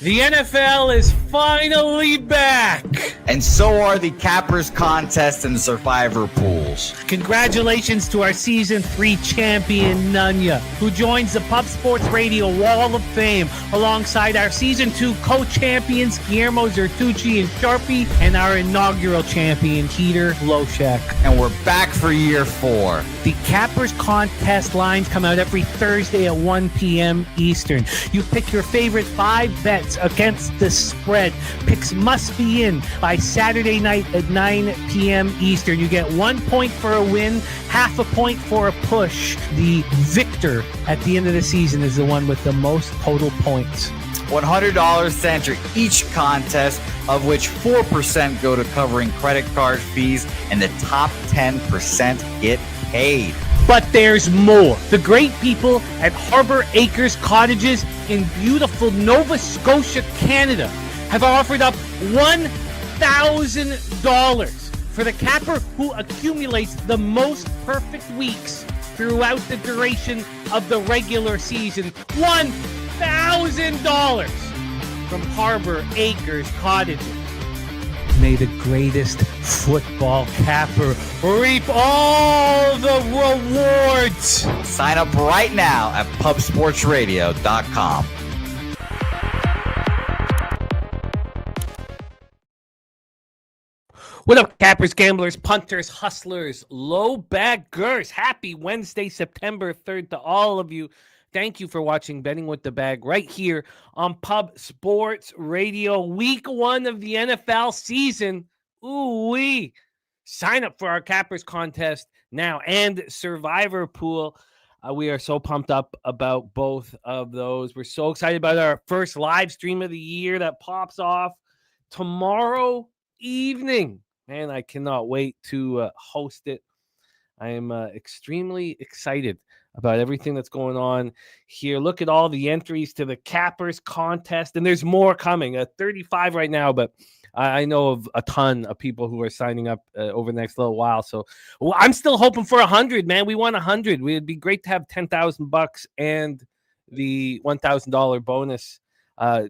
The NFL is finally back. And so are the Cappers contest and the Survivor pools. Congratulations to our Season 3 champion, Nunya, who joins the Pub Sports Radio Wall of Fame alongside our Season 2 co-champions, Guillermo Zertucci and Sharpie, and our inaugural champion, Peter Loshek. And we're back for year 4. The Cappers contest lines come out every Thursday at 1 p.m. Eastern. You pick your favorite 5 bets against the spread. Picks must be in by Saturday night at 9 p.m. Eastern. You get 1 point for a win, half a point for a push. The victor at the end of the season is the one with the most total points. $100 to enter each contest, of which 4% go to covering credit card fees, and the top 10% get paid. But there's more. The great people at Harbour Acres Cottages in beautiful Nova Scotia, Canada, have offered up $1,000 for the capper who accumulates the most perfect weeks throughout the duration of the regular season. $1,000 from Harbour Acres Cottages. May the greatest football capper reap all the rewards. Sign up right now at pubsportsradio.com. What up, cappers, gamblers, punters, hustlers, low baggers? Happy Wednesday, September 3rd to all of you. Thank you for watching Betting with the Bag right here on Pub Sports Radio. Week 1 of the NFL season. Ooh-wee. Sign up for our Cappers contest now and Survivor Pool. We are so pumped up about both of those. We're so excited about our first live stream of the year that pops off tomorrow evening. Man, I cannot wait to host it. I am extremely excited about everything that's going on here. Look at all the entries to the Cappers contest, and there's more coming. 35 right now, but I know of a ton of people who are signing up over the next little while. So I'm still hoping for 100, man. We want 100. It'd be great to have $10,000 and the $1,000 bonus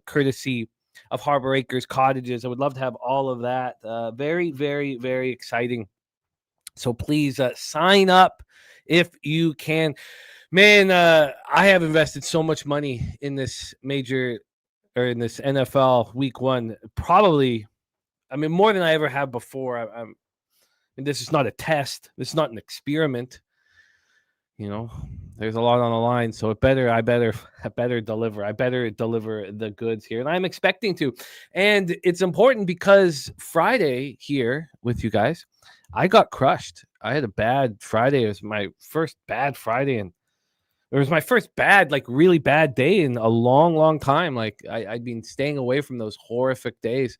courtesy of Harbour Acres Cottages. I would love to have all of that. Very, very, very exciting. So please sign up if you can. Man, I have invested so much money in this in this NFL week 1. Probably, more than I ever have before. This is not a test. This is not an experiment. You know, there's a lot on the line, so I better deliver. I better deliver the goods here, and I'm expecting to. And it's important because Friday here with you guys, I got crushed. I had a bad Friday. It was my first bad Friday, and it was my first bad, really bad day in a long, long time. I'd been staying away from those horrific days.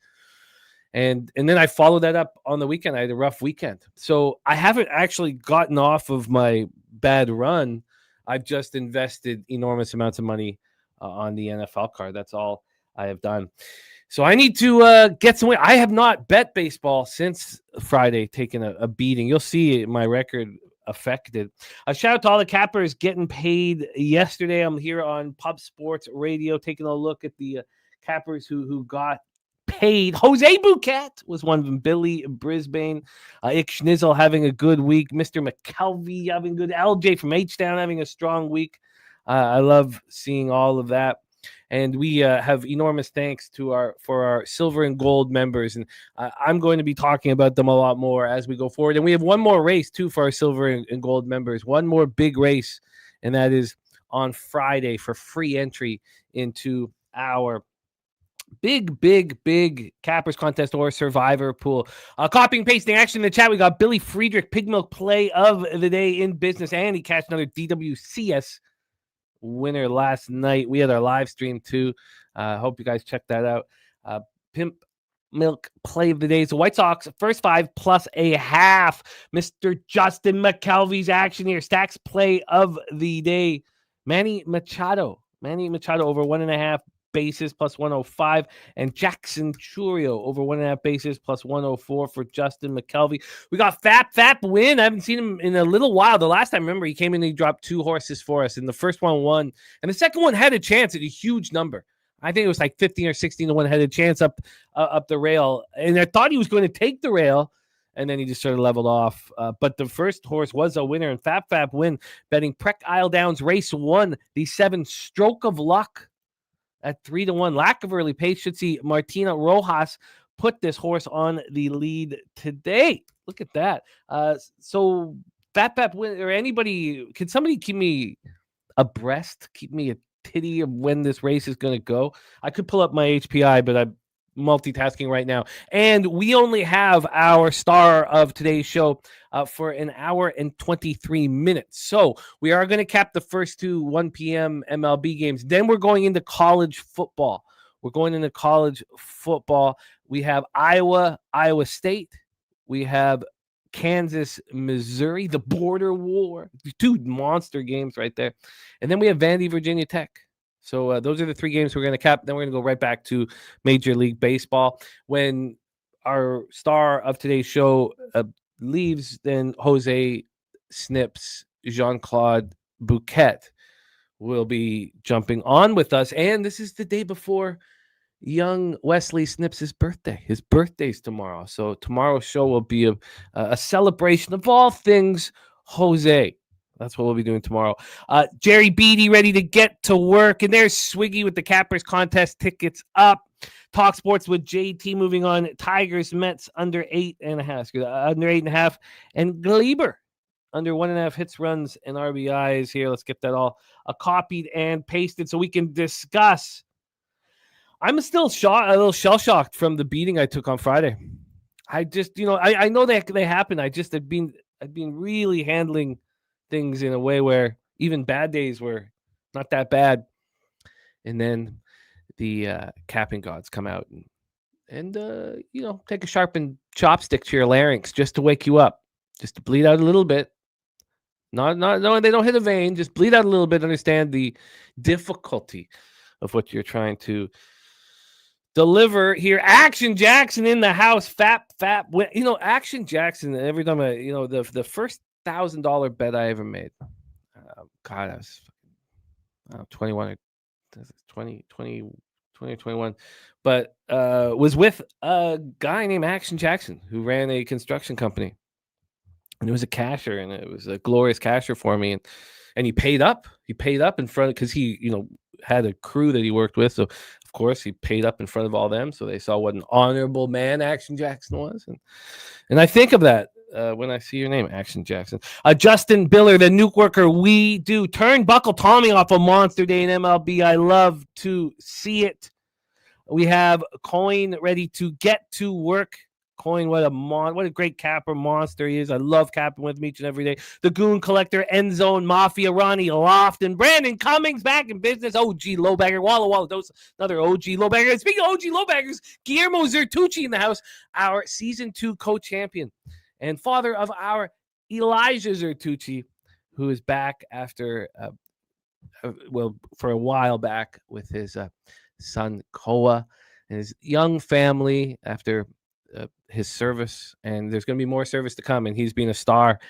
And then I followed that up on the weekend. I had a rough weekend. So I haven't actually gotten off of my bad run. I've just invested enormous amounts of money on the NFL card. That's all I have done. So I need to get some way. I have not bet baseball since Friday, taking a beating. You'll see my record affected. A shout out to all the cappers getting paid yesterday. I'm here on Pub Sports Radio taking a look at the cappers who got paid. Jose Bouquett was one of them. Billy Brisbane. Ick Schnizzle having a good week. Mr. McCelvy having good. LJ from H-Town having a strong week. I love seeing all of that. And we have enormous thanks for our silver and gold members. And I'm going to be talking about them a lot more as we go forward. And we have one more race, too, for our silver and gold members. One more big race, and that is on Friday for free entry into our big Cappers contest or Survivor Pool. Copying pasting action in the chat. We got Billy Friedrich, Pig Milk Play of the Day in business. And he cashed another DWCS winner last night. We had our live stream too. Hope you guys check that out. Pimp Milk Play of the Day. So White Sox first 5 plus a half. Mr. Justin McCelvy's action here. Stacks Play of the Day. Manny Machado over 1.5 bases plus 105, and Jackson Churio over 1.5 bases plus 104 for Justin McCelvy. We got Fap win. I haven't seen him in a little while. The last time, remember, he came in and he dropped 2 horses for us, and the first one won, and the second one had a chance at a huge number. I think it was like 15 or 16 to 1 headed chance up the rail. And I thought he was going to take the rail, and then he just sort of leveled off. But the first horse was a winner, and Fap win, betting Prek Isle Downs race 1, the 7 Stroke of Luck at 3-1. Lack of early pace should see Martina Rojas put this horse on the lead today. Look at that. So Fap win, or anybody, can somebody keep me abreast, keep me a titty of when this race is going to go? I could pull up my HPI, but I'm multitasking right now. And we only have our star of today's show for an hour and 23 minutes. So we are going to cap the first 2 1 p.m. MLB games. Then we're going into college football. We have Iowa State. We have Kansas, Missouri, the border war, 2 monster games right there. And then we have Vandy, Virginia Tech. So those are the 3 games we're going to cap. Then we're going to go right back to Major League Baseball. When our star of today's show leaves, then Jose Snips Jean-Claude Bouquett will be jumping on with us. And this is the day before young Wesley Snips' birthday. His birthday's tomorrow. So tomorrow's show will be a celebration of all things Jose. That's what we'll be doing tomorrow. Jerry Beatty ready to get to work. And there's Swiggy with the Cappers contest tickets up. Talk Sports with JT moving on. Tigers, Mets under 8.5. Under 8.5. And Gleber under 1.5 hits, runs, and RBIs here. Let's get that all copied and pasted so we can discuss. I'm still a little shell-shocked from the beating I took on Friday. I just, I know they happen. I've been really handling things in a way where even bad days were not that bad. And then the capping gods come out and take a sharpened chopstick to your larynx just to wake you up, just to bleed out a little bit. No, they don't hit a vein, just bleed out a little bit. Understand the difficulty of what you're trying to deliver here. Action Jackson in the house. Fap. Action Jackson. Every time the first $1,000 bet I ever made. God, I was 21 or 20, 21, but was with a guy named Action Jackson who ran a construction company, and it was a casher, and it was a glorious casher for me, and he paid up. He paid up in front because he had a crew that he worked with, so of course he paid up in front of all them, so they saw what an honorable man Action Jackson was, and I think of that when I see your name, Action Jackson. Justin Biller, the nuke worker, we do. Turnbuckle Tommy off a monster day in MLB. I love to see it. We have Coin ready to get to work. Coin, what a great capper monster he is. I love capping with him each and every day. The Goon Collector, End Zone Mafia, Ronnie Lofton, Brandon Cummings back in business. OG Lowbagger, Walla Dose, another OG Lowbagger. And speaking of OG Lowbaggers, Guillermo Zertucci in the house, our season 2 co-champion and father of our Elijah Zertucci, who is back after, for a while back with his son Koa and his young family after his service. And there's going to be more service to come, and he's been a star,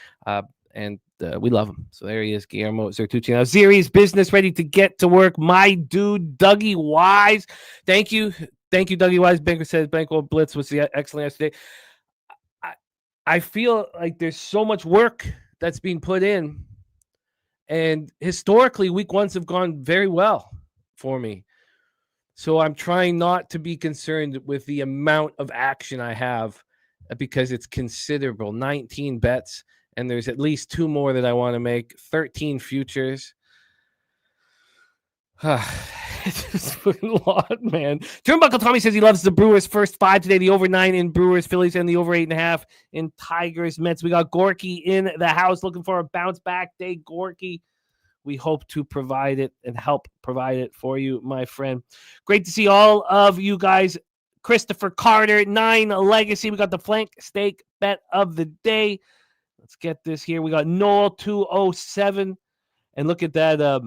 and we love him. So there he is, Guillermo Zertucci. Now, Zeri's business ready to get to work. My dude, Dougie Wise. Thank you, Dougie Wise. Banker says Banco Blitz was excellent yesterday. I feel like there's so much work that's being put in, and historically, week ones have gone very well for me. So I'm trying not to be concerned with the amount of action I have, because it's considerable. 19 bets, and there's at least 2 more that I want to make. 13 futures. It's a lot, man. Turnbuckle Tommy says he loves the Brewers' first 5 today. The over 9 in Brewers, Phillies, and the over 8.5 in Tigers, Mets. We got Gorky in the house looking for a bounce back day. Gorky, we hope to provide it and help provide it for you, my friend. Great to see all of you guys. Christopher Carter, 9 Legacy. We got the flank stake bet of the day. Let's get this here. We got Noel 207. And look at that.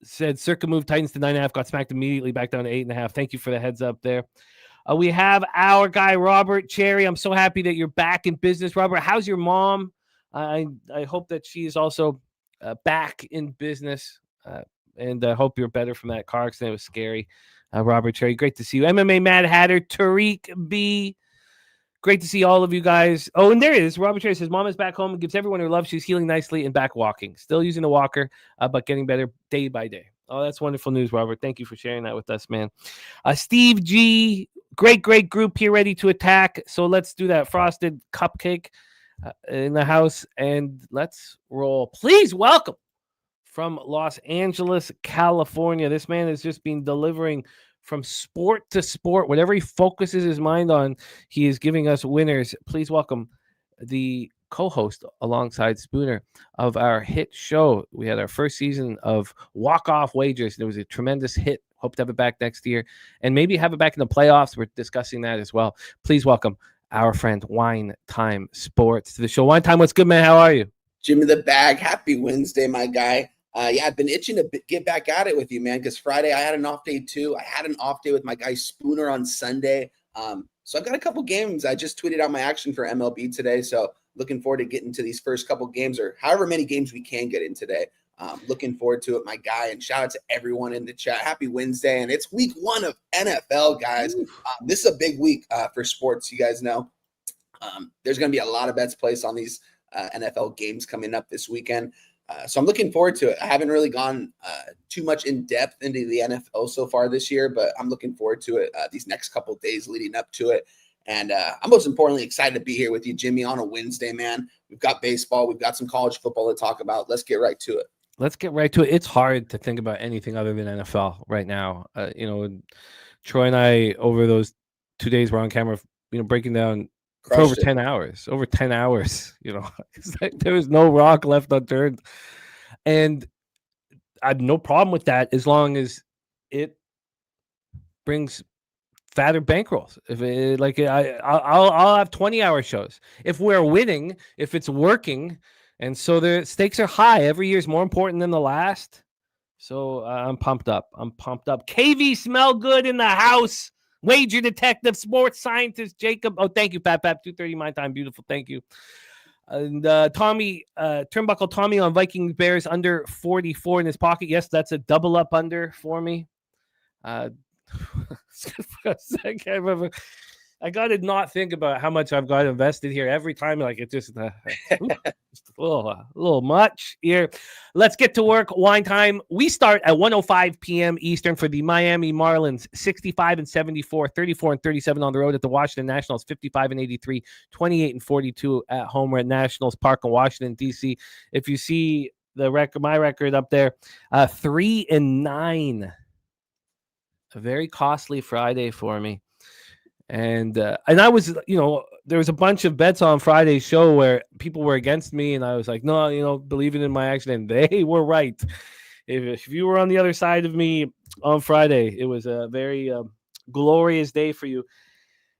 Said Circa move Titans to 9.5, got smacked immediately back down to 8.5. Thank you for the heads up there. We have our guy Robert Cherry. I'm so happy that you're back in business, Robert. How's your mom? I hope that she is also back in business. and I hope you're better from that car accident. It was scary. Robert Cherry, great to see you. MMA Mad Hatter, Tariq B. Great to see all of you guys. Oh, and there it is. Robert Cherry says, Mom is back home and gives everyone her love. She's healing nicely and back walking. Still using the walker, but getting better day by day. Oh, that's wonderful news, Robert. Thank you for sharing that with us, man. Steve G, great group here ready to attack. So let's do that frosted cupcake in the house, and let's roll. Please welcome from Los Angeles, California. This man has just been delivering from sport to sport. Whatever he focuses his mind on, he is giving us winners. Please welcome the co-host alongside Spooner of our hit show. We had our first season of walk-off wagers. It was a tremendous hit. Hope to have it back next year, and maybe have it back in the playoffs. We're discussing that as well. Please welcome our friend Wine Time Sports to the show. Wine Time, what's good, man? How are you? Jimmy the Bag, happy Wednesday, my guy. I've been itching to get back at it with you, man, because Friday I had an off day too. I had an off day with my guy Spooner on Sunday. So I've got a couple games. I just tweeted out my action for MLB today, so looking forward to getting to these first couple games, or however many games we can get in today. Looking forward to it, my guy, and shout out to everyone in the chat. Happy Wednesday, and it's week 1 of NFL, guys. This is a big week for sports, you guys know. There's going to be a lot of bets placed on these NFL games coming up this weekend. So I'm looking forward to it. I haven't really gone too much in depth into the NFL so far this year, but I'm looking forward to it these next couple of days leading up to it. And I'm most importantly excited to be here with you, Jimmy, on a Wednesday, man. We've got baseball. We've got some college football to talk about. Let's get right to it. Let's get right to it. It's hard to think about anything other than NFL right now. Troy and I, over those 2 days, we're on camera, breaking down for over 10 hours. Over 10 hours, it's like there was no rock left unturned. And I have no problem with that as long as it brings fatter bankrolls. If it, I'll have 20-hour shows if we're winning, if it's working. And so the stakes are high. Every year is more important than the last. So I'm pumped up. KV Smell Good in the house. Wager detective, sports scientist Jacob. Oh, thank you, Pat. 2:30 my time. Beautiful. Thank you. And Tommy, Turnbuckle Tommy on Vikings Bears under 44 in his pocket. Yes, that's a double up under for me. I got to not think about how much I've got invested here every time. Like it just, just a little much here. Let's get to work. Wine time. We start at 1:05 p.m. Eastern for the Miami Marlins, 65-74, 34-37 on the road at the Washington Nationals, 55-83, 28-42 at home. We're at Nationals Park in Washington, D.C. If you see the record, my record up there, 3-9. A very costly Friday for me. And I was, there was a bunch of bets on Friday's show where people were against me, and I was like, no, believing in my action, and they were right. If you were on the other side of me on Friday, it was a very glorious day for you.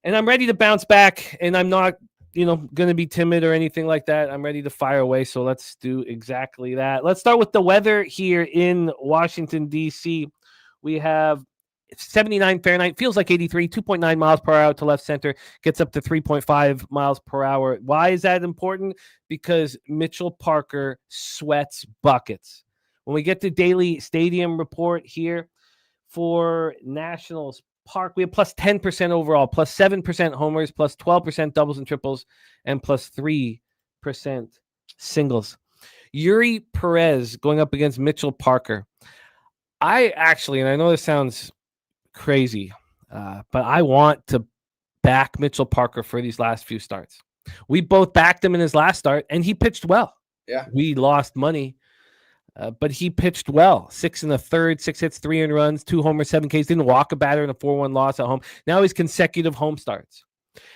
And I'm ready to bounce back, and I'm not, going to be timid or anything like that. I'm ready to fire away, so let's do exactly that. Let's start with the weather here in Washington, D.C. We have 79 Fahrenheit, feels like 83, 2.9 miles per hour to left center, gets up to 3.5 miles per hour. Why is that important? Because Mitchell Parker sweats buckets. When we get to daily stadium report here for Nationals Park, we have plus 10% overall, plus 7% homers, plus 12% doubles and triples, and plus 3% singles. Yuri Perez going up against Mitchell Parker. I actually, and I know this sounds crazy, but I want to back Mitchell Parker for these last few starts. We both backed him in his last start, and he pitched well. Yeah, we lost money, but he pitched well. 6 1/3, 6 hits, 3 earned runs, 2 homers, 7 Ks. Didn't walk a batter in a 4-1 loss at home. Now he's consecutive home starts,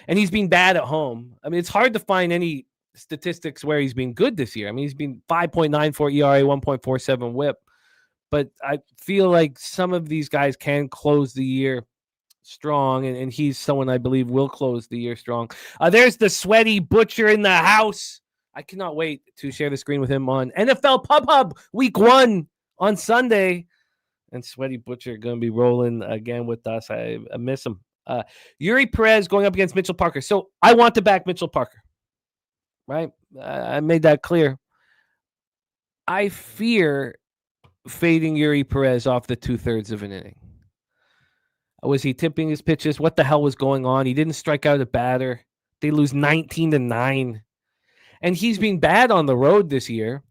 and he's been bad at home. I mean, it's hard to find any statistics where he's been good this year. I mean, he's been 5.94 ERA, 1.47 WHIP. But I feel like some of these guys can close the year strong, and he's someone I believe will close the year strong. There's the sweaty Butcher in the house. I cannot wait to share the screen with him on NFL Pub Hub Week 1 on Sunday. And Sweaty Butcher going to be rolling again with us. I miss him. Yuri Perez going up against Mitchell Parker. So I want to back Mitchell Parker, right? I made that clear. I fear fading Yuri Perez off the 2/3 of an inning? Was he tipping his pitches? What the hell was going on? He didn't strike out a batter. They lose 19-9. And he's been bad on the road this year.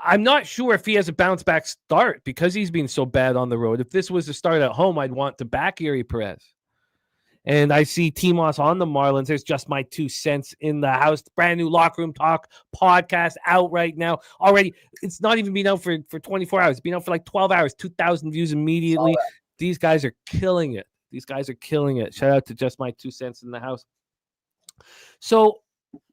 I'm not sure if he has a bounce back start because he's been so bad on the road. If this was a start at home, I'd want to back Yuri Perez. And I see T-Moss on the Marlins. There's just my 2 cents in the house. Brand new Locker Room Talk podcast out right now. Already, it's not even been out for 24 hours. It's been out for like 12 hours. 2,000 views immediately. These guys are killing it. Shout out to just my 2 cents in the house. So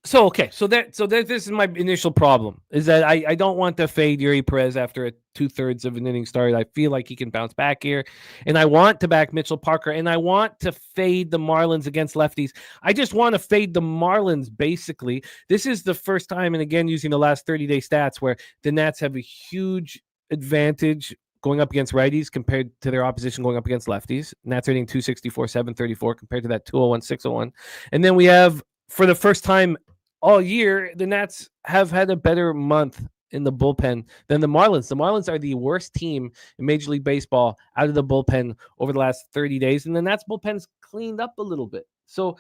this is my initial problem, is that I don't want to fade Yuri Perez after a 2/3 of an inning start. I feel like he can bounce back here, and I want to back Mitchell Parker, and I want to fade the Marlins against lefties. I just want to fade the Marlins, basically. This is the first time, and again, using the last 30-day stats, where the Nats have a huge advantage going up against righties compared to their opposition going up against lefties. Nats are hitting 264, 734 compared to that 201, 601. And then we have, for the first time all year, the Nats have had a better month in the bullpen than the Marlins. The Marlins are the worst team in Major League Baseball out of the bullpen over the last 30 days, and the Nats bullpen's cleaned up a little bit. So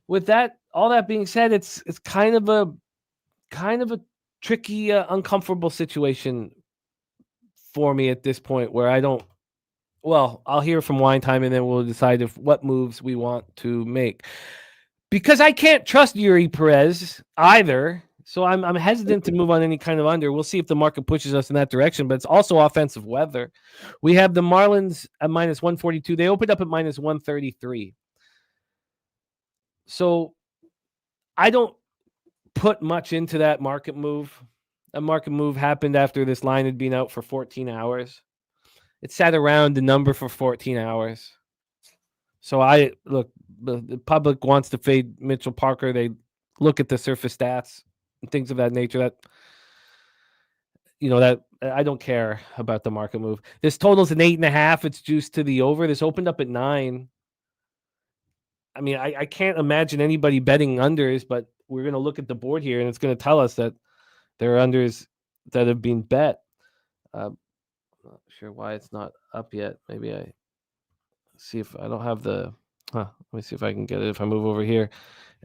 with that, all that being said, it's kind of a tricky, uncomfortable situation for me at this point, where I'll hear from Wine Time, and then we'll decide what moves we want to make. Because I can't trust Yuri Perez either, so I'm hesitant to move on any kind of under. We'll see if the market pushes us in that direction, but it's also offensive weather. We have the Marlins at -142. They opened up at -133. So I don't put much into that market move. A market move happened after this line had been out for 14 hours. It sat around the number for 14 hours. So the public wants to fade Mitchell Parker. They look at the surface stats and things of that nature. That I don't care about the market move. This total's an 8.5. It's juiced to the over. This opened up at 9. I mean, I can't imagine anybody betting unders, but we're going to look at the board here, and it's going to tell us that there are unders that have been bet. I'm not sure why it's not up yet. Maybe I see if I don't have the. Let me see if I can get it. If I move over here,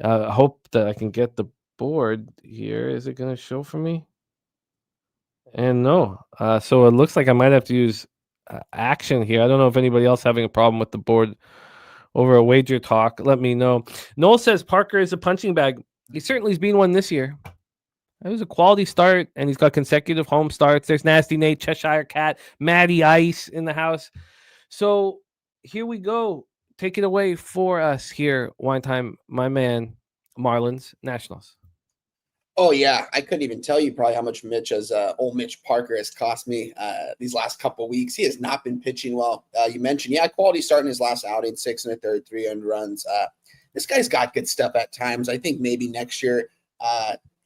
I hope that I can get the board here. Is it going to show for me? And no. So it looks like I might have to use action here. I don't know if anybody else having a problem with the board over a wager talk. Let me know. Noel says Parker is a punching bag. He certainly has been one this year. It was a quality start, and he's got consecutive home starts. There's Nasty Nate, Cheshire Cat, Matty Ice in the house. So here we go. Take it away for us here, Wine Time, my man, Marlins, Nationals. Oh, yeah. I couldn't even tell you probably how much old Mitch Parker has cost me these last couple of weeks. He has not been pitching well. You mentioned, quality start in his last outing, 6 1/3, 3 earned runs. This guy's got good stuff at times. I think maybe next year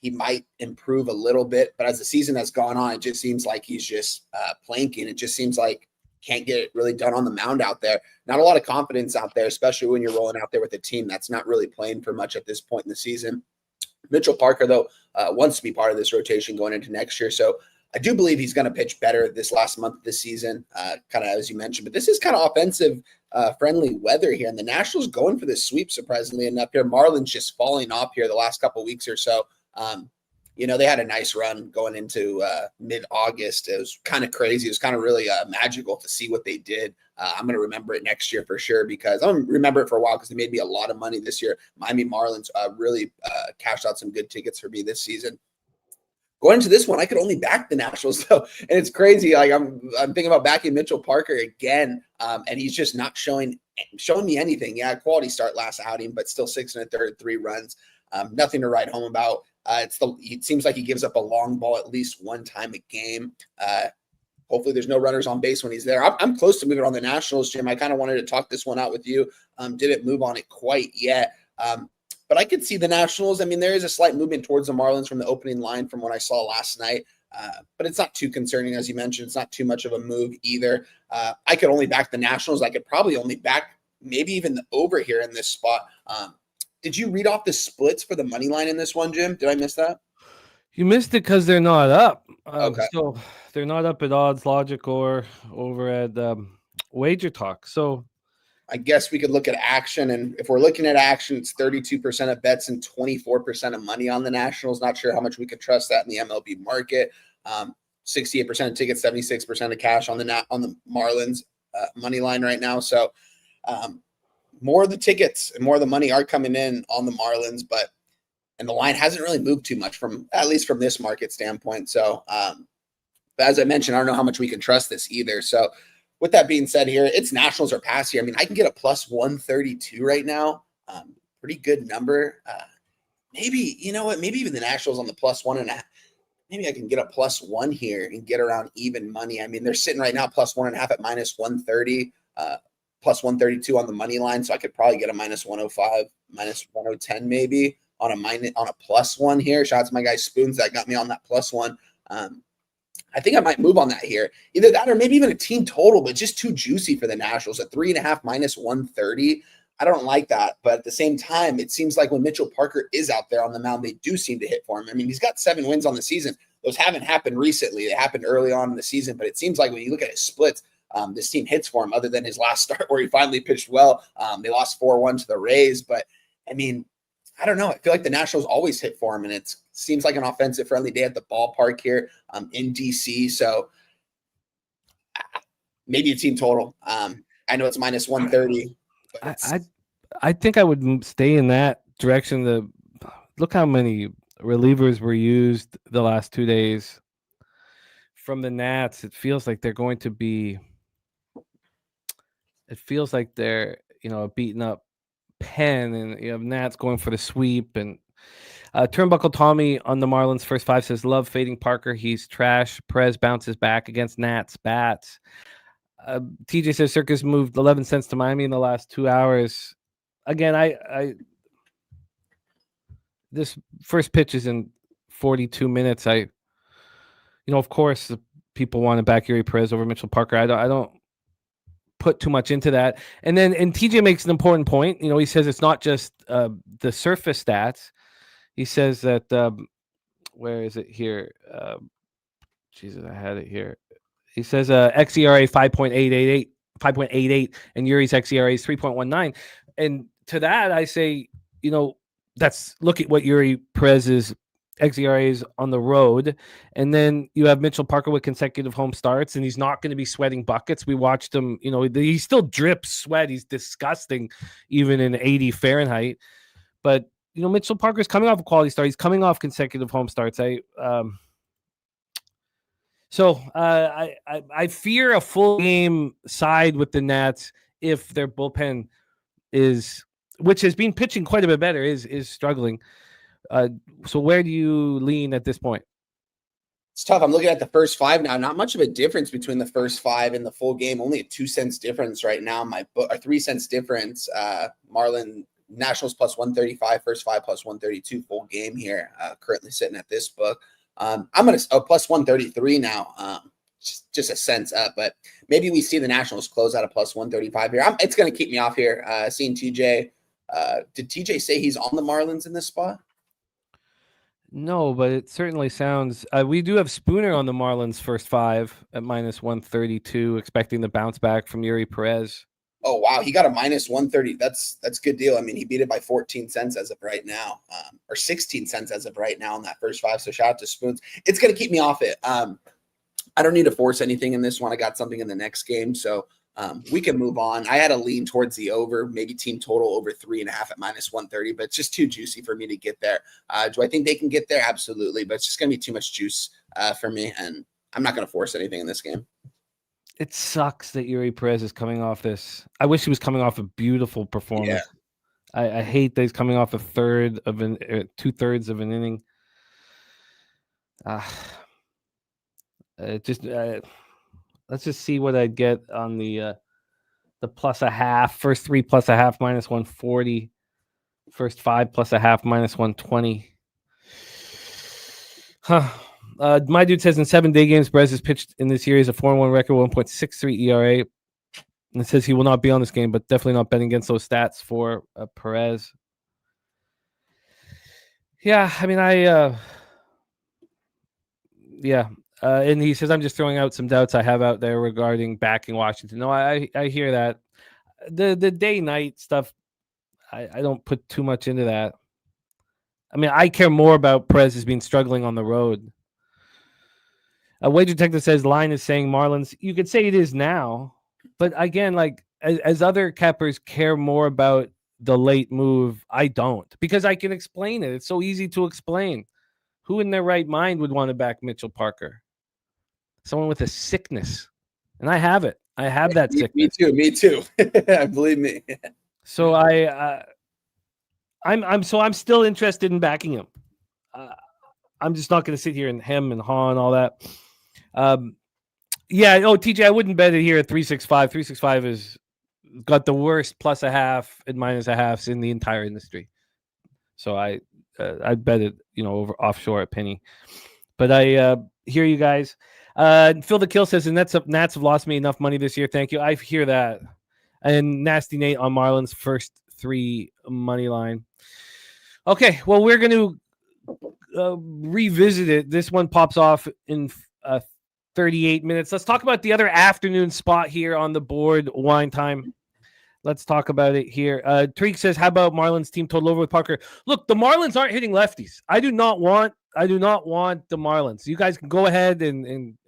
he might improve a little bit, but as the season has gone on, it just seems like he's just planking. It just seems like can't get it really done on the mound out there. Not a lot of confidence out there, especially when you're rolling out there with a team that's not really playing for much at this point in the season. Mitchell Parker, though, wants to be part of this rotation going into next year. So I do believe he's going to pitch better this last month of the season, kind of as you mentioned. But this is kind of offensive friendly weather here. And the Nationals going for this sweep, surprisingly enough here. Marlins just falling off here the last couple of weeks or so. They had a nice run going into mid-August. It was kind of crazy. It was kind of really magical to see what they did. I'm going to remember it next year for sure, because I'm going to remember it for a while because they made me a lot of money this year. Miami Marlins really cashed out some good tickets for me this season. Going into this one, I could only back the Nationals, though, and it's crazy. Like I'm thinking about backing Mitchell Parker again, and he's just not showing me anything. Yeah, quality start last outing, but still 6 1/3, 3 runs. Nothing to write home about. It seems like he gives up a long ball at least one time a game. Hopefully there's no runners on base when he's there. I'm close to moving on the Nationals, Jim. I kind of wanted to talk this one out with you. Didn't move on it quite yet. But I could see the Nationals. I mean, there is a slight movement towards the Marlins from the opening line from what I saw last night. But it's not too concerning, as you mentioned. It's not too much of a move either. I could only back the Nationals. I could probably only back maybe even the over here in this spot. Did you read off the splits for the money line in this one, Jim? Did I miss that? You missed it because they're not up. Okay. So they're not up at Odds Logic or over at Wager Talk. So I guess we could look at action. And if we're looking at action, it's 32% of bets and 24% of money on the Nationals. Not sure how much we could trust that in the MLB market. 68% of tickets, 76% of cash on the Marlins money line right now. So more of the tickets and more of the money are coming in on the Marlins, and the line hasn't really moved too much at least from this market standpoint. So, but as I mentioned, I don't know how much we can trust this either. So with that being said here, it's Nationals or pass here. I mean, I can get a plus 132 right now. Pretty good number. Maybe, you know what? Maybe even the Nationals on the plus 1.5. Maybe I can get a plus 1 here and get around even money. I mean, they're sitting right now plus 1.5 at minus 130, plus 132 on the money line. So I could probably get a minus 105, minus 110 maybe on a plus 1 here. Shout out to my guy Spoons that got me on that plus 1. I think I might move on that here. Either that or maybe even a team total, but just too juicy for the Nationals. A 3.5 minus 130. I don't like that. But at the same time, it seems like when Mitchell Parker is out there on the mound, they do seem to hit for him. I mean, he's got 7 wins on the season. Those haven't happened recently. They happened early on in the season, but it seems like when you look at his splits, this team hits for him other than his last start where he finally pitched well. They lost 4-1 to the Rays. But, I mean, I don't know. I feel like the Nationals always hit for him, and it seems like an offensive-friendly day at the ballpark here in D.C. So maybe a team total. I know it's minus 130. I think I would stay in that direction. Look how many relievers were used the last 2 days from the Nats. It feels like they're going to be. It feels like they're a beaten up pen, and Nats going for the sweep. And Turnbuckle Tommy on the Marlins first 5 says, love fading Parker. He's trash. Perez bounces back against Nats bats. TJ says Circus moved 11 cents to Miami in the last 2 hours. Again, I this first pitch is in 42 minutes. Of course, people want to back Yuri Perez over Mitchell Parker. I don't put too much into that. And TJ makes an important point. He says it's not just the surface stats. He says that where is it here? Jesus, I had it here. He says xERA 5.88, and Yuri's xERA is 3.19. And to that, I say, that's look at what Yuri Perez's xERA is on the road, and then you have Mitchell Parker with consecutive home starts, and he's not going to be sweating buckets. We watched him, he still drips sweat. He's disgusting, even in 80 Fahrenheit. But Mitchell Parker's coming off a quality start. He's coming off consecutive home starts. I fear a full game side with the Nats if their bullpen which has been pitching quite a bit better, is struggling. So where do you lean at this point? It's tough. I'm looking at the first 5 now. Not much of a difference between the first 5 and the full game. Only a 2 cents difference right now. A 3 cents difference. Marlin Nationals plus 135, first 5 plus 132 full game here. Currently sitting at this book. I'm going to plus 133 now. Just a cents up, but maybe we see the Nationals close out a plus 135 here. It's going to keep me off here. Seeing TJ. Did TJ say he's on the Marlins in this spot? No, but it certainly sounds. We do have Spooner on the Marlins first 5 at minus 132, expecting the bounce back from Yuri Perez. Oh wow, he got a minus 130. That's a good deal. I mean, he beat it by 14 cents as of right now, or 16 cents as of right now in that first 5. So shout out to Spoons. It's going to keep me off it. I don't need to force anything in this one. I got something in the next game, so we can move on. I had a lean towards the over, maybe team total over 3.5 at minus 130, but it's just too juicy for me to get there. Do I think they can get there? Absolutely, but it's just going to be too much juice for me, and I'm not going to force anything in this game. It sucks that Yuri Perez is coming off this. I wish he was coming off a beautiful performance. Yeah. I hate that he's coming off 2/3 of an inning. Let's just see what I'd get on the plus a half. First 3 plus a half minus 140. First 5 plus a half minus 120. My dude says in 7-day games, Perez has pitched in this series a 4-1 record, 1.63 ERA. And it says he will not be on this game, but definitely not betting against those stats for Perez. Yeah, I mean, Yeah. And he says, I'm just throwing out some doubts I have out there regarding backing Washington. No, I hear that. The day-night stuff, I don't put too much into that. I mean, I care more about Perez as being struggling on the road. Wager Detective says line is saying Marlins. You could say it is now, but again, like as other cappers care more about the late move, I don't, because I can explain it. It's so easy to explain. Who in their right mind would want to back Mitchell Parker? Someone with a sickness, and I have it. I have that sickness. Me too. Believe me. So I'm still interested in backing him. I'm just not going to sit here and hem and haw and all that. Yeah. Oh, TJ, I wouldn't bet it here at 365. 365 is got the worst plus a half and minus a halves in the entire industry. So I bet it, over offshore at penny. But I hear you guys. Phil the Kill says the Nats have lost me enough money this year. Thank you. I hear that. And Nasty Nate on Marlins first 3 money line. Okay, well, we're going to revisit it. This one pops off in 38 minutes. Let's talk about the other afternoon spot here on the board, Wine Time. Let's talk about it here. Tariq says, how about Marlins team total over with Parker? Look, the Marlins aren't hitting lefties. I do not want the Marlins. You guys can go ahead and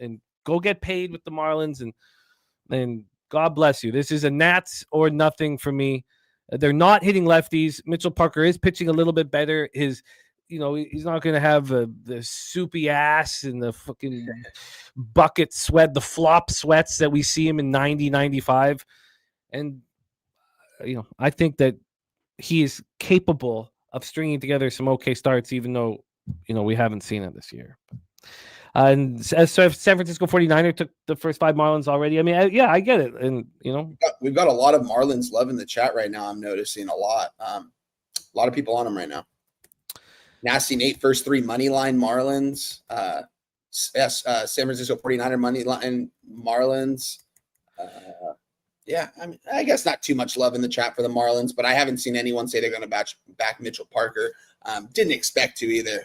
go get paid with the Marlins, and God bless you. This is a Nats or nothing for me. They're not hitting lefties. Mitchell Parker is pitching a little bit better. He's not going to have the soupy ass and the fucking bucket sweat, the flop sweats that we see him in 90, 95. And, I think that he is capable of stringing together some okay starts, even though, we haven't seen it this year. And so if San Francisco 49er took the first 5 Marlins already, I mean, I get it. And, we've got a lot of Marlins love in the chat right now. I'm noticing a lot of people on them right now. Nasty Nate, first 3 money line Marlins. San Francisco 49er money line Marlins. Yeah, I mean, I guess not too much love in the chat for the Marlins, but I haven't seen anyone say they're going to back Mitchell Parker. Didn't expect to either.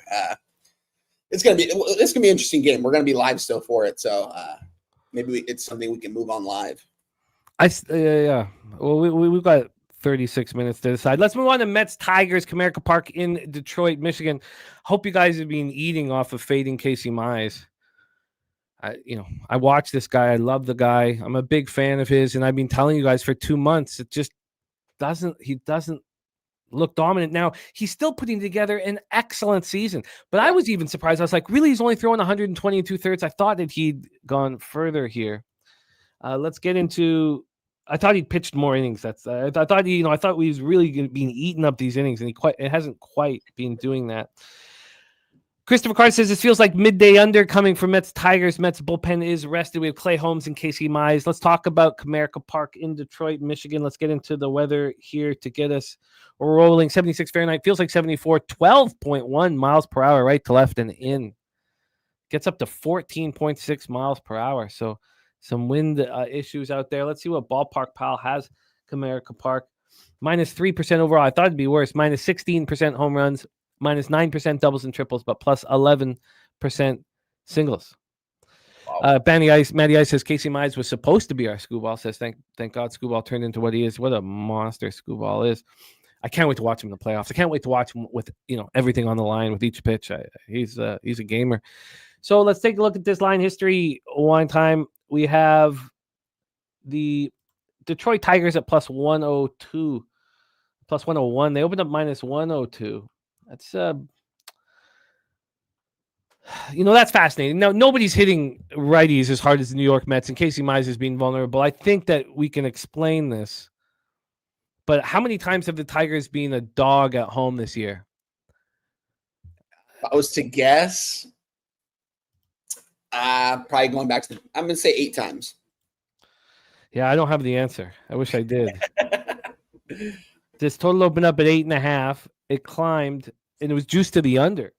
It's gonna be an interesting game. We're gonna be live still for it, so maybe it's something we can move on live. Yeah. Well, we've got 36 minutes to decide. Let's move on to Mets Tigers, Comerica Park in Detroit, Michigan. Hope you guys have been eating off of fading Casey Mize. I watch this guy. I love the guy. I'm a big fan of his, and I've been telling you guys for 2 months. It just doesn't look dominant. Now, he's still putting together an excellent season, but I was even surprised. I was like, really? He's only throwing 120 2/3. I thought that he'd gone further here. Let's get into. I thought he'd pitched more innings. I thought he was really being eating up these innings, and it hasn't quite been doing that. Christopher Carter says this feels like midday under coming from Mets Tigers. Mets bullpen is rested. We have Clay Holmes and Casey Mize. Let's talk about Comerica Park in Detroit, Michigan. Let's get into the weather here to get us rolling. 76 Fahrenheit, feels like 74, 12.1 miles per hour, right to left and in. Gets up to 14.6 miles per hour. So some wind issues out there. Let's see what Ballpark Pal has Comerica Park. Minus 3% overall. I thought it'd be worse. Minus 16% home runs. Minus 9% doubles and triples, but plus 11% singles. Wow. Matty Ice says Casey Mize was supposed to be our Scooball. Says thank God Scooball turned into what he is. What a monster Scooball is. I can't wait to watch him in the playoffs. I can't wait to watch him with everything on the line with each pitch. He's a gamer. So let's take a look at this line history one time. We have the Detroit Tigers at plus 102, plus 101. They opened up minus 102. That's that's fascinating. Now, nobody's hitting righties as hard as the New York Mets, and Casey Mize is being vulnerable. I think that we can explain this. But how many times have the Tigers been a dog at home this year? If I was to guess, probably going back to I'm going to say 8 times. Yeah, I don't have the answer. I wish I did. This total opened up at 8.5. It climbed, and it was juiced to the under.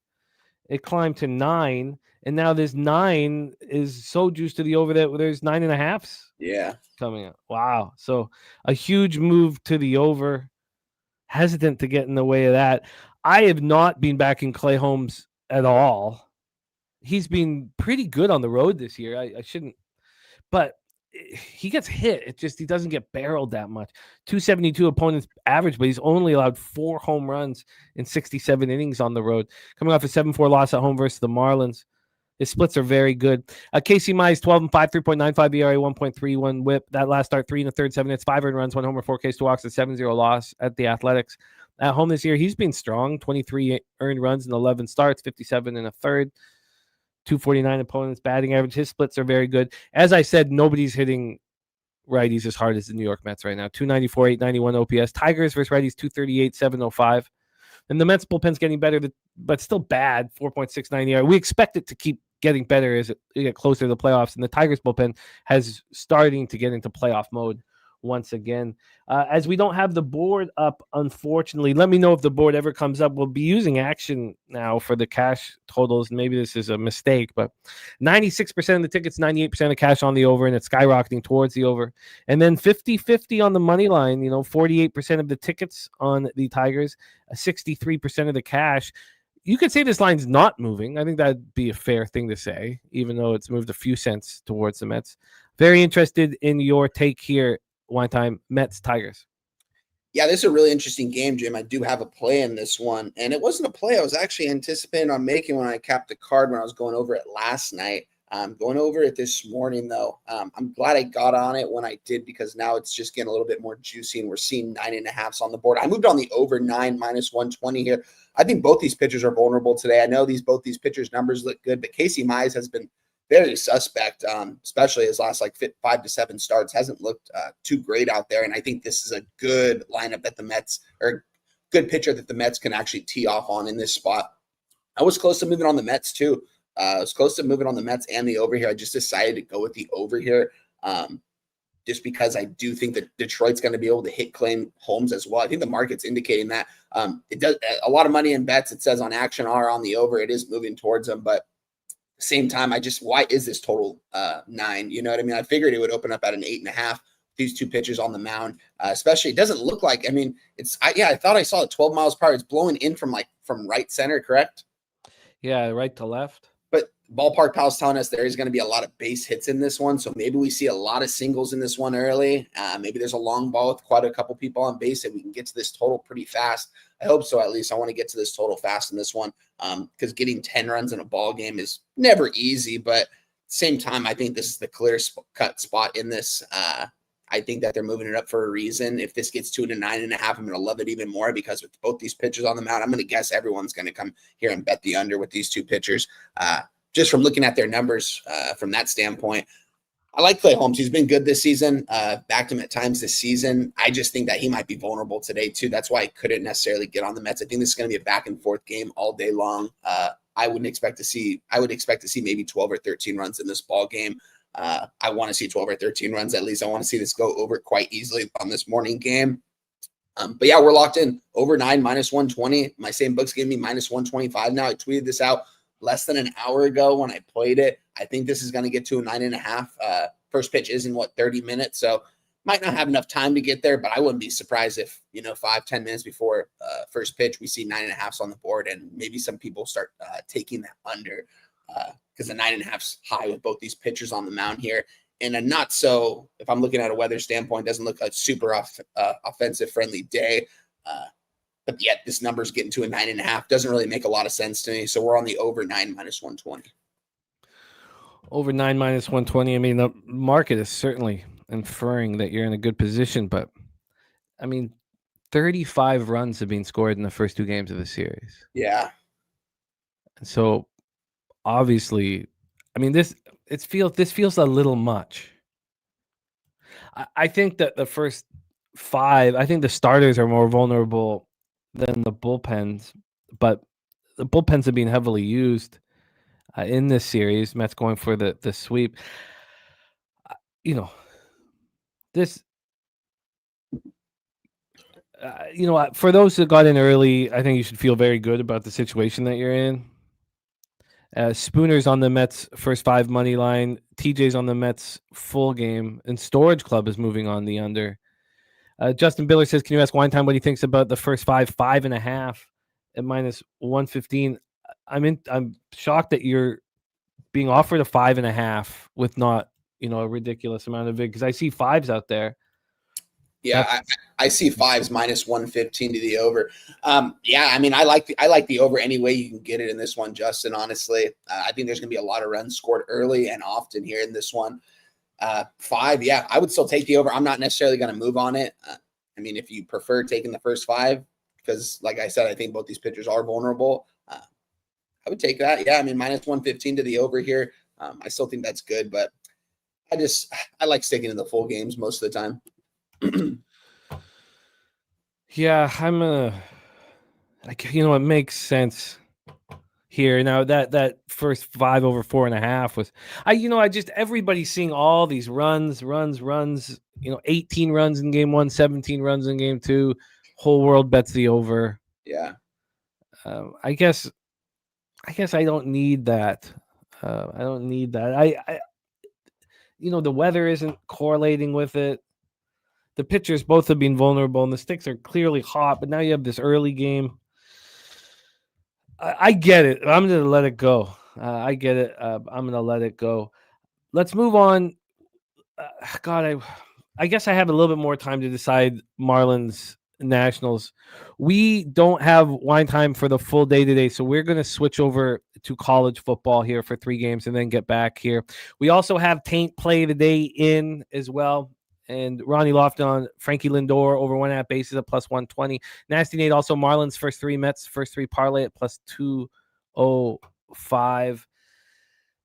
It climbed to 9, and now this 9 is so juiced to the over that there's 9.5s. Yeah, coming up. Wow. So a huge move to the over. Hesitant to get in the way of that. I have not been backing Clay Holmes at all. he's been pretty good on the road this year. I shouldn't, but he gets hit. It just, he doesn't get barreled that much. 272 opponents average, but he's only allowed 4 home runs in 67 innings on the road. Coming off a 7-4 loss at home versus the Marlins. His splits are very good. Casey Mize, 12-5, 3.95 ERA, 1.31 WHIP. That last start, 3 1/3, 7 hits, 5 earned runs, 1 homer, 4 Ks, 2 walks, a 7-0 loss at the Athletics. At home this year, he's been strong. 23 earned runs in 11 starts, 57 1/3, 249 opponents batting average. His splits are very good. As I said, nobody's hitting righties as hard as the New York Mets right now. 294, 891 OPS. Tigers versus righties, 238, 705. And the Mets bullpen's getting better, but still bad, 4.69 ERA. We expect it to keep getting better as it get closer to the playoffs. And the Tigers bullpen has starting to get into playoff mode once again. As we don't have the board up, unfortunately, let me know if the board ever comes up. We'll be using action now for the cash totals. Maybe this is a mistake, but 96% of the tickets, 98% of cash on the over, and it's skyrocketing towards the over. And then 50-50 on the money line, 48% of the tickets on the Tigers, 63% of the cash. You could say this line's not moving. I think that'd be a fair thing to say, even though it's moved a few cents towards the Mets. Very interested in your take here. One time, Mets, Tigers. Yeah, this is a really interesting game, Jim. I do have a play in this one, and it wasn't a play I was actually anticipating on making when I capped the card when I was going over it last night. Going over it this morning, though, I'm glad I got on it when I did, because now it's just getting a little bit more juicy, and we're seeing 9.5s on the board. I moved on the over 9 minus 120 here. I think both these pitchers are vulnerable today. I know both these pitchers' numbers look good, but Casey Mize has been very suspect, especially his last 5 to 7 starts. Hasn't looked too great out there, and I think this is a good lineup that the Mets, or good pitcher that the Mets can actually tee off on in this spot. I was close to moving on the Mets too. I was close to moving on the Mets and the over here. I just decided to go with the over here, just because I do think that Detroit's going to be able to hit Clay Holmes as well. I think the market's indicating that. It does a lot of money in bets. It says on action are on the over. It is moving towards them, but same time, why is this total 9? You know what I mean? I figured it would open up at an 8.5. These two pitchers on the mound, especially, it doesn't look like. I mean, I thought I saw it 12 miles per hour. It's blowing in from right center, correct? Yeah, right to left. But Ballpark Pal's telling us there is going to be a lot of base hits in this one, so maybe we see a lot of singles in this one early. Maybe there's a long ball with quite a couple people on base, and we can get to this total pretty fast. I hope so, at least. I want to get to this total fast in this one, because getting 10 runs in a ball game is never easy, but at the same time, I think this is the clear-cut spot in this. I think that they're moving it up for a reason. If this gets to a 9.5, I'm going to love it even more, because with both these pitchers on the mound, I'm going to guess everyone's going to come here and bet the under with these two pitchers. Just from looking at their numbers from that standpoint, I like Clay Holmes. He's been good this season. Backed him at times this season. I just think that he might be vulnerable today too. That's why I couldn't necessarily get on the Mets. I think this is going to be a back and forth game all day long. I would expect to see maybe 12 or 13 runs in this ball game. I want to see 12 or 13 runs at least. I want to see this go over quite easily on this morning game. But yeah, we're locked in. Over 9 minus 120. My same books gave me minus 125 now. I tweeted this out less than an hour ago when I played it. I think this is going to get to a 9.5. First pitch is in 30 minutes. So might not have enough time to get there, but I wouldn't be surprised if, 5-10 minutes before first pitch, we see 9.5s on the board, and maybe some people start taking that under, because the 9.5's high with both these pitchers on the mound here. And a not so, if I'm looking at a weather standpoint, doesn't look a super offensive friendly day. But yet this number's getting to a 9.5. Doesn't really make a lot of sense to me. So we're on the over 9 minus 120. Over 9 minus 120. I mean, the market is certainly inferring that you're in a good position, but I mean, 35 runs have been scored in the first 2 games of the series. Yeah. So obviously, I mean, this feels a little much. I think that the first 5, I think the starters are more vulnerable than the bullpens, but the bullpens have been heavily used in this series. Mets going for the sweep. This. For those that got in early, I think you should feel very good about the situation that you're in. Spooner's on the Mets first 5 money line. TJ's on the Mets full game, and Storage Club is moving on the under. Justin Biller says, can you ask Winetime what he thinks about the first 5.5 at minus 115? I'm shocked that you're being offered a 5.5 with not, a ridiculous amount of it, because I see 5s out there. Yeah, I see 5s minus 115 to the over. Yeah, I mean, I like the over any way you can get it in this one, Justin. Honestly, I think there's going to be a lot of runs scored early and often here in this one. 5, yeah, I would still take the over. I'm not necessarily going to move on it. I mean, if you prefer taking the first 5, because like I said, I think both these pitchers are vulnerable. I would take that. Yeah, I mean, minus 115 to the over here. I still think that's good, but I like sticking to the full games most of the time. Yeah, I'm it makes sense here. Now that first 5 over 4.5 was, everybody's seeing all these runs, 18 runs in game 1, 17 runs in game 2. Whole world bets the over. Yeah. I guess I don't need that. I don't need that. The weather isn't correlating with it. The pitchers both have been vulnerable, and the sticks are clearly hot. But now you have this early game. I get it. I'm going to let it go. I get it. I'm going to let it go. Let's move on. God, I guess I have a little bit more time to decide Marlins Nationals. We don't have wine time for the full day today, so we're going to switch over to college football here for 3 games and then get back here. We also have Taint play the day in as well. And Ronnie Lofton on Frankie Lindor over 1.5 bases at plus 120. Nasty Nate also Marlins first 3, Mets first 3 parlay at plus 205.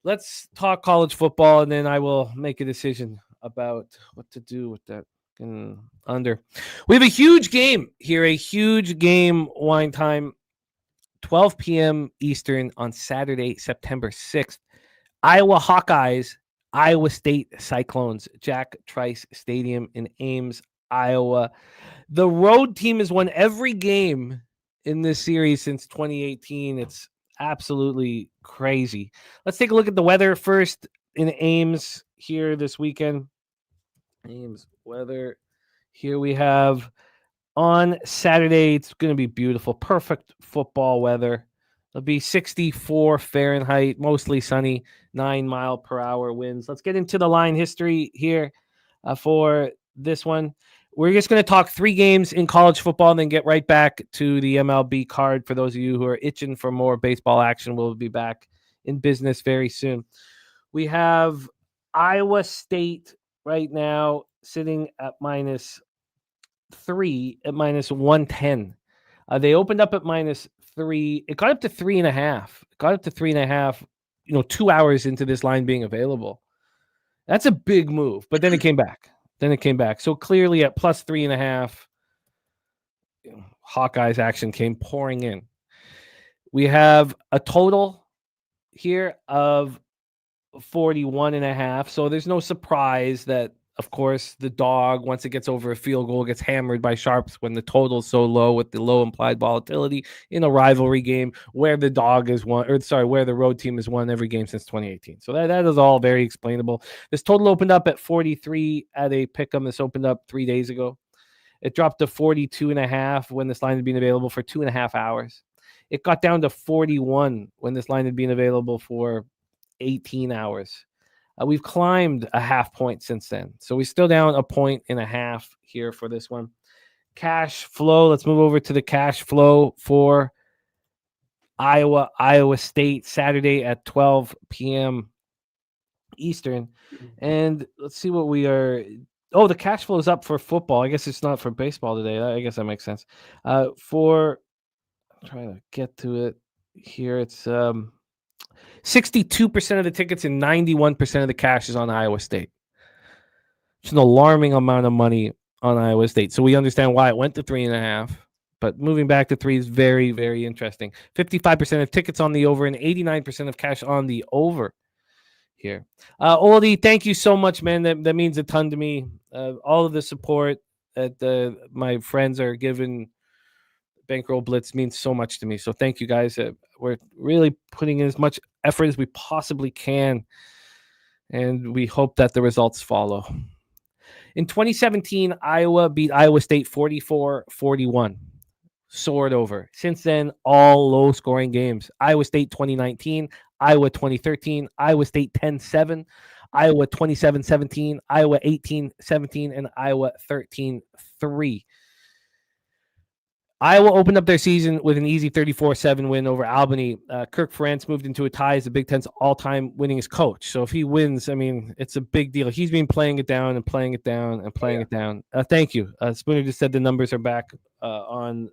Let's talk college football, and then I will make a decision about what to do with that under. We have a huge game here, a huge game, wine time, 12 p.m. Eastern on Saturday, September 6th. Iowa Hawkeyes, Iowa State Cyclones, Jack Trice Stadium in Ames, Iowa. The road team has won every game in this series since 2018. It's absolutely crazy. Let's take a look at the weather first in Ames here this weekend. Ames weather. Here we have on Saturday, it's going to be beautiful. Perfect football weather. It'll be 64 Fahrenheit, mostly sunny, 9-mile-per-hour winds. Let's get into the line history here for this one. We're just going to talk 3 games in college football and then get right back to the MLB card. For those of you who are itching for more baseball action, we'll be back in business very soon. We have Iowa State right now sitting at -3 at -110. They opened up at -3. It got up to 3.5. It got up to 3.5, 2 hours into this line being available. That's a big move, but then it came back. So clearly at plus 3.5, Hawkeyes action came pouring in. We have a total here of 41.5. So there's no surprise that, of course, the dog, once it gets over a field goal, gets hammered by sharps when the total is so low with the low implied volatility in a rivalry game where the dog is won, where the road team has won every game since 2018. So that is all very explainable. This total opened up at 43 at a pick'em. This opened up 3 days ago. It dropped to 42.5 when this line had been available for 2.5 hours. It got down to 41 when this line had been available for 18 hours. We've climbed a 0.5 point since then. So we're still down 1.5 points here for this one. Cash flow. Let's move over to the cash flow for Iowa State, Saturday at 12 p.m. Eastern. And let's see what we are. Oh, the cash flow is up for football. I guess it's not for baseball today. I guess that makes sense. I'm trying to get to it here. It's 62% of the tickets and 91% of the cash is on Iowa State. It's an alarming amount of money on Iowa State. So we understand why it went to 3.5. But moving back to 3 is very, very interesting. 55% of tickets on the over and 89% of cash on the over here. Oldie, thank you so much, man. That means a ton to me. All of the support that my friends are giving Bankroll Blitz means so much to me. So thank you guys. We're really putting in as much effort as we possibly can. And we hope that the results follow. In 2017, Iowa beat Iowa State 44-41. Soared over. Since then, all low-scoring games. Iowa State 2019, Iowa 2013, Iowa State 10-7, Iowa 27-17, Iowa 18-17, and Iowa 13-3. Iowa opened up their season with an easy 34-7 win over Albany. Kirk Ferentz moved into a tie as the Big Ten's all-time winningest coach. So if he wins, I mean, it's a big deal. He's been playing it down and playing it down and playing it down. Thank you. Spooner just said the numbers are back on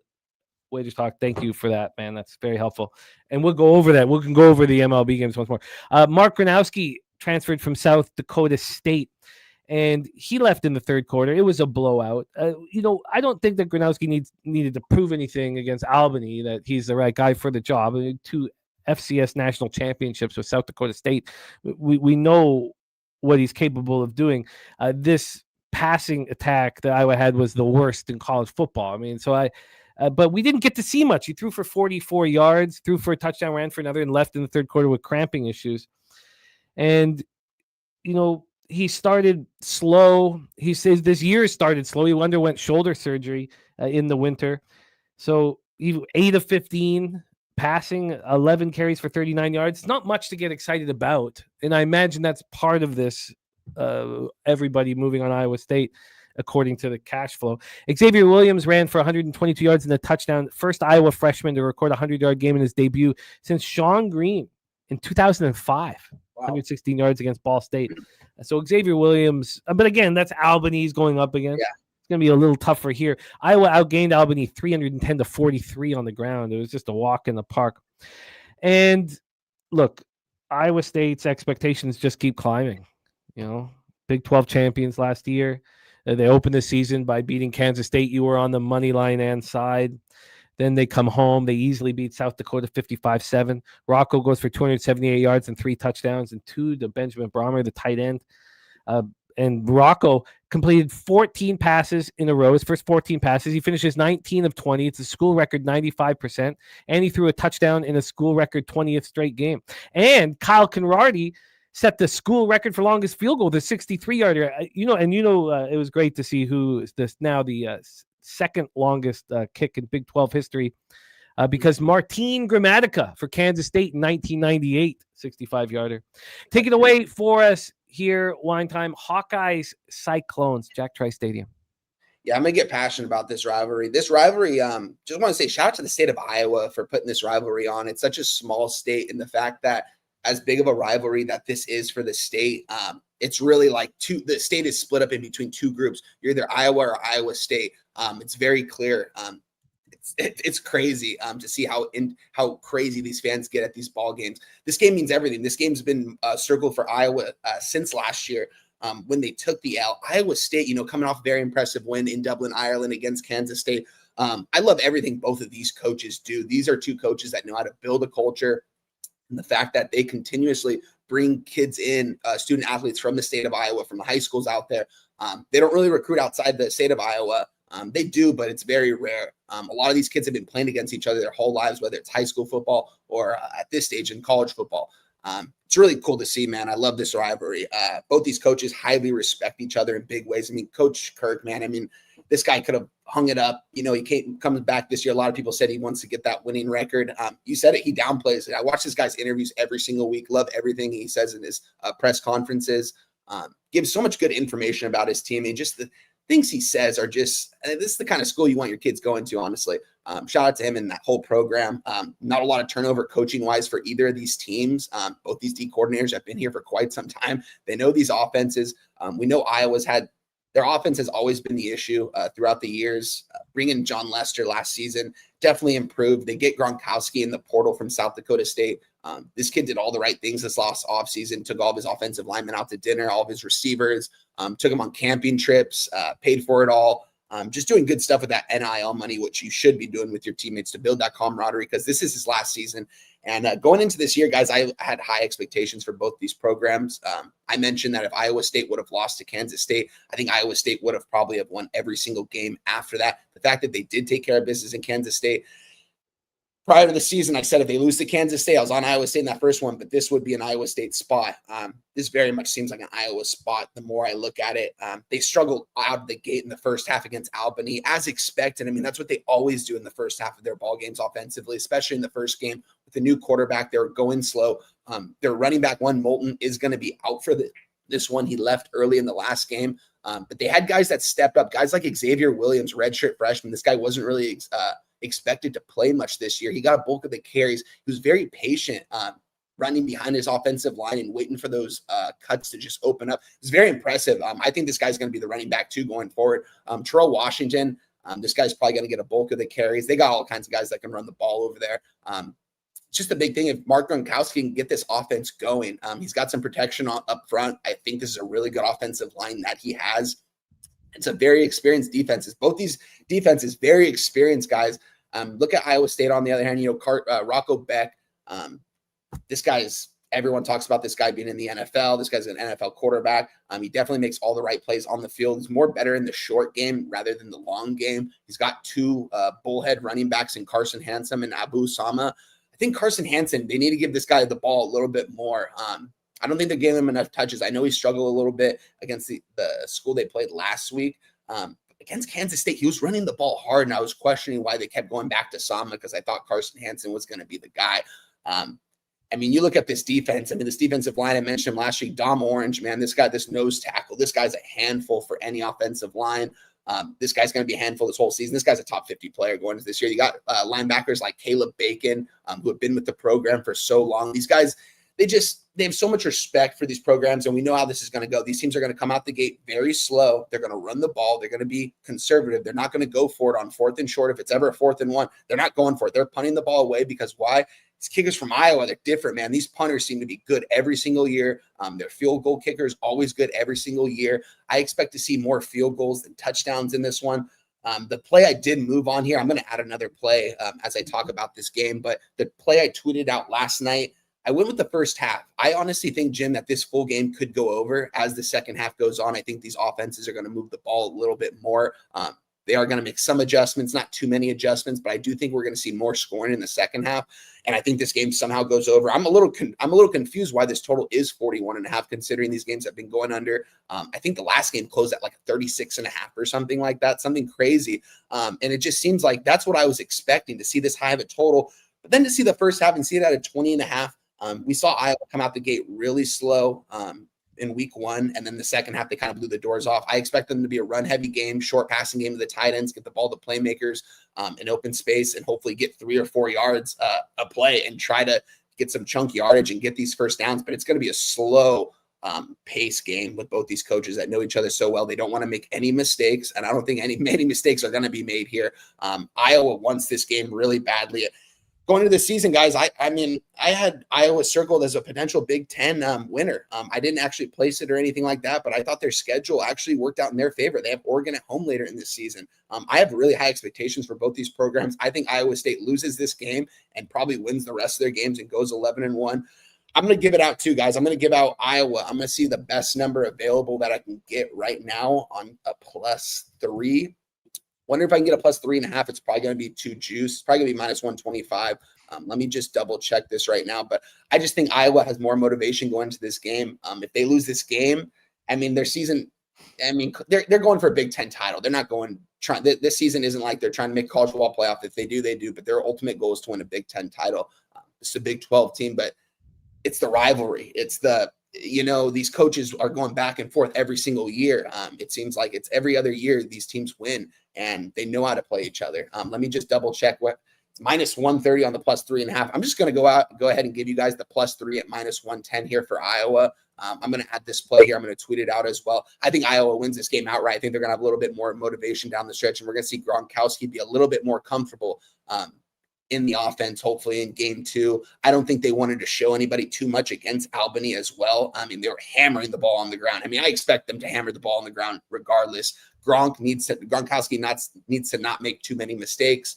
Wages Talk. Thank you for that, man. That's very helpful. And we'll go over that. We can go over the MLB games once more. Mark Gronowski transferred from South Dakota State, and he left in the third quarter. It was a blowout. I don't think that Gronowski needed to prove anything against Albany that he's the right guy for the job. 2 FCS national championships with South Dakota State. We know what he's capable of doing. This passing attack that Iowa had was the worst in college football. I mean, but we didn't get to see much. He threw for 44 yards, threw for a touchdown, ran for another, and left in the third quarter with cramping issues. And, he started slow. He says this year started slow. He underwent shoulder surgery in the winter. So he 8 of 15 passing, 11 carries for 39 yards. It's not much to get excited about. And I imagine that's part of this, everybody moving on Iowa State, according to the cash flow. Xavier Williams ran for 122 yards and a touchdown. First Iowa freshman to record a 100-yard game in his debut since Sean Green in 2005. 116 yards against Ball State. So Xavier Williams, but again, that's Albany's going up against. Yeah. It's going to be a little tougher here. Iowa outgained Albany 310-43 on the ground. It was just a walk in the park. And look, Iowa State's expectations just keep climbing. Big 12 champions last year. They opened the season by beating Kansas State. You were on the money line and side. Then they come home. They easily beat South Dakota 55-7. Rocco goes for 278 yards and 3 touchdowns, and 2 to Benjamin Brahmer, the tight end. And Rocco completed 14 passes in a row, his first 14 passes. He finishes 19 of 20. It's a school record 95%. And he threw a touchdown in a school record 20th straight game. And Kyle Conradi set the school record for longest field goal, the 63-yarder. It was great to see who is this now the second longest kick in Big 12 history because Martin Gramatica for Kansas State in 1998, 65-yarder. Take it away for us here, Wine Time. Hawkeyes, Cyclones, Jack Trice Stadium. Yeah, I'm going to get passionate about this rivalry. Just want to say shout out to the state of Iowa for putting this rivalry on. It's such a small state, and the fact that as big of a rivalry that this is for the state, it's really like the state is split up in between 2 groups. You're either Iowa or Iowa State. It's very clear. It's crazy to see how crazy these fans get at these ball games. This game means everything. This game's been circled for Iowa since last year when they took the L. Iowa State, coming off a very impressive win in Dublin, Ireland against Kansas State. I love everything both of these coaches do. These are 2 coaches that know how to build a culture. And the fact that they continuously bring kids in, student athletes from the state of Iowa, from the high schools out there. They don't really recruit outside the state of Iowa. They do, but it's very rare. A lot of these kids have been playing against each other their whole lives, whether it's high school football or at this stage in college football. It's really cool to see, man. I love this rivalry. Both these coaches highly respect each other in big ways. I mean, Coach Kirk, man, this guy could have hung it up. He comes back this year. A lot of people said he wants to get that winning record. You said it. He downplays it. I watch this guy's interviews every single week. Love everything he says in his press conferences. Gives so much good information about his team. And just the things he says are just, this is the kind of school you want your kids going to, honestly. Shout out to him and that whole program. Not a lot of turnover coaching-wise for either of these teams. Both these D coordinators have been here for quite some time. They know these offenses. We know Iowa's had their offense has always been the issue throughout the years. Bringing John Lester last season definitely improved. They get Gronkowski in the portal from South Dakota State. This kid did all the right things this last offseason, took all of his offensive linemen out to dinner, all of his receivers, took them on camping trips, paid for it all. Just doing good stuff with that NIL money, which you should be doing with your teammates to build that camaraderie because this is his last season. And going into this year, guys, I had high expectations for both these programs. I mentioned that if Iowa State would have lost to Kansas State, I think Iowa State would have probably won every single game after that. The fact that they did take care of business in Kansas State. Prior to the season, I said if they lose to Kansas State, I was on Iowa State in that first one, but this would be an Iowa State spot. This very much seems like an Iowa spot the more I look at it. They struggled out of the gate in the first half against Albany, as expected. I mean, that's what they always do in the first half of their ball games offensively, especially in the first game with the new quarterback. They were going slow. Their running back one, Moulton, is going to be out for this one. He left early in the last game. But they had guys that stepped up, guys like Xavier Williams, redshirt freshman. This guy wasn't really expected to play much this year. He got a bulk of the carries. He was very patient, running behind his offensive line and waiting for those cuts to just open up. It's very impressive. I think this guy's going to be the running back too going forward. Terrell Washington, this guy's probably going to get a bulk of the carries. They got all kinds of guys that can run the ball over there. It's just a big thing. If Mark Gronkowski can get this offense going, he's got some protection up front. I think this is a really good offensive line that he has. It's a very experienced defenses. Both these defenses, very experienced guys. Look at Iowa State on the other hand. Rocco Beck. This guy is, everyone talks about this guy being in the NFL. This guy's an NFL quarterback. He definitely makes all the right plays on the field. He's more better in the short game rather than the long game. He's got two bullhead running backs in Carson Hansen and Abu Sama. I think Carson Hansen, they need to give this guy the ball a little bit more. I don't think they're giving him enough touches. I know he struggled a little bit against the school they played last week. Against Kansas State, he was running the ball hard, and I was questioning why they kept going back to Sama because I thought Carson Hansen was going to be the guy. You look at this defense. This defensive line, I mentioned him last week, Dom Orange, man, this nose tackle, this guy's a handful for any offensive line. This guy's going to be a handful this whole season. This guy's a top 50 player going into this year. You got linebackers like Caleb Bacon, who have been with the program for so long. These guys, they have so much respect for these programs, and we know how this is going to go. These teams are going to come out the gate very slow. They're going to run the ball. They're going to be conservative. They're not going to go for it on 4th and short. If it's ever a 4th and 1, they're not going for it. They're punting the ball away because why? These kickers from Iowa, they're different, man. These punters seem to be good every single year. Their field goal kickers always good every single year. I expect to see more field goals than touchdowns in this one. The play I did move on here, I'm going to add another play as I talk about this game, but the play I tweeted out last night, I went with the first half. I honestly think, Jim, that this full game could go over as the second half goes on. I think these offenses are going to move the ball a little bit more. They are going to make some adjustments, not too many adjustments, but I do think we're going to see more scoring in the second half. And I think this game somehow goes over. I'm a little confused why this total is 41.5, considering these games have been going under. I think the last game closed at like 36.5 or something like that, something crazy. And it just seems like that's what I was expecting, to see this high of a total, but then to see the first half and see it at a 20.5. We saw Iowa come out the gate really slow in week 1, and then the second half, they kind of blew the doors off. I expect them to be a run-heavy game, short passing game to the tight ends, get the ball to playmakers in open space, and hopefully get 3 or 4 yards a play and try to get some chunk yardage and get these first downs. But it's going to be a slow pace game with both these coaches that know each other so well. They don't want to make any mistakes, and I don't think many mistakes are going to be made here. Iowa wants this game really badly. Going into the season, guys, I had Iowa circled as a potential Big Ten winner. I didn't actually place it or anything like that, but I thought their schedule actually worked out in their favor. They have Oregon at home later in this season. I have really high expectations for both these programs. I think Iowa State loses this game and probably wins the rest of their games and goes 11-1. I'm going to give it out too, guys. I'm going to give out Iowa. I'm going to see the best number available that I can get right now on a +3. Wonder if I can get a +3.5. It's probably going to be too juice. It's probably going to be -125. Let me just double check this right now. But I just think Iowa has more motivation going into this game. If they lose this game, their season, they're going for a Big Ten title. They're not this season isn't like they're trying to make college football playoff. If they do, they do. But their ultimate goal is to win a Big Ten title. It's a Big 12 team, but it's the rivalry. It's these coaches are going back and forth every single year. It seems like it's every other year these teams win, and they know how to play each other. Let me just double check what it's -130 on the +3.5. I'm just going to go ahead and give you guys the +3 at -110 here for Iowa. I'm going to add this play here. I'm going to tweet it out as well. I think Iowa wins this game outright. I think they're going to have a little bit more motivation down the stretch, and we're going to see Gronkowski be a little bit more comfortable in the offense, hopefully in game 2. I don't think they wanted to show anybody too much against Albany as well. They were hammering the ball on the ground. I expect them to hammer the ball on the ground regardless. Gronkowski needs to not make too many mistakes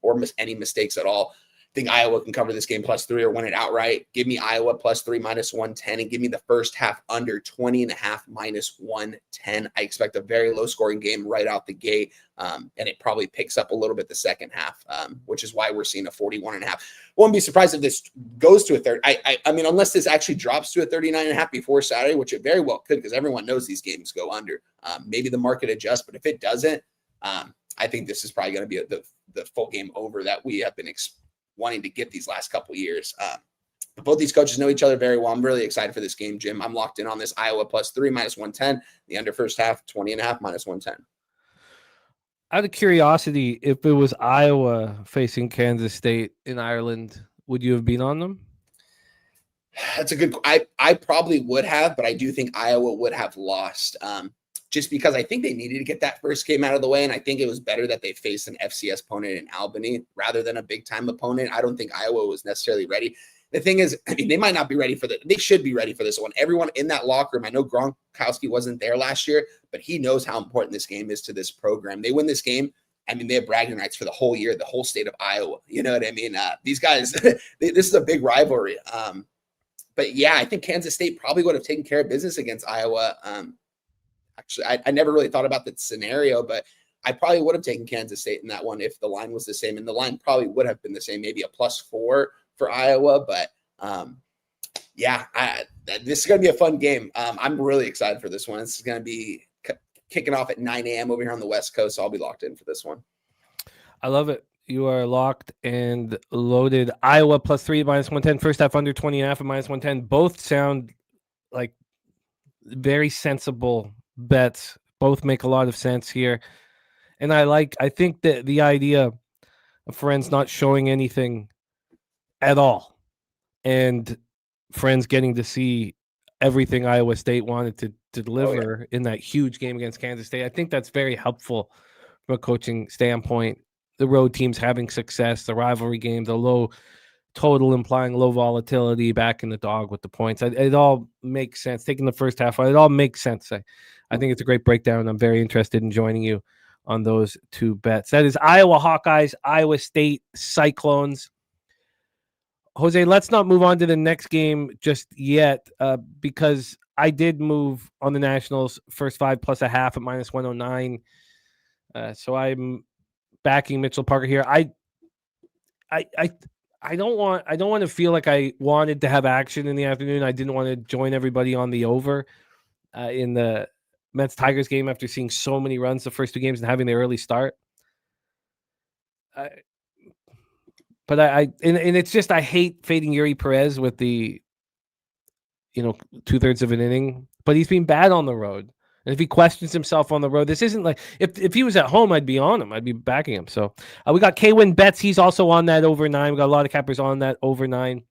or any mistakes at all. I think Iowa can cover this game +3 or win it outright. Give me Iowa +3 -110, and give me the first half under 20.5 -110. I expect a very low scoring game right out the gate. And it probably picks up a little bit the second half, which is why we're seeing a 41.5. Won't be surprised if this goes to a third. Unless this actually drops to a 39.5 before Saturday, which it very well could, because everyone knows these games go under. Maybe the market adjusts, but if it doesn't, I think this is probably going to be the full game over that we have been wanting to get these last couple years. both these coaches know each other very well. I'm really excited for this game, Jim. I'm locked in on this Iowa +3 -110. The under first half 20.5 -110. Out of curiosity, if it was Iowa facing Kansas State in Ireland, would you have been on them? That's a good. I probably would have, but I do think Iowa would have lost. Just because I think they needed to get that first game out of the way, and I think it was better that they faced an FCS opponent in Albany rather than a big-time opponent. I don't think Iowa was necessarily ready. The thing is, I mean, they might not be ready for they should be ready for this one. Everyone in that locker room, I know Gronkowski wasn't there last year, but he knows how important this game is to this program. They win this game, I mean, they have bragging rights for the whole year, the whole state of Iowa. You know what I mean? These guys, this is a big rivalry. But yeah, I think Kansas State probably would have taken care of business against Iowa. Actually, I never really thought about that scenario, but I probably would have taken Kansas State in that one if the line was the same. And the line probably would have been the same, maybe a +4 for Iowa. But yeah, this is going to be a fun game. I'm really excited for this one. This is going to be kicking off at 9 a.m. over here on the West Coast. So I'll be locked in for this one. I love it. You are locked and loaded. Iowa +3 -110. First half under 20.5 at -110. Both sound like very sensible bets. Both make a lot of sense here. And I think that the idea of Friends not showing anything at all and Friends getting to see everything Iowa State wanted to deliver in that huge game against Kansas State, I think that's very helpful from a coaching standpoint. The road teams having success, the rivalry game, the low total implying low volatility, back in the dog with the points. It all makes sense. Taking the first half, it all makes sense. I think it's a great breakdown. I'm very interested in joining you on those two bets. That is Iowa Hawkeyes, Iowa State Cyclones. Jose, let's not move on to the next game just yet because I did move on the Nationals first 5 +0.5 at -109. So I'm backing Mitchell Parker here. I don't want to feel like I wanted to have action in the afternoon. I didn't want to join everybody on the over in the Mets Tigers game after seeing so many runs the first two games and having the early start. But it's just I hate fading Yuri Perez with the 2/3 of an inning. But he's been bad on the road. And if he questions himself on the road, this isn't like if he was at home, I'd be on him. I'd be backing him. So we got K-Win Bets. He's also on that over 9. We got a lot of cappers on that over 9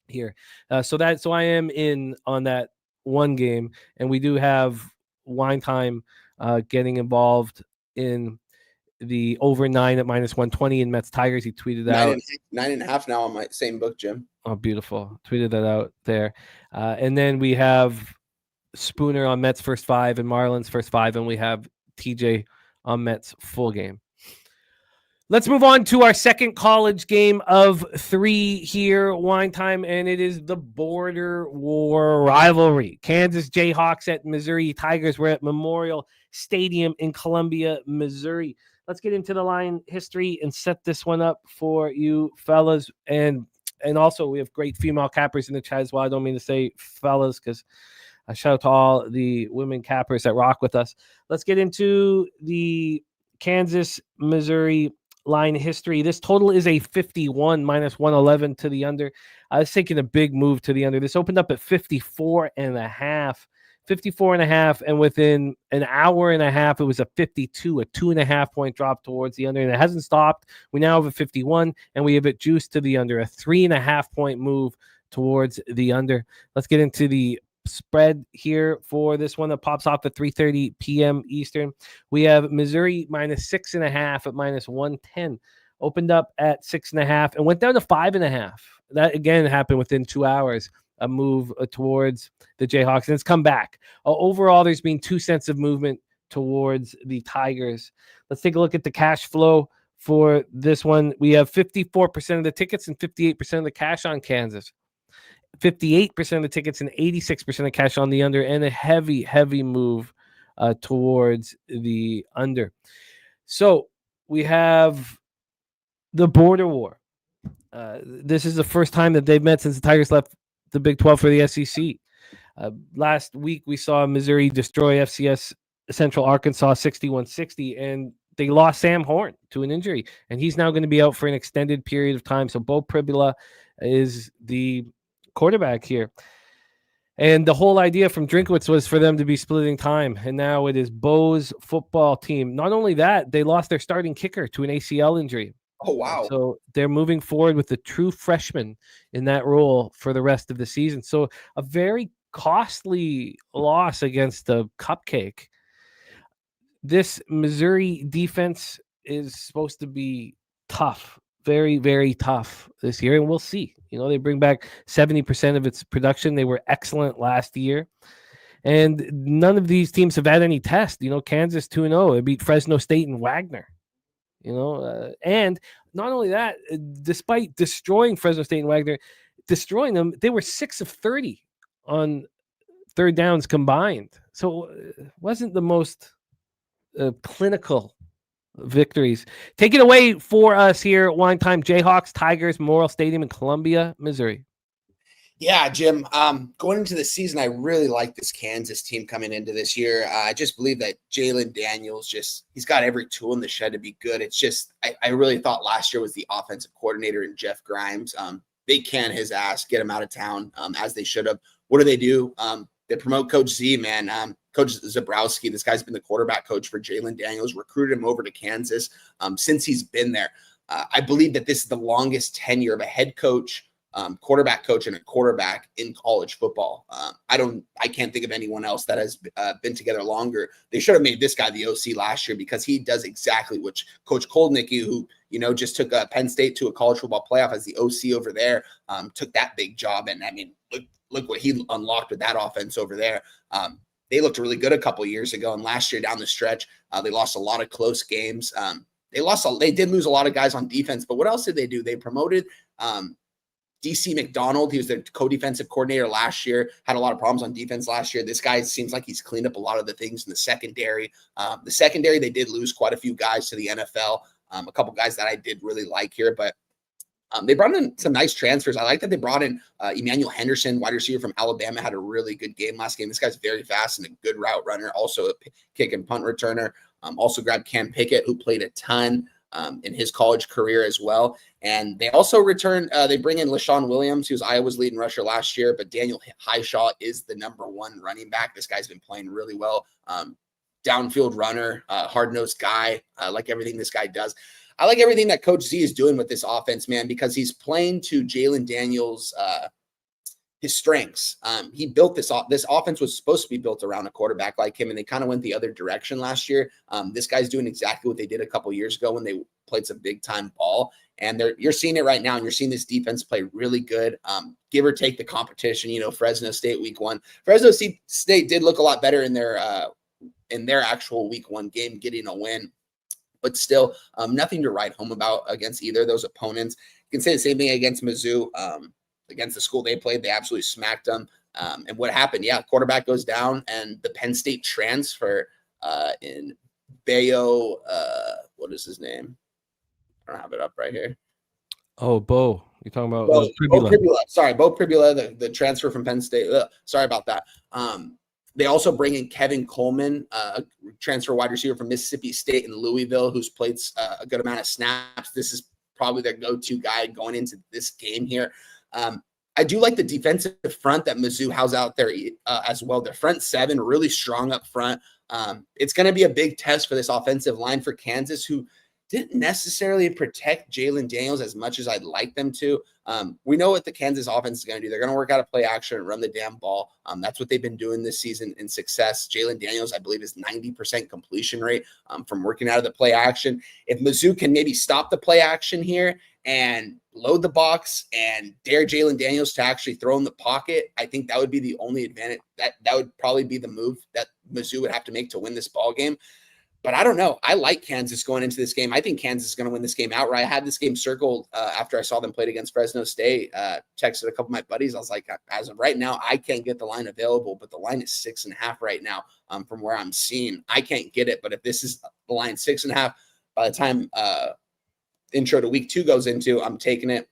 here. So I am in on that one game, and we do have Wine Time getting involved in the over 9 at -120 in Mets Tigers. He tweeted out 9.5 now on my same book, Jim. Oh, beautiful. Tweeted that out there. And then we have Spooner on Mets first 5 and Marlins first 5, and we have TJ on Mets full game. Let's move on to our second college game of 3 here, Wine Time, and it is the border war rivalry. Kansas Jayhawks at Missouri Tigers. We're at Memorial Stadium in Columbia, Missouri. Let's get into the line history and set this one up for you fellas. And also we have great female cappers in the chat as well. I don't mean to say fellas because shout out to all the women cappers that rock with us. Let's get into the Kansas, Missouri line history. This total is a 51 -111 to the under. I was taking a big move to the under. This opened up at 54.5. 54.5, and within an hour and a half, it was a 52, a 2.5 point drop towards the under, and it hasn't stopped. We now have a 51, and we have it juiced to the under, a 3.5 point move towards the under. Let's get into the spread here for this one that pops off at 3:30 p.m. Eastern. We have Missouri -6.5 at -110. Opened up at 6.5 and went down to 5.5. That again happened within 2 hours. A move towards the Jayhawks, and it's come back. Overall, there's been 2 cents of movement towards the Tigers. Let's take a look at the cash flow for this one. We have 54% of the tickets and 58% of the cash on Kansas. 58% of the tickets and 86% of cash on the under, and a heavy, heavy move towards the under. So we have the border war. This is the first time that they've met since the Tigers left the Big 12 for the SEC. Last week, we saw Missouri destroy FCS Central Arkansas 61-60, and they lost Sam Horn to an injury, and he's now going to be out for an extended period of time. So Bo Pribula is the quarterback here. And the whole idea from Drinkwitz was for them to be splitting time. And now it is Bo's football team. Not only that, they lost their starting kicker to an ACL injury. Oh, wow. So they're moving forward with the true freshman in that role for the rest of the season. So a very costly loss against the cupcake. This Missouri defense is supposed to be tough, very, very tough this year. And we'll see. They bring back 70% of its production. They were excellent last year. And none of these teams have had any test. Kansas 2-0. They beat Fresno State and Wagner. And not only that, despite destroying Fresno State and Wagner, destroying them, they were 6 of 30 on third downs combined. So it wasn't the most clinical victories. Take it away for us here at Wine Time. Jayhawks, Tigers, Memorial Stadium in Columbia, Missouri. Yeah, Jim. Going into the season, I really like this Kansas team coming into this year. I just believe that Jalen Daniels he's got every tool in the shed to be good. It's just, I really thought last year was the offensive coordinator in Jeff Grimes. They can his ass, get him out of town, as they should have. What do? They promote Coach Z, man. Coach Zabrowski, this guy's been the quarterback coach for Jalen Daniels, recruited him over to Kansas since he's been there. I believe that this is the longest tenure of a head coach, quarterback coach, and a quarterback in college football. I can't think of anyone else that has been together longer. They should have made this guy the OC last year because he does exactly what Coach Koldnicki, who just took Penn State to a college football playoff as the OC over there, took that big job. And I mean, look what he unlocked with that offense over there. They looked really good a couple of years ago, and last year down the stretch, they lost a lot of close games. They did lose a lot of guys on defense, but what else did they do? They promoted DC McDonald. He was their co-defensive coordinator last year, had a lot of problems on defense last year. This guy seems like he's cleaned up a lot of the things in the secondary. They did lose quite a few guys to the NFL, a couple guys that I did really like here, but they brought in some nice transfers. I like that they brought in Emmanuel Henderson, wide receiver from Alabama, had a really good game last game. This guy's very fast and a good route runner, also a kick and punt returner. Also grabbed Cam Pickett, who played a ton in his college career as well. And they also they bring in LaShawn Williams, who was Iowa's leading rusher last year, but Daniel Highshaw is the number one running back. This guy's been playing really well. Downfield runner, hard-nosed guy. I like everything this guy does. I like everything that Coach Z is doing with this offense, man, because he's playing to Jalen Daniels' his strengths. He built this offense was supposed to be built around a quarterback like him, and they kind of went the other direction last year. This guy's doing exactly what they did a couple years ago when they played some big time ball, and you're seeing it right now, and you're seeing this defense play really good. Give or take the competition, Fresno State week 1. Fresno State did look a lot better in their actual week 1 game, getting a win. But still, nothing to write home about against either of those opponents. You can say the same thing against Mizzou. Against the school they played, they absolutely smacked them. And what happened? Yeah, quarterback goes down, and the Penn State transfer in Bayo, what is his name? I don't have it up right here. Oh, Bo. You're talking about Bo Pribula. Sorry, Bo Pribula, the transfer from Penn State. Sorry about that. They also bring in Kevin Coleman, a transfer wide receiver from Mississippi State in Louisville, who's played a good amount of snaps. This is probably their go-to guy going into this game here. I do like the defensive front that Mizzou has out there as well. Their front seven really strong up front. It's going to be a big test for this offensive line for Kansas, who didn't necessarily protect Jalen Daniels as much as I'd like them to. We know what the Kansas offense is going to do. They're going to work out a play action and run the damn ball. That's what they've been doing this season in success. Jalen Daniels, I believe, is 90% completion rate from working out of the play action. If Mizzou can maybe stop the play action here and load the box and dare Jalen Daniels to actually throw in the pocket, I think that would be the only advantage. That would probably be the move that Mizzou would have to make to win this ball game. But I don't know. I like Kansas going into this game. I think Kansas is going to win this game outright. I had this game circled after I saw them played against Fresno State. Texted a couple of my buddies. I was like, as of right now, I can't get the line available, but the line is 6.5 right now from where I'm seeing. I can't get it, but if this is the line 6.5, by the time intro to week 2 goes into, I'm taking it.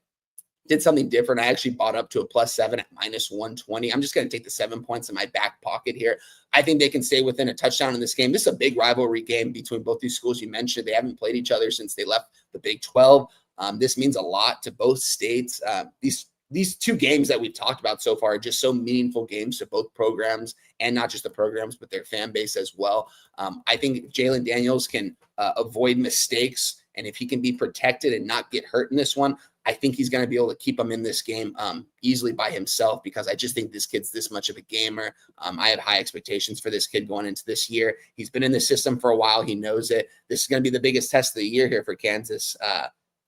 Did something different. I actually bought up to a +7 at -120. I'm just going to take the 7 points in my back pocket here. I think they can stay within a touchdown in this game. This is a big rivalry game between both these schools. You mentioned they haven't played each other since they left the Big 12. This means a lot to both states. These these two games that we've talked about so far are just so meaningful games to both programs, and not just the programs, but their fan base as well. I think Jalen Daniels can avoid mistakes, and if he can be protected and not get hurt in this one, I think he's going to be able to keep him in this game easily by himself, because I just think this kid's this much of a gamer. I have high expectations for this kid going into this year. He's been in the system for a while. He knows it. This is going to be the biggest test of the year here for Kansas,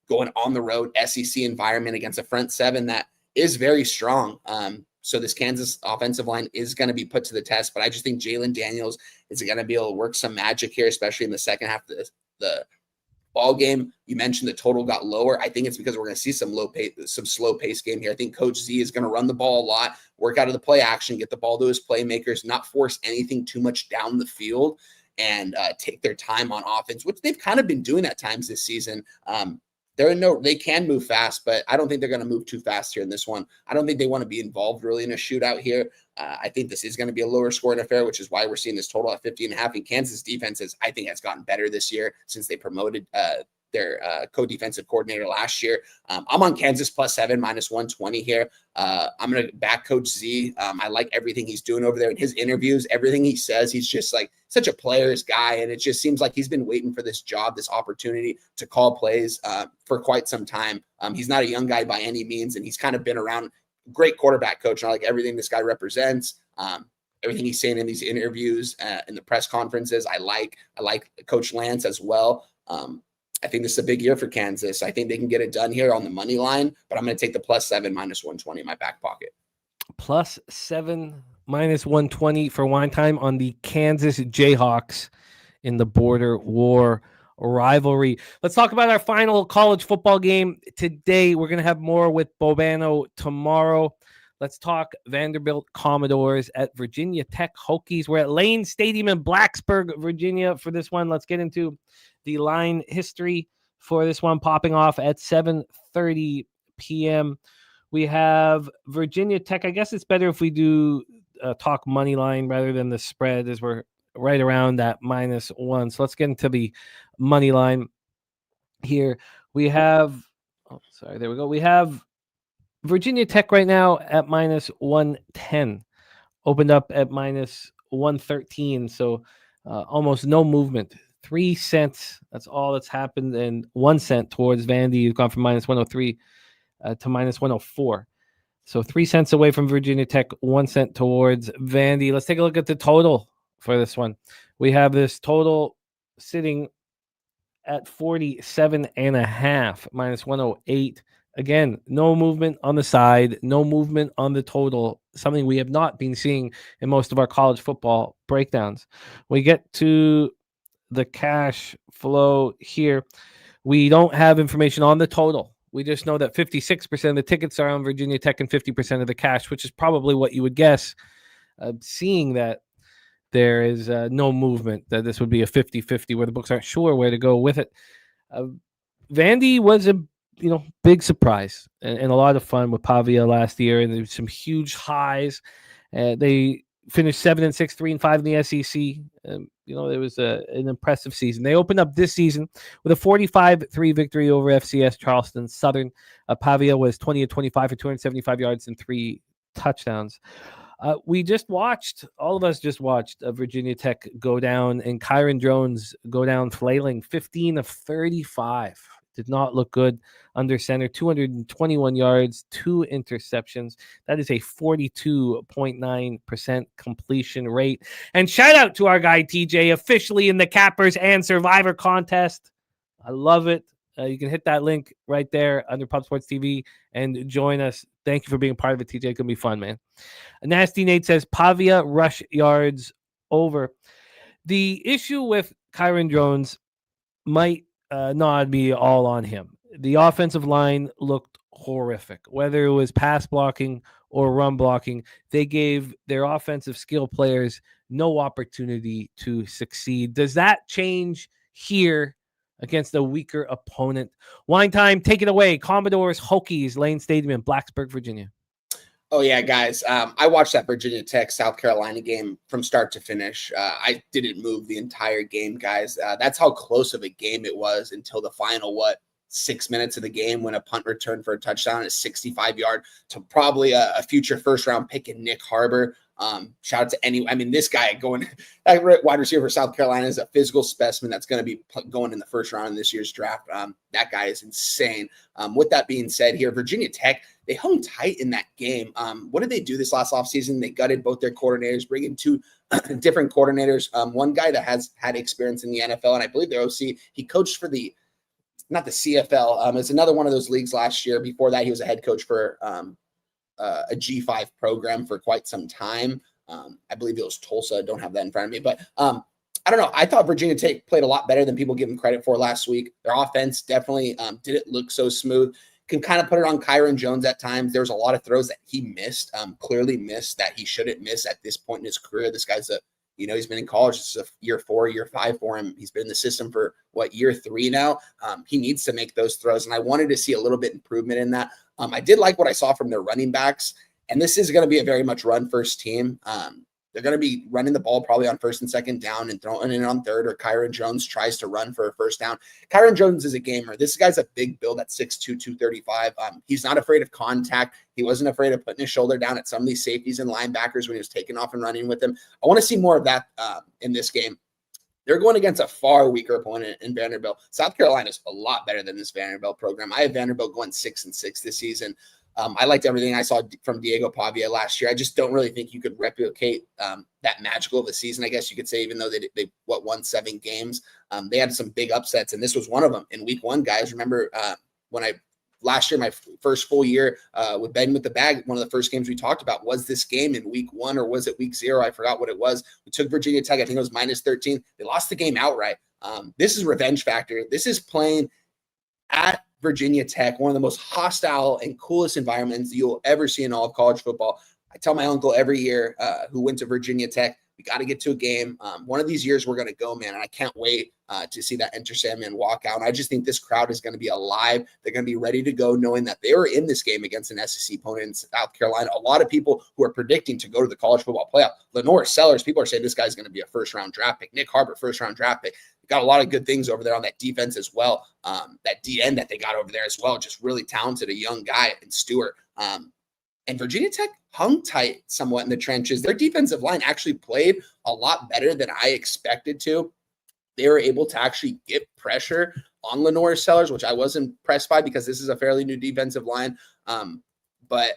going on the road, SEC environment against a front seven that is very strong. So this Kansas offensive line is going to be put to the test, but I just think Jalen Daniels is going to be able to work some magic here, especially in the second half of the ball game. You mentioned the total got lower. I think it's because we're going to see some slow pace game here. I think Coach Z is going to run the ball a lot, work out of the play action, get the ball to his playmakers, not force anything too much down the field, and take their time on offense, which they've kind of been doing at times this season. They can move fast, but I don't think they're going to move too fast here in this one. I don't think they want to be involved really in a shootout here. I think this is going to be a lower scoring affair, which is why we're seeing this total at 50.5. And Kansas defense I think has gotten better this year since they promoted their co-defensive coordinator last year. I'm on Kansas +7 -120 here. I'm going to back Coach Z. I like everything he's doing over there in his interviews. Everything he says, he's just like such a player's guy. And it just seems like he's been waiting for this job, this opportunity to call plays for quite some time. He's not a young guy by any means, and he's kind of been around. Great quarterback coach. And I like everything this guy represents. Everything he's saying in these interviews, in the press conferences. I like Coach Lance as well. I think this is a big year for Kansas. I think they can get it done here on the money line, but I'm going to take the +7 -120 in my back pocket. +7 -120 for wine time on the Kansas Jayhawks in the border war rivalry. Let's talk about our final college football game today. We're going to have more with Bobano tomorrow. Let's talk Vanderbilt Commodores at Virginia Tech Hokies. We're at Lane Stadium in Blacksburg, Virginia for this one. Let's get into the line history for this one, popping off at 7:30 p.m. We have Virginia Tech. I guess it's better if we do talk money line rather than the spread, as we're right around that -1. So let's get into the money line here. We have, there we go. We have Virginia Tech right now at -110, opened up at -113. So almost no movement. 3 cents. That's all that's happened. And 1 cent towards Vandy. You've gone from -103 to -104. So 3 cents away from Virginia Tech, 1 cent towards Vandy. Let's take a look at the total for this one. We have this total sitting at 47.5, -108. Again, no movement on the side, no movement on the total, something we have not been seeing in most of our college football breakdowns. We get to the cash flow here. We don't have information on the total. We just know that 56% of the tickets are on Virginia Tech and 50% of the cash, which is probably what you would guess, seeing that there is no movement, that this would be a 50-50 where the books aren't sure where to go with it. Vandy was a big surprise and a lot of fun with Pavia last year, and there's some huge highs. They finished 7-6, 3-5 in the SEC. It was an impressive season. They opened up this season with a 45-3 victory over FCS Charleston Southern. Pavia was 20-25 for 275 yards and 3 touchdowns. All of us just watched Virginia Tech go down and Kyron Jones go down flailing, 15 of 35. Did not look good under center. 221 yards, 2 interceptions. That is a 42.9% completion rate. And shout out to our guy TJ, officially in the Cappers and Survivor contest. I love it. You can hit that link right there under Pub Sports TV and join us. Thank you for being part of it, TJ. It's going to be fun, man. Nasty Nate says Pavia rush yards over. The issue with Kyron Jones might not be all on him. The offensive line looked horrific, whether it was pass blocking or run blocking. They gave their offensive skill players no opportunity to succeed. Does that change here against a weaker opponent? Wine time, take it away. Commodores, Hokies, Lane Stadium in Blacksburg, Virginia. Oh, yeah, guys. I watched that Virginia Tech South Carolina game from start to finish. I didn't move the entire game, guys. That's how close of a game it was until the final, 6 minutes of the game when a punt return for a touchdown, a 65-yard to probably a future first-round pick in Nick Harbor. Shout out to this guy wide receiver for South Carolina is a physical specimen that's going to be going in the first round in this year's draft. That guy is insane. With that being said here, Virginia Tech, they hung tight in that game. What did they do this last offseason? They gutted both their coordinators, bringing two different coordinators. One guy that has had experience in the NFL, and I believe the OC, he coached for not the CFL. It's another one of those leagues last year. Before that, he was a head coach for a G5 program for quite some time. I believe it was Tulsa. I don't have that in front of me, but I don't know. I thought Virginia Tech played a lot better than people give them credit for last week. Their offense definitely didn't look so smooth. Can kind of put it on Kyron Jones at times. There's a lot of throws that he missed, clearly missed, that he shouldn't miss at this point in his career. This guy's he's been in college. This is year 4, year 5 for him. He's been in the system for year 3 now. He needs to make those throws, and I wanted to see a little bit improvement in that. I did like what I saw from their running backs, and this is going to be a very much run first team. They're going to be running the ball probably on first and second down and throwing it on third, or Kyron Jones tries to run for a first down. Kyron Jones is a gamer. This guy's a big build at 6'2", 235. He's not afraid of contact. He wasn't afraid of putting his shoulder down at some of these safeties and linebackers when he was taking off and running with them. I want to see more of that in this game. They're going against a far weaker opponent in Vanderbilt. South Carolina is a lot better than this Vanderbilt program. I have Vanderbilt going 6-6 this season. I liked everything I saw from Diego Pavia last year. I just don't really think you could replicate that magical of a season, I guess you could say, even though they won 7 games. They had some big upsets, and this was one of them. In week 1, guys, remember last year, my first full year with Betting with the Bag, one of the first games we talked about was this game in week 1, or was it week 0? I forgot what it was. We took Virginia Tech. I think it was -13. They lost the game outright. This is revenge factor. This is playing at Virginia Tech, one of the most hostile and coolest environments you'll ever see in all of college football. I tell my uncle every year who went to Virginia Tech, we got to get to a game. One of these years we're going to go, man, and I can't wait to see that Enter Sandman walk out. And I just think this crowd is going to be alive. They're going to be ready to go, knowing that they were in this game against an SEC opponent in South Carolina. A lot of people who are predicting to go to the college football playoff. Lenore Sellers, people are saying this guy's going to be a first-round draft pick. Nick Harbor, first-round draft pick. Got a lot of good things over there on that defense as well. That DN that they got over there as well, just really talented, a young guy in Stewart. And Virginia Tech hung tight somewhat in the trenches. Their defensive line actually played a lot better than I expected to. They were able to actually get pressure on Lenore Sellers, which I was impressed by because this is a fairly new defensive line. But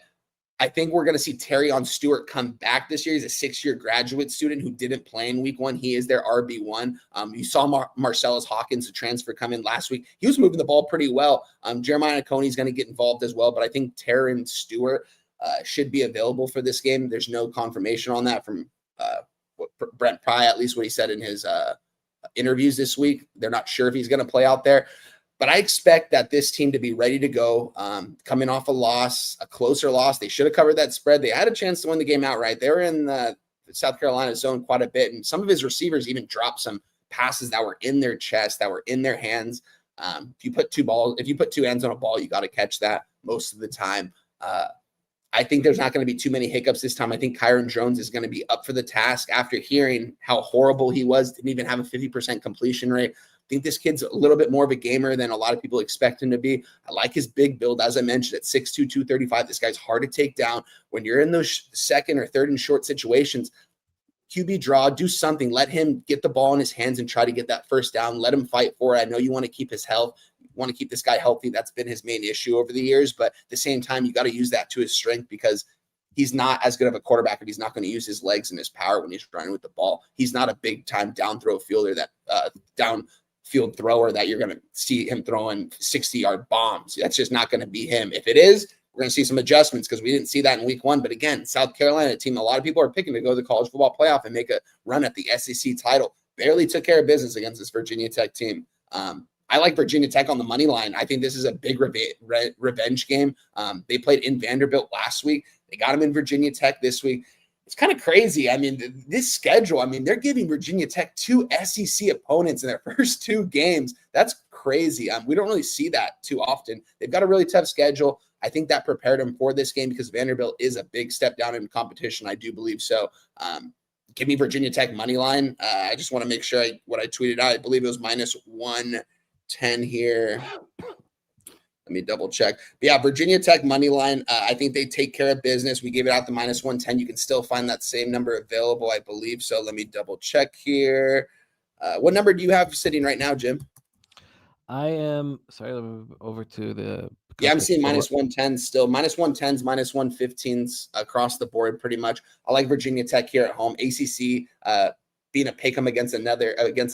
I think we're going to see Terrion Stewart come back this year. He's a 6-year graduate student who didn't play in week 1. He is their RB1. You saw Marcellus Hawkins, the transfer, come in last week. He was moving the ball pretty well. Jeremiah Coney is going to get involved as well, but I think Terrion Stewart should be available for this game. There's no confirmation on that from Brent Pry, at least what he said in his interviews this week. They're not sure if he's going to play out there. But I expect that this team to be ready to go, coming off a closer loss. They should have covered that spread. They had a chance to win the game outright. They were in the South Carolina zone quite a bit, and some of his receivers even dropped some passes that were in their chest, that were in their hands. If you put two hands on a ball, you got to catch that most of the time. I think there's not going to be too many hiccups this time. I think Kyron Jones is going to be up for the task after hearing how horrible he was. Didn't even have a 50% completion rate. I think this kid's a little bit more of a gamer than a lot of people expect him to be. I like his big build, as I mentioned, at 6'2", 235. This guy's hard to take down. When you're in those second or third and short situations, QB draw, do something. Let him get the ball in his hands and try to get that first down. Let him fight for it. I know you want to keep his health. You want to keep this guy healthy. That's been his main issue over the years. But at the same time, you got to use that to his strength, because he's not as good of a quarterback if he's not going to use his legs and his power when he's running with the ball. He's not a big-time down throw fielder, downfield thrower that you're going to see him throwing 60-yard bombs. That's just not going to be him. If it is, we're going to see some adjustments, because we didn't see that in week 1. But again, South Carolina team, a lot of people are picking to go to the college football playoff and make a run at the SEC title. Barely took care of business against this Virginia Tech team. I like Virginia Tech on the money line. I think this is a big revenge game. They played in Vanderbilt last week. They got them in Virginia Tech this week. It's kind of crazy. I mean, this schedule, they're giving Virginia Tech 2 SEC opponents in their first 2 games. That's crazy. We don't really see that too often. They've got a really tough schedule. I think that prepared them for this game, because Vanderbilt is a big step down in competition. I do believe so. Give me Virginia Tech money line. I just want to make sure what I tweeted out. I believe it was -110 here. Let me double check. But yeah, Virginia Tech money line. I think they take care of business. We gave it out to -110. You can still find that same number available, I believe. So let me double check here. What number do you have sitting right now, Jim? I am sorry. Let me move over to the. Yeah, I'm seeing -110 still. -110s, -115s across the board, pretty much. I like Virginia Tech here at home. ACC being a pick'em against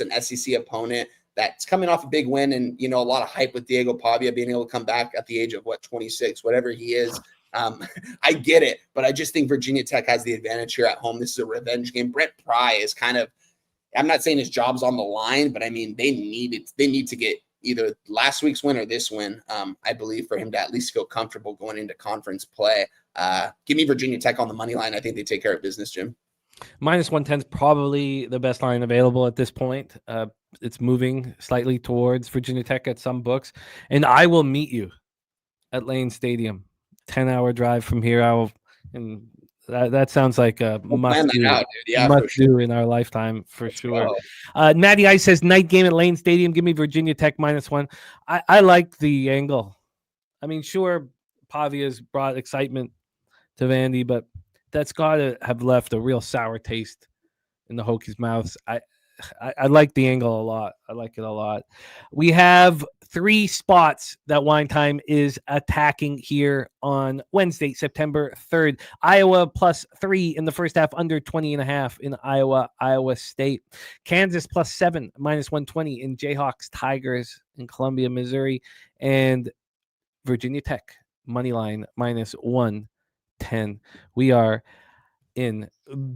an SEC opponent that's coming off a big win, and a lot of hype with Diego Pavia being able to come back at the age of 26, whatever he is. I get it, but I just think Virginia Tech has the advantage here at home. This is a revenge game. Brett Pry is kind of. I'm not saying his job's on the line, but I mean they need to get either last week's win or this win, I believe, for him to at least feel comfortable going into conference play. Give me Virginia Tech on the money line. I think they take care of business, Jim. -110 is probably the best line available at this point. It's moving slightly towards Virginia Tech at some books. And I will meet you at Lane Stadium. 10-hour drive from here. And that sounds like a must-do in our lifetime for sure. Natty Ice says, night game at Lane Stadium. Give me Virginia Tech -1. I like the angle. I mean, sure, Pavia's brought excitement to Vandy, but that's got to have left a real sour taste in the Hokies' mouths. I like the angle a lot. I like it a lot. We have 3 spots that Wine Time is attacking here on Wednesday, September 3rd. Iowa +3 in the first half, under 20.5 in Iowa State. Kansas +7, -120 in Jayhawks Tigers in Columbia, Missouri. And Virginia Tech moneyline -110. We are in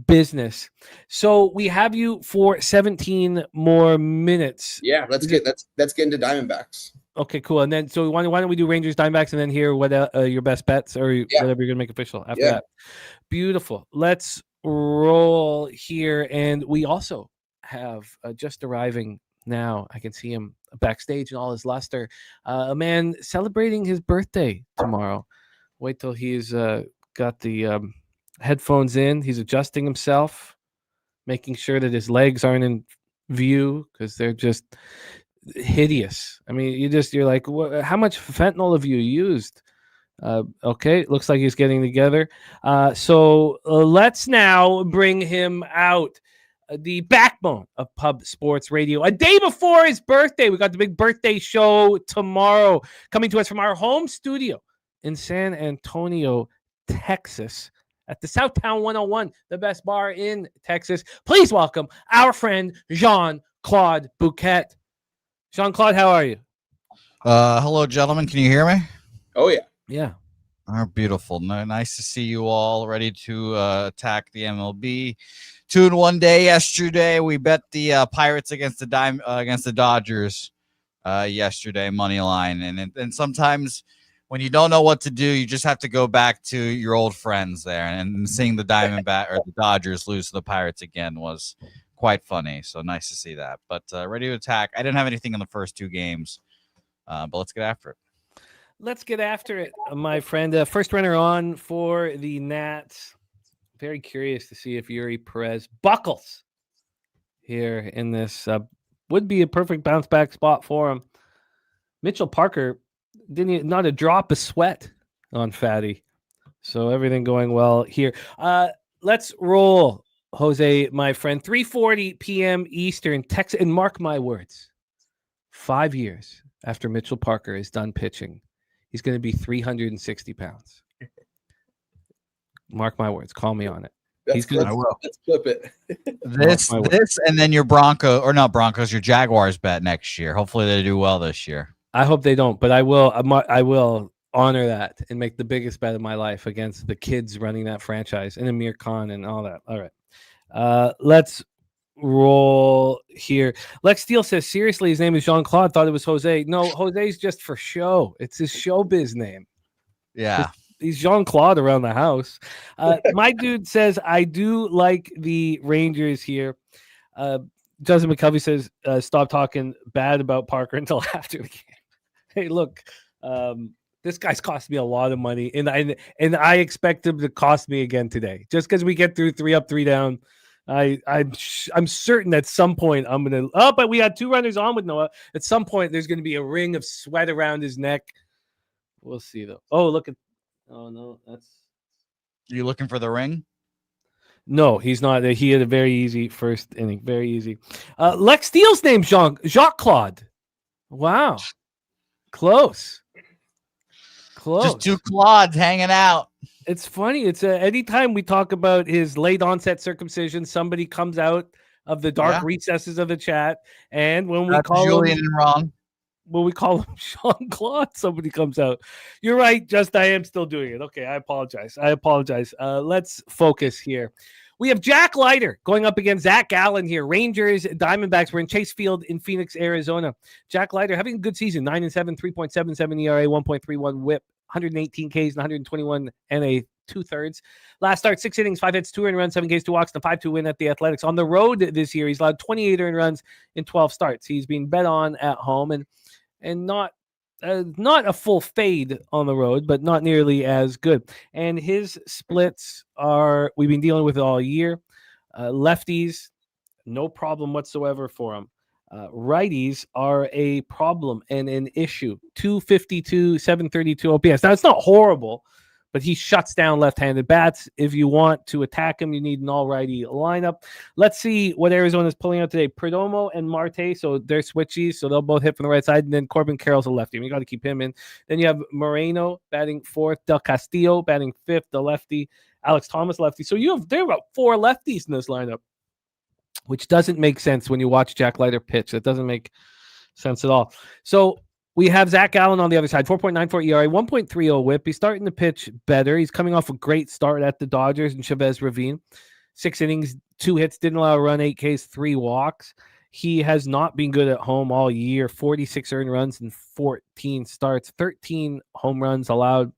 business. So we have you for 17 more minutes. Yeah, let's get into Diamondbacks. Okay, cool. And then so why don't we do Rangers Diamondbacks and then hear what your best bets or whatever you're gonna make official after that. Beautiful. Let's roll here. And we also have just arriving now. I can see him backstage in all his luster. A man celebrating his birthday tomorrow. Wait till he's got the headphones in. He's adjusting himself, making sure that his legs aren't in view because they're just hideous. I mean, you're like, how much fentanyl have you used? Okay, looks like he's getting together. So let's now bring him out. The backbone of Pub Sports Radio. A day before his birthday, we got the big birthday show tomorrow, coming to us from our home studio in San Antonio, Texas, at the Southtown 101, the best bar in Texas. Please welcome our friend Jean-Claude Bouquett. Jean-Claude, how are you? Hello, gentlemen. Can you hear me? Oh, yeah. Yeah. Oh, beautiful. Nice to see you all ready to attack the MLB. 2 in 1 day yesterday. We bet the Pirates against the Dodgers yesterday, money line. And sometimes when you don't know what to do, you just have to go back to your old friends there. And seeing the Diamondbacks or the Dodgers lose to the Pirates again was quite funny. So nice to see that. But ready to attack. I didn't have anything in the first 2 games, but let's get after it. Let's get after it, my friend. First runner on for the Nats. Very curious to see if Yuri Perez buckles here in this. Would be a perfect bounce back spot for him. Mitchell Parker not a drop of sweat on Fatty. So everything going well here. Let's roll, Jose, my friend. 3:40 p.m. Eastern, Texas. And mark my words, 5 years after Mitchell Parker is done pitching, he's going to be 360 pounds. Mark my words. Call me on it. Let's flip it. This, and then your your Jaguars bet next year. Hopefully they do well this year. I hope they don't, but I will honor that and make the biggest bet of my life against the kids running that franchise and Amir Khan and all that. All right. Let's roll here. Lex Steele says, seriously, his name is Jean-Claude. Thought it was Jose. No, Jose's just for show. It's his showbiz name. Yeah. He's Jean-Claude around the house. My dude says, I do like the Rangers here. Justin McCovey says, stop talking bad about Parker until after the game. Hey, look, this guy's cost me a lot of money, and I expect him to cost me again today. Just because we get through 3 up, 3 down, I'm certain at some point I'm gonna. Oh, but we had 2 runners on with Noah. At some point, there's going to be a ring of sweat around his neck. We'll see though. Oh, look at. Oh no, that's. You looking for the ring? No, he's not. He had a very easy first inning. Very easy. Lex Steele's name's Jacques Claude. Wow. Close. Just two Claudes hanging out. It's funny. It's anytime we talk about his late onset circumcision, somebody comes out of the dark recesses of the chat, and when we call Julian him wrong, when we call him Jean Claude, somebody comes out. You're right. Just I am still doing it. Okay, I apologize. Let's focus here. We have Jack Leiter going up against Zach Gallen here. Rangers, Diamondbacks. We're in Chase Field in Phoenix, Arizona. Jack Leiter having a good season. 9-7, 3.77 ERA, 1.31 WHIP, 118 Ks, and 121 and a 2/3. Last start, 6 innings, 5 hits, 2 earned runs, 7 Ks, 2 walks, and a 5-2 win at the Athletics. On the road this year, he's allowed 28 earned runs in 12 starts. He's been bet on at home and not a full fade on the road, but not nearly as good. And his splits we've been dealing with it all year. Lefties, no problem whatsoever for him. Righties are a problem and an issue. 252, 732 OPS. Now, it's not horrible, but he shuts down left-handed bats. If you want to attack him, you need an all-righty lineup. Let's see what Arizona's pulling out today. Perdomo and Marte, so they're switchies, so they'll both hit from the right side. And then Corbin Carroll's a lefty. You got to keep him in. Then you have Moreno batting fourth, Del Castillo batting fifth, the lefty, Alex Thomas lefty. So there are about 4 lefties in this lineup, which doesn't make sense when you watch Jack Leiter pitch. That doesn't make sense at all. So we have Zach Gallen on the other side, 4.94 ERA, 1.30 WHIP. He's starting to pitch better. He's coming off a great start at the Dodgers and Chavez Ravine. 6 innings, 2 hits, didn't allow a run, 8 Ks, 3 walks. He has not been good at home all year. 46 earned runs in 14 starts, 13 home runs allowed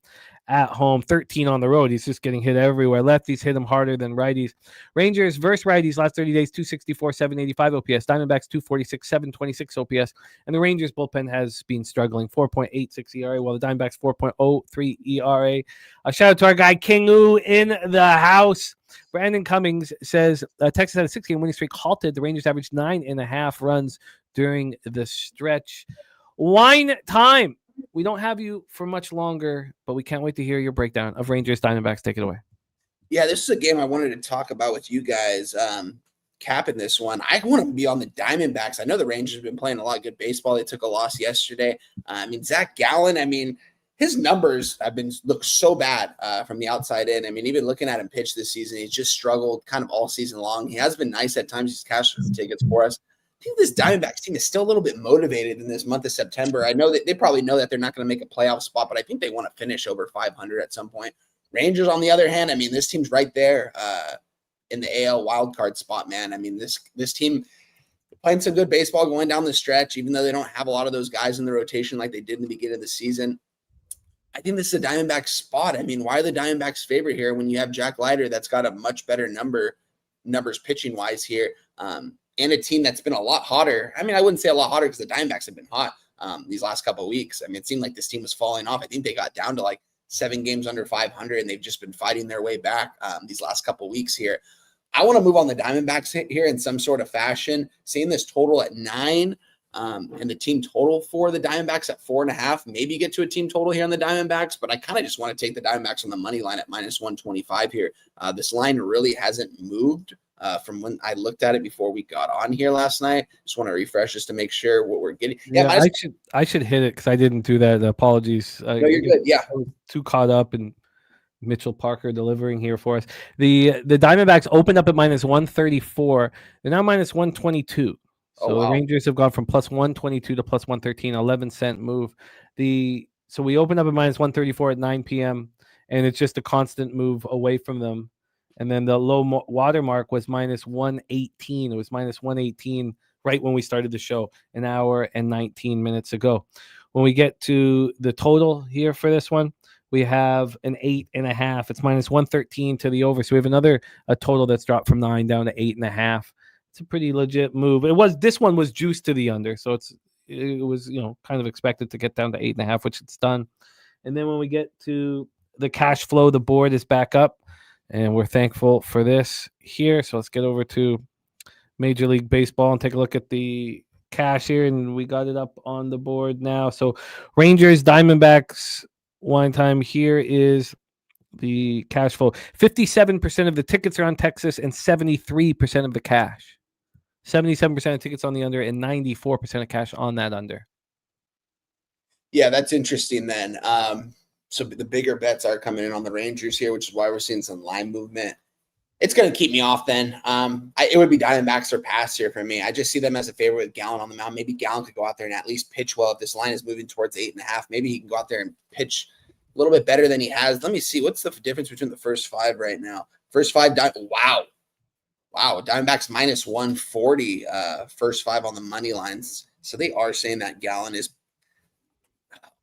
at home, 13 on the road. He's just getting hit everywhere. Lefties hit him harder than righties. Rangers versus righties last 30 days, 264, 785 OPS. Diamondbacks, 246, 726 OPS. And the Rangers bullpen has been struggling, 4.86 ERA, while the Diamondbacks, 4.03 ERA. A shout out to our guy, Kingu, in the house. Brandon Cummings says Texas had a 6-game winning streak halted. The Rangers averaged 9.5 runs during the stretch. Wine time. We don't have you for much longer, but we can't wait to hear your breakdown of Rangers Diamondbacks. Take it away. Yeah, this is a game I wanted to talk about with you guys. Capping this one, I want to be on the Diamondbacks. I know the Rangers have been playing a lot of good baseball. They took a loss yesterday. Zach Gallen, his numbers have looked so bad from the outside in. Even looking at him pitch this season, he's just struggled kind of all season long. He has been nice at times. He's cashed tickets for us. I think this Diamondbacks team is still a little bit motivated in this month of September. I know that they probably know that they're not going to make a playoff spot, but I think they want to finish over 500 at some point. Rangers, on the other hand, this team's right there in the AL wildcard spot, man. This team playing some good baseball going down the stretch, even though they don't have a lot of those guys in the rotation like they did in the beginning of the season. I think this is a Diamondbacks spot. Why are the Diamondbacks favorite here when you have Jack Leiter that's got a much better numbers pitching-wise here, and a team that's been a lot hotter. I wouldn't say a lot hotter because the Diamondbacks have been hot these last couple of weeks. It seemed like this team was falling off. I think they got down to like 7 games under 500, and they've just been fighting their way back these last couple of weeks here. I want to move on the Diamondbacks here in some sort of fashion. Seeing this total at 9 and the team total for the Diamondbacks at 4.5, maybe get to a team total here on the Diamondbacks, but I kind of just want to take the Diamondbacks on the money line at -125 here. This line really hasn't moved from when I looked at it before we got on here last night. Just want to refresh just to make sure what we're getting. Yeah, I should hit it because I didn't do that. Apologies. No, you're good. Yeah, I was too caught up in Mitchell Parker delivering here for us. The Diamondbacks opened up at -134. They're now -122. So the Rangers have gone from +122 to +113, 11-cent move. So we opened up at -134 at 9 p.m. and it's just a constant move away from them. And then the low water mark was -118. It was -118 right when we started the show, an hour and 19 minutes ago. When we get to the total here for this one, we have an 8.5. It's -113 to the over. So we have a total that's dropped from 9 down to 8.5. It's a pretty legit move. This one was juiced to the under. So it was kind of expected to get down to 8.5, which it's done. And then when we get to the cash flow, the board is back up. And we're thankful for this here. So let's get over to Major League Baseball and take a look at the cash here. And we got it up on the board now. So Rangers, Diamondbacks, Wine Time. Here is the cash flow. 57% of the tickets are on Texas and 73% of the cash. 77% of tickets on the under and 94% of cash on that under. Yeah, that's interesting then. So the bigger bets are coming in on the Rangers here, which is why we're seeing some line movement. It's going to keep me off then. It would be Diamondbacks or pass here for me. I just see them as a favorite with Gallen on the mound. Maybe Gallen could go out there and at least pitch well. If this line is moving towards 8.5, maybe he can go out there and pitch a little bit better than he has. Let me see. What's the difference between the first five right now? First five, wow. Diamondbacks minus 140, first five on the money lines. So they are saying that Gallen is,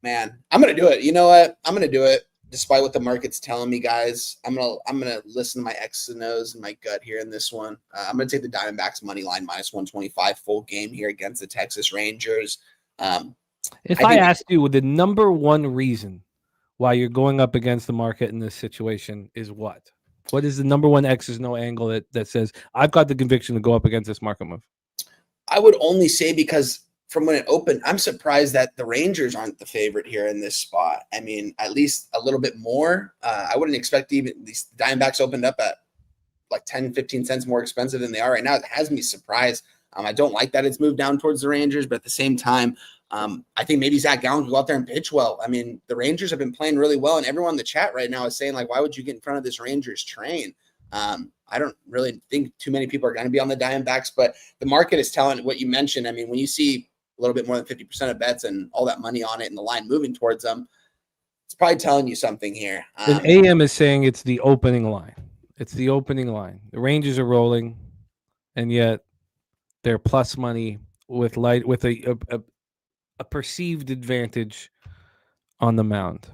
man, I'm going to do it. You know what? I'm going to do it. Despite what the market's telling me, guys, I'm gonna listen to my X's and O's and my gut here in this one. I'm gonna take the Diamondbacks money line minus 125 full game here against the Texas Rangers. If I asked you, the number one reason why you're going up against the market in this situation is what? What is the number one X's no angle that says I've got the conviction to go up against this market move? I would only say because from when it opened, I'm surprised that the Rangers aren't the favorite here in this spot. I mean, at least a little bit more. I wouldn't expect even these Diamondbacks opened up at like 10, 15 cents more expensive than they are right now. It has me surprised. I don't like that it's moved down towards the Rangers, but at the same time, I think maybe Zach Gallen can go out there and pitch well. I mean, the Rangers have been playing really well, and everyone in the chat right now is saying, like, why would you get in front of this Rangers train? I don't really think too many people are going to be on the Diamondbacks, but the market is telling what you mentioned. I mean, when you see a little bit more than 50% of bets and all that money on it and the line moving towards them, it's probably telling you something here. And AM is saying it's the opening line. It's the opening line. The Rangers are rolling, and yet they're plus money with a perceived advantage on the mound.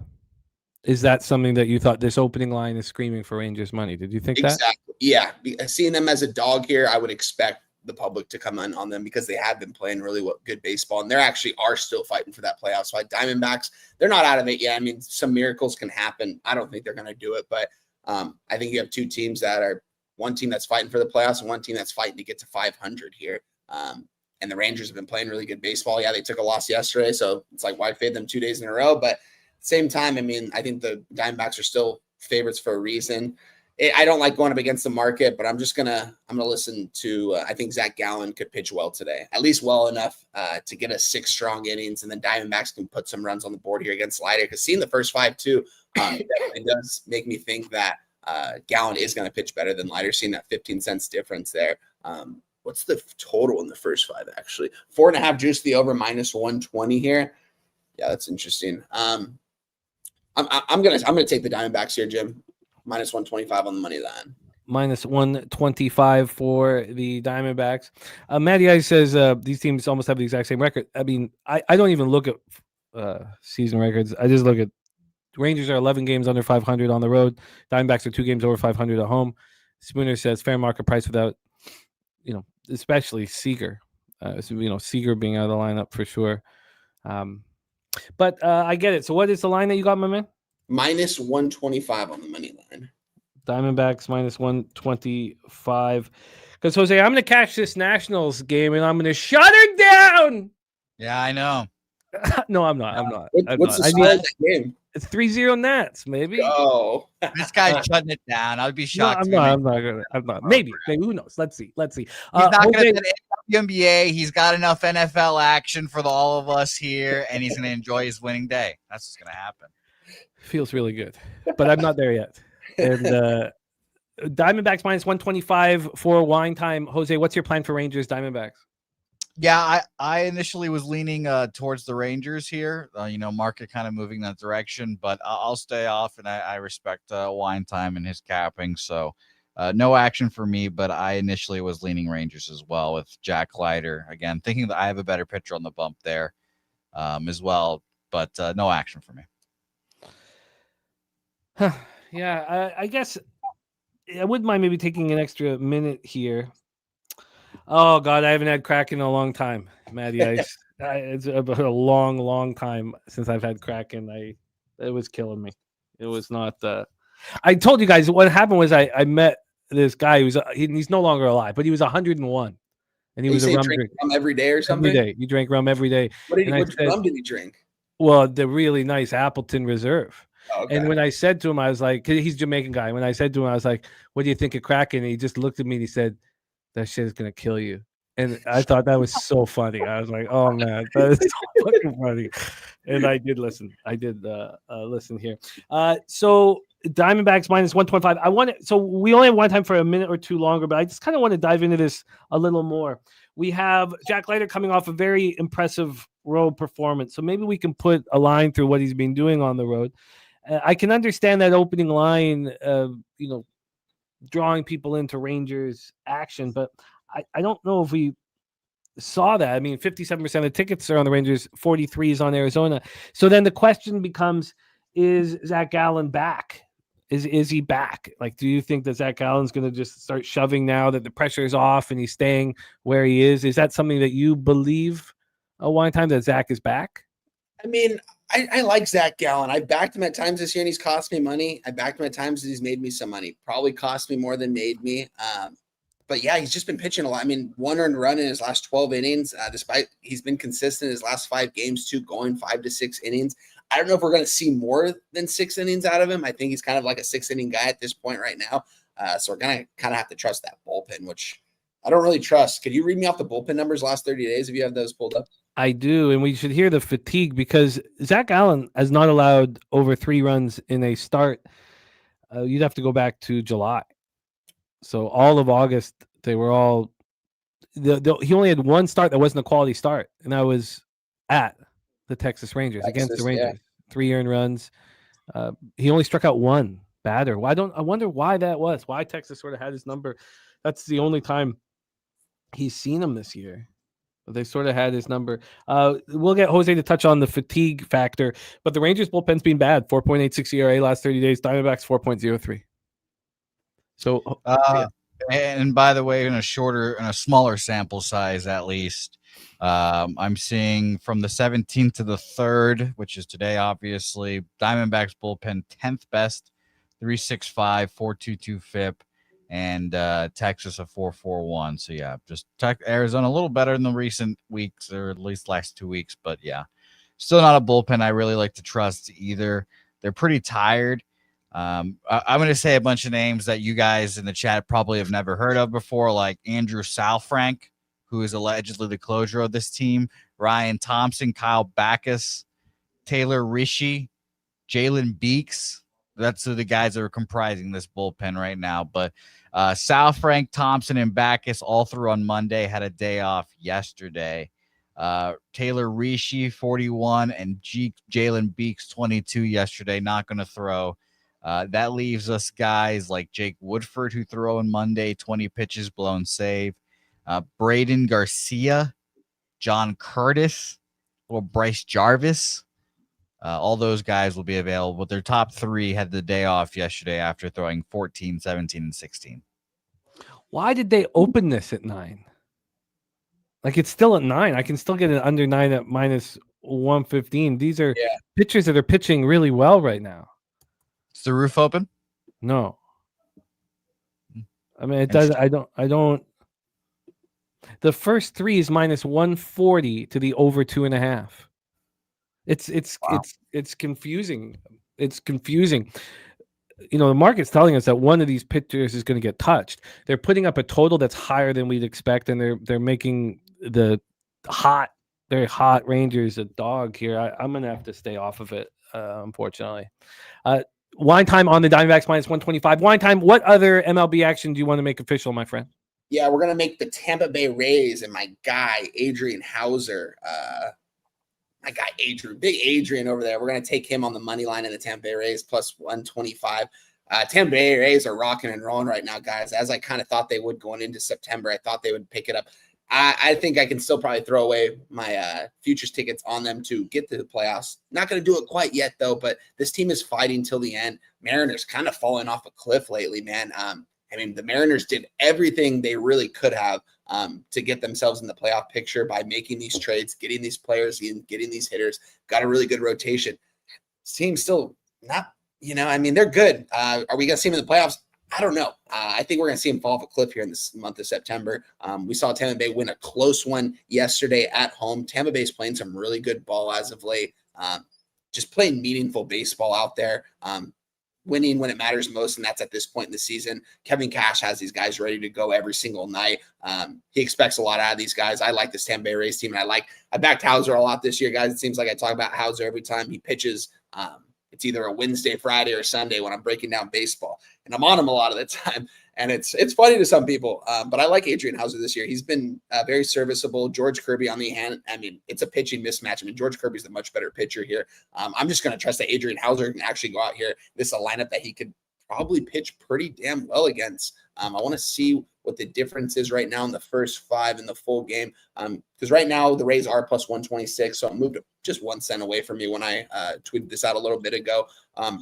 Is that something that you thought this opening line is screaming for Rangers money? Did you think exactly. that? Yeah. Seeing them as a dog here, I would expect the public to come in on them because they have been playing really good baseball, and they're actually are still fighting for that playoff spot. Diamondbacks, they're not out of it yet. I mean, some miracles can happen. I don't think they're going to do it, but I think you have two teams that are one team that's fighting for the playoffs and one team that's fighting to get to 500 here. And the Rangers have been playing really good baseball. Yeah, they took a loss yesterday, so it's like, why fade them 2 days in a row? But at the same time, I mean, I think the Diamondbacks are still favorites for a reason. I don't like going up against the market, but I'm gonna listen to. I think Zach Gallen could pitch well today, at least well enough to get us 6 strong innings, and then Diamondbacks can put some runs on the board here against Leiter. Because seeing the first 5 too, it does make me think that Gallen is going to pitch better than Leiter. Seeing that 15 cents difference there. What's the total in the first 5? Actually, 4.5 juice the over minus 120 here. Yeah, that's interesting. I'm gonna take the Diamondbacks here, Jim. Minus 125 on the money line. Minus 125 for the Diamondbacks. Matty Ice says these teams almost have the exact same record. I mean, I don't even look at season records. I just look at Rangers are 11 games under 500 on the road. Diamondbacks are 2 games over 500 at home. Spooner says fair market price without, especially Seager. Seager being out of the lineup for sure. But I get it. So what is the line that you got, my man? Minus 125 on the money line. Diamondbacks minus 125. Because, Jose, I'm going to catch this Nationals game and I'm going to shut her down. Yeah, I know. No, I'm not. What's the score of that game? It's 3-0 Nats, maybe. Oh, This guy's shutting it down. I'd be shocked. No, I'm not. Maybe. Who knows? Let's see. He's not going to WNBA. He's got enough NFL action for all of us here, and he's going to enjoy his winning day. That's what's going to happen. Feels really good, but I'm not there yet. And Diamondbacks minus 125 for wine time. Jose, what's your plan for Rangers Diamondbacks? Yeah, I initially was leaning towards the Rangers here. Market kind of moving that direction, but I'll stay off, and I respect wine time and his capping. So no action for me, but I initially was leaning Rangers as well with Jack Leiter. Again, thinking that I have a better pitcher on the bump there as well, but no action for me. Yeah, I guess I wouldn't mind maybe taking an extra minute here. Oh, God, I haven't had Kraken in a long time, Matty Ice. It's a long, long time since I've had Kraken. It was killing me. It was not I told you guys what happened was I met this guy he's no longer alive, but he was 101. And he was a rum drinker every day or something? Every day. He drank rum every day. What rum did he drink? Well, the really nice Appleton Reserve. Okay. And when I said to him, I was like, 'cause he's a Jamaican guy. When I said to him, I was like, "What do you think of Kraken?" And he just looked at me and he said, "That shit is gonna kill you." And I thought that was so funny. I was like, "Oh man, that is so fucking funny." And I did listen. I did listen here. So Diamondbacks minus 125. So we only have one time for a minute or two longer, but I just kind of want to dive into this a little more. We have Jack Leiter coming off a very impressive road performance. So maybe we can put a line through what he's been doing on the road. I can understand that opening line, drawing people into Rangers action, but I don't know if we saw that. I mean, 57% of tickets are on the Rangers, 43 is on Arizona. So then the question becomes, is Zach Gallen back? Is he back? Like, do you think that Zach Gallen's going to just start shoving now that the pressure is off and he's staying where he is? Is that something that you believe one time that Zach is back? I mean, I like Zach Gallen. I backed him at times this year and he's cost me money. I backed him at times and he's made me some money. Probably cost me more than made me. But yeah, he's just been pitching a lot. I mean, 1 earned run in his last 12 innings, despite he's been consistent in his last 5 games too, going 5 to 6 innings. I don't know if we're going to see more than 6 innings out of him. I think he's kind of like a 6-inning guy at this point right now. So we're going to kind of have to trust that bullpen, which I don't really trust. Could you read me off the bullpen numbers last 30 days if you have those pulled up? I do, and we should hear the fatigue because Zach Gallen has not allowed over 3 runs in a start. You'd have to go back to July. So all of August, they were all he only had 1 start that wasn't a quality start, and that was at the Texas Rangers, against the Rangers. Yeah. 3 earned runs. He only struck out 1 batter. I wonder why that was. Why Texas sort of had his number. That's the only time he's seen him this year. But they sort of had his number. We'll get Jose to touch on the fatigue factor, but the Rangers bullpen's been bad. 4.86 ERA last 30 days. Diamondbacks 4.03. So, and by the way, in a smaller sample size, at least, I'm seeing from the 17th to the 3rd, which is today, obviously, Diamondbacks bullpen 10th best, 3.65, 4.22 FIP, and Texas a 4.41. So yeah, just Arizona a little better in the recent weeks, or at least last 2 weeks. But yeah, still not a bullpen I really like to trust either. They're pretty tired. I'm going to say a bunch of names that you guys in the chat probably have never heard of before, like Andrew Salfrank, who is allegedly the closer of this team, Ryan Thompson, Kyle Backus, Taylor Rishi, Jalen Beeks. That's the guys that are comprising this bullpen right now. But Salfrank, Thompson, and Backus all through on Monday, had a day off yesterday. Taylor Rishi, 41, and Jalen Beeks, 22 yesterday, not going to throw. That leaves us guys like Jake Woodford, who threw on Monday, 20 pitches, blown save. Braden Garcia, John Curtis, little Bryce Jarvis. All those guys will be available. Their top 3 had the day off yesterday after throwing 14, 17, and 16. Why did they open this at 9? Like, it's still at 9. I can still get it under 9 at minus 115. These are pitchers that are pitching really well right now. Is the roof open? No. I mean, it does. I don't. The first 3 is minus 140 to the over 2.5. It's confusing. It's confusing. The market's telling us that one of these pitchers is going to get touched. They're putting up a total that's higher than we'd expect, and they're making the very hot Rangers a dog here. I'm going to have to stay off of it, unfortunately. Wine time on the Diamondbacks minus 125. Wine time. What other MLB action do you want to make official, my friend? Yeah, we're going to make the Tampa Bay Rays and my guy, Adrian Hauser. My guy, Big Adrian over there. We're going to take him on the money line in the Tampa Bay Rays plus 125. Tampa Bay Rays are rocking and rolling right now, guys. As I kind of thought they would going into September, I thought they would pick it up. I think I can still probably throw away my futures tickets on them to get to the playoffs. Not going to do it quite yet, though, but this team is fighting till the end. Mariners kind of falling off a cliff lately, man. I mean, the Mariners did everything they really could have to get themselves in the playoff picture by making these trades, getting these players in, getting these hitters, got a really good rotation. This team's still not, I mean, they're good. Are we going to see them in the playoffs? I don't know. I think we're going to see them fall off a cliff here in this month of September. We saw Tampa Bay win a close one yesterday at home. Tampa Bay's playing some really good ball as of late. just playing meaningful baseball out there, winning when it matters most, and that's at this point in the season. Kevin Cash has these guys ready to go every single night. He expects a lot out of these guys. I like this Tampa Bay Rays team, and I backed Hauser a lot this year, guys. It seems like I talk about Hauser every time he pitches. It's either a Wednesday, Friday, or Sunday when I'm breaking down baseball, and I'm on him a lot of the time. And it's funny to some people, but I like Adrian Hauser this year. He's been very serviceable. George Kirby on the hand. I mean, it's a pitching mismatch. I mean, George Kirby's the much better pitcher here. I'm just going to trust that Adrian Hauser can actually go out here. This is a lineup that he could probably pitch pretty damn well against. I want to see what the difference is right now in the first 5 in the full game. Because right now the Rays are plus 126, so it moved just 1 cent away from me when I tweeted this out a little bit ago.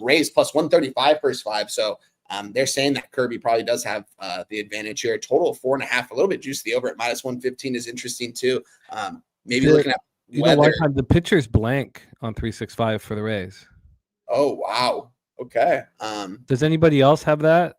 Rays plus 135 first 5, so they're saying that Kirby probably does have the advantage here. A total of 4.5, a little bit juicy. The over at minus 115 is interesting too. Maybe looking at weather. The pitcher's blank on 365 for the Rays. Oh, wow. Okay. Does anybody else have that?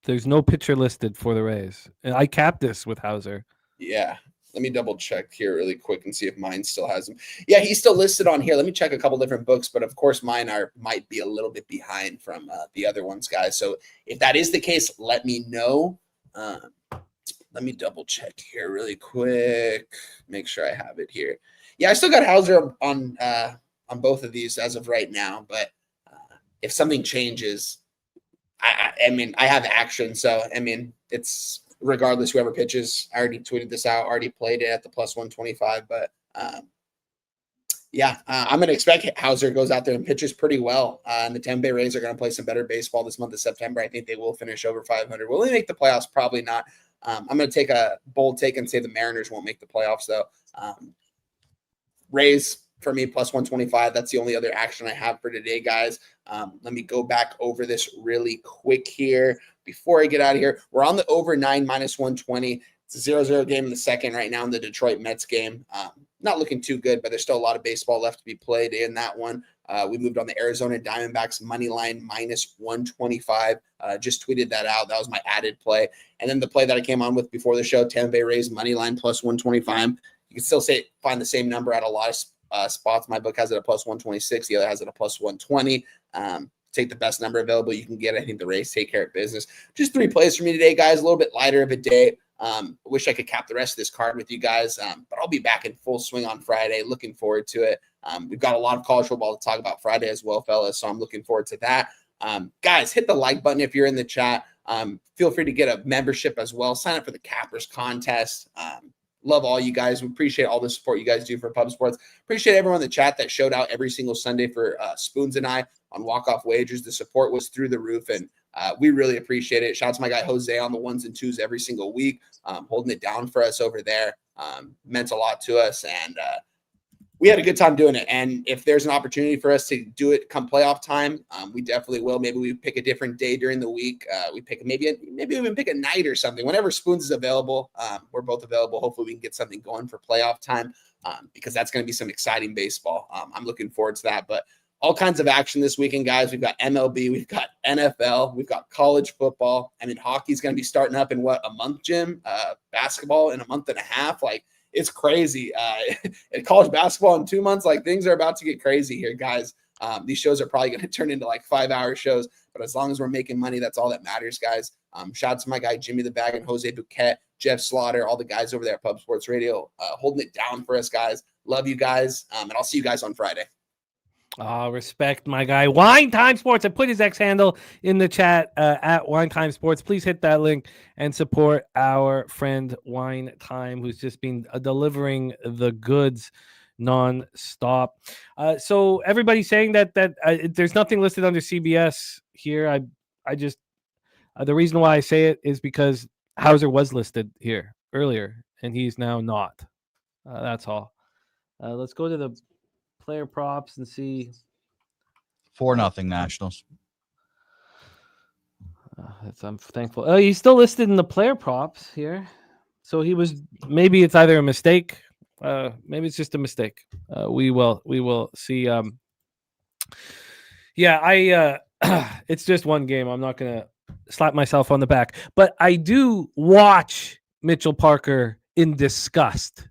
There's no pitcher listed for the Rays. And I capped this with Hauser. Yeah. Let me double check here really quick and see if mine still has him. Yeah, he's still listed on here. Let me check a couple different books, but of course mine might be a little bit behind from the other ones, guys. So if that is the case, let me know. Let me double check here really quick. Make sure I have it here. Yeah, I still got Hauser on both of these as of right now, but if something changes, I mean, I have action. So, I mean, it's regardless, whoever pitches. I already tweeted this out, already played it at the plus 125, but I'm going to expect Hauser goes out there and pitches pretty well. And the Tampa Bay Rays are going to play some better baseball this month of September. I think they will finish over 500. Will they make the playoffs? Probably not. I'm going to take a bold take and say the Mariners won't make the playoffs, though. Rays, for me, plus 125. That's the only other action I have for today, guys. Let me go back over this really quick here before I get out of here. We're on the over 9 minus 120. It's a 0-0 game in the second right now in the Detroit Mets game. Not looking too good, but there's still a lot of baseball left to be played in that one. We moved on the Arizona Diamondbacks money line minus 125. Just tweeted that out. That was my added play. And then the play that I came on with before the show, Tampa Bay Rays money line plus 125. You can still find the same number at a lot of spots. My book has it at plus 126. The other has it at plus 120. Take the best number available you can get. I think the Rays take care of business. Just 3 plays for me today, guys. A little bit lighter of a day. I wish I could cap the rest of this card with you guys, but I'll be back in full swing on Friday. Looking forward to it. We've got a lot of college football to talk about Friday as well, fellas, so I'm looking forward to that. Guys, hit the like button if you're in the chat. Feel free to get a membership as well. Sign up for the Cappers contest. Love all you guys. We appreciate all the support you guys do for Pub Sports. Appreciate everyone in the chat that showed out every single Sunday for Spoons and I on walk-off wagers. The support was through the roof, and we really appreciate it. Shout out to my guy Jose on the 1s and 2s every single week, holding it down for us over there. Meant a lot to us, and we had a good time doing it. And if there's an opportunity for us to do it come playoff time, we definitely will. Maybe we pick a different day during the week. We pick maybe even pick a night or something. Whenever Spoons is available, we're both available. Hopefully we can get something going for playoff time, because that's going to be some exciting baseball. I'm looking forward to that. But all kinds of action this weekend, guys. We've got MLB, we've got NFL, we've got college football. I mean, hockey's going to be starting up in a month, Jim? Basketball in a month and a half. Like, it's crazy. In college basketball in 2 months, like, things are about to get crazy here, guys. These shows are probably going to turn into like 5-hour shows, but as long as we're making money, that's all that matters, guys. Shout out to my guy Jimmy the Bag and Jose Bouquett, Jeff Slaughter, all the guys over there at Pub Sports Radio, holding it down for us, guys. Love you guys, and I'll see you guys on Friday. Respect my guy Wine Time Sports. I put his X handle in the chat at Wine Time Sports. Please hit that link and support our friend Wine Time, who's just been delivering the goods non-stop. So everybody's saying that there's nothing listed under CBS here. I just the reason why I say it is because Hauser was listed here earlier and he's now not. That's all. Let's go to the player props and see. 4-0 Nationals. I'm thankful. Oh, he's still listed in the player props here. So maybe it's either a mistake. Maybe it's just a mistake. We will see. It's just one game. I'm not going to slap myself on the back, but I do watch Mitchell Parker in disgust.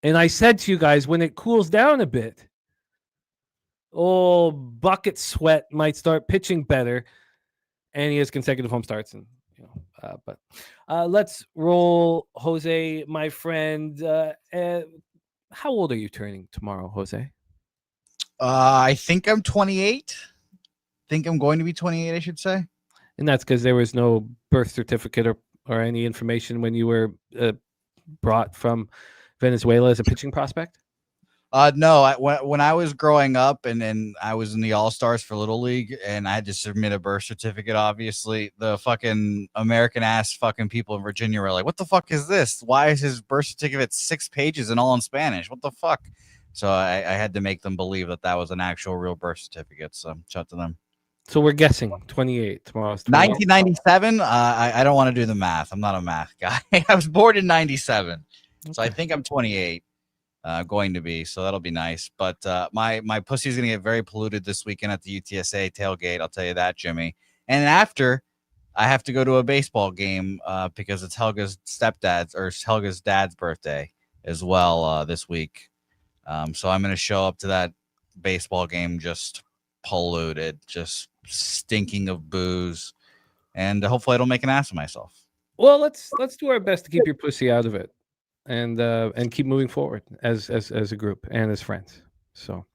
And I said to you guys, when it cools down a bit, Oh, Bucket Sweat might start pitching better, and he has consecutive home starts. And but let's roll, Jose, my friend. How old are you turning tomorrow, Jose? I think I'm 28. Think I'm going to be 28, I should say. And that's because there was no birth certificate or any information when you were brought from Venezuela as a pitching prospect. No, when I was growing up and I was in the All-Stars for Little League and I had to submit a birth certificate, obviously, the fucking American-ass fucking people in Virginia were like, what the fuck is this? Why is his birth certificate 6 pages and all in Spanish? What the fuck? So I had to make them believe that was an actual real birth certificate. So shout to them. So we're guessing 28. Tomorrow's 28. 1997. I don't want to do the math. I'm not a math guy. I was born in 97. Okay. So I think I'm 28. Going to be, so that'll be nice. But my pussy's gonna get very polluted this weekend at the UTSA tailgate. I'll tell you that, Jimmy. And after, I have to go to a baseball game because it's Helga's dad's birthday as well this week. So I'm gonna show up to that baseball game just polluted, just stinking of booze, and hopefully I don't make an ass of myself. Well, let's do our best to keep your pussy out of it. And keep moving forward as a group and as friends. So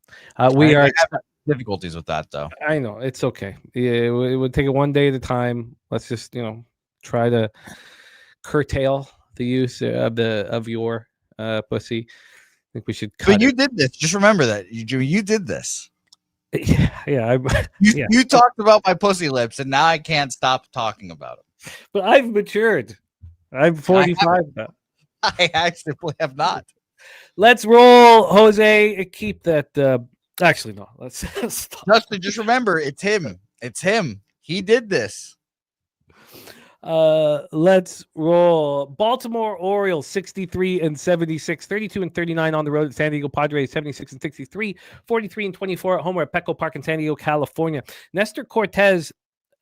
we are having difficulties with that, though. I know it's okay. Yeah, it would take it one day at a time. Let's just try to curtail the use of your pussy. I think we should. But you did this. Just remember that you did this. Yeah. You talked about my pussy lips, and now I can't stop talking about them. But I've matured. I'm 45 now. I actually have not. Let's roll, Jose. Keep that. Actually, no. Let's stop. Justin, just remember, it's him. It's him. He did this. Let's roll. Baltimore Orioles 63-76, 32-39 on the road at San Diego Padres 76-63, 43-24 at home at Petco Park in San Diego, California. Nestor Cortez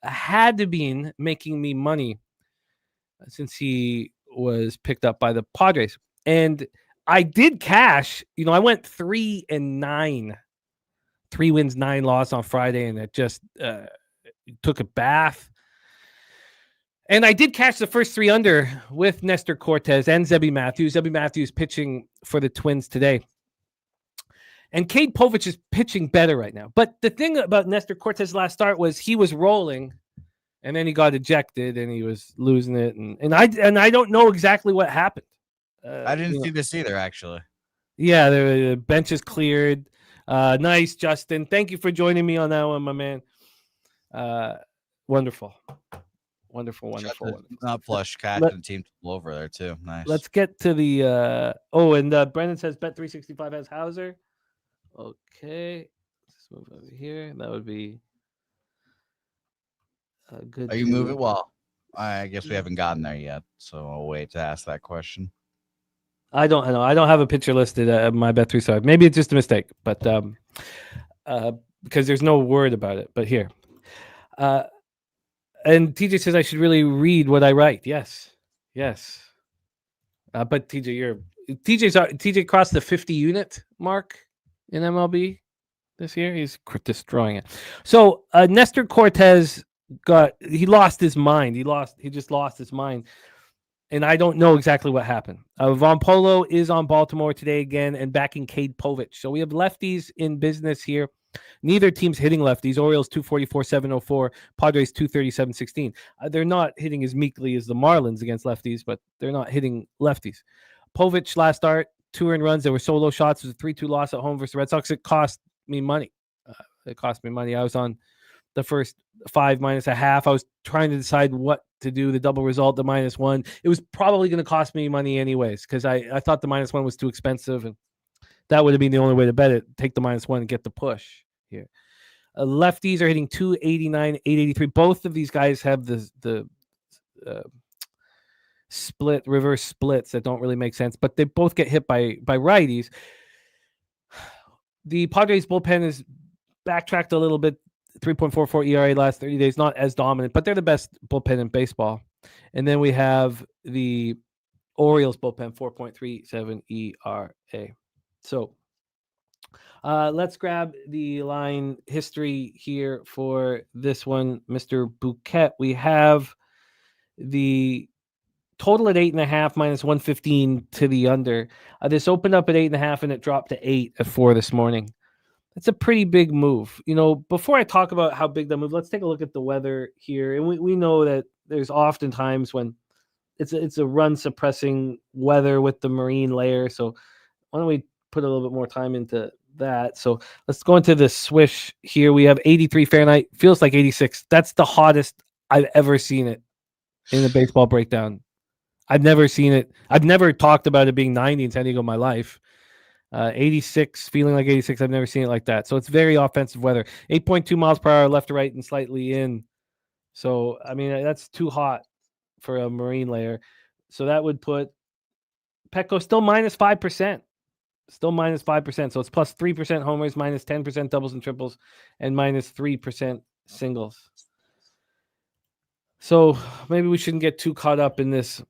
had to be making me money since he was picked up by the Padres, and I did cash. I went 3-9, 3 wins, 9 losses on Friday, and it just took a bath. And I did catch the first 3 under with Nestor Cortez and Zebby Matthews. Zebby Matthews pitching for the Twins today, and Cade Povich is pitching better right now. But the thing about Nestor Cortez's last start was he was rolling. And then he got ejected, and he was losing it, and I don't know exactly what happened. I didn't see this either, actually. Yeah, the bench is cleared. Nice, Justin. Thank you for joining me on that one, my man. Wonderful. Not flush captain team over there too. Nice. Let's get to the. And Brendan says Bet365 has Hauser. Okay, let's move over here. That would be. Good. Are you moving? Well, I guess we haven't gotten there yet, so I'll wait to ask that question. I don't know. I don't have a picture listed at my Bet365. Maybe it's just a mistake, but because there's no word about it. But here, and TJ says I should really read what I write. Yes. But TJ crossed the 50 unit mark in MLB this year. He's destroying it. So Nestor Cortez. He lost his mind. He just lost his mind. And I don't know exactly what happened. Von Polo is on Baltimore today again and backing Cade Povich. So we have lefties in business here. Neither team's hitting lefties. Orioles 244-704, Padres 237-16. They're not hitting as meekly as the Marlins against lefties, but they're not hitting lefties. Povich last start, 2 earned runs. There were solo shots. It was a 3-2 loss at home versus the Red Sox. It cost me money. I was on the first 5 minus a half. I was trying to decide what to do, the double result, the -1. It was probably going to cost me money anyways, because I thought the -1 was too expensive, and that would have been the only way to bet it. Take the -1 and get the push here. Lefties are hitting 289, 883. Both of these guys have the reverse splits that don't really make sense, but they both get hit by righties. The Padres bullpen is backtracked a little bit. 3.44 ERA last 30 days, not as dominant, but they're the best bullpen in baseball. And then we have the Orioles bullpen, 4.37 ERA. So Let's grab the line history here for this one, Mr. Bouquet. We have the total at 8.5 minus 115 to the under. This opened up at 8.5 and it dropped to 8 at 4 this morning. That's a pretty big move. Before I talk about how big the move, let's take a look at the weather here. And we know that there's often times when it's a run suppressing weather with the marine layer. So why don't we put a little bit more time into that? So let's go into the swish here. We have 83 Fahrenheit, feels like 86. That's the hottest I've ever seen it in the baseball breakdown. I've never seen it. I've never talked about it being 90 in San Diego in my life. 86, feeling like 86. I've never seen it like that. So it's very offensive weather. 8.2 miles per hour left to right and slightly in. So, I mean, that's too hot for a marine layer. So that would put Petco still minus 5%. Still minus 5%. So it's plus 3% homers, minus 10% doubles and triples, and minus 3% singles. So maybe we shouldn't get too caught up in this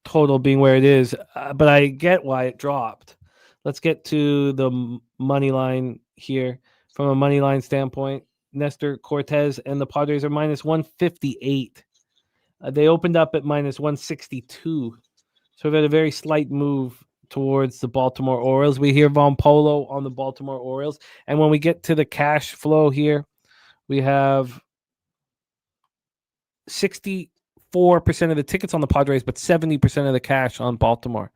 total being where it is, but I get why it dropped. Let's get to the money line here. From a money line standpoint, Nestor Cortez and the Padres are minus 158. They opened up at minus 162. So we've had a very slight move towards the Baltimore Orioles. We hear Von Polo on the Baltimore Orioles. And when we get to the cash flow here, we have 64% of the tickets on the Padres, but 70% of the cash on Baltimore.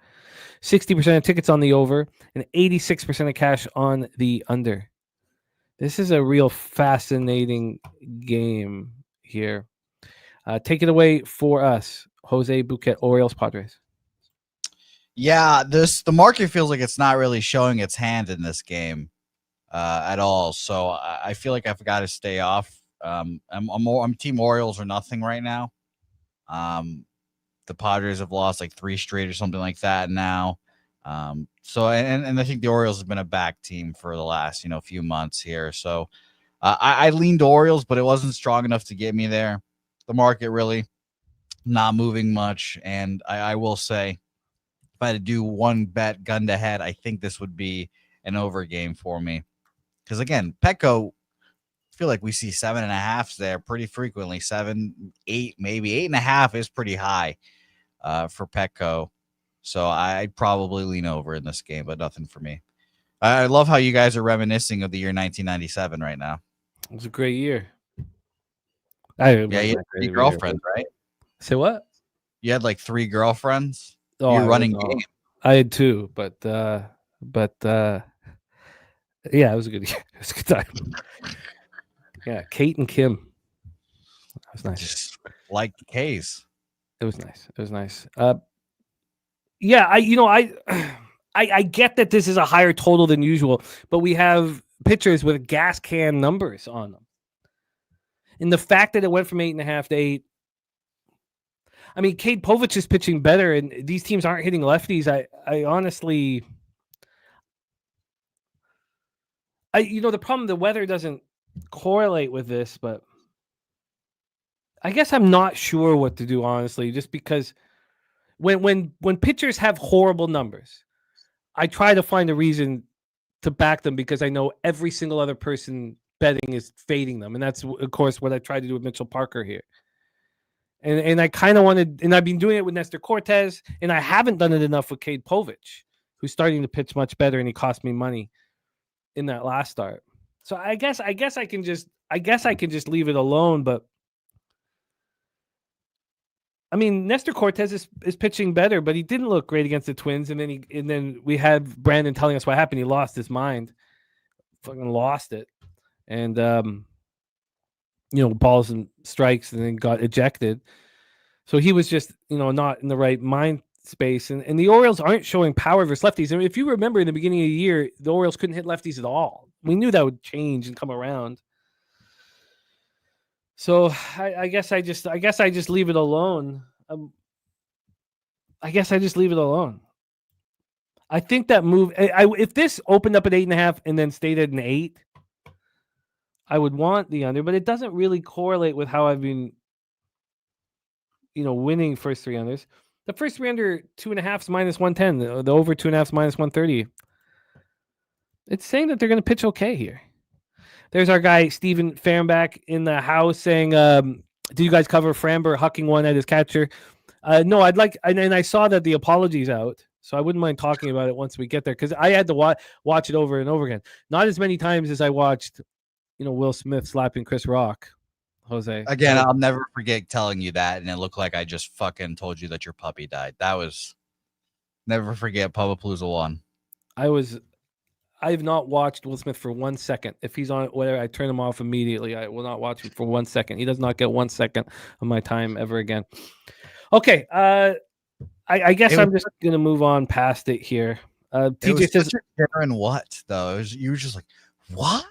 60% of tickets on the over and 86% of cash on the under. This is a real fascinating game here. Take it away for us, Jose Bouquett, Orioles, Padres. Yeah, the market feels like it's not really showing its hand in this game at all. So I feel like I've got to stay off. I'm Team Orioles or nothing right now. The Padres have lost like 3 straight or something like that now. So I think the Orioles have been a back team for the last few months here. So I leaned Orioles, but it wasn't strong enough to get me there. The market really not moving much, and I will say, if I had to do one bet gun to head, I think this would be an over game for me. Because again, Petco, I feel like we see 7.5s there pretty frequently. 7, 8, maybe 8.5 is pretty high for Petco. So I'd probably lean over in this game, but nothing for me. I love how you guys are reminiscing of the year 1997 right now. It was a great year. You had 3 girlfriends, right? Say what? You had like 3 girlfriends. Oh, You're running game. I had 2, but yeah, it was a good year. It was a good time. Yeah, Kate and Kim. That was nice. Just like the case. It was nice. It was nice. Yeah, I get that this is a higher total than usual, but we have pitchers with gas can numbers on them. And the fact that it went from 8.5 to 8, I mean, Cade Povich is pitching better, and these teams aren't hitting lefties. I honestly, the problem, the weather doesn't correlate with this, but I guess I'm not sure what to do, honestly, just because when pitchers have horrible numbers, I try to find a reason to back them because I know every single other person betting is fading them. And that's, of course, what I tried to do with Mitchell Parker here. And I kind of wanted, and I've been doing it with Nestor Cortez, and I haven't done it enough with Cade Povich, who's starting to pitch much better, and he cost me money in that last start. So I guess I can just leave it alone. But I mean, Nestor Cortez is pitching better, but he didn't look great against the Twins. And then we had Brandon telling us what happened. He lost his mind, fucking lost it, and balls and strikes, and then got ejected. So he was just not in the right mind space. And the Orioles aren't showing power versus lefties. I mean, if you remember in the beginning of the year, the Orioles couldn't hit lefties at all. We knew that would change and come around. So I guess I just leave it alone. I think that move. If this opened up at 8.5 and then stayed at an 8, I would want the under, but it doesn't really correlate with how I've been, winning first 3 unders. The first 3 under 2.5 is minus 110. The over 2.5 is minus 130. It's saying that they're going to pitch okay here. There's our guy, Steven Fahrenbach, in the house saying, do you guys cover Framber hucking one at his catcher? No, I'd like, and I saw that the apology's out, so I wouldn't mind talking about it once we get there, because I had to watch it over and over again. Not as many times as I watched, Will Smith slapping Chris Rock, Jose. Again, I'll never forget telling you that, and it looked like I just fucking told you that your puppy died. That was, never forget, Pubapalooza 1. I've not watched Will Smith for 1 second. If he's on it, whether I turn him off immediately, I will not watch him for 1 second. He does not get 1 second of my time ever again. Okay, I guess I'm just gonna move on past it here. TJ says, "Karen, what though?" You were just like, "What?"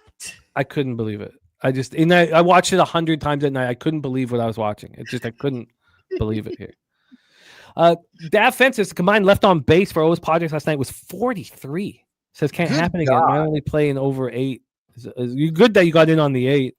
I couldn't believe it. I watched it 100 times at night. I couldn't believe what I was watching. I couldn't believe it here. Dav Fences, the combined left on base for O's Padres last night was 43. Says can't happen again. I only play in over 8. You good that you got in on the 8.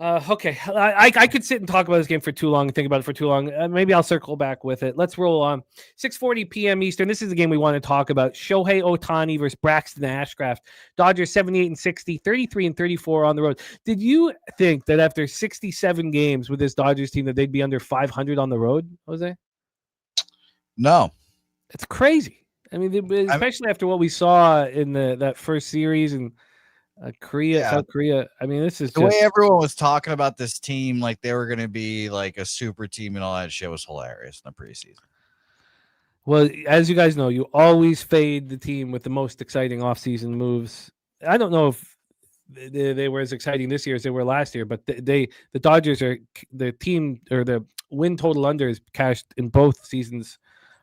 Okay, I could sit and talk about this game for too long and think about it for too long. Maybe I'll circle back with it. Let's roll on. 6:40 p.m. Eastern. This is the game we want to talk about. Shohei Ohtani versus Braxton Ashcraft. Dodgers 78-60, 33-34 on the road. Did you think that after 67 games with this Dodgers team that they'd be under 500 on the road, Jose? No. It's crazy. I mean, especially after what we saw in that first series and South Korea. I mean, this is the way everyone was talking about this team, like they were going to be like a super team and all that shit was hilarious in the preseason. Well, as you guys know, you always fade the team with the most exciting offseason moves. I don't know if they were as exciting this year as they were last year, but the Dodgers are the team, or the win total under is cashed in both seasons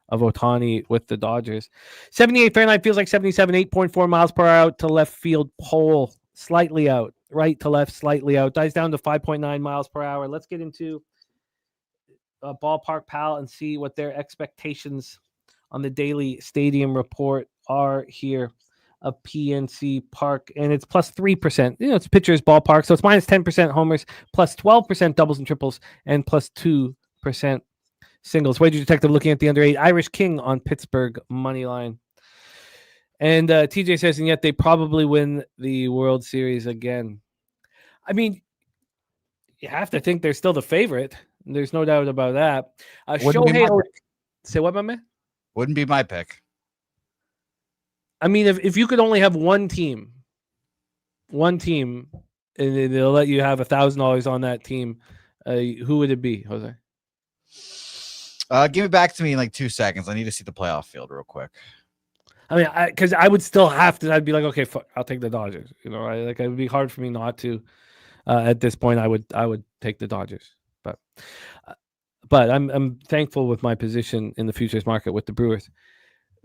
of Ohtani with the Dodgers. 78 Fahrenheit feels like 77, 8.4 miles per hour out to left field pole, slightly out, right to left, slightly out, dies down to 5.9 miles per hour. Let's get into Ballpark Pal and see what their expectations on the daily stadium report are here of PNC Park. And it's plus 3%. It's pitcher's ballpark, so it's minus 10% homers, plus 12% doubles and triples, and plus 2% singles. Wager Detective looking at the under 8. Irish King on Pittsburgh money line. And TJ says, and yet they probably win the World Series again. I mean, you have to think they're still the favorite. There's no doubt about that. Say what, my man? Wouldn't be my pick. I mean, if you could only have one team, and they'll let you have $1,000 on that team, who would it be, Jose? Give it back to me in like 2 seconds. I need to see the playoff field real quick. I mean, because I would still have to. I'd be like, okay, I'll take the Dodgers. It would be hard for me not to. At this point, I would take the Dodgers. But I'm thankful with my position in the futures market with the Brewers.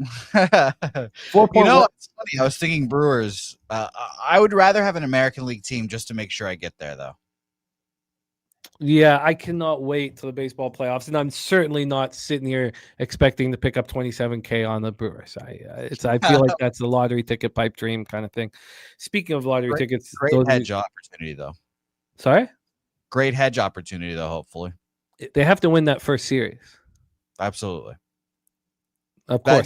4.1. It's funny. I was thinking Brewers. I would rather have an American League team just to make sure I get there, though. Yeah, I cannot wait till the baseball playoffs, and I'm certainly not sitting here expecting to pick up $27K on the Brewers. I feel like that's a lottery ticket pipe dream kind of thing. Speaking of lottery tickets, great hedge opportunity though. Sorry, great hedge opportunity though. Hopefully, they have to win that first series. Absolutely, of course.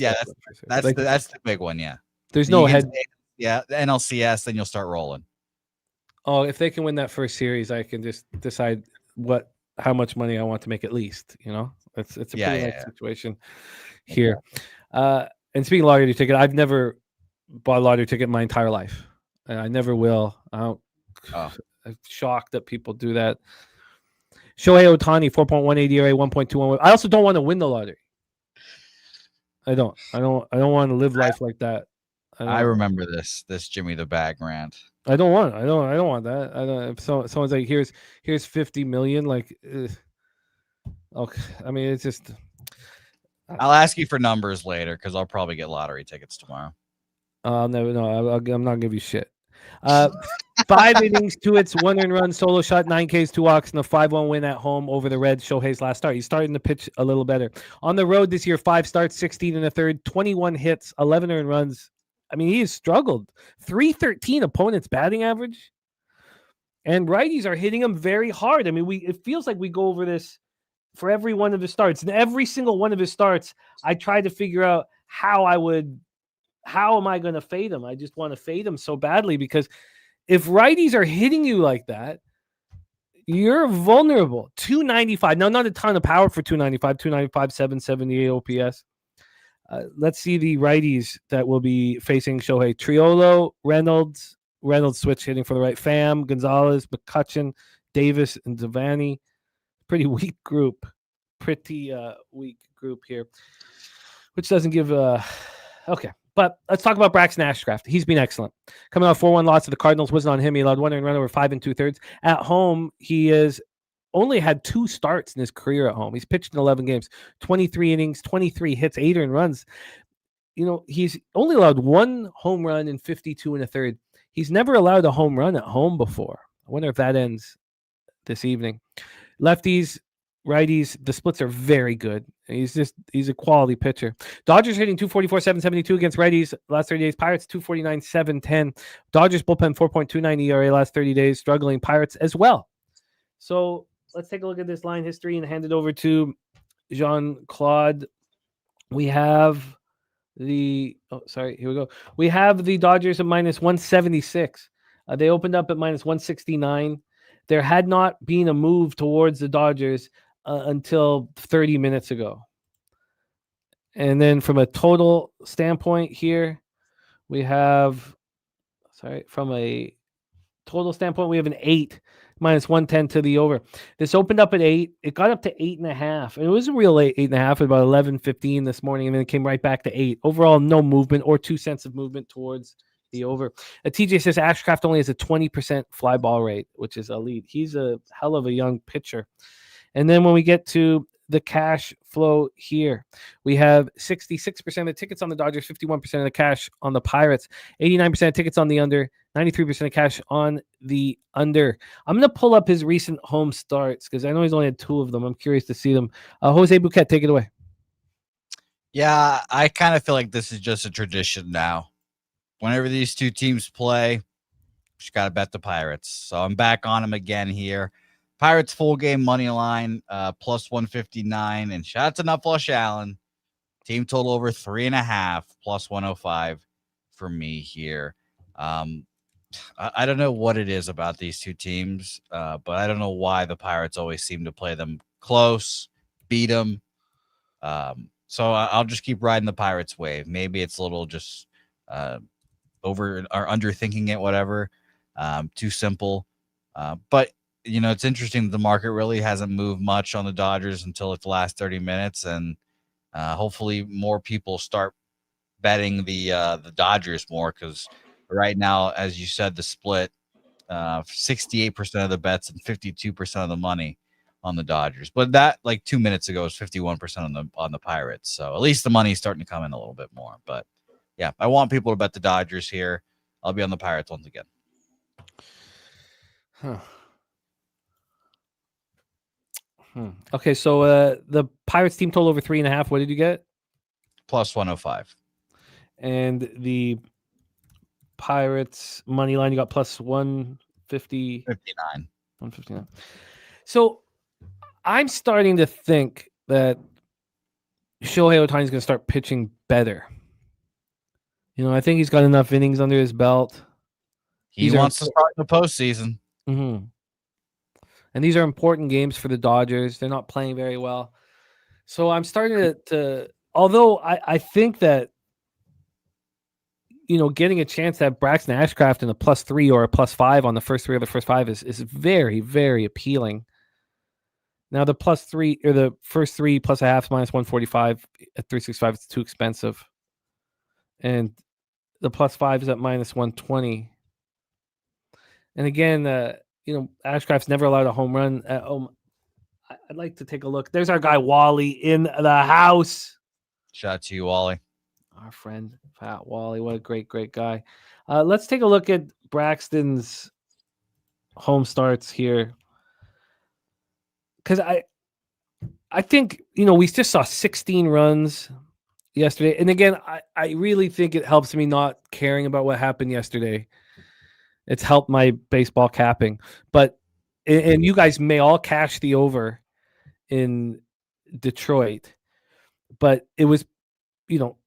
That's the big one. Yeah, there's no head. Yeah, the NLCS, then you'll start rolling. Oh, if they can win that first series, I can just decide how much money I want to make at least. It's a pretty nice situation here. And speaking of lottery ticket, I've never bought a lottery ticket in my entire life, and I never will. I'm shocked that people do that. Shohei Ohtani, 4.18 ERA, 1.21. I also don't want to win the lottery. I don't want to live life like that. I remember this Jimmy the Bag rant. I don't want that. If someone's like, here's 50 million, like, okay. I mean, it's just. I'll ask you for numbers later because I'll probably get lottery tickets tomorrow. I'm not gonna give you shit. 5 innings, 2 hits, 1 earned run, solo shot, 9 Ks, 2 walks, and a 5-1 win at home over the Reds. Shohei's last start. He's starting to pitch a little better. On the road this year, 5 starts, 16 and a third, 21 hits, 11 earned runs. I mean, he has struggled. 313 opponents batting average. And righties are hitting him very hard. I mean, it feels like we go over this for every one of his starts. And every single one of his starts, I tried to figure out how I would how am I going to fade him? I just want to fade him so badly because if righties are hitting you like that, you're vulnerable. 295. Now, not a ton of power for 295, 778 OPS. Let's see the righties that will be facing Shohei. Triolo, Reynolds switch hitting for the right. Pham, Gonzalez, McCutchen, Davis, and Devaney. Pretty weak group. Weak group here, which doesn't give okay. But let's talk about Braxton Ashcraft. He's been excellent. Coming off 4-1 loss to the Cardinals. Wasn't on him. He allowed 1 earned run over 5 2/3. At home, he has only had 2 starts in his career at home. He's pitched in 11 games, 23 innings, 23 hits, 8 earned runs. He's only allowed 1 home run in 52 1/3. He's never allowed a home run at home before. I wonder if that ends this evening. Lefties, righties, the splits are very good. He's a quality pitcher. Dodgers hitting 244, 772 against righties last 30 days. Pirates 249, 710. Dodgers bullpen 4.29 ERA last 30 days. Struggling. Pirates as well. So let's take a look at this line history and hand it over to Jean-Claude. We have here we go. We have the Dodgers at minus 176. They opened up at minus 169. There had not been a move towards the Dodgers until 30 minutes ago. And then from a total standpoint here, we have, from a total standpoint, we have an 8, minus 110 to the over. This opened up at 8. It got up to 8.5. And it was a real 8.5 at about 11:15 this morning. And then it came right back to 8. Overall, no movement or 2 cents of movement towards the over. TJ says Ashcraft only has a 20% fly ball rate, which is elite. He's a hell of a young pitcher. And then when we get to the cash flow here, we have 66% of the tickets on the Dodgers, 51% of the cash on the Pirates, 89% of tickets on the under, 93% of cash on the under. I'm going to pull up his recent home starts because I know he's only had 2 of them. I'm curious to see them. Jose Bouquett, take it away. Yeah, I kind of feel like this is just a tradition now. Whenever these 2 teams play, just got to bet the Pirates. So I'm back on him again here. Pirates full game money line, plus 159. And shout out to Nutflush Allen. Team total over 3.5, plus 105 for me here. I don't know what it is about these 2 teams, but I don't know why the Pirates always seem to play them close, beat them. So I'll just keep riding the Pirates wave. Maybe it's a little just over or underthinking it, whatever. Too simple. But it's interesting. The market really hasn't moved much on the Dodgers until the last 30 minutes. And hopefully more people start betting the Dodgers more. Cause right now, as you said, the split, 68% of the bets and 52% of the money on the Dodgers. But that, like 2 minutes ago, was 51% on the Pirates. So at least the money's starting to come in a little bit more. But yeah, I want people to bet the Dodgers here. I'll be on the Pirates once again. Huh. Okay, so the Pirates team total over 3.5. What did you get? Plus 105. And the Pirates money line, you got plus 150. 59. 159. So I'm starting to think that Shohei Ohtani is going to start pitching better. I think he's got enough innings under his belt. He wants to start in the postseason. Mm-hmm. And these are important games for the Dodgers. They're not playing very well. So I'm starting to although I think that, getting a chance at Braxton Ashcraft in a +3 or a +5 on the first 3 of the first 5 is very, very appealing. Now the +3 or the first 3 plus a half minus 145 at 365 is too expensive. And the +5 is at minus 120. And again, Ashcraft's never allowed a home run at home. I'd like to take a look. There's our guy Wally in the house. Shout out to you, Wally. Our friend Fat Wally. What a great, great guy. Let's take a look at Braxton's home starts here. Because I think, we just saw 16 runs yesterday. And again, I really think it helps me not caring about what happened yesterday. It's helped my baseball capping. But, and you guys may all cash the over in Detroit. But it was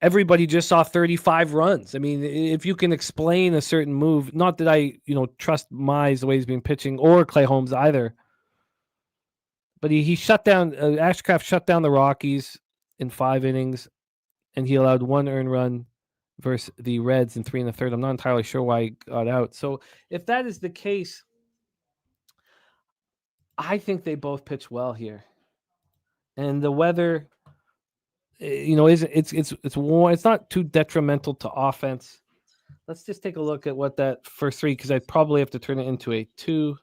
everybody just saw 35 runs. I mean, if you can explain a certain move, not that I, trust Mize the way he's been pitching or Clay Holmes either, but he shut down, Ashcraft shut down the Rockies in 5 innings, and he allowed 1 earned run versus the Reds in 3 1/3. I'm not entirely sure why he got out. So if that is the case, I think they both pitch well here. And the weather, it's warm. It's not too detrimental to offense. Let's just take a look at what that first 3, because I'd probably have to turn it into a 2.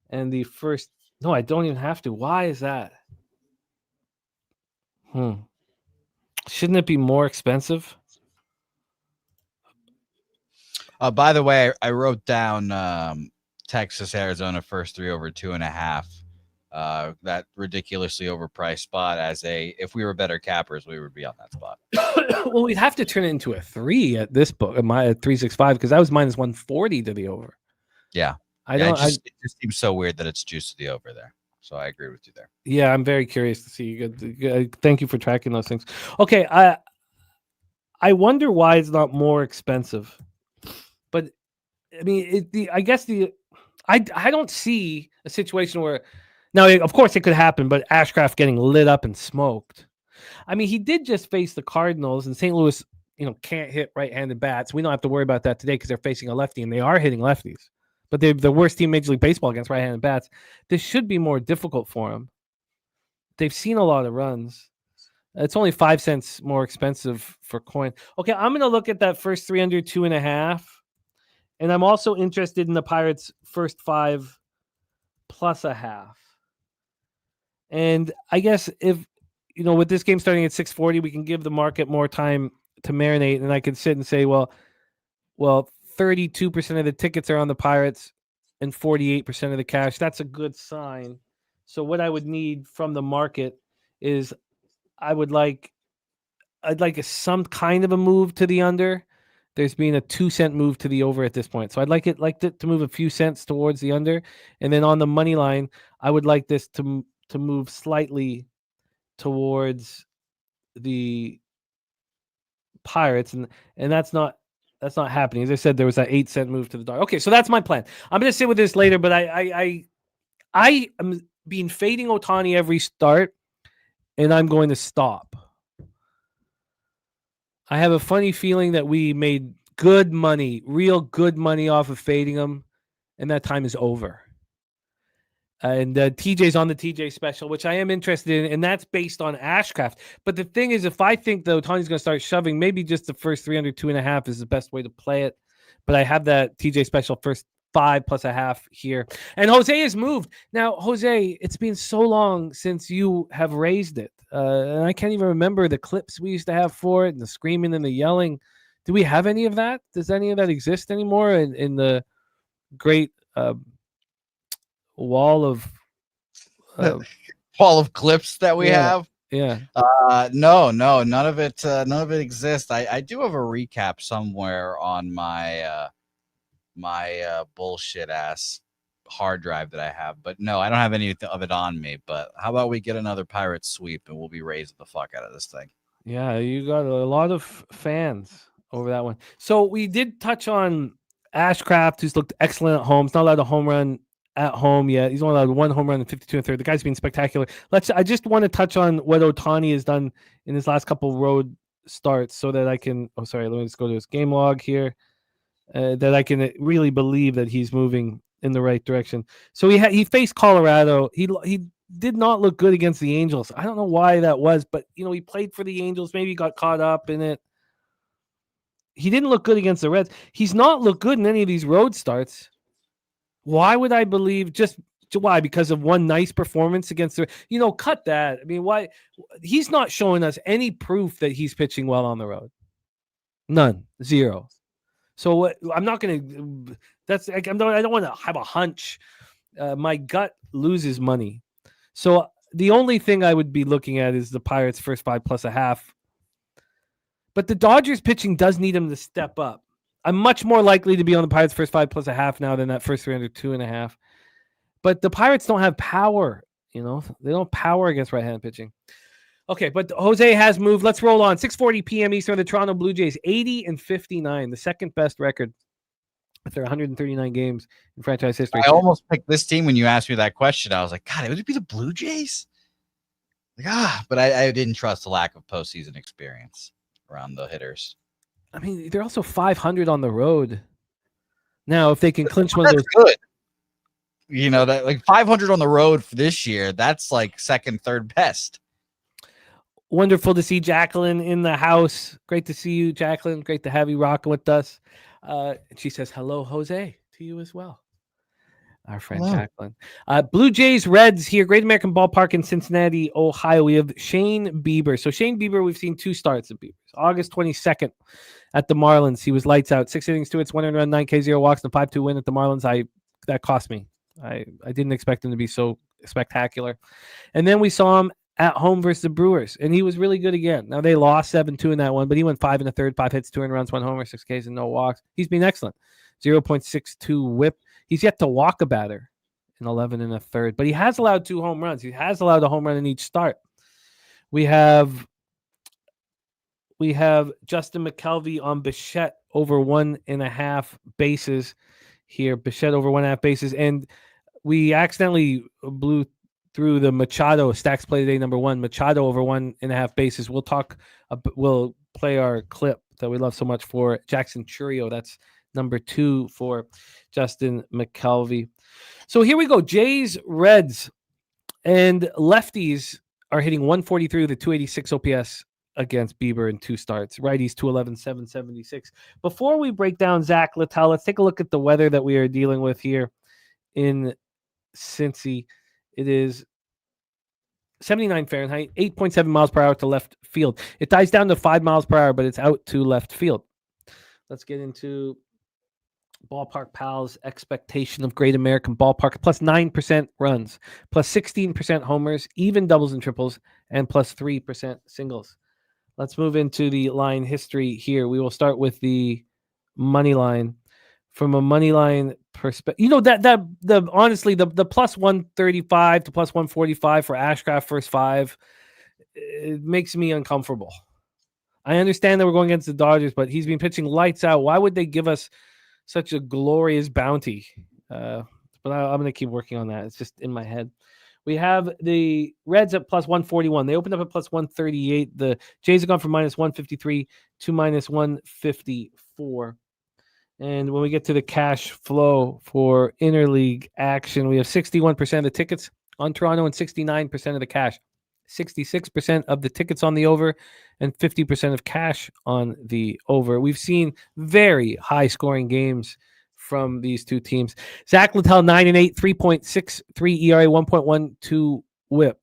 And the first, no, I don't even have to. Why is that? Shouldn't it be more expensive? By the way, I wrote down Texas, Arizona first 3 over 2.5. That ridiculously overpriced spot. If we were better cappers, we would be on that spot. Well, we'd have to turn it into a 3 at this book, at 365, because that was minus 140 to the over. Yeah, it just seems so weird that it's juiced to the over there. So I agree with you there. Yeah, I'm very curious to see. Thank you for tracking those things. Okay, I wonder why it's not more expensive. But I mean, I don't see a situation where, now of course it could happen, but Ashcraft getting lit up and smoked. I mean, he did just face the Cardinals, and St. Louis, can't hit right-handed bats. We don't have to worry about that today because they're facing a lefty, and they are hitting lefties. But they're the worst team in Major League Baseball against right-handed bats. This should be more difficult for them. They've seen a lot of runs. It's only 5 cents more expensive for coin. Okay, I'm going to look at that first 3 under 2.5. And I'm also interested in the Pirates' first 5 plus a half. And I guess if, with this game starting at 6:40, we can give the market more time to marinate. And I can sit and say, well, 32% of the tickets are on the Pirates and 48% of the cash. That's a good sign. So what I would need from the market is I'd like some kind of a move to the under. There's been a 2-cent move to the over at this point. So I'd like to move a few cents towards the under. And then on the money line, I would like this to move slightly towards the Pirates. And that's not happening. As I said, there was that 8-cent move to the dark. Okay, so that's my plan. I'm going to sit with this later, but I am been fading Ohtani every start, and I'm going to stop. I have a funny feeling that we made good money, real good money off of fading him, and that time is over. And TJ's on the TJ special, which I am interested in, and that's based on Ashcraft. But the thing is, if I think that Ohtani's going to start shoving, maybe just the first 3 under 2.5 is the best way to play it. But I have that TJ special first 5 plus a half here. And Jose has moved. Now, Jose, it's been so long since you have raised it. And I can't even remember the clips we used to have for it and the screaming and the yelling. Do we have any of that? Does any of that exist anymore in the great wall of clips that we have? Yeah. No, none of it exists. I do have a recap somewhere on my my bullshit ass hard drive that I have, but no, I don't have any of it on me. But how about we get another Pirates sweep and we'll be raising the fuck out of this thing? Yeah, you got a lot of fans over that one. So we did touch on Ashcraft, who's looked excellent at home. He's not allowed a home run at home yet. He's only allowed 1 home run in 52 1/3. The guy's been spectacular. I just want to touch on what Ohtani has done in his last couple road starts so that I can, let me just go to his game log here, that I can really believe that he's moving in the right direction. So he faced Colorado. He did not look good against the Angels. I don't know why that was, but he played for the Angels. Maybe he got caught up in it. He didn't look good against the Reds. He's not looked good in any of these road starts. Why would I believe? Why? Because of one nice performance against the, cut that. I mean, why? He's not showing us any proof that he's pitching well on the road. None. 0. So I'm not going to. I don't want to have a hunch. My gut loses money. So the only thing I would be looking at is the Pirates' first 5 plus a half. But the Dodgers pitching does need him to step up. I'm much more likely to be on the Pirates' first 5 plus a half now than that first 3 under 2.5. But the Pirates don't have power. They don't have power against right-handed pitching. Okay, but Jose has moved. Let's roll on. 6:40 p.m. Eastern. The Toronto Blue Jays 80-59, the second best record after 139 games in franchise history. I almost picked this team when you asked me that question. I was like, God, would it be the Blue Jays? But I didn't trust the lack of postseason experience around the hitters. I mean, they're also 500 on the road. Now, if they can clinch one of those, good. You know, that like 500 on the road for this year, that's like second, third best. Wonderful to see Jacqueline in the house. Great to see you, Jacqueline. Great to have you rocking with us. She says hello, Jose, to you as well. Our friend Hello. Jacqueline. Blue Jays Reds here, Great American Ballpark in Cincinnati, Ohio. We have Shane Bieber. So Shane Bieber, we've seen 2 starts of Bieber's. August 22nd at the Marlins, he was lights out. 6 innings, 2 hits, 1 earned run, 9 K, 0 walks, and a 5-2 win at the Marlins. That cost me. I didn't expect him to be so spectacular. And then we saw him at home versus the Brewers, and he was really good again. Now, they lost 7-2 in that one, but he went 5 1/3, 5 hits, 2 earned runs, 1 homer, 6 Ks, and no walks. He's been excellent. 0.62 whip. He's yet to walk a batter in 11 1/3, but he has allowed 2 home runs. He has allowed a home run in each start. We have Justin McCelvy on Bichette over 1.5 bases here. Bichette over 1.5 bases, and we accidentally blew through the Machado stacks play today number 1. Machado over 1.5 bases. We'll play our clip that we love so much for Jackson Churio. That's number 2 for Justin McCelvy. So here we go. Jays, Reds, and lefties are hitting 143 with a 286 OPS against Bieber in 2 starts. Righties 211, 776. Before we break down Zach Littell, let's take a look at the weather that we are dealing with here in Cincy. It is 79 Fahrenheit, 8.7 miles per hour to left field. It dies down to 5 miles per hour, but it's out to left field. Let's get into Ballpark Pals expectation of Great American Ballpark. Plus 9% runs, plus 16% homers, even doubles and triples, and plus 3% singles. Let's move into the line history here. We will start with the money line. From a money line perspective, you know, honestly, the plus 135 to plus 145 for Ashcraft first 5, it makes me uncomfortable. I understand that we're going against the Dodgers, but he's been pitching lights out. Why would they give us such a glorious bounty? But I'm going to keep working on that. It's just in my head. We have the Reds at plus 141. They opened up at plus 138. The Jays have gone from minus 153 to minus 154. And when we get to the cash flow for interleague action, we have 61% of the tickets on Toronto and 69% of the cash. 66% of the tickets on the over and 50% of cash on the over. We've seen very high scoring games from these two teams. Zach Littell, 9-8, 3.63 ERA, 1.12 whip.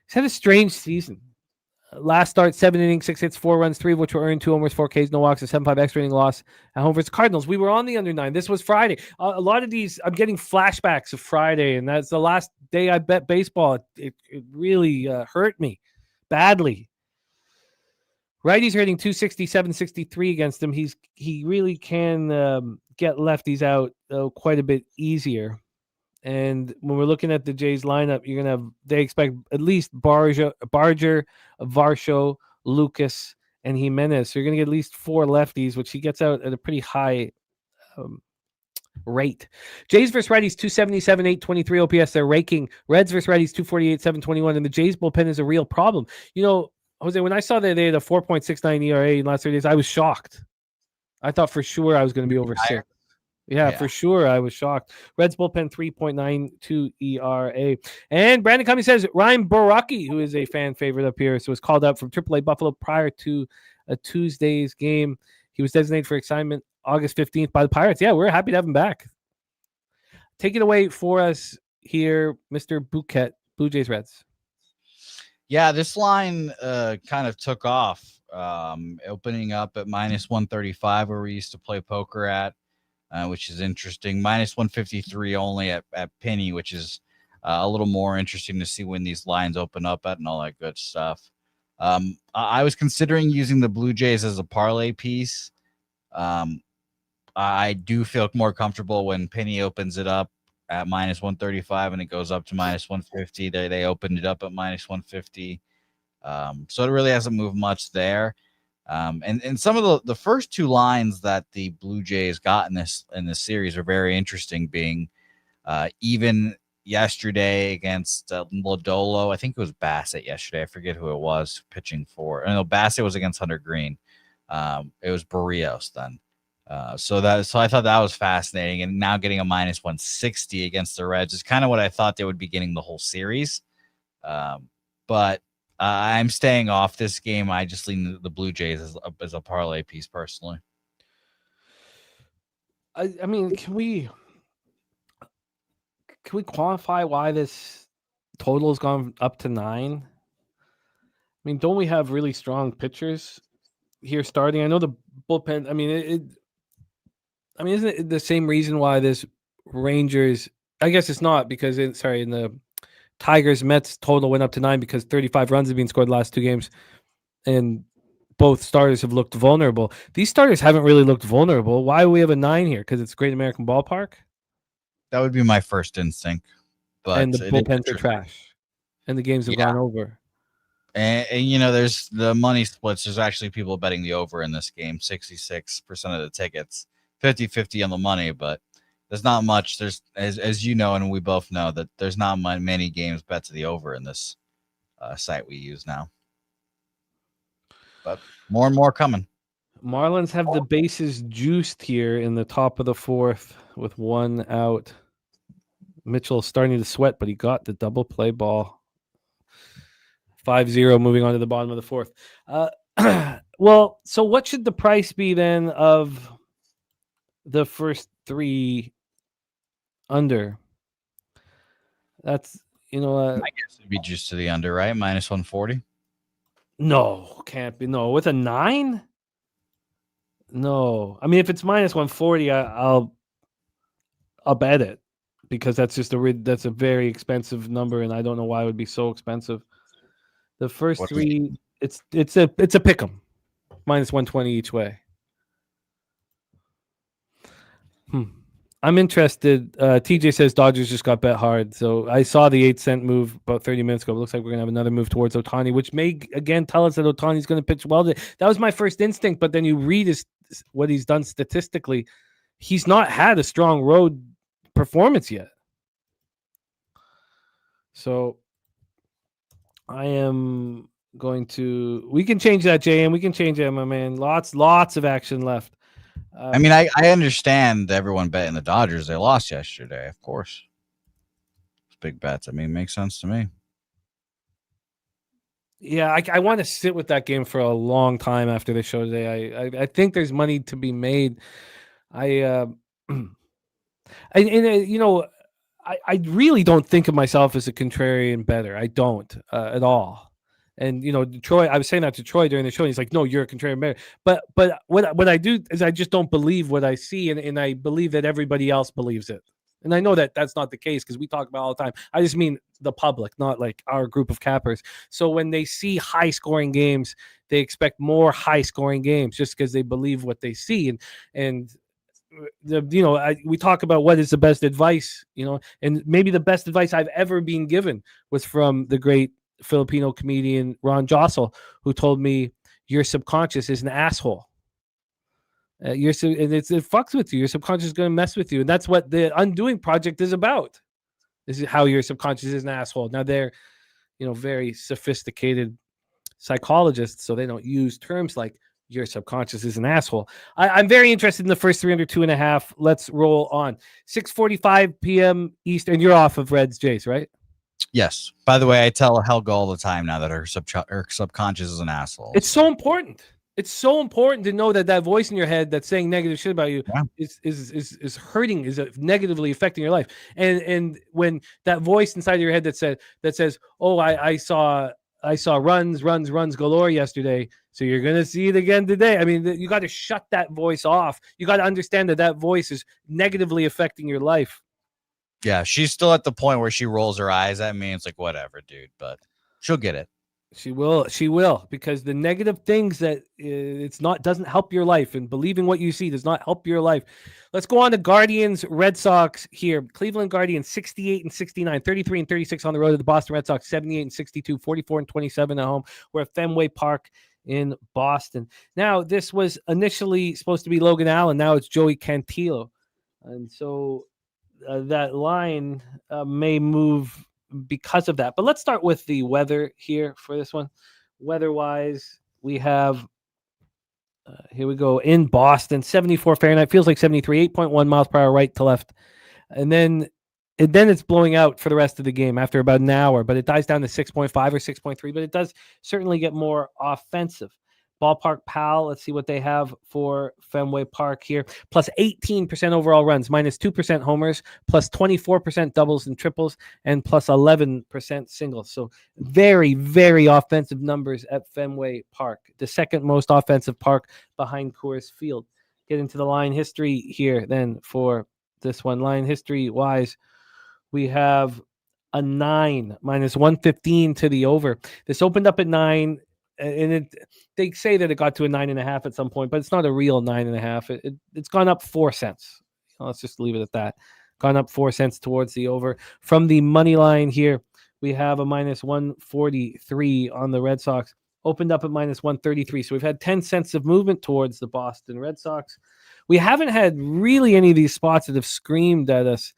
He's had a strange season. Last start, 7 innings, 6 hits, 4 runs, 3 of which were earned, 2 homers, 4 Ks, no walks, a 7.5 extra inning loss at home versus Cardinals. We were on the under 9. This was Friday. A lot of these, I'm getting flashbacks of Friday, and that's the last day I bet baseball. It really hurt me badly. Righties are hitting 260, 763 against him. He really can get lefties out quite a bit easier. And when we're looking at the Jays lineup, they expect at least Barger, Varsho, Lucas, and Jimenez. So you're going to get at least 4 lefties, which he gets out at a pretty high rate. Jays versus righties, 277, 823 OPS. They're raking. Reds versus righties, 248, 721. And the Jays bullpen is a real problem. You know, Jose, when I saw that they had a 4.69 ERA in the last 3 days, I was shocked. I thought for sure I was going to be over 6. Yeah, for sure. I was shocked. Reds bullpen 3.92 ERA. And Brandon Cummings says Ryan Borucki, who is a fan favorite up here, so was called up from AAA Buffalo prior to a Tuesday's game. He was designated for assignment August 15th by the Pirates. Yeah, we're happy to have him back. Take it away for us here, Mr. Bouquett, Blue Jays Reds. Yeah, this line kind of took off, opening up at minus 135 where we used to play poker at. Which is interesting. Minus 153 only at Penny, which is a little more interesting to see when these lines open up at and all that good stuff. I was considering using the Blue Jays as a parlay piece. I do feel more comfortable when Penny opens it up at minus 135 and it goes up to minus 150. They opened it up at minus 150. So it really hasn't moved much there. And some of the first two lines that the Blue Jays got in this series are very interesting, being even yesterday against Lodolo. I think it was Bassett yesterday. I forget who it was pitching for. I know Bassett was against Hunter Green. It was Barrios then. So I thought that was fascinating. And now getting a minus 160 against the Reds is kind of what I thought they would be getting the whole series. But I'm staying off this game. I just lean the Blue Jays as a parlay piece personally. I mean, can we quantify why this total has gone up to 9? I mean, don't we have really strong pitchers here starting? I know the bullpen. I mean, isn't it the same reason why this Rangers? I guess it's not, because in the Tigers Mets total went up to 9 because 35 runs have been scored the last 2 games, and both starters have looked vulnerable. These starters haven't really looked vulnerable. Why do we have a 9 here? Because it's Great American Ballpark? That would be my first instinct. But and the bullpens are trash, and the games have gone over. And there's the money splits. There's actually people betting the over in this game, 66% of the tickets, 50-50 on the money, but there's not much. There's, as you know, and we both know, that there's not many games bet to the over in this site we use now. But more and more coming. Marlins have the bases juiced here in the top of the 4th with 1 out. Mitchell starting to sweat, but he got the double play ball. 5-0 moving on to the bottom of the 4th. Well, so what should the price be then of the first 3 under? That's, I guess it'd be just to the under, right? Minus 140. No, can't be. No, with a 9? No. I mean, if it's minus 140, I'll bet it, because that's just that's a very expensive number, and I don't know why it would be so expensive. The first 3, it's a pick 'em, minus 120 each way. I'm interested. TJ says Dodgers just got bet hard. So I saw the 8-cent move about 30 minutes ago. It looks like we're going to have another move towards Ohtani, which may, again, tell us that Ohtani's going to pitch well. That was my first instinct, but then you read what he's done statistically. He's not had a strong road performance yet. So I am going to... We can change that, JM. We can change that, my man. Lots of action left. I mean, I understand everyone betting the Dodgers. They lost yesterday, of course. It's big bets. I mean, it makes sense to me. Yeah, I want to sit with that game for a long time after the show today. I think there's money to be made. I really don't think of myself as a contrarian bettor. I don't at all. And Troy, I was saying that to Troy during the show. And he's like, "No, you're a contrarian bettor." But what I do is I just don't believe what I see, and I believe that everybody else believes it. And I know that that's not the case, because we talk about it all the time. I just mean the public, not like our group of cappers. So when they see high scoring games, they expect more high scoring games just because they believe what they see. And we talk about what is the best advice, and maybe the best advice I've ever been given was from the great Filipino comedian Ron Jossel, who told me your subconscious is an asshole. It fucks with you. Your subconscious is going to mess with you, and that's what the Undoing Project is about. This is how your subconscious is an asshole. Now they're, very sophisticated psychologists, so they don't use terms like your subconscious is an asshole. I'm very interested in the first 3 under 2.5. Let's roll on. 6:45 p.m. Eastern. You're off of Reds Jays, right? Yes. By the way, I tell Helga all the time now that her subconscious is an asshole. It's so important. It's so important to know that voice in your head that's saying negative shit about you is hurting, is negatively affecting your life. And when that voice inside of your head that says, "Oh, I saw runs galore yesterday, so you're gonna see it again today." I mean, you got to shut that voice off. You got to understand that voice is negatively affecting your life. Yeah, she's still at the point where she rolls her eyes at me. It's like, whatever, dude, but she'll get it. She will, because the negative things that doesn't help your life, and believing what you see does not help your life. Let's go on to Guardians Red Sox here. Cleveland Guardians 68 and 69, 33 and 36 on the road to the Boston Red Sox, 78 and 62, 44 and 27 at home. We're at Fenway Park in Boston. Now, this was initially supposed to be Logan Allen. Now it's Joey Cantillo. And so that line may move because of that. But let's start with the weather here for this one. Weather-wise, we have, here we go, in Boston, 74 Fahrenheit, feels like 73, 8.1 miles per hour right to left. And then it's blowing out for the rest of the game after about an hour, but it dies down to 6.5 or 6.3, but it does certainly get more offensive. Ballpark Pal, let's see what they have for Fenway Park here. Plus 18% overall runs, minus 2% homers, plus 24% doubles and triples, and plus 11% singles. So very, very offensive numbers at Fenway Park. The second most offensive park behind Coors Field. Get into the line history here then for this one. Line history-wise, we have a 9, minus 115 to the over. This opened up at 9. And they say that it got to a 9.5 at some point, but it's not a real 9.5. It's gone up 4 cents. Let's just leave it at that. Gone up 4 cents towards the over. From the money line here, we have a minus 143 on the Red Sox. Opened up at minus 133. So we've had 10 cents of movement towards the Boston Red Sox. We haven't had really any of these spots that have screamed at us,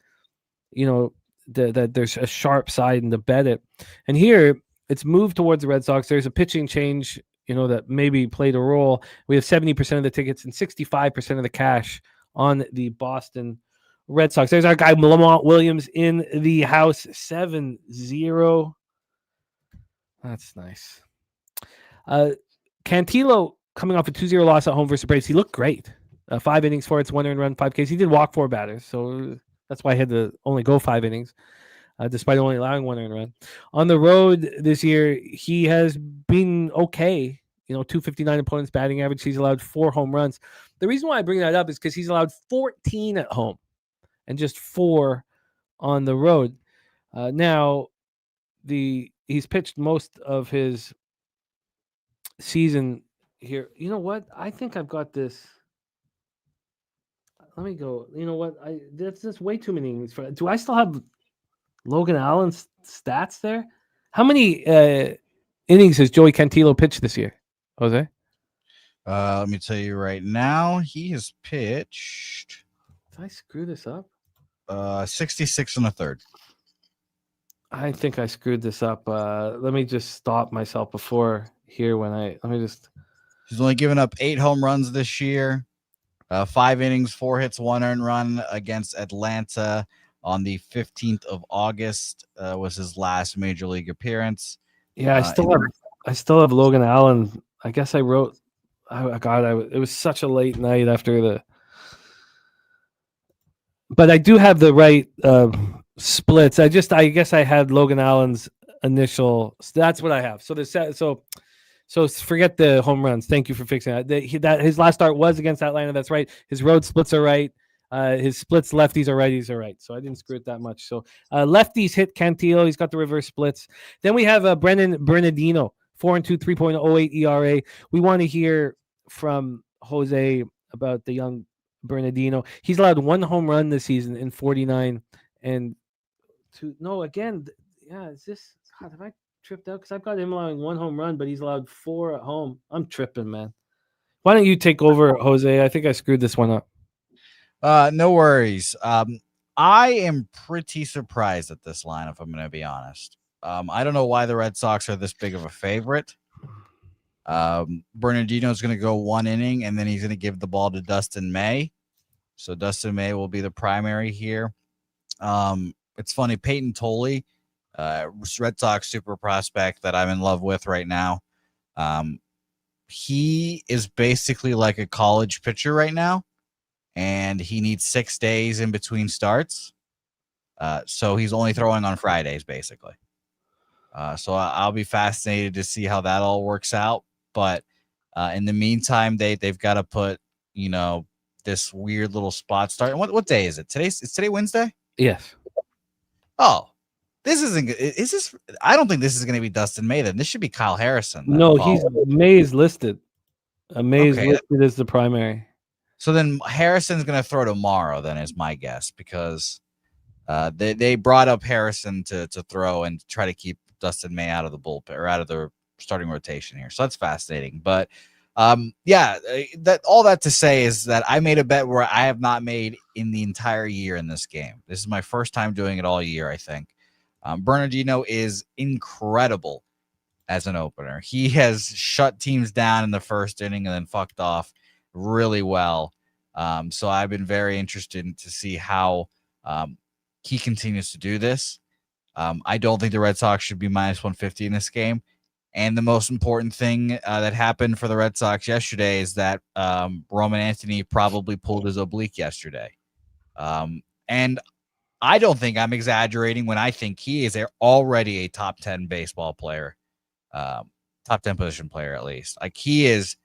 that there's a sharp side in the bet it. And here, it's moved towards the Red Sox. There's a pitching change, that maybe played a role. We have 70% of the tickets and 65% of the cash on the Boston Red Sox. There's our guy, Lamont Williams, in the house, 7-0. That's nice. Cantillo coming off a 2-0 loss at home versus the Braves. He looked great. 5 innings, 4 hits, 1 earned run, 5 Ks. He did walk 4 batters, so that's why I had to only go 5 innings. Despite only allowing 1 earned run. On the road this year, he has been okay. 259 opponents batting average. He's allowed 4 home runs. The reason why I bring that up is because he's allowed 14 at home and just 4 on the road. Now, he's pitched most of his season here. You know what? I think I've got this. Let me go. You know what? That's just way too many innings. Do I still have Logan Allen's stats there? How many innings has Joey Cantillo pitched this year, Jose? Let me tell you right now. He has pitched. Did I screw this up? 66 and a third. I think I screwed this up. Let me just stop myself before here He's only given up 8 home runs this year. 5 innings, 4 hits, 1 earned run against Atlanta. On the 15th of August was his last major league appearance. Yeah, I still have Logan Allen. I guess I wrote. It was such a late night after but I do have the right splits. I guess I had Logan Allen's initial. That's what I have. So forget the home runs. Thank you for fixing that. His last start was against Atlanta. That's right. His road splits are right. His splits, lefties or righties are right. So I didn't screw it that much. So lefties hit Cantillo. He's got the reverse splits. Then we have Brennan Bernardino, 4-2, 3.08 ERA. We want to hear from Jose about the young Bernardino. He's allowed 1 home run this season in 49 and 2. No, again, is this, God, have I tripped out? Because I've got him allowing 1 home run, but he's allowed 4 at home. I'm tripping, man. Why don't you take over, Jose? I think I screwed this one up. No worries. I am pretty surprised at this line, if I'm going to be honest. I don't know why the Red Sox are this big of a favorite. Bernardino is going to go 1 inning, and then he's going to give the ball to Dustin May. So Dustin May will be the primary here. It's funny, Peyton Tolley, Red Sox super prospect that I'm in love with right now. He is basically like a college pitcher right now. And he needs 6 days in between starts. So he's only throwing on Fridays, basically. So I'll be fascinated to see how that all works out. But in the meantime, they've got to put, this weird little spot start. And what day is it? Is today Wednesday? Yes. Oh, This isn't. Is this? I don't think this is going to be Dustin May. Then this should be Kyle Harrison. Then, No, Paul. May's listed. May's Okay. listed as the primary. So then Harrison's going to throw tomorrow. Then is my guess because they brought up Harrison to throw and try to keep Dustin May out of the bullpen or out of the starting rotation here. So that's fascinating. But that all that to say is that I made a bet where I have not made in the entire year in this game. This is my first time doing it all year, I think. Bernardino is incredible as an opener. He has shut teams down in the first inning and then fucked off really well. So I've been very interested to see how he continues to do this. I don't think the Red Sox should be minus 150 in this game. And the most important thing that happened for the Red Sox yesterday is that Roman Anthony probably pulled his oblique yesterday. And I don't think I'm exaggerating when I think he is already a top 10 baseball player, top 10 position player at least. Like he is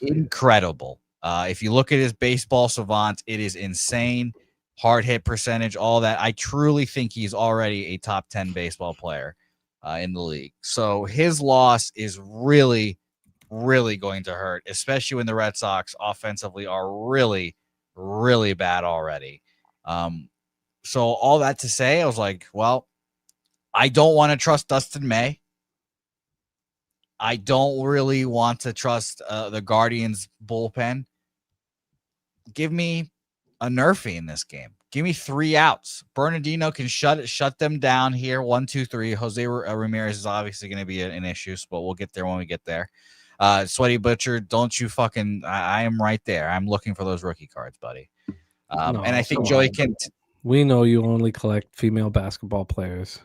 incredible. If you look at his baseball savant, it is insane. Hard hit percentage, all that. I truly think he's already a top 10 baseball player in the league. So his loss is really, really going to hurt, especially when the Red Sox offensively are really, really bad already. So all that to say, I was like, well, I don't want to trust Dustin May. I don't really want to trust the Guardians bullpen. Give me a Nerfy in this game. Give me 3 outs. Bernardino can shut them down here. 1, 2, 3. Jose Ramirez is obviously going to be an issue, but we'll get there when we get there. Sweaty Butcher, don't you fucking... I am right there. I'm looking for those rookie cards, buddy. And I think Joey can... We know you only collect female basketball players.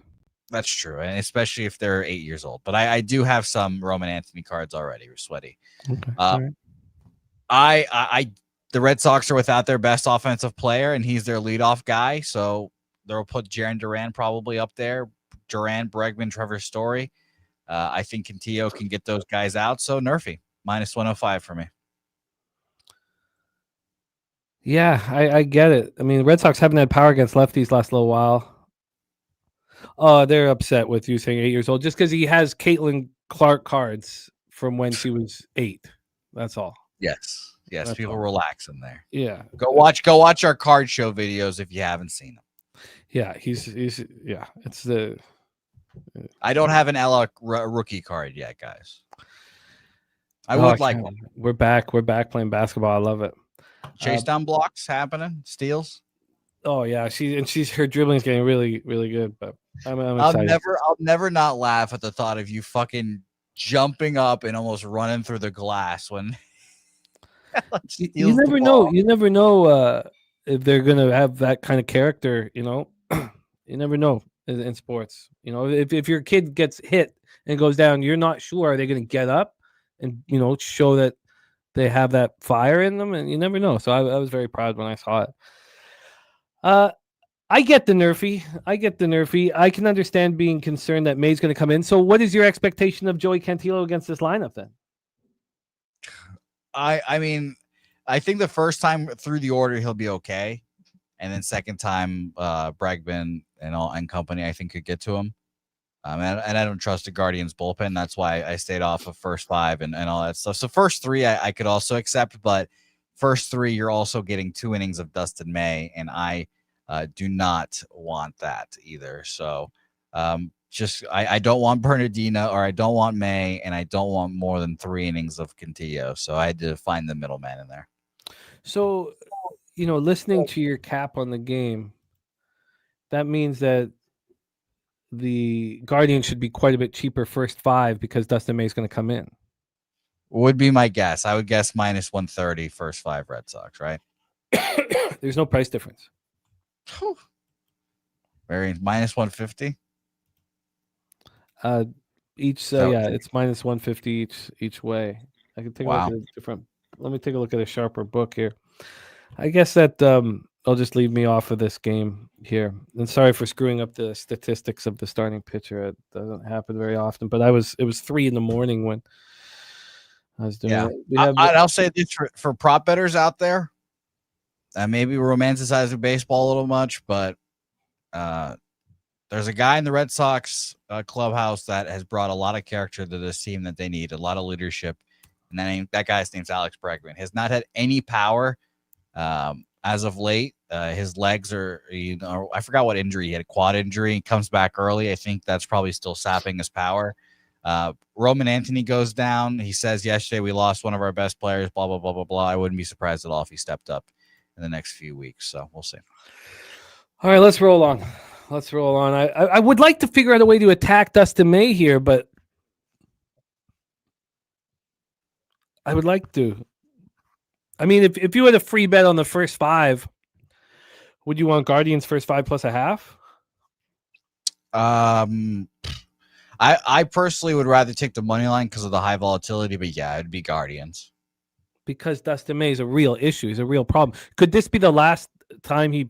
That's true, and especially if they're 8 years old. But I do have some Roman Anthony cards already. Sweaty. Okay. The Red Sox are without their best offensive player, and he's their leadoff guy. So they'll put Jarren Duran probably up there. Duran, Bregman, Trevor Story. I think Cantillo can get those guys out. So Nerfy, minus 105 for me. Yeah, I get it. I mean, the Red Sox haven't had power against lefties last little while. Oh, they're upset with you saying 8 years old just because he has Caitlin Clark cards from when she was 8. That's all. Yes. Yes, That's people all. relax in there. Yeah. Go watch our card show videos if you haven't seen them. Yeah, he's yeah, it's the I don't have an Ella rookie card yet, guys. I would like one. We're back playing basketball. I love it. Chase down blocks happening, steals. Oh yeah, her dribbling's getting really, really good, but I'm excited. I'll never not laugh at the thought of you fucking jumping up and almost running through the glass when you never know. You never know if they're gonna have that kind of character. You know, you never know in sports. You know, if your kid gets hit and goes down, you're not sure are they gonna get up and show that they have that fire in them, and you never know. So I was very proud when I saw it. I get the Nerfy. I can understand being concerned that May's going to come in. So what is your expectation of Joey Cantillo against this lineup then? I mean, I think the first time through the order he'll be okay, and then second time Bregman and company I think could get to him. And I don't trust the Guardians bullpen. That's why I stayed off of first 5 and all that stuff. So first 3 I could also accept, but first 3 you're also getting 2 innings of Dustin May, and I do not want that either. So I don't want Bernardino or I don't want May, and I don't want more than 3 innings of Cantillo. So I had to find the middleman in there. So, listening to your cap on the game, that means that the Guardians should be quite a bit cheaper first 5 because Dustin May is going to come in. Would be my guess. I would guess minus 130 first 5 Red Sox, right? There's no price difference. Very minus 150. It's minus 150 each way. I can take a look at a different. Let me take a look at a sharper book here. I guess that I'll just leave me off of this game here. And sorry for screwing up the statistics of the starting pitcher. It doesn't happen very often, but it was 3 a.m. when I was doing it. I'll say this for prop bettors out there. Maybe romanticizing baseball a little much, but there's a guy in the Red Sox clubhouse that has brought a lot of character to this team that they need, a lot of leadership, and that guy's name's Alex Bregman. Has not had any power as of late. His legs are, I forgot what injury he had, a quad injury. He comes back early. I think that's probably still sapping his power. Roman Anthony goes down. He says yesterday we lost one of our best players, blah, blah, blah, blah, blah. I wouldn't be surprised at all if he stepped up in the next few weeks. So we'll see. All right, let's roll on. I would like to figure out a way to attack Dustin May here, but I would like to. I mean, if you had a free bet on the first 5, would you want Guardians first 5 plus a half? I personally would rather take the money line because of the high volatility, but yeah, it'd be Guardians. Because Dustin May is a real issue. He's a real problem. Could this be the last time he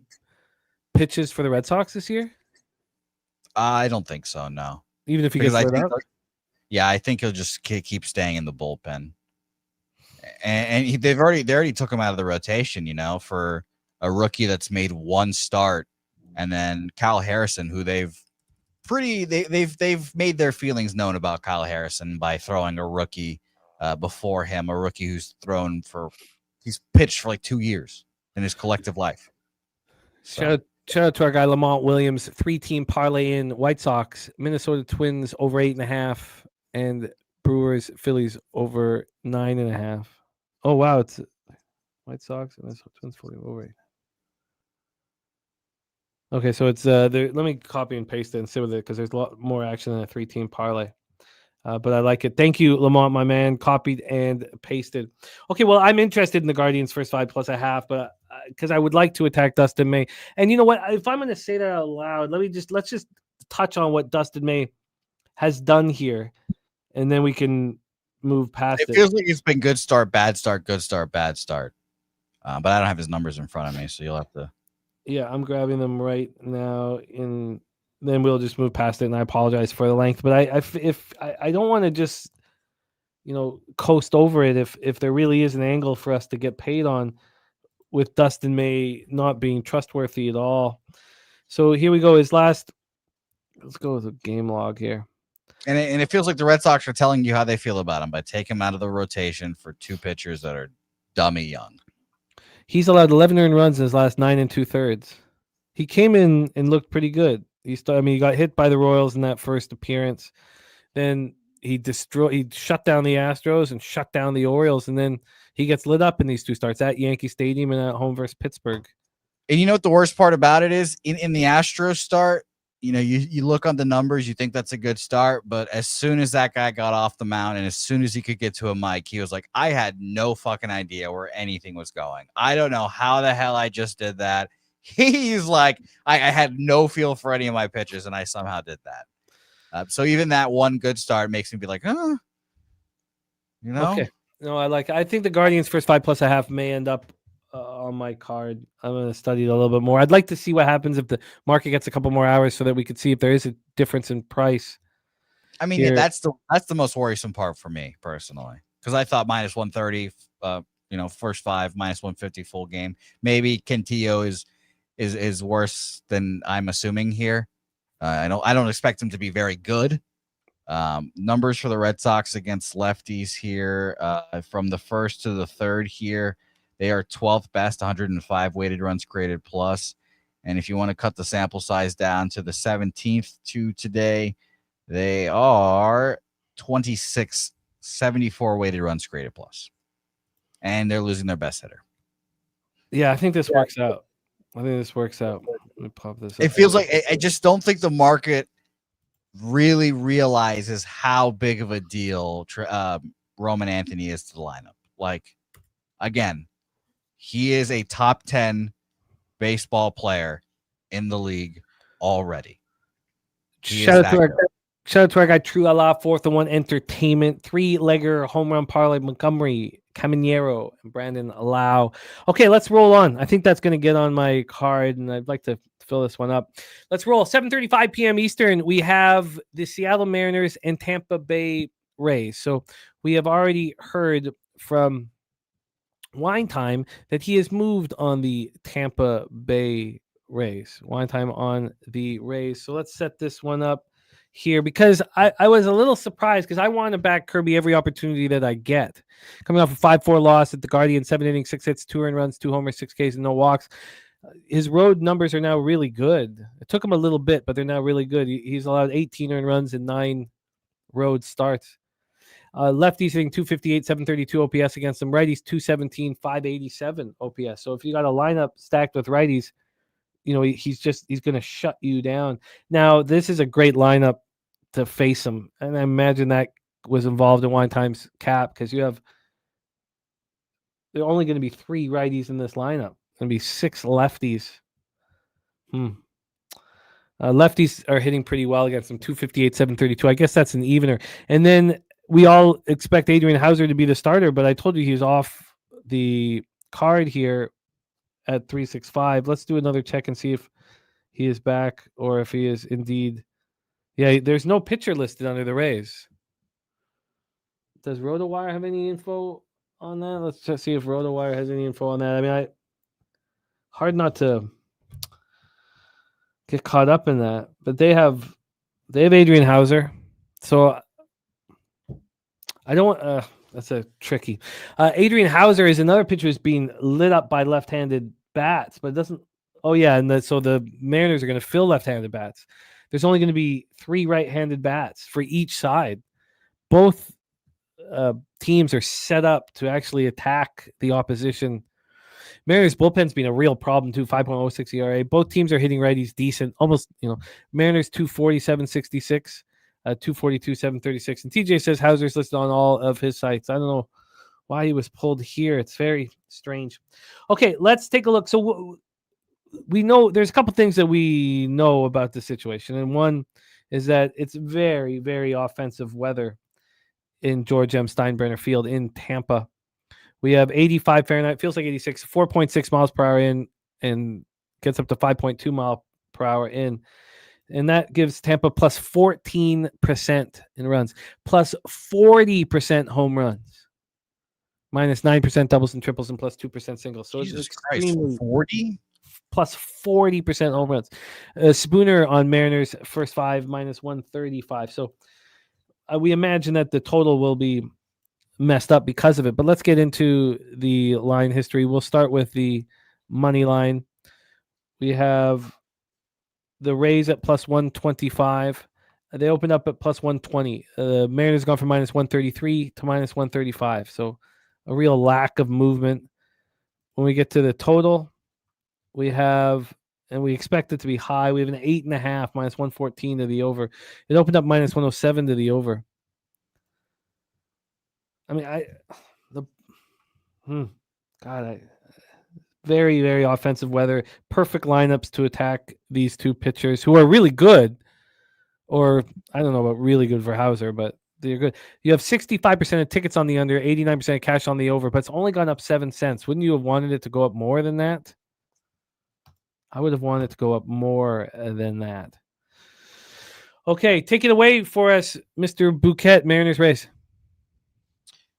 pitches for the Red Sox this year? I don't think so, no. Even if he gets lit up? Yeah, I think he'll just keep staying in the bullpen. And they already took him out of the rotation, for a rookie that's made one start, and then Kyle Harrison, who they've made their feelings known about Kyle Harrison by throwing a rookie before him, a rookie he's pitched for like 2 years in his collective life. So. Shout out to our guy Lamont Williams, 3-team parlay in White Sox, Minnesota Twins over 8.5, and Brewers Phillies over 9.5. Oh wow, it's White Sox and Minnesota Twins 40 over 8. Okay, so it's let me copy and paste it and sit with it because there's a lot more action than a 3-team parlay. But I like it. Thank you, Lamont, my man. Copied and pasted. Okay, well, I'm interested in the Guardians first 5 plus a half, but because I would like to attack Dustin May. And you know what? If I'm going to say that out loud, let's just touch on what Dustin May has done here, and then we can move past it. It feels like it's been good start, bad start, good start, bad start. But I don't have his numbers in front of me, so you'll have to. Yeah, I'm grabbing them right now. Then we'll just move past it, and I apologize for the length. But I don't want to just coast over it if there really is an angle for us to get paid on with Dustin May not being trustworthy at all. So here we go. Let's go with a game log here. And it feels like the Red Sox are telling you how they feel about him by taking him out of the rotation for 2 pitchers that are dummy young. He's allowed 11 earned runs in his last 9 2/3. He came in and looked pretty good. He got hit by the Royals in that first appearance. Then he shut down the Astros and shut down the Orioles, and then he gets lit up in these 2 starts at Yankee Stadium and at home versus Pittsburgh. And you know what the worst part about it is? In the Astros start, you look on the numbers, you think that's a good start, but as soon as that guy got off the mound and as soon as he could get to a mic, he was like, I had no fucking idea where anything was going. I don't know how the hell I just did that. He's like, I had no feel for any of my pitches, and I somehow did that. So even that one good start makes me be like, huh? Okay. No, I think the Guardians first 5 plus a half may end up on my card. I'm going to study it a little bit more. I'd like to see what happens if the market gets a couple more hours so that we could see if there is a difference in price. I mean, yeah, that's the most worrisome part for me personally, because I thought minus 130, first 5, minus 150 full game. Maybe Kentillo is worse than I'm assuming here. I don't expect him to be very good. Numbers for the Red Sox against lefties here from the first to the third here. They are 12th best, 105 weighted runs created plus. And if you want to cut the sample size down to the 17th to today, they are 26, 74 weighted runs created plus. And they're losing their best hitter. Yeah, I think this works out. Let me pop this up. It feels like I just don't think the market really realizes how big of a deal Roman Anthony is to the lineup. Like, again, he is a top 10 baseball player in the league already. Shout out to our guy True Allah, 4th and 1 Entertainment, 3-legger home run parlay, Montgomery, Caminero, and Brandon Lau. Okay, let's roll on. I think that's going to get on my card, and I'd like to fill this one up. Let's roll. 7:35 p.m. Eastern. We have the Seattle Mariners and Tampa Bay Rays. So we have already heard from Wine Time that he has moved on the Tampa Bay Rays. Wine time on the Rays. So let's set this one up here because I was a little surprised because I want to back Kirby every opportunity that I get. Coming off a 5-4 loss at the Guardian, 7 innings, 6 hits, 2 earned runs, 2 homers, 6 Ks, and no walks. His road numbers are now really good. It took him a little bit, but they're now really good. He's allowed 18 earned runs and 9 road starts. Lefties hitting 258, 732 OPS against them. Righties 217, 587 OPS. So if you got a lineup stacked with righties, he's going to shut you down. Now, this is a great lineup to face him. And I imagine that was involved in Wine Time's cap because there are only going to be 3 righties in this lineup. Going to be 6 lefties. Lefties are hitting pretty well against them, 258, 732. I guess that's an evener. And then we all expect Adrian Hauser to be the starter, but I told you he was off the card here at 365. Let's do another check and see if he is back or if he is indeed. Yeah, there's no pitcher listed under the Rays. Does RotoWire have any info on that? Let's just see if RotoWire has any info on that. I mean, hard not to get caught up in that, but they have Adrian Hauser. So I don't. That's a tricky. Adrian Hauser is another pitcher who's being lit up by left-handed bats, but it doesn't. Oh yeah, and so the Mariners are going to fill left-handed bats. There's only going to be 3 right-handed bats for each side. Both teams are set up to actually attack the opposition. Mariners bullpen's been a real problem too. 5.06 ERA. Both teams are hitting righties decent. Almost, Mariners 240, 766. 242, 736. And TJ says Hauser's listed on all of his sites. I don't know why he was pulled here. It's very strange. Okay, let's take a look. So we know there's a couple things that we know about the situation. And one is that it's very, very offensive weather in George M. Steinbrenner Field in Tampa. We have 85 Fahrenheit, feels like 86, 4.6 miles per hour in, and gets up to 5.2 mile per hour in. And that gives Tampa plus 14% in runs, plus 40% home runs, minus 9% doubles and triples, and plus 2% singles. So Jesus it's Christ, 40? Plus 40% home runs. Spooner on Mariners first 5, minus 135. So we imagine that the total will be messed up because of it. But let's get into the line history. We'll start with the money line. We have the Rays at plus 125. They opened up at plus 120. Mariners gone from minus 133 to minus 135. So a real lack of movement. When we get to the total, we have, and we expect it to be high, we have an 8.5, minus 114 to the over. It opened up minus 107 to the over. I mean, very, very offensive weather. Perfect lineups to attack these 2 pitchers who are really good. Or I don't know about really good for Hauser, but they're good. You have 65% of tickets on the under, 89% of cash on the over, but it's only gone up 7 cents. Wouldn't you have wanted it to go up more than that? I would have wanted it to go up more than that. Okay, take it away for us, Mr. Bouquet, Mariners Race.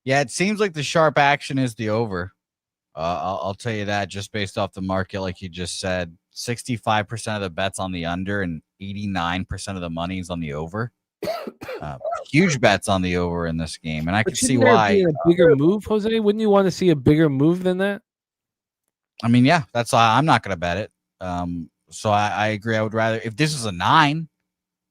Yeah, it seems like the sharp action is the over. I'll tell you that just based off the market, like you just said, 65% of the bets on the under and 89% of the money is on the over. Huge bets on the over in this game, and I can see why. A bigger move, Jose? Wouldn't you want to see a bigger move than that? I mean, yeah, that's why I'm not going to bet it. So I agree. I would rather, if this was a 9,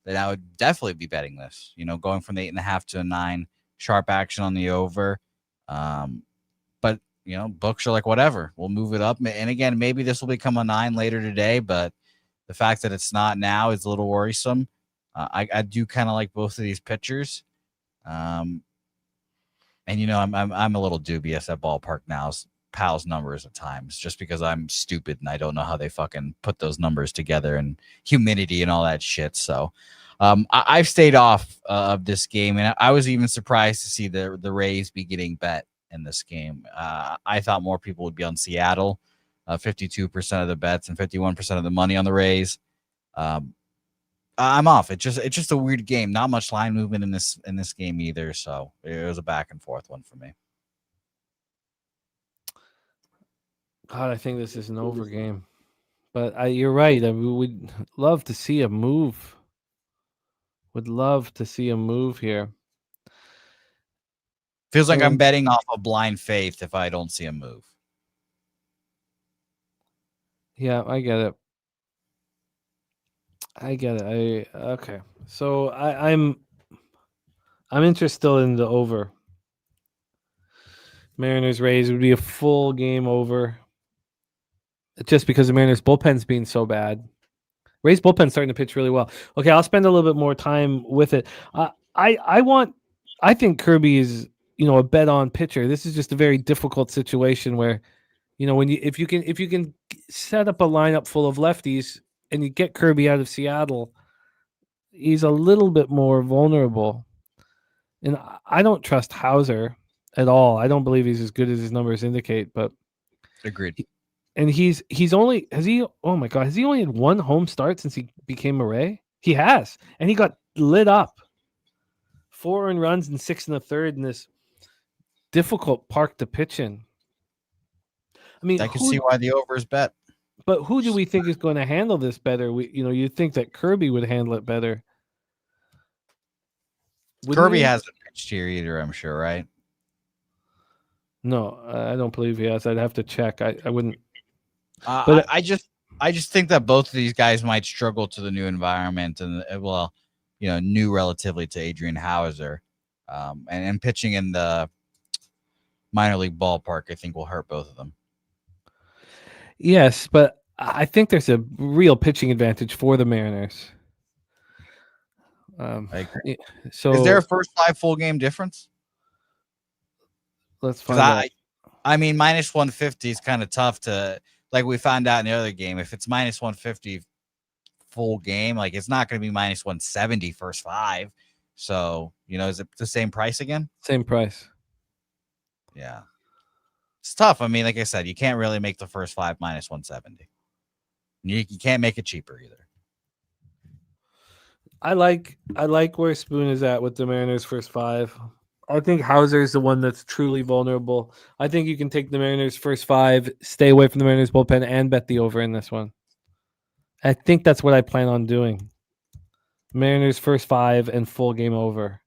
then I would definitely be betting this. Going from the 8.5 to a 9, sharp action on the over. But books are like, whatever, we'll move it up. And again, maybe this will become a 9 later today, but the fact that it's not now is a little worrisome. I do kind of like both of these pitchers. And I'm a little dubious at ballpark now's pals numbers at times, just because I'm stupid and I don't know how they fucking put those numbers together and humidity and all that shit. So I've stayed off of this game, and I was even surprised to see the Rays be getting bet in this game. I thought more people would be on Seattle, 52% of the bets and 51% of the money on the Rays. I'm off. It's just a weird game. Not much line movement in this game either. So it was a back and forth one for me. God, I think this is an over game. But you're right. I mean, we'd love to see a move. Would love to see a move here. Feels like I'm And- betting off of blind faith if I don't see a move. Yeah, I get it. Okay. So I'm interested still in the over. Mariners Rays would be a full game over. Just because the Mariners bullpen's being so bad. Rays bullpen's starting to pitch really well. Okay, I'll spend a little bit more time with it. I think Kirby is, a bet on pitcher. This is just a very difficult situation where, if you can set up a lineup full of lefties and you get Kirby out of Seattle, he's a little bit more vulnerable. And I don't trust Hauser at all. I don't believe he's as good as his numbers indicate, but Agreed. and he's only oh my god, has he only had one home start since he became a Ray? He has, and he got lit up. 4 earned runs and 6 in the third in this difficult park to pitch in. I mean, I can see why the over is bet. But who do we think is going to handle this better? You'd think that Kirby would handle it better. Kirby hasn't pitched here either, I'm sure, right? No, I don't believe he has. I'd have to check. I wouldn't. But I just think that both of these guys might struggle to the new environment and new relatively to Adrian Hauser, and pitching in the minor league ballpark, I think will hurt both of them. Yes, but I think there's a real pitching advantage for the Mariners. I agree. So is there a first 5 full game difference? Let's find out. I mean, minus 150 is kind of tough to, like we found out in the other game. If it's minus 150 full game, like it's not going to be minus 170 first 5. So, is it the same price again? Same price. Yeah. It's tough. I mean, like I said, you can't really make the first 5 minus 170. You can't make it cheaper either. I like where Spoon is at with the Mariners first 5. I think Hauser is the one that's truly vulnerable. I think you can take the Mariners first 5, stay away from the Mariners bullpen, and bet the over in this one. I think that's what I plan on doing. Mariners first 5 and full game over.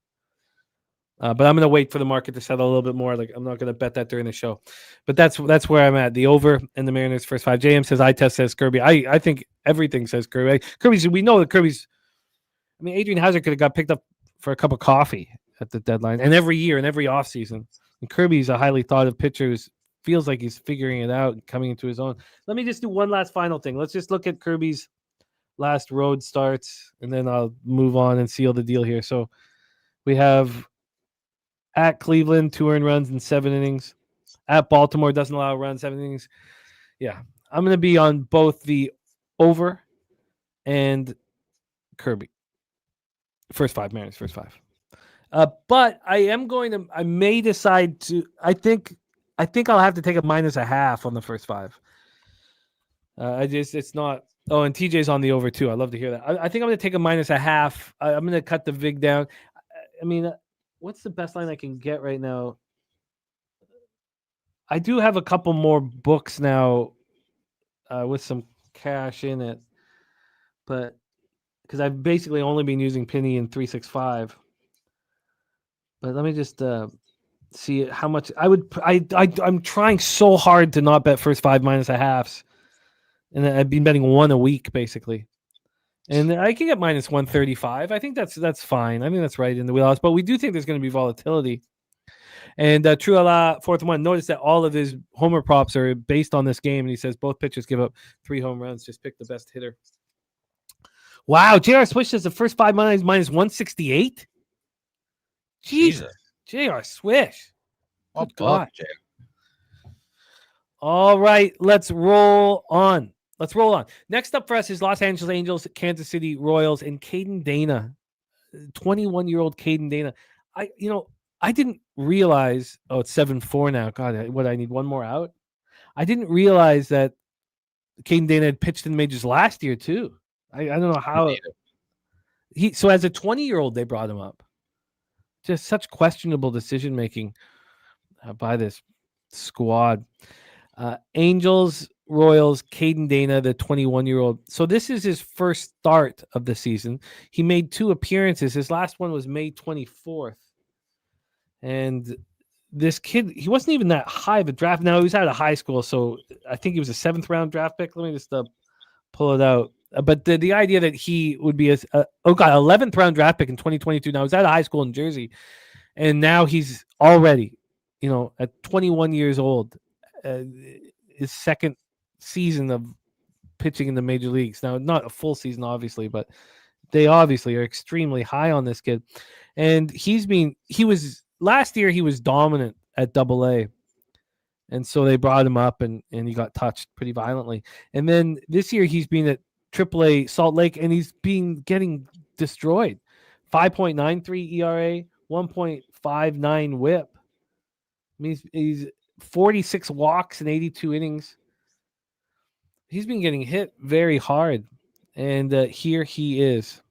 But I'm going to wait for the market to settle a little bit more. Like I'm not going to bet that during the show. But that's where I'm at. The over and the Mariners first 5. JM says eye test says Kirby. I think everything says Kirby. We know that Kirby's. I mean, Adrian Hauser could have got picked up for a cup of coffee at the deadline, and every year and every offseason. And Kirby's a highly thought of pitcher who feels like he's figuring it out and coming into his own. Let me just do one last final thing. Let's just look at Kirby's last road starts, and then I'll move on and seal the deal here. So we have at Cleveland, 2 earned runs in 7 innings. At Baltimore, doesn't allow runs, 7 innings. Yeah, I'm going to be on both the over and Kirby. First 5, Mariners, first 5. But I may decide to, I think I'll have to take a -0.5 on the first 5. It's not, and TJ's on the over too. I'd love to hear that. I think I'm going to take a -0.5. I'm going to cut the VIG down. I mean, what's the best line I can get right now? I do have a couple more books now with some cash in it, but because I've basically only been using Penny in 365. But let me just see how much I would. I'm trying so hard to not bet first 5 -0.5s, and I've been betting 1 a week basically, and I can get -135. I think that's fine. I think that's right in the wheelhouse. But we do think there's going to be volatility. And Truella 4th and 1. Notice that all of his homer props are based on this game, and he says both pitchers give up 3 home runs. Just pick the best hitter. Wow, J.R. Swish says the first 5 months -168. Jesus, J.R. Swish. Good God. All right, let's roll on. Next up for us is Los Angeles Angels, Kansas City Royals, and Caden Dana, 21-year-old Caden Dana. I didn't realize. Oh, it's 7-4 now. God, what? I need one more out. I didn't realize that Caden Dana had pitched in the majors last year too. I don't know how. So as a 20-year-old, they brought him up. Just such questionable decision making by this squad. Angels Royals, Caden Dana, the 21-year-old. So this is his first start of the season. He made 2 appearances. His last one was May 24th. And this kid, he wasn't even that high of a draft. Now, he was out of high school, so I think he was a 7th-round draft pick. Let me just pull it out. But the idea that he would be 11th-round draft pick in 2022. Now, he was out of high school in Jersey, and now he's already, at 21 years old, his second season of pitching in the major leagues. Now, not a full season, obviously, but they obviously are extremely high on this kid. And last year he was dominant at AA. And so they brought him up and he got touched pretty violently. And then this year he's been at AAA Salt Lake and he's getting destroyed. 5.93 ERA, 1.59 whip. I mean, he's 46 walks in 82 innings. He's been getting hit very hard. And here he is.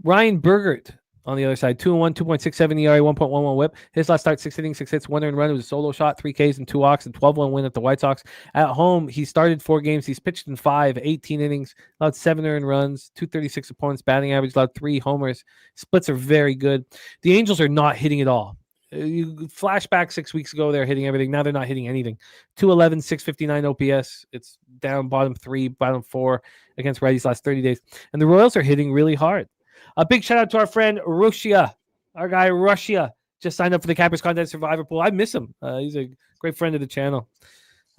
Ryan Bergert on the other side, 2-1, 2.67 ERA, 1.11 whip. His last start, 6 innings, 6 hits, 1 earned run. It was a solo shot, 3 Ks and 2 walks, and 12-1 win at the White Sox. At home, he started 4 games. He's pitched in 5, 18 innings, allowed 7 earned runs, 236 opponents, batting average, allowed 3 homers. Splits are very good. The Angels are not hitting at all. You flashback 6 weeks ago, they're hitting everything. Now they're not hitting anything. 211, 659 OPS. It's down bottom 3, bottom 4 against righties last 30 days. And the Royals are hitting really hard. A big shout out to our friend Russia. Our guy Russia just signed up for the Cappers Content Survivor Pool. I miss him. He's a great friend of the channel.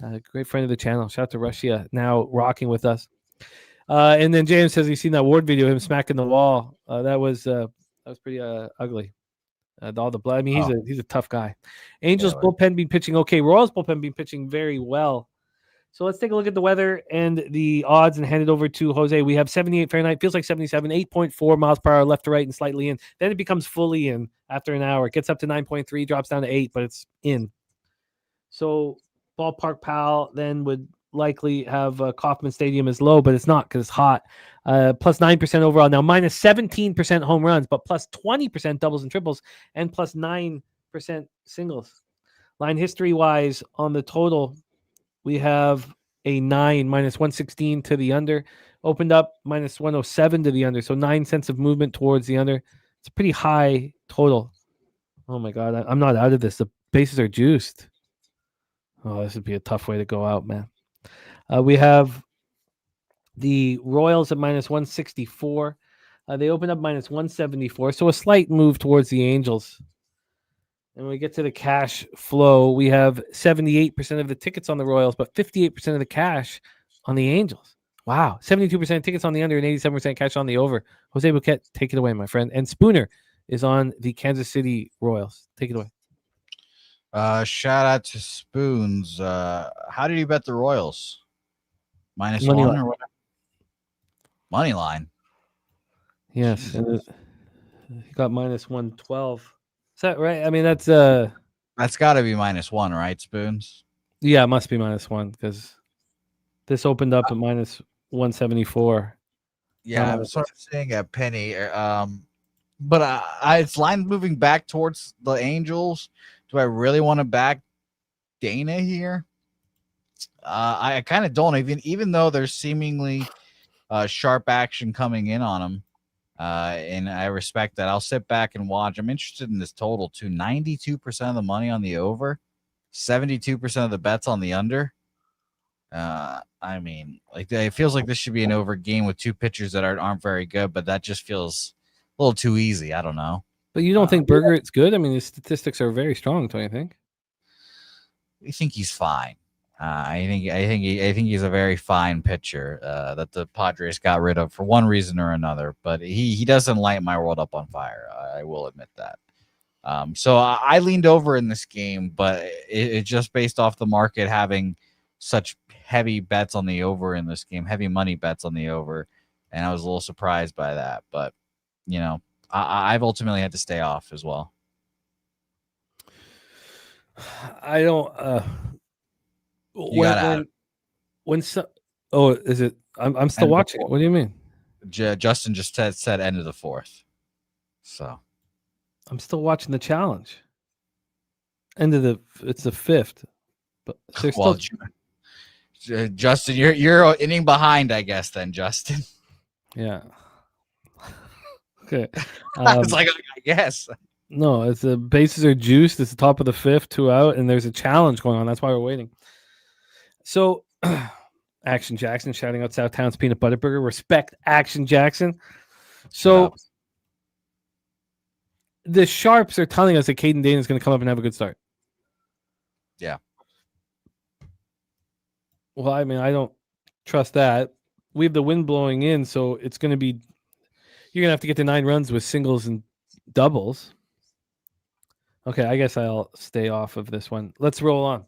Shout out to Russia, now rocking with us. And then James says he's seen that Ward video, him smacking the wall. That was pretty ugly. All the blood. I mean, he's a tough guy. Angels bullpen been pitching okay. Royals bullpen been pitching very well. So let's take a look at the weather and the odds and hand it over to Jose. We have 78 Fahrenheit, feels like 77, 8.4 miles per hour left to right and slightly in. Then it becomes fully in after an hour. It gets up to 9.3, drops down to 8, but it's in. So Ballpark Pal then would likely have Kauffman Stadium as low, but it's not because it's hot. Plus 9% overall. Now minus 17% home runs, but plus 20% doubles and triples, and plus 9% singles. Line history-wise on the total, we have a 9, minus 116 to the under. Opened up minus 107 to the under. So 9 cents of movement towards the under. It's a pretty high total. Oh, my God. I'm not out of this. The bases are juiced. Oh, this would be a tough way to go out, man. We have the Royals at minus 164. They opened up minus 174. So a slight move towards the Angels. And when we get to the cash flow, we have 78% of the tickets on the Royals, but 58% of the cash on the Angels. Wow. 72% tickets on the under and 87% cash on the over. Jose Bouquett, take it away, my friend. And Spooner is on the Kansas City Royals. Take it away. Shout out to Spoons. How did you bet the Royals? Minus Money 1 line. or what? Money line. Yes. And he got minus 112. Is that right? I mean, that's got to be minus 1, right, Spoons? Yeah, it must be minus 1 because this opened up at minus 174. Yeah, I'm sort of seeing a penny. But it's line moving back towards the Angels. Do I really want to back Dana here? I kind of don't, even though there's seemingly sharp action coming in on him. And I respect that. I'll sit back and watch. I'm interested in this total too. 92% of the money on the over, 72% of the bets on the under. I mean, like it feels like this should be an over game with 2 pitchers that aren't very good, but that just feels a little too easy. I don't know. But you don't think Berger's good? I mean, his statistics are very strong, don't you think? I think he's fine. I think he's a very fine pitcher that the Padres got rid of for one reason or another. But he doesn't light my world up on fire. I will admit that. So I leaned over in this game, but it just based off the market having such heavy bets on the over in this game, heavy money bets on the over, and I was a little surprised by that. But you know, I've ultimately had to stay off as well. I don't. Is it? I'm still watching. What do you mean? Justin just said end of the 4th. So I'm still watching the challenge. It's the 5th, but there's still. Justin, you're an inning behind, I guess. Then, Justin. Yeah. Okay. It's like I guess. No, it's the bases are juiced. It's the top of the fifth, 2 out, and there's a challenge going on. That's why we're waiting. So, Action Jackson shouting out Southtown's peanut butter burger. Respect Action Jackson. So the Sharps are telling us that Caden Dane is going to come up and have a good start. Yeah. Well, I mean, I don't trust that. We have the wind blowing in, so it's going to be. You're going to have to get to 9 runs with singles and doubles. Okay, I guess I'll stay off of this one. Let's roll on.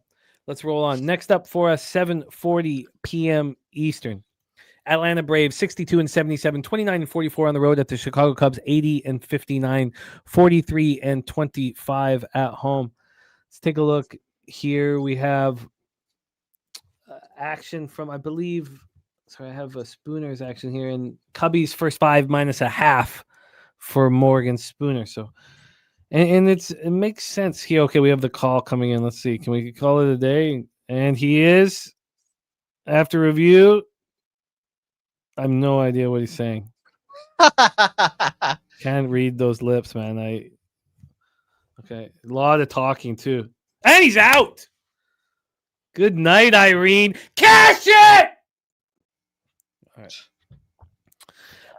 Next up for us, 7:40 p.m. Eastern. Atlanta Braves 62-77, 29-44 on the road at the Chicago Cubs 80-59, 43-25 at home. Let's take a look here. We have action from, I believe. Sorry, I have a Spooner's action here, and Cubbies first 5 -0.5 for Morgan Spooner. So. And it makes sense here. Okay, we have the call coming in. Let's see. Can we call it a day? And he is, after review, I have no idea what he's saying. Can't read those lips, man. Okay, a lot of talking too. And he's out. Good night, Irene. Cash it! All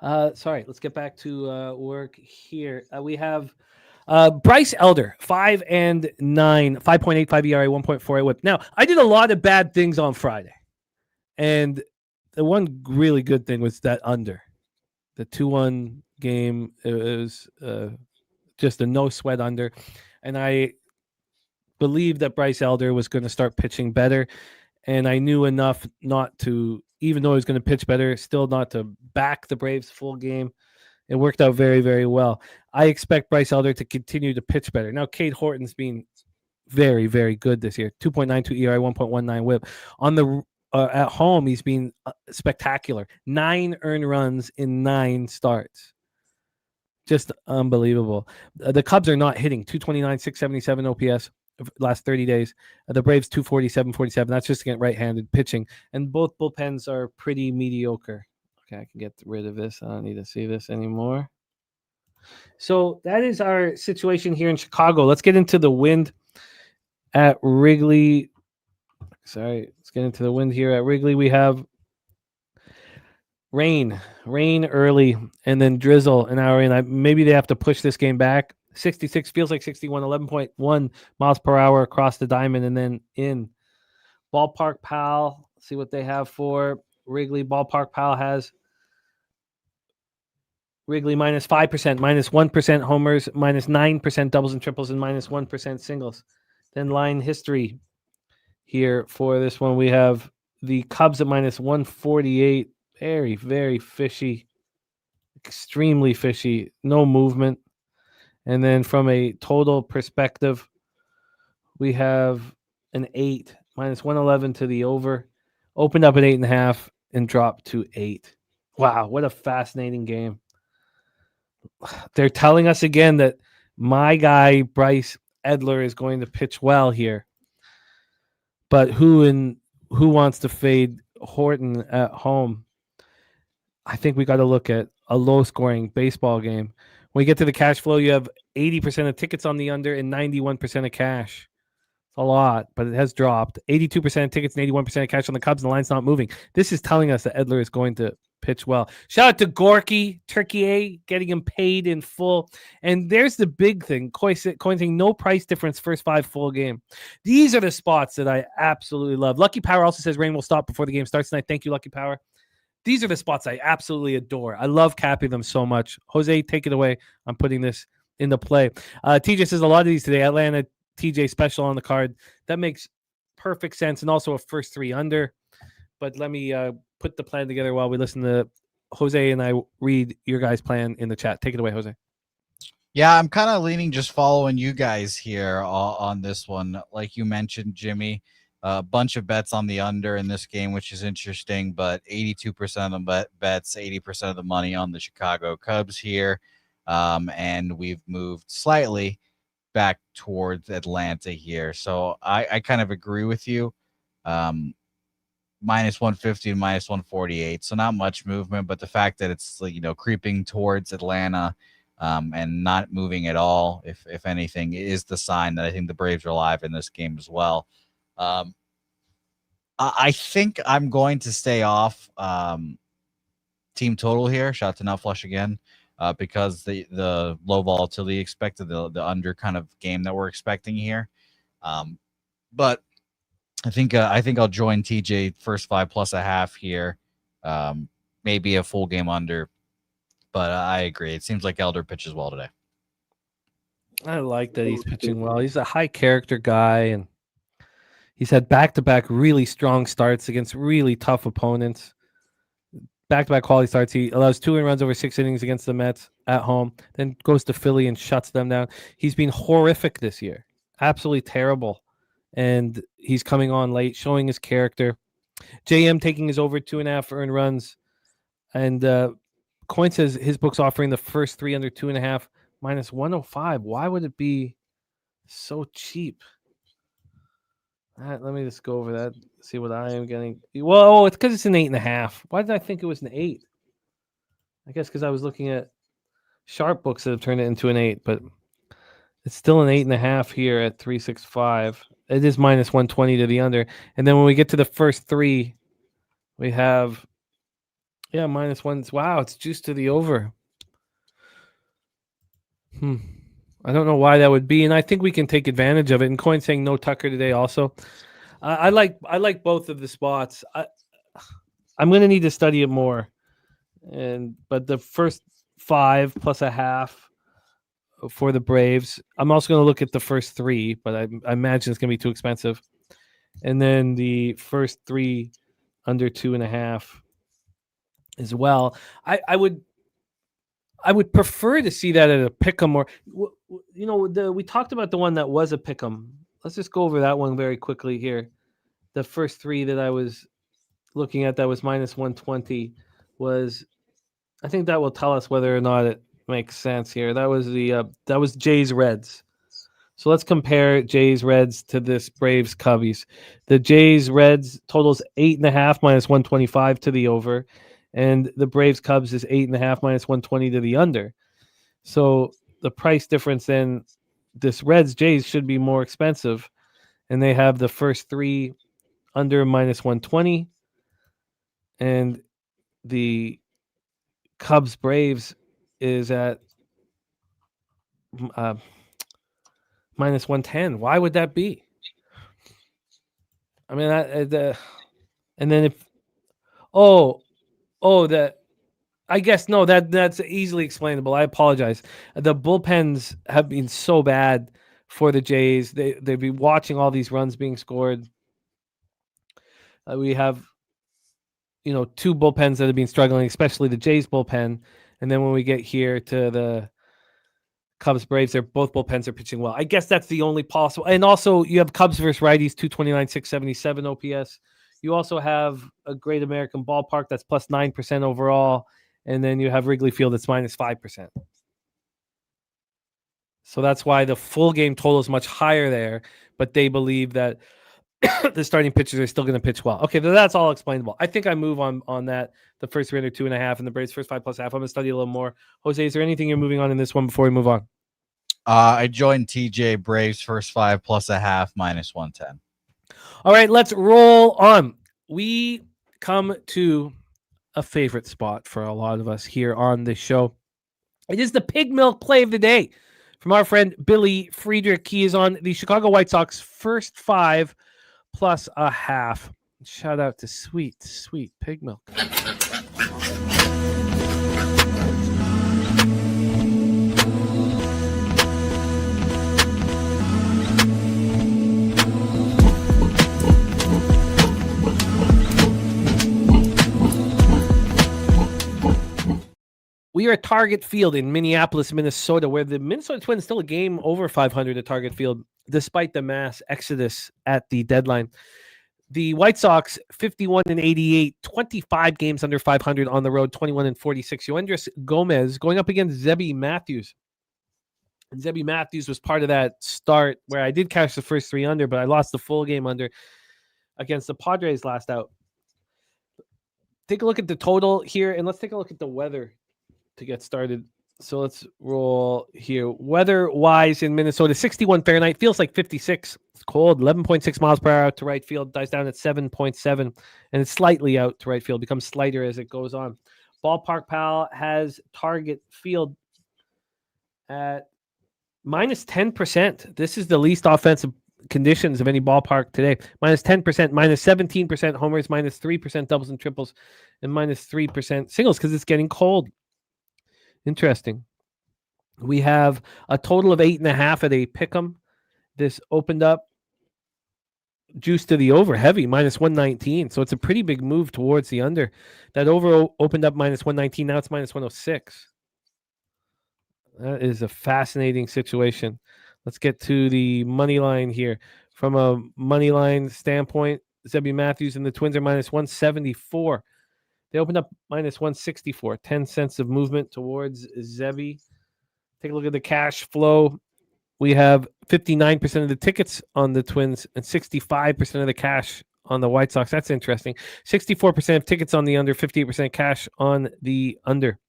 right. Sorry, let's get back to work here. We have Bryce Elder, 5-9, 5.85 ERA, 1.48 WHIP. Now, I did a lot of bad things on Friday, and the one really good thing was that under. The 2-1 game, it was just a no sweat under, and I believed that Bryce Elder was going to start pitching better, and I knew enough not to, even though he was going to pitch better, still not to back the Braves full game. It worked out very, very well. I expect Bryce Elder to continue to pitch better. Now, Cade Horton's been very, very good this year. 2.92 ERA, 1.19 WHIP. On the at home, he's been spectacular. 9 earned runs in 9 starts. Just unbelievable. The Cubs are not hitting. 229, 677 OPS last 30 days. The Braves 247, 47. That's just against right-handed pitching. And both bullpens are pretty mediocre. Okay, I can get rid of this. I don't need to see this anymore. So that is our situation here in Chicago. Let's get into the wind at Wrigley. Sorry, let's get into the wind here at Wrigley. We have rain early, and then drizzle an hour in. Maybe they have to push this game back. 66 feels like 61, 11.1 miles per hour across the diamond, and then in. Ballpark Pal, see what they have for Wrigley. Ballpark Pal has Wrigley -5%, -1% homers, -9% doubles and triples, and -1% singles. Then line history here for this one. We have the Cubs at -148. Very, very fishy. Extremely fishy. No movement. And then from a total perspective, we have an 8, -111 to the over. Opened up at 8.5 and dropped to 8. Wow, what a fascinating game. They're telling us again that my guy, Bryce Edler, is going to pitch well here. But who wants to fade Horton at home? I think we got to look at a low-scoring baseball game. When you get to the cash flow, you have 80% of tickets on the under and 91% of cash. It's a lot, but it has dropped. 82% of tickets and 81% of cash on the Cubs, and the line's not moving. This is telling us that Edler is going to pitch well. Shout out to Gorky, Turkey A, getting him paid in full. And there's the big thing. Coin saying no price difference first 5 full game. These are the spots that I absolutely love. Lucky Power also says rain will stop before the game starts tonight. Thank you, Lucky Power. These are the spots I absolutely adore. I love capping them so much. Jose, take it away. I'm putting this into play. TJ says a lot of these today. Atlanta, TJ special on the card. That makes perfect sense. And also a first 3 under. But let me put the plan together while we listen to Jose and I read your guys' plan in the chat. Take it away, Jose. Yeah, I'm kind of leaning just following you guys here on this one. Like you mentioned, Jimmy, a bunch of bets on the under in this game, which is interesting, but 82% of the bets, 80% of the money on the Chicago Cubs here. And we've moved slightly back towards Atlanta here. So I kind of agree with you. minus 150 and minus 148. So not much movement, but the fact that it's creeping towards Atlanta and not moving at all, if anything, is the sign that I think the Braves are alive in this game as well. I think I'm going to stay off team total here. Shout out to Not Flush again. Because the low volatility expected, the under kind of game that we're expecting here. But I think I'll join TJ first 5 plus a half here. Maybe a full game under, but I agree. It seems like Elder pitches well today. I like that he's pitching well. He's a high character guy, and he's had back-to-back really strong starts against really tough opponents. Back-to-back quality starts. He allows 2 runs over 6 innings against the Mets at home, then goes to Philly and shuts them down. He's been horrific this year. Absolutely terrible. And he's coming on late, showing his character. JM taking his over 2.5 earned runs. And Coin says his book's offering the first 3 under 2.5 minus 105. Why would it be so cheap? Let me just go over that, see what I am getting. Well, it's because it's an 8.5. Why did I think it was an 8? I guess because I was looking at sharp books that have turned it into an 8, but it's still an 8.5 here at 365. It is minus 120 to the under. And then when we get to the first 3, we have, minus 1. Wow, it's juiced to the over. I don't know why that would be, and I think we can take advantage of it. And Coin saying no Tucker today also. I like both of the spots. I'm going to need to study it more. But the first 5 plus a half for the Braves. I'm also going to look at the first 3, but I imagine it's going to be too expensive. And then the first 3 under 2.5 as well. I would prefer to see that at a pick'em, or we talked about the one that was a pick'em. Let's just go over that one very quickly here. The first 3 that I was looking at that was minus 120 was, I think that will tell us whether or not it makes sense here. That was Jays Reds. So let's compare Jays Reds to this Braves Cubbies. The Jays Reds totals 8.5 minus 125 to the over. And the Braves Cubs is 8.5 minus 120 to the under. So the price difference then, this Reds Jays should be more expensive. And they have the first 3 under minus 120. And the Cubs Braves is at minus 110. Why would that be? I mean, and then I guess no, that's easily explainable. I apologize. The bullpens have been so bad for the Jays. They've been watching all these runs being scored. We have, 2 bullpens that have been struggling, especially the Jays bullpen. And then when we get here to the Cubs Braves, both bullpens are pitching well. I guess that's the only possible. And also you have Cubs versus righties, 229, 677 OPS. You also have a Great American Ballpark that's plus 9% overall. And then you have Wrigley Field that's minus 5%. So that's why the full game total is much higher there. But they believe that the starting pitchers are still going to pitch well. Okay, that's all explainable. I think I move on that. The first 3 under 2.5 and the Braves first 5 plus half. I'm going to study a little more. Jose, is there anything you're moving on in this one before we move on? I joined TJ Braves first 5 plus a half minus 110. All right, let's roll on. We come to a favorite spot for a lot of us here on this show. It is the pig milk play of the day from our friend Billy Friedrich. He is on the Chicago White Sox first 5 plus a half. Shout out to sweet pig milk. We are at Target Field in Minneapolis, Minnesota, where the Minnesota Twins still a game over 500 at Target Field, despite the mass exodus at the deadline. The White Sox, 51-88, 25 games under 500 on the road, 21-46. Yoendris Gomez going up against Zebby Matthews. And Zebby Matthews was part of that start where I did catch the first 3 under, but I lost the full game under against the Padres last out. take a look at the total here, and let's take a look at the weather to get started. So let's roll here. Weather-wise in Minnesota, 61 Fahrenheit, feels like 56. It's cold, 11.6 miles per hour out to right field, dies down at 7.7, and it's slightly out to right field, becomes slighter as it goes on. Ballpark Pal has target field at minus 10%. This is the least offensive conditions of any ballpark today. Minus 10%, minus 17% homers, minus 3% doubles and triples, and minus 3% singles because it's getting cold. Interesting. We have a total of 8.5 at a pick'em. This opened up juice to the over heavy, minus 119. So it's a pretty big move towards the under. That over opened up minus 119. Now it's minus 106. That is a fascinating situation. Let's get to the money line here. From a money line standpoint, Zebby Matthews and the Twins are minus 174. They opened up minus 164, 10 cents of movement towards Zebby. Take a look at the cash flow. We have 59% of the tickets on the Twins and 65% of the cash on the White Sox. That's interesting. 64% of tickets on the under, 58% cash on the under.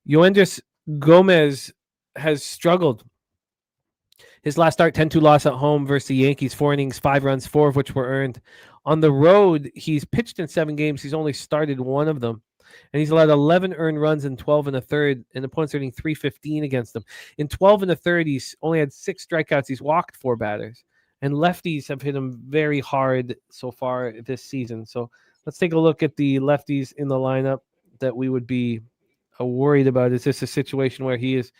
Yoendris Gomez has struggled. His last start, 10-2 loss at home versus the Yankees, 4 innings, 5 runs, 4 of which were earned. On the road, he's pitched in 7 games. He's only started 1 of them. And he's allowed 11 earned runs in 12 and a third, and opponents are hitting .315 against him. In 12 and a third, he's only had 6 strikeouts. He's walked 4 batters. And lefties have hit him very hard so far this season. So let's take a look at the lefties in the lineup that we would be worried about. Is this a situation where he is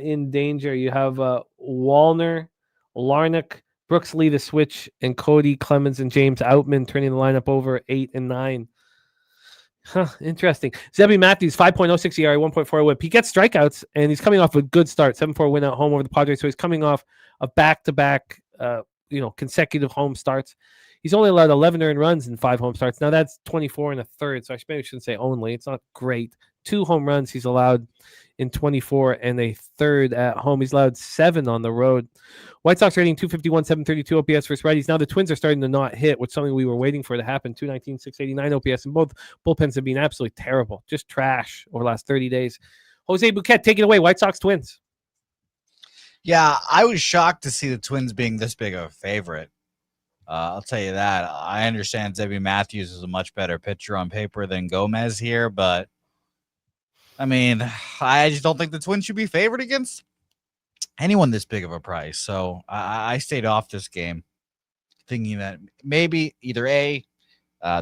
in danger? You have Wallner, Larnach, Brooks Lee, the switch, and Cody Clemens and James Outman turning the lineup over 8 and 9. Interesting. Zebby Matthews, 5.06 ERA, 1.4 whip. He gets strikeouts, and he's coming off a good start, 7-4 win at home over the Padres. So he's coming off a back-to-back, consecutive home starts. He's only allowed 11 earned runs in 5 home starts. Now that's 24 and a third, so I maybe shouldn't say only. It's not great. 2 home runs he's allowed in 24 and a third at home. He's allowed 7 on the road. White Sox rating 251, 732 OPS versus righties. Now the Twins are starting to not hit, which is something we were waiting for to happen. 219, 689 OPS, and both bullpens have been absolutely terrible, just trash over the last 30 days. Jose Bouquett, take it away. White Sox Twins. Yeah, I was shocked to see the Twins being this big of a favorite. I'll tell you that. I understand Zebby Matthews is a much better pitcher on paper than Gomez here, but I mean, I just don't think the Twins should be favored against anyone this big of a price. So I stayed off this game, thinking that maybe either A,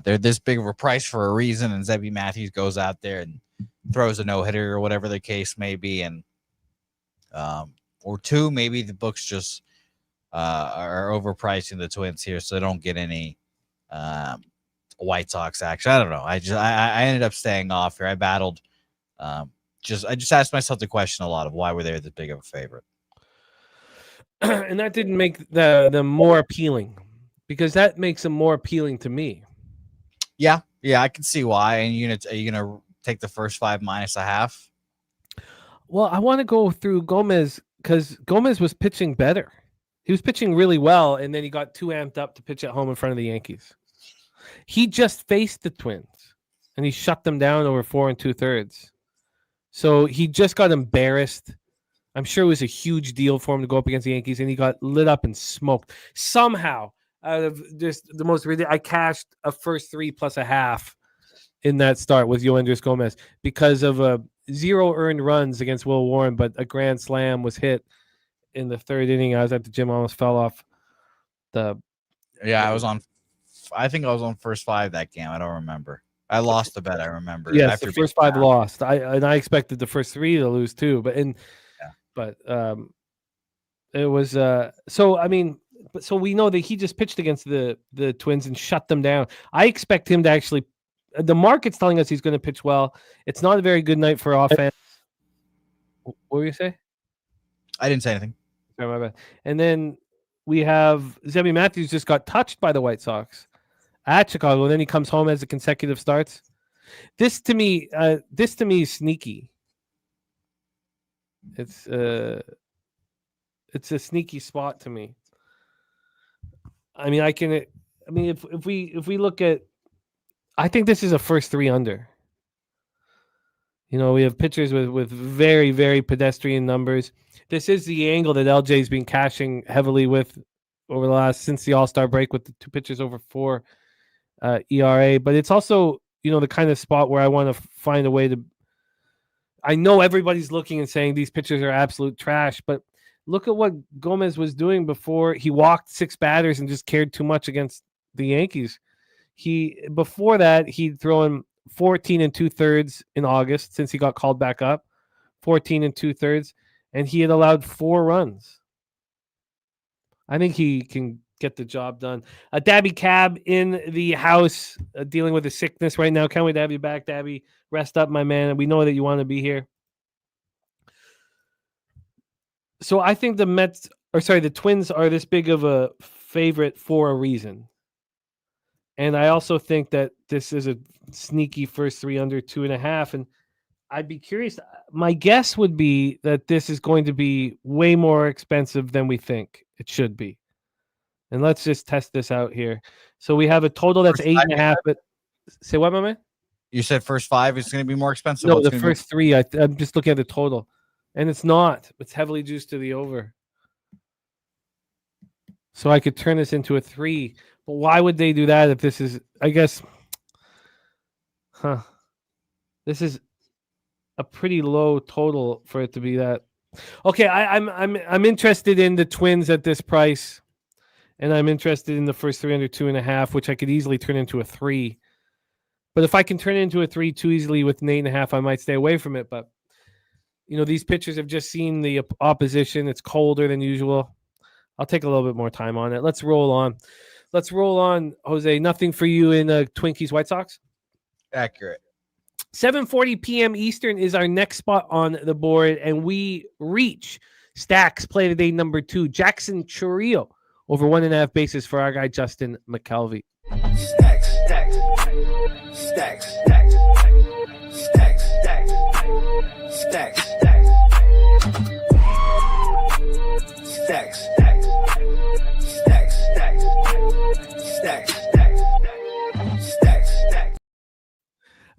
they're this big of a price for a reason, and Zebby Matthews goes out there and throws a no-hitter or whatever the case may be, and or 2, maybe the books just are overpricing the Twins here, so they don't get any White Sox action. I don't know. I ended up staying off here. I battled. I just asked myself the question a lot of why were they this big of a favorite, and that didn't make them more appealing, because that makes them more appealing to me. Yeah, I can see why. And are you gonna take the first 5 minus a half? Well, I want to go through Gomez because Gomez was pitching better. He was pitching really well, and then he got too amped up to pitch at home in front of the Yankees. He just faced the Twins, and he shut them down over 4 2/3. So he just got embarrassed. I'm sure it was a huge deal for him to go up against the Yankees, and he got lit up and smoked. Somehow, out of just the most ridiculous, I cashed a first 3 plus a half in that start with Yoendris Gomez because of 0 earned runs against Will Warren, but a grand slam was hit in the 3rd inning. I was at the gym, almost fell off the. Yeah, I think I was on first 5 that game. I don't remember. I lost the bet. I remember. Yes, the first 5 lost. I expected the first 3 to lose too, but it was so. I mean, so we know that he just pitched against the Twins and shut them down. I expect him to actually. The market's telling us he's going to pitch well. It's not a very good night for offense. What were you say? I didn't say anything. Sorry, my bad. And then we have Zebby Matthews just got touched by the White Sox at Chicago. And then he comes home as the consecutive starts. This to me is sneaky. It's a sneaky spot to me. I mean, if we look at, I think this is a first 3 under. We have pitchers with very, very pedestrian numbers. This is the angle that LJ's been cashing heavily with over the since the All-Star break with the 2 pitchers over 4 ERA. But it's also, the kind of spot where I want to find a way to. I know everybody's looking and saying these pitchers are absolute trash, but look at what Gomez was doing before he walked 6 batters and just cared too much against the Yankees. Before that, he'd throw in 14 2/3 in August since he got called back up, 14 2/3, and he had allowed 4 runs. I think he can get the job done. Dabby Cab in the house, dealing with a sickness right now. Can't wait to have you back, Dabby. Rest up, my man. We know that you want to be here. So I think the Twins are this big of a favorite for a reason. And I also think that this is a sneaky first 3 under 2.5. And I'd be curious. My guess would be that this is going to be way more expensive than we think it should be. And let's just test this out here. So we have a total that's 8.5. But say what, my man? You said first 5 is going to be more expensive? No, the first 3. I'm just looking at the total. And it's not. It's heavily juiced to the over. So I could turn this into a 3. But why would they do that if this is, I guess, this is a pretty low total for it to be that. Okay, I'm interested in the Twins at this price, and I'm interested in the first 3 under 2.5, which I could easily turn into a 3. But if I can turn it into a 3 too easily with an 8.5, I might stay away from it. But these pitchers have just seen the opposition. It's colder than usual. I'll take a little bit more time on it. Let's roll on. Jose. Nothing for you in Twinkies White Sox? Accurate. 7:40 p.m. Eastern is our next spot on the board, and we reach Stacks play today number 2. Jackson Chourio over 1.5 bases for our guy Justin McKelvey. Stacks.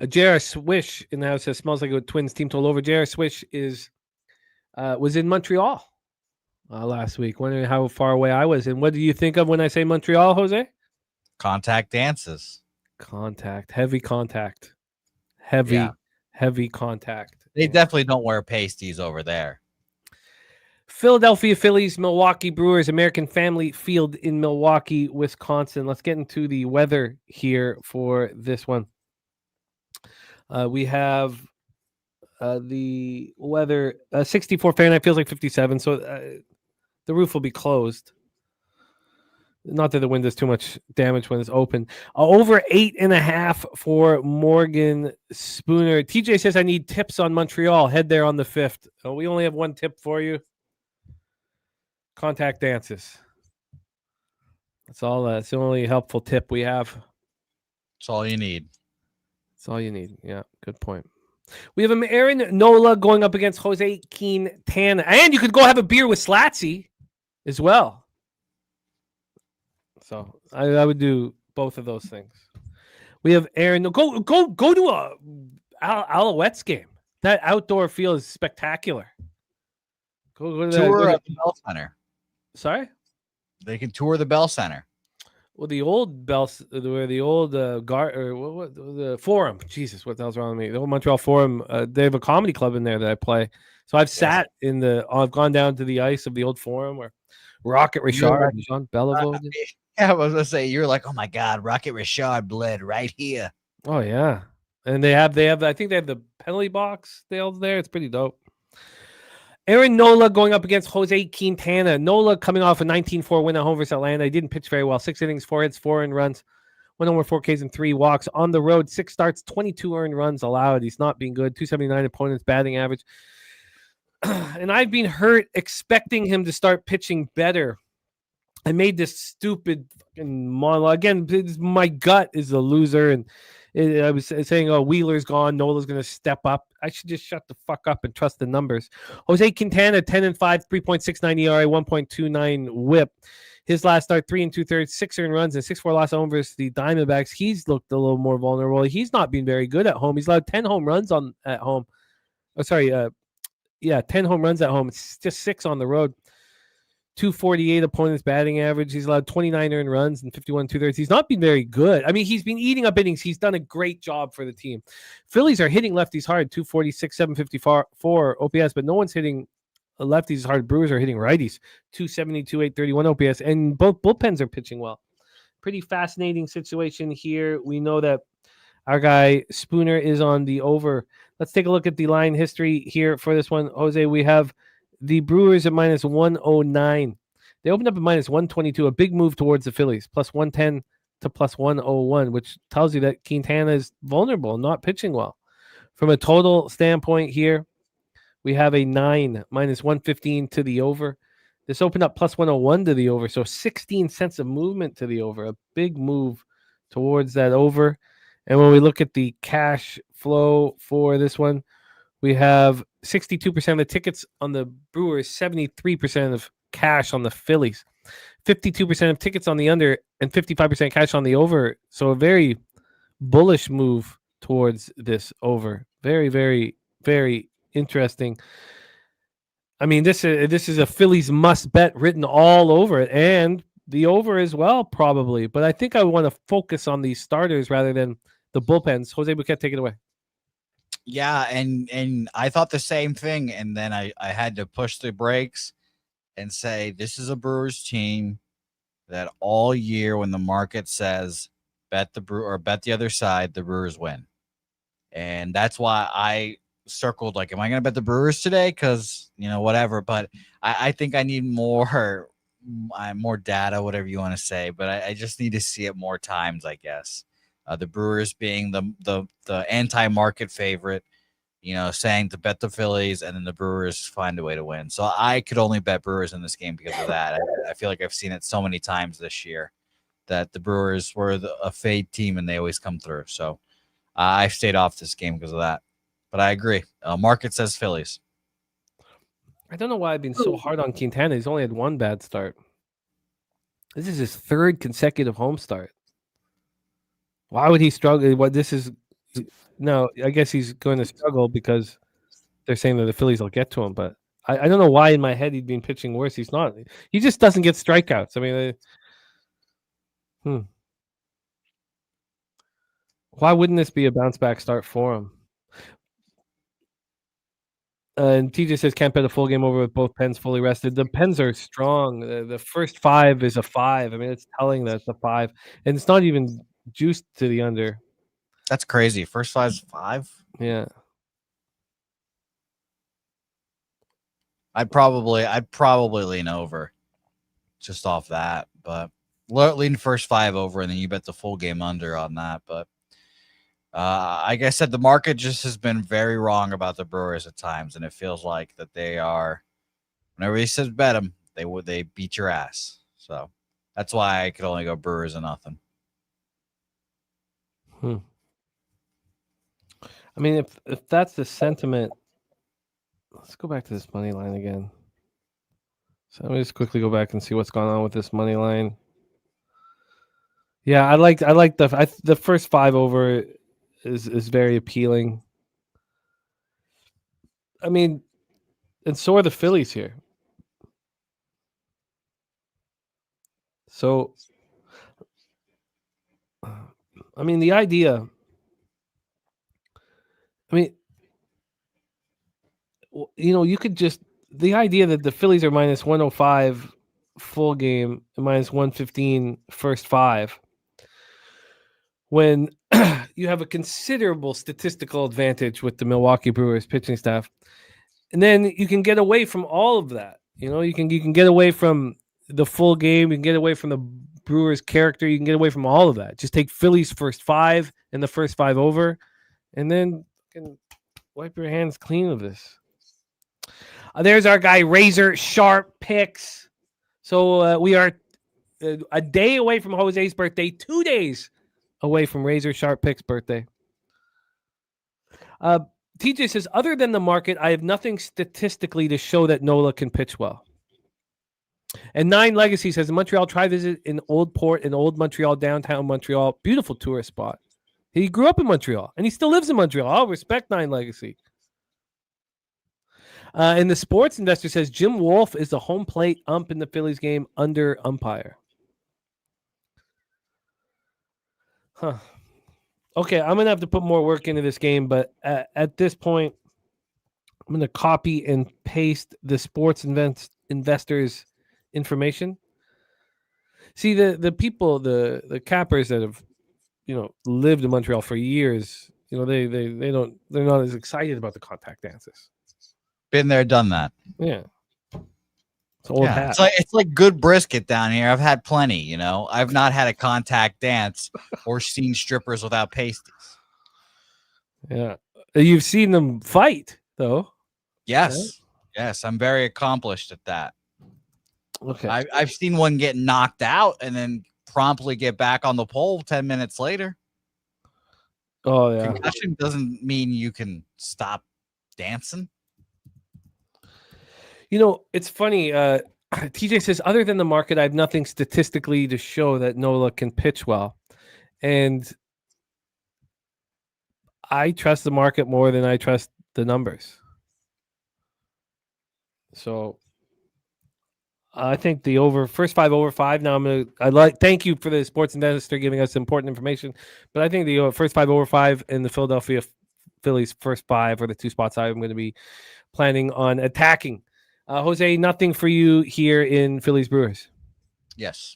J.R. Swish in the house says smells like a Twins team told over. J.R. Swish was in Montreal last week. Wondering how far away I was. And what do you think of when I say Montreal, Jose? Contact dances. Heavy contact. Heavy contact. They definitely don't wear pasties over there. Philadelphia Phillies, Milwaukee Brewers, American Family Field in Milwaukee, Wisconsin. Let's get into the weather here for this one. We have the weather 64 Fahrenheit, feels like 57. So the roof will be closed. Not that the wind does too much damage when it's open. Over 8.5 for Morgan Spooner. TJ says, I need tips on Montreal. Head there on the 5th. We only have one tip for you. Contact dances. That's all. That's the only helpful tip we have. That's all you need. That's all you need. Yeah, good point. We have Aaron Nola going up against Jose Quintana. And you could go have a beer with Slatsy as well. So I would do both of those things. We have Aaron. Go to a Alouettes game. That outdoor field is spectacular. Go to tour the Bell Center. Sorry? They can tour the Bell Center. Well, the old the Forum. Jesus, what the hell's wrong with me? The old Montreal Forum. They have a comedy club in there that I play. So I've sat I've gone down to the ice of the old Forum where Rocket Richard, Jean Beliveau. Yeah, I was gonna say you're like, oh my God, Rocket Richard bled right here. Oh yeah, and they have. I think they have the penalty box there. It's pretty dope. Aaron Nola going up against Jose Quintana. Nola coming off a 19-4 win at home versus Atlanta. He didn't pitch very well. 6 innings, 4 hits, 4 earned runs, 1 homer, 4 Ks, and 3 walks. On the road, 6 starts, 22 earned runs allowed. He's not being good. 279 opponents batting average. And I've been hurt expecting him to start pitching better. I made this stupid fucking monologue. Again, my gut is a loser. And I was saying, Wheeler's gone. Nola's going to step up. I should just shut the fuck up and trust the numbers. Jose Quintana, 10-5, 3.69 ERA, 1.29 WHIP. His last start, 3 2/3, 6 earned runs, and 6-4 loss at home versus the Diamondbacks. He's looked a little more vulnerable. He's not been very good at home. He's allowed 10 home runs at home. 10 home runs at home. It's just 6 on the road. 248 opponent's batting average. He's allowed 29 earned runs and 51 2/3. He's not been very good. I mean, he's been eating up innings. He's done a great job for the team. Phillies are hitting lefties hard, 246, 754 OPS, but no one's hitting lefties hard. Brewers are hitting righties, 272, 831 OPS, and both bullpens are pitching well. Pretty fascinating situation here. We know that our guy Spooner is on the over. Let's take a look at the line history here for this one. Jose, we have the Brewers at minus 109. They opened up at minus 122, a big move towards the Phillies, plus 110 to plus 101, which tells you that Quintana is vulnerable, not pitching well. From a total standpoint here, we have a 9, minus 115 to the over. This opened up plus 101 to the over, so 16 cents of movement to the over, a big move towards that over. And when we look at the cash flow for this one, we have 62% of the tickets on the Brewers, 73% of cash on the Phillies, 52% of tickets on the under, and 55% cash on the over. So a very bullish move towards this over. Very, very, very interesting. I mean, this is a Phillies must bet written all over it, and the over as well, probably. But I think I want to focus on these starters rather than the bullpens. Jose Bouquett, take it away. Yeah, and I thought the same thing, and then I had to push the brakes and say this is a Brewers team that all year when the market says bet the other side, the Brewers win. And that's why I circled like, am I going to bet the Brewers today? Because, whatever. But I think I need more data, whatever you want to say. But I just need to see it more times, I guess. The Brewers being the anti-market favorite, saying to bet the Phillies, and then the Brewers find a way to win. So I could only bet Brewers in this game because of that. I feel like I've seen it so many times this year that the Brewers were a fade team and they always come through. So I stayed off this game because of that. But I agree. Market says Phillies. I don't know why I've been so hard on Quintana. He's only had one bad start. This is his 3rd consecutive home start. Why would he struggle? No, I guess he's going to struggle because they're saying that the Phillies will get to him. But I don't know why in my head he'd been pitching worse. He's not. He just doesn't get strikeouts. I mean, why wouldn't this be a bounce back start for him? And TJ says can't bet a full game over with both pens fully rested. The pens are strong. The first 5 is a 5. I mean, it's telling that it's a 5, and it's not even juiced to the under. That's crazy. First 5's 5. Yeah. I'd probably lean over just off that, but lean first 5 over, and then you bet the full game under on that. But like I said, the market just has been very wrong about the Brewers at times, and it feels like that they are. Whenever he says bet them, they beat your ass. So that's why I could only go Brewers and nothing. I mean, if that's the sentiment, let's go back to this money line again. So let me just quickly go back and see what's going on with this money line. Yeah, I like the first 5 over is very appealing. I mean, and so are the Phillies here. So, I mean, the idea. I mean, you could just the idea that the Phillies are minus 105 full game and minus 115 first 5 when you have a considerable statistical advantage with the Milwaukee Brewers pitching staff. And then you can get away from all of that. You can get away from the full game, you can get away from the Brewers character, you can get away from all of that. Just take Phillies first 5 and the first 5 over, and then can wipe your hands clean of this. There's our guy, Razor Sharp Picks. So we are a day away from Jose's birthday, 2 days away from Razor Sharp Picks' birthday. TJ says, other than the market, I have nothing statistically to show that Nola can pitch well. And Nine Legacy says, Montreal, try visit in Old Port in Old Montreal, downtown Montreal. Beautiful tourist spot. He grew up in Montreal, and he still lives in Montreal. I'll respect Nine Legacy. And the sports investor says, Jim Wolf is the home plate ump in the Phillies game under umpire. Huh. Okay, I'm going to have to put more work into this game, but at this point, I'm going to copy and paste the sports investors' information. See, the people, the cappers that have, lived in Montreal for years, they're not as excited about the contact dances. Been there, done that. Yeah. It's old hat. It's like good brisket down here. I've had plenty, I've not had a contact dance or seen strippers without pasties. Yeah. You've seen them fight, though. Yes. Right? Yes. I'm very accomplished at that. Okay. I've seen one get knocked out and then promptly get back on the pole 10 minutes later. Oh, yeah. Concussion doesn't mean you can stop dancing. It's funny. TJ says, other than the market, I have nothing statistically to show that Nola can pitch well. And I trust the market more than I trust the numbers. So I think the first 5 over 5. Now thank you for the sports investor giving us important information. But I think the first 5 over 5 in the Philadelphia Phillies first 5 are the 2 spots I'm going to be planning on attacking. Jose, nothing for you here in Phillies Brewers. Yes.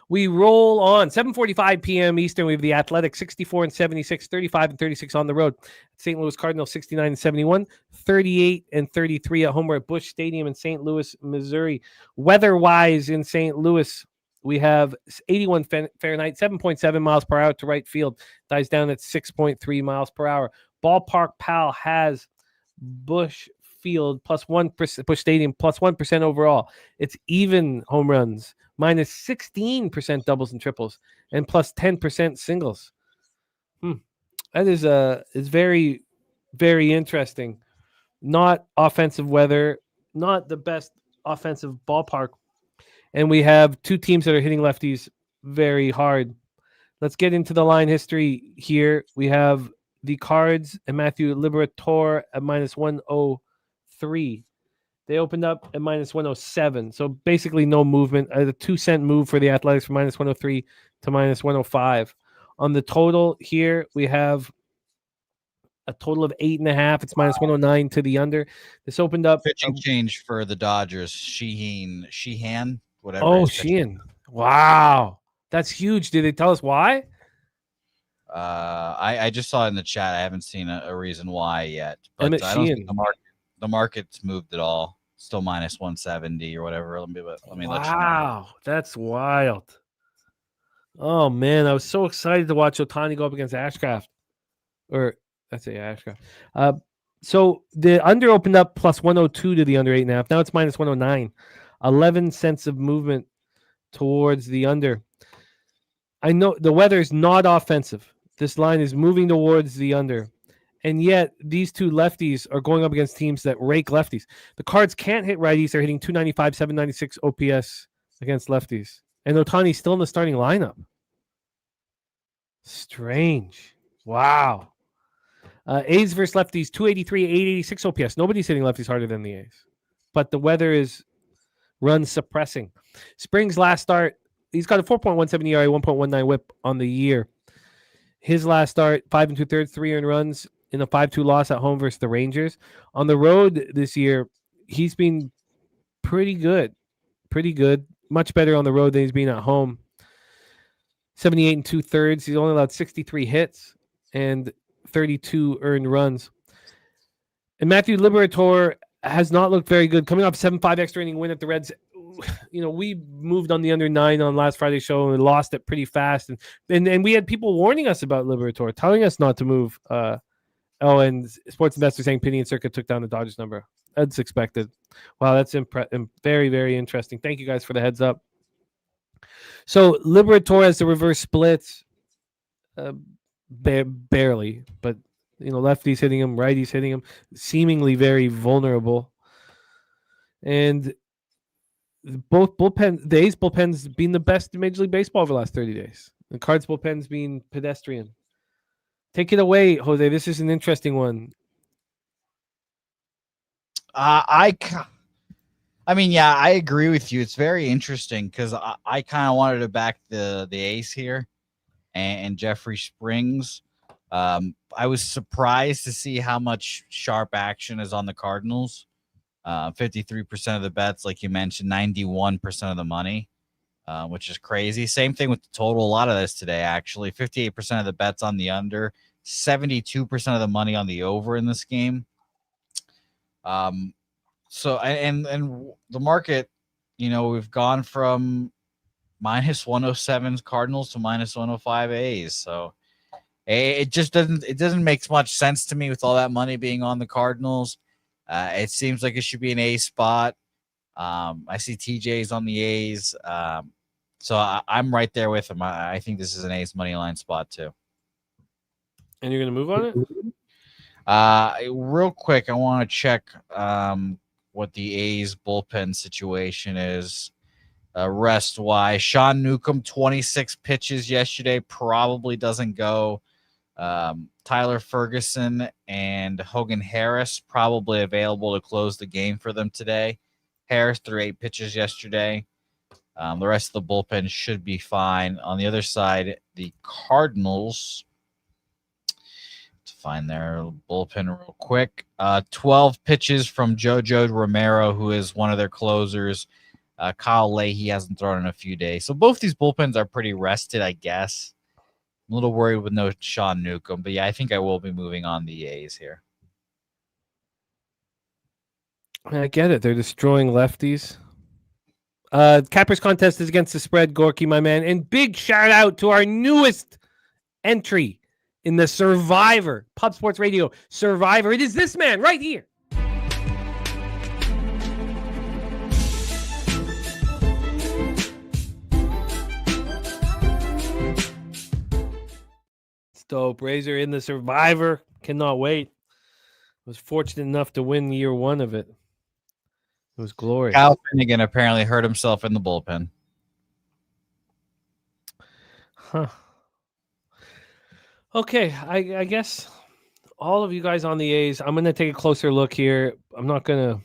We roll on 7:45 p.m. Eastern. We have the Athletics 64-76, 35-36 on the road. St. Louis Cardinals 69-71, 38-33 at home. We're at Busch Stadium in St. Louis, Missouri. Weather-wise in St. Louis, we have 81 Fahrenheit, 7.7 miles per hour to right field. Dies down at 6.3 miles per hour. Ballpark Pal has Busch Field +1%, Busch Stadium +1% overall. It's even home runs, -16% doubles and triples, and +10% singles. That is very, very interesting. Not offensive weather, not the best offensive ballpark, and we have 2 teams that are hitting lefties very hard. Let's get into the line history here. We have the Cards and Matthew Liberatore at -103. They opened up at -107. So basically no movement. A 2-cent move for the Athletics from -103 to -105. On the total here, we have a total of 8.5. It's -109 to the under. This opened up. Pitching change for the Dodgers. Sheehan, whatever. Oh, Sheehan. Wow. That's huge. Did they tell us why? I just saw it in the chat. I haven't seen a reason why yet. But Emmett I don't Sheehan. think the market's moved at all. Still -170 or whatever. Let me let you know. Wow, that's wild. Oh man, I was so excited to watch Ohtani go up against Ashcraft. Or let's say Ashcraft. So the under opened up +102 to the under 8.5. Now it's -109. 11 cents of movement towards the under. I know the weather is not offensive. This line is moving towards the under. And yet, these 2 lefties are going up against teams that rake lefties. The Cards can't hit righties. They're hitting 295, 796 OPS against lefties. And Ohtani's still in the starting lineup. Strange. Wow. A's versus lefties, 283, 886 OPS. Nobody's hitting lefties harder than the A's. But the weather is run suppressing. Spring's last start, he's got a 4.17 ERA, 1.19 whip on the year. His last start, 5 2/3, 3 earned runs in a 5-2 loss at home versus the Rangers. On the road this year, he's been pretty good. Pretty good. Much better on the road than he's been at home. 78 2/3. He's only allowed 63 hits and 32 earned runs. And Matthew Liberatore has not looked very good. Coming off 7-5 extra inning win at the Reds. We moved on the under 9 on last Friday's show and lost it pretty fast. And we had people warning us about Liberatore, telling us not to move. And Sports Investor saying Penny and Circa took down the Dodgers number. That's expected. Wow, that's very, very interesting. Thank you guys for the heads up. So Liberatore has the reverse splits, barely, but lefties hitting him, righties hitting him, seemingly very vulnerable. And the A's bullpen's been the best in Major League Baseball over the last 30 days. The Cards bullpen's been pedestrian. Take it away, Jose. This is an interesting one. I mean, yeah, I agree with you. It's very interesting because I kind of wanted to back the A's here and Jeffrey Springs. I was surprised to see how much sharp action is on the Cardinals. 53% of the bets, like you mentioned, 91% of the money, which is crazy. Same thing with the total. A lot of this today, actually. 58% of the bets on the under, 72% of the money on the over in this game. So and the market, we've gone from minus 107 Cardinals to minus 105 A's. So it just doesn't make much sense to me with all that money being on the Cardinals. It seems like it should be an A spot. I see TJ's on the A's. So I'm right there with him. I think this is an A's money line spot too. And you're going to move on it? Real quick, I want to check what the A's bullpen situation is. Rest-wise, Sean Newcomb, 26 pitches yesterday, probably doesn't go. Tyler Ferguson and Hogan Harris probably available to close the game for them today. Harris threw 8 pitches yesterday. The rest of the bullpen should be fine. On the other side, the Cardinals, to find their bullpen real quick, 12 pitches from JoJo Romero, who is one of their closers. Kyle Leahy hasn't thrown in a few days. So both these bullpens are pretty rested, I guess. I'm a little worried with no Sean Newcomb, but yeah, I think I will be moving on the A's here. I get it. They're destroying lefties. Cappers contest is against the spread, Gorky, my man. And big shout out to our newest entry in the Survivor, Pub Sports Radio Survivor. It is this man right here. Dope. Razor in the Survivor. Cannot wait. Was fortunate enough to win year 1 of it. It was glorious. Kyle Finnegan apparently hurt himself in the bullpen. Huh. Okay, I guess all of you guys on the A's, I'm going to take a closer look here. I'm going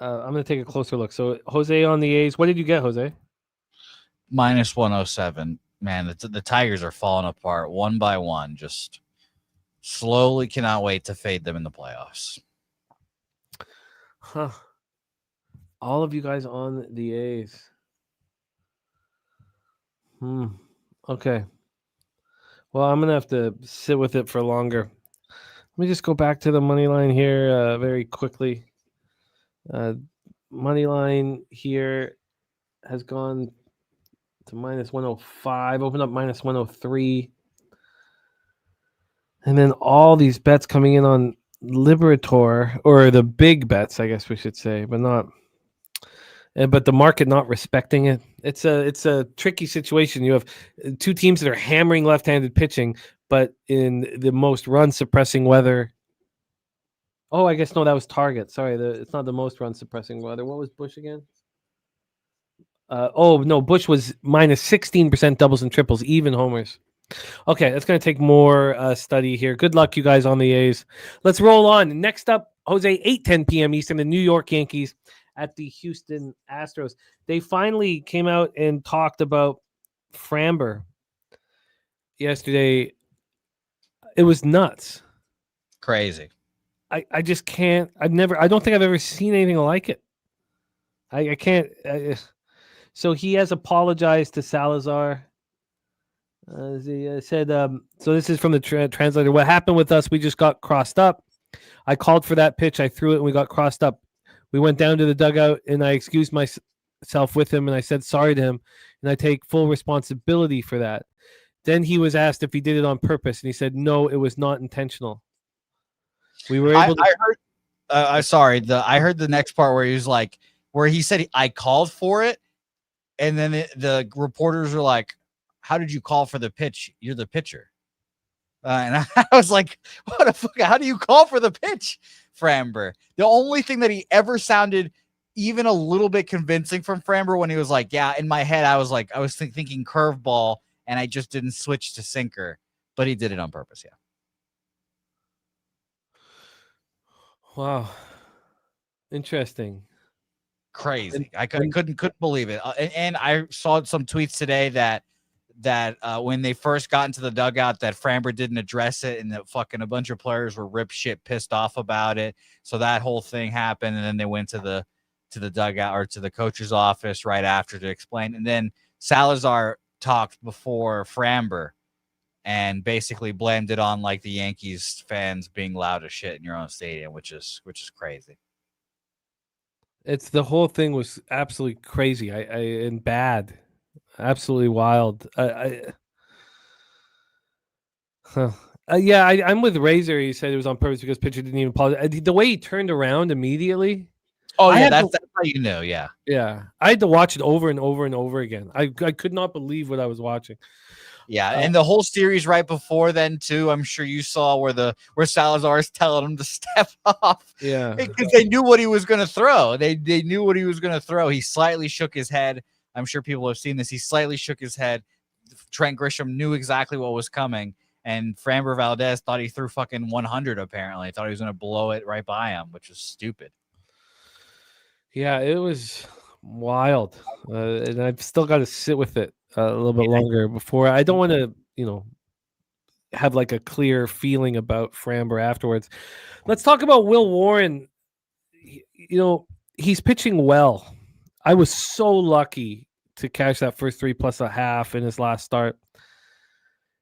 to take a closer look. So, Jose on the A's. What did you get, Jose? Minus 107. Man, the Tigers are falling apart one by one. Just slowly cannot wait to fade them in the playoffs. Huh. All of you guys on the A's. Okay. Well, I'm going to have to sit with it for longer. Let me just go back to the money line here very quickly. Money line here has gone to minus 105, open up minus 103. And then all these bets coming in on Liberator, or the big bets, I guess we should say, but the market not respecting it. It's a tricky situation. You have 2 teams that are hammering left-handed pitching, but in the most run-suppressing weather. Oh, I guess no, that was Target. Sorry, it's not the most run-suppressing weather. What was Bush again? Bush was minus 16% doubles and triples, even homers. Okay, that's going to take more study here. Good luck, you guys on the A's. Let's roll on. Next up, Jose, 8:10 p.m. Eastern, the New York Yankees at the Houston Astros. They finally came out and talked about Framber yesterday. It was nuts. Crazy. I just can't. I don't think I've ever seen anything like it. I can't. So he has apologized to Salazar. He said, so this is from the translator. What happened with us, we just got crossed up. I called for that pitch. I threw it and we got crossed up. We went down to the dugout and I excused myself with him and I said sorry to him. And I take full responsibility for that. Then he was asked if he did it on purpose. And he said, no, it was not intentional. We were able to. I heard the next part where he said, I called for it. And then the reporters were like, how did you call for the pitch? You're the pitcher. And I was like, what the fuck? How do you call for the pitch, Framber? The only thing that he ever sounded even a little bit convincing from Framber when he was like, yeah, in my head, I was thinking curveball and I just didn't switch to sinker, but he did it on purpose. Yeah. Wow. Interesting. Crazy. I couldn't believe it. And I saw some tweets today that when they first got into the dugout that Framber didn't address it and that fucking a bunch of players were rip shit pissed off about it. So that whole thing happened. And then they went to the dugout or to the coach's office right after to explain. And then Salazar talked before Framber and basically blamed it on like the Yankees fans being loud as shit in your own stadium, which is crazy. It's the whole thing was absolutely crazy. And bad, absolutely wild. I'm with Razor. He said it was on purpose because pitcher didn't even apologize. The way he turned around immediately. Oh yeah, that's how you know. Yeah, yeah. I had to watch it over and over and over again. I could not believe what I was watching. Yeah, and the whole series right before then too. I'm sure you saw where Salazar is telling him to step off. Yeah, because they knew what he was going to throw. They knew what he was going to throw. He slightly shook his head. I'm sure people have seen this. He slightly shook his head. Trent Grisham knew exactly what was coming, and Framber Valdez thought he threw fucking 100. Apparently, thought he was going to blow it right by him, which was stupid. Yeah, it was wild, and I've still got to sit with it a little bit longer before. I don't want to, have like a clear feeling about Framber afterwards. Let's talk about Will Warren. He's pitching well. I was so lucky to catch that first 3+1/2 in his last start.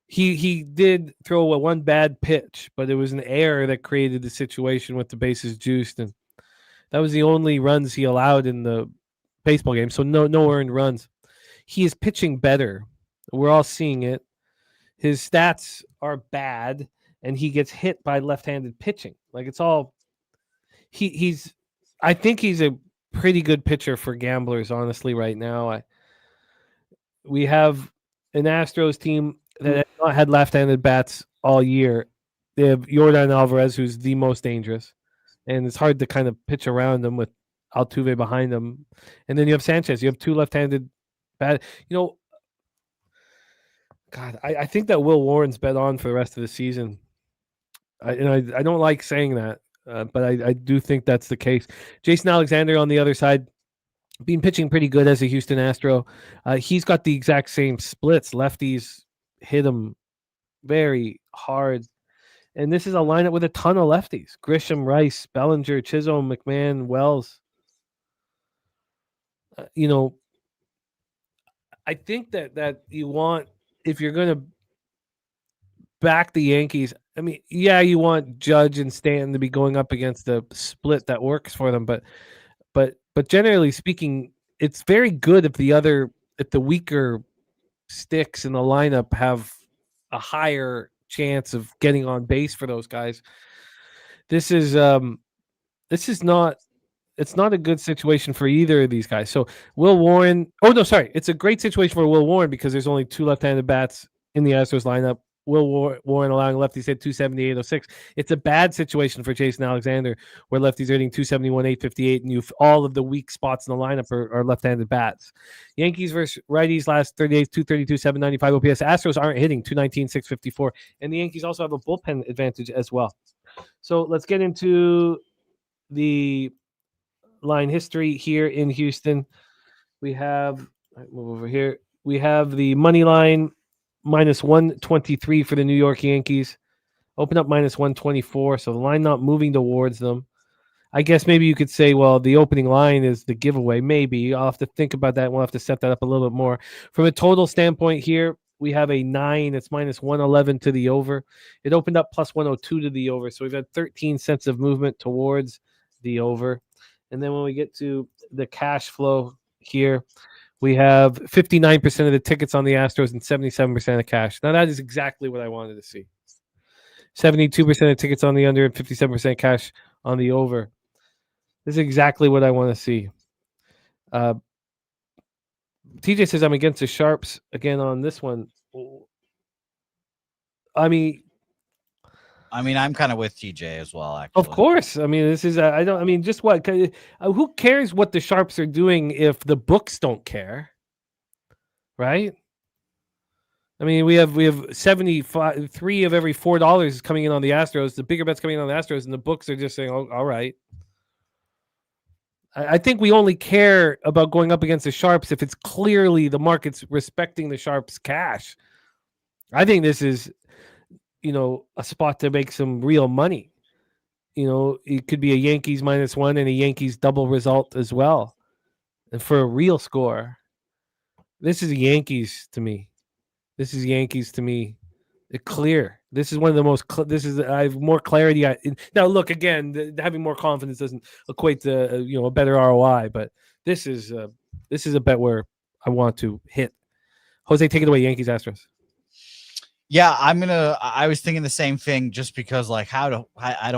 He did throw one bad pitch, but it was an error that created the situation with the bases juiced, and that was the only runs he allowed in the baseball game. So no earned runs. He is pitching better. We're all seeing it. His stats are bad, and he gets hit by left-handed pitching. Like it's all he's. I think he's a pretty good pitcher for gamblers, honestly. Right now, we have an Astros team that has not had left-handed bats all year. They have Yordan Alvarez, who's the most dangerous, and it's hard to kind of pitch around them with Altuve behind them. And then you have Sanchez. You have two left-handed bat. God, I think that Will Warren's bet on for the rest of the season. I don't like saying that, but I do think that's the case. Jason Alexander on the other side, been pitching pretty good as a Houston Astro. He's got the exact same splits. Lefties hit him very hard. And this is a lineup with a ton of lefties. Grisham, Rice, Bellinger, Chisholm, McMahon, Wells. I think that you want, if you're going to back the Yankees, I mean, yeah, you want Judge and Stanton to be going up against a split that works for them, but generally speaking, it's very good if the weaker sticks in the lineup have a higher chance of getting on base for those guys. This is not. It's not a good situation for either of these guys. So Will Warren. Oh no, sorry. It's a great situation for Will Warren because there's only two left-handed bats in the Astros lineup. Will Warren allowing lefties hit 278, 06. It's a bad situation for Jason Alexander, where lefties are hitting 271, 858, and all of the weak spots in the lineup are left-handed bats. Yankees versus righties last 30 days, 232, 795 OPS. Astros aren't hitting 219, 654, and the Yankees also have a bullpen advantage as well. So let's get into the line history here in Houston. We have move over here. We have the money line minus 123 for the New York Yankees. Open up minus 124, so the line not moving towards them. I guess maybe you could say, well, the opening line is the giveaway. Maybe I'll have to think about that. We'll have to set that up a little bit more. From a total standpoint here, we have a 9. It's minus 111 to the over. It opened up plus 102 to the over, so we've had 13 cents of movement towards the over. And then when we get to the cash flow here, we have 59% of the tickets on the Astros and 77% of cash. Now, that is exactly what I wanted to see. 72% of tickets on the under and 57% cash on the over. This is exactly what I want to see. TJ says I'm against the Sharps again on this one. I mean, I mean, I'm kind of with TJ as well, actually. Of course. I mean, this is I don't. I mean, just what? Who cares what the sharps are doing if the books don't care, right? I mean, we have 75, $3 of every $4 is coming in on the Astros. The bigger bets coming in on the Astros, and the books are just saying, "Oh, all right." I think we only care about going up against the sharps if it's clearly the market's respecting the sharps' cash. I think this is, a spot to make some real money. It could be a Yankees -1 and a Yankees double result as well, and for a real score. This is Yankees to me. Clear. This is one of the most. I have more clarity. Now look again. Having more confidence doesn't equate to a better ROI, but this is a bet where I want to hit. Jose, take it away. Yankees Astros. Yeah, I was thinking the same thing, just because I don't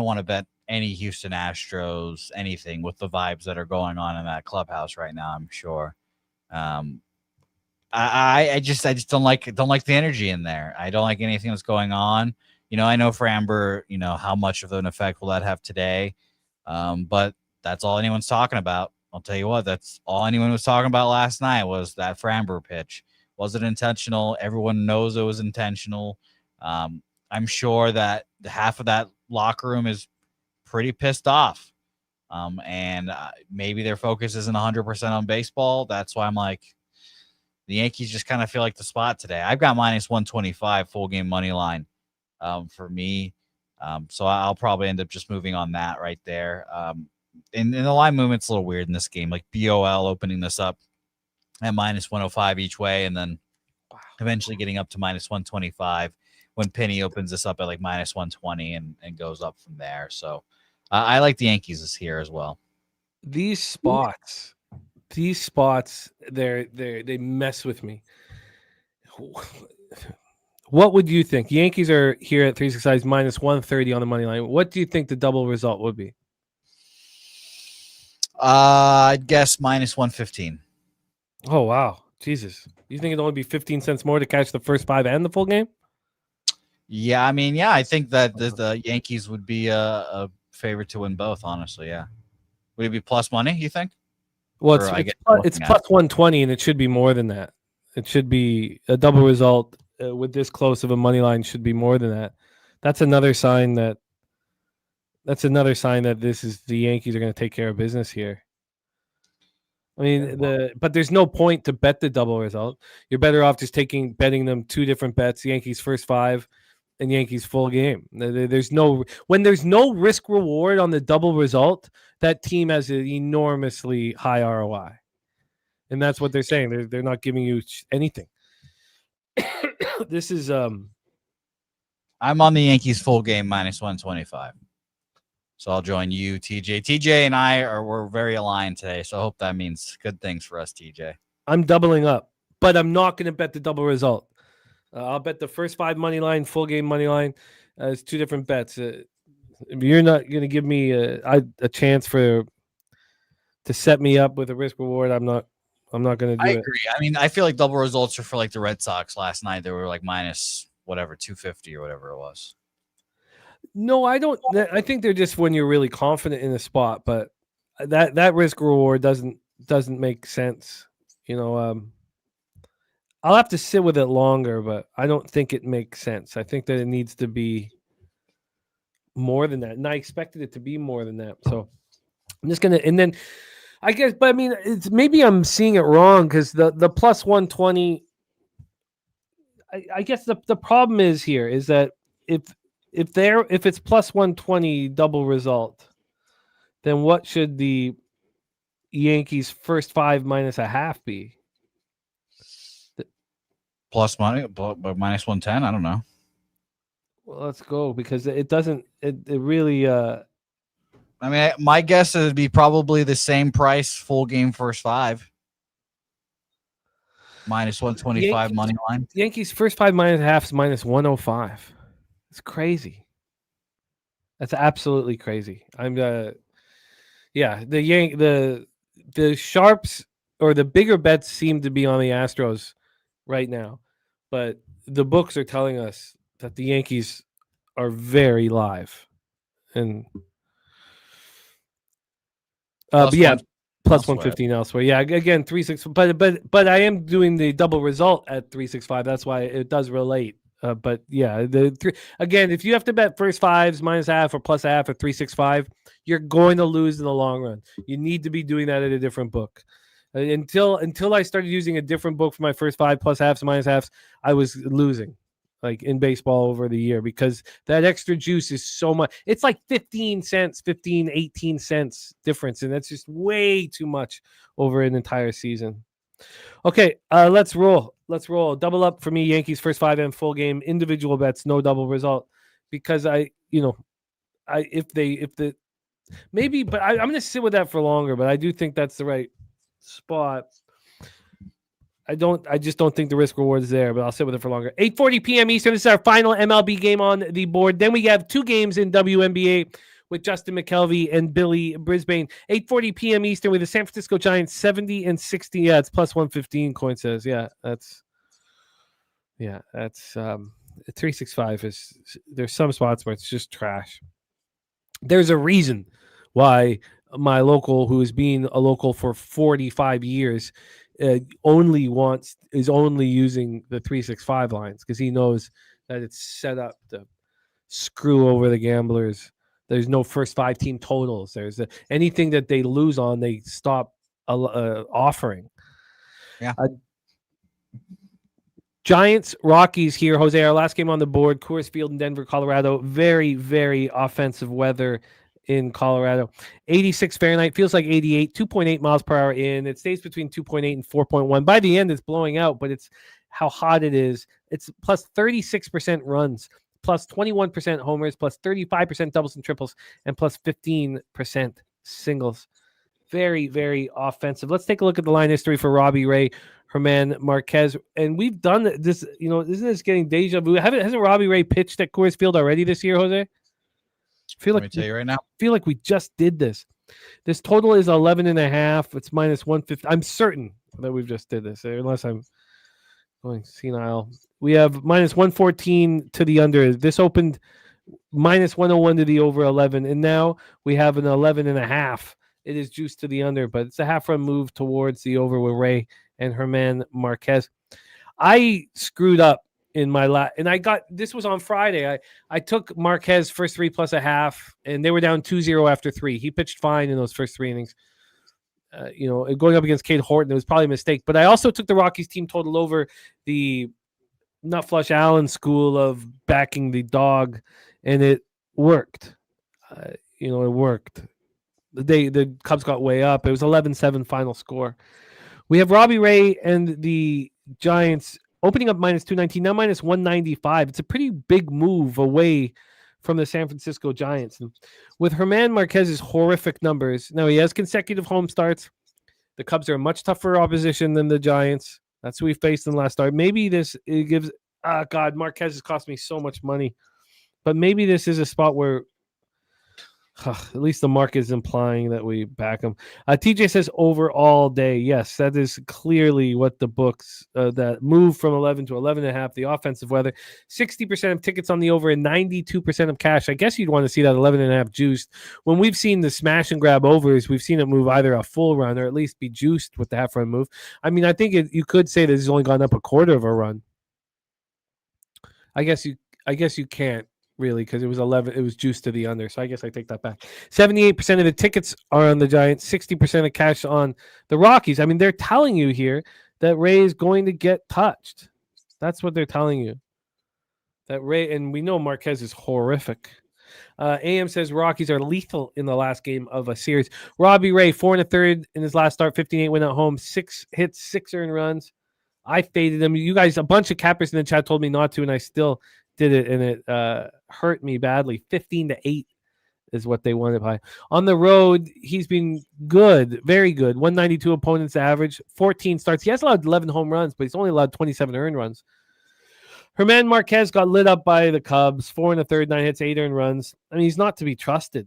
want to bet any Houston Astros anything with the vibes that are going on in that clubhouse right now. I'm sure. I just don't like the energy in there. I don't like anything that's going on. I know for Amber, how much of an effect will that have today? But that's all anyone's talking about. I'll tell you what, that's all anyone was talking about last night was that Framber pitch. Was it intentional? Everyone knows it was intentional. I'm sure that half of that locker room is pretty pissed off. And maybe their focus isn't 100% on baseball. That's why I'm like, the Yankees just kind of feel like the spot today. I've got -125 full game money line for me. So I'll probably end up just moving on that right there. And the line movement's a little weird in this game. Like BOL opening this up at -105 each way, and then eventually getting up to -125 when Penny opens this up at like -120 and goes up from there. So I like the Yankees here as well. These spots, they mess with me. What would you think? Yankees are here at 365 -130 on the money line. What do you think the double result would be? I'd guess -115. Oh wow, Jesus! You think it'd only be 15 cents more to catch the first 5 and the full game? Yeah, I mean, I think that the Yankees would be a favorite to win both. Honestly, yeah. Would it be plus money? You think? Well, it's plus 120, and it should be more than that. It should be a double result with this close of a money line. Should be more than that. That's another sign that this is the Yankees are going to take care of business here. I mean, but there's no point to bet the double result. You're better off just betting them 2 different bets: Yankees first 5 and Yankees full game. When there's no risk reward on the double result, that team has an enormously high ROI, and that's what they're saying. They're not giving you anything. This is I'm on the Yankees full game -125. So I'll join you, TJ. TJ and we're very aligned today, so I hope that means good things for us, TJ. I'm doubling up, but I'm not going to bet the double result. I'll bet the first 5 money line, full game money line. It's 2 different bets. You're not going to give me a chance to set me up with a risk reward. I'm not going to do it. I agree. I mean, I feel like double results are for like the Red Sox last night. They were like minus whatever 250 or whatever it was. No, I don't. I think they're just when you're really confident in a spot, but that risk reward doesn't make sense. I'll have to sit with it longer, but I don't think it makes sense. I think that it needs to be more than that, and I expected it to be more than that. So I'm just gonna, and then I guess, but I mean, it's maybe I'm seeing it wrong because the plus 120. I guess the problem is here is that if it's plus 120 double result, then what should the Yankees first 5 -1/2 be? Plus money, but -110. I don't know. Well, let's go because it doesn't. It really. I mean, my guess is it'd be probably the same price full game first 5. -125 money line. Yankees first 5 -1/2 is -105. It's crazy. That's absolutely crazy. The sharps or the bigger bets seem to be on the Astros right now, but the books are telling us that the Yankees are very live. And Plus but yeah, one plus elsewhere. 115 elsewhere. Yeah, again 365. But I am doing the double result at 365. That's why it does relate. But yeah, again, if you have to bet first fives minus half or plus half at 365, you're going to lose in the long run. You need to be doing that at a different book. Until I started using a different book for my first five plus halves and minus halves, I was losing, like in baseball over the year, because that extra juice is so much. It's like 15 cents, 15, 18 cents difference. And that's just way too much over an entire season. Okay, let's roll. Let's roll. Double up for me, Yankees first five and full game. Individual bets, no double result. Because maybe, but I'm going to sit with that for longer, but I do think that's the right spot. I just don't think the risk reward is there, but I'll sit with it for longer. 8:40 p.m. Eastern. This is our final MLB game on the board. Then we have two games in WNBA with Justin McKelvey and Billy Brisbane. 8:40 p.m. Eastern with the San Francisco Giants 70 and 60. Yeah, it's plus 115. Coin says. That's 365 is. There's some spots where it's just trash. There's a reason why my local, who has been a local for 45 years, is only using the 365 lines, because he knows that it's set up to screw over the gamblers. There's no first five team totals. There's anything that they lose on, they stop offering. Yeah. Giants, Rockies here, Jose. Our last game on the board, Coors Field in Denver, Colorado. Very, very offensive weather in Colorado. 86 Fahrenheit, feels like 88, 2.8 miles per hour in. It stays between 2.8 and 4.1. By the end, it's blowing out, but it's how hot it is. It's plus 36% runs, plus 21% homers, plus 35% doubles and triples, and plus 15% singles. Very, very offensive. Let's take a look at the line history for Robbie Ray, Herman Marquez. And we've done this, isn't this getting deja vu? Hasn't Robbie Ray pitched at Coors Field already this year, Jose? Let me tell you right now. Feel like we just did this. This total is 11.5. It's minus 150. I'm certain that we've just did this, unless I'm going senile. We have minus 114 to the under. This opened minus 101 to the over 11, and now we have an 11.5. It is juiced to the under, but it's a half run move towards the over with Ray and Herman Marquez. I screwed up in my and this was on Friday. I took Marquez first three plus a half, and they were down 2-0 after three. He pitched fine in those first three innings. Going up against Cade Horton, it was probably a mistake. But I also took the Rockies team total over the Nut Flush Allen school of backing the dog, and it worked. It worked. The Cubs got way up. It was 11-7 final score. We have Robbie Ray and the Giants opening up minus 219, now minus 195. It's a pretty big move away from the San Francisco Giants. And with Herman Marquez's horrific numbers, now he has consecutive home starts. The Cubs are a much tougher opposition than the Giants. That's who we faced in the last start. Maybe it gives Marquez has cost me so much money. But maybe this is a spot where at least the market is implying that we back him. TJ says over all day. Yes, that is clearly what the books that move from 11 to 11.5. The offensive weather, 60% of tickets on the over and 92% of cash. I guess you'd want to see that 11.5 juiced. When we've seen the smash and grab overs, we've seen it move either a full run or at least be juiced with the half run move. I mean, I think you could say this has only gone up a quarter of a run. I guess you can't. Really, because it was 11, it was juiced to the under. So I guess I take that back. 78% of the tickets are on the Giants, 60% of cash on the Rockies. I mean, they're telling you here that Ray is going to get touched. That's what they're telling you. That Ray, and we know Marquez is horrific. AM says Rockies are lethal in the last game of a series. Robbie Ray, 4 1/3 in his last start, 15-8 win at home, 6 hits, 6 earned runs. I faded him. You guys, a bunch of cappers in the chat told me not to, and I still did it, and it hurt me badly. 15-8 is what they wanted by. On the road, he's been good, very good. 192 opponents average, 14 starts. He has allowed 11 home runs, but he's only allowed 27 earned runs. Herman Marquez got lit up by the Cubs, 4 1/3, 9 hits, 8 earned runs. I mean, he's not to be trusted,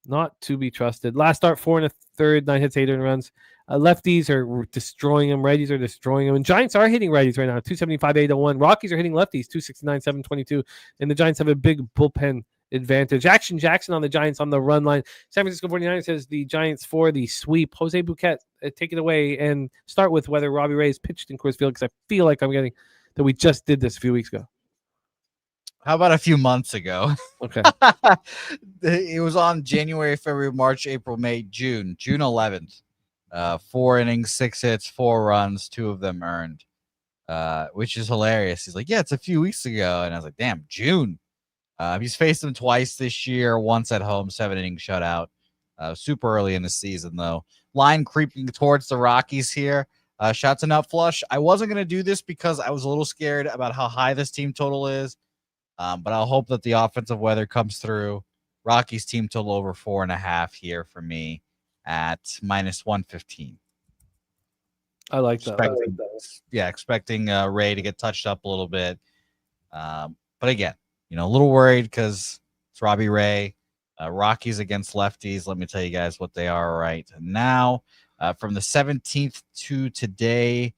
not to be trusted. Last start, 4 1/3, 9 hits, 8 earned runs. Lefties are destroying them. Righties are destroying them. And Giants are hitting righties right now, 275, 801. Rockies are hitting lefties, 269, 722. And the Giants have a big bullpen advantage. Action Jackson on the Giants on the run line. San Francisco 49ers says the Giants for the sweep. Jose Bouquett, take it away and start with whether Robbie Ray is pitched in Coors Field, because I feel like I'm getting that we just did this a few weeks ago. How about a few months ago? Okay. It was on January, February, March, April, May, June 11th. 4 innings, 6 hits, 4 runs, 2 of them earned, which is hilarious. He's like, yeah, it's a few weeks ago. And I was like, damn, June. He's faced them twice this year, once at home, 7 inning shutout. Super early in the season, though. Line creeping towards the Rockies here. Shots a nut flush. I wasn't going to do this because I was a little scared about how high this team total is. But I'll hope that the offensive weather comes through. Rockies team total over 4.5 here for me at -115. I like that. Expecting Ray to get touched up a little bit. But again, a little worried because it's Robbie Ray. Rockies against lefties. Let me tell you guys what they are right now. From the 17th to today,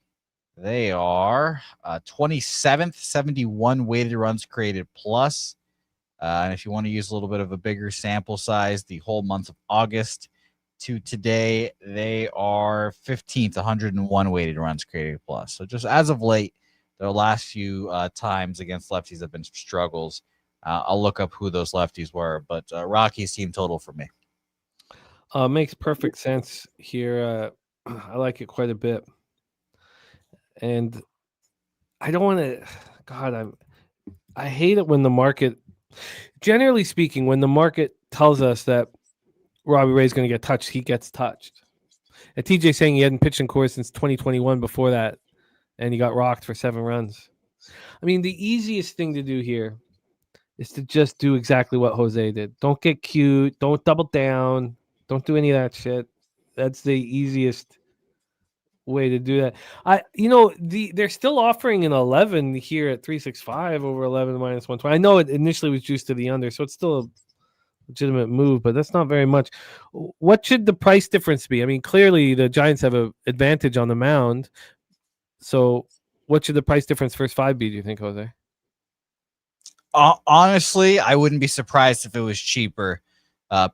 they are 27th, 71 weighted runs created plus. And if you want to use a little bit of a bigger sample size, the whole month of August to today, they are 15th, 101 weighted runs created plus. So just as of late, their last few times against lefties have been struggles. I'll look up who those lefties were, but Rockies team total for me. Makes perfect sense here. I like it quite a bit. And I don't want to, God, I hate it when the market, generally speaking, when the market tells us that Robbie Ray's going to get touched, he gets touched. And TJ saying he hadn't pitched in Coors since 2021 before that, and he got rocked for 7 runs. I mean, the easiest thing to do here is to just do exactly what Jose did. Don't get cute. Don't double down. Don't do any of that shit. That's the easiest way to do that. They're still offering an 11 here at 365 over 11 -120. I know it initially was juiced to the under, so it's still a legitimate move, but that's not very much. What should the price difference be? I mean, clearly the Giants have an advantage on the mound. So what should the price difference first 5 be, do you think, Jose? Honestly, I wouldn't be surprised if it was cheaper,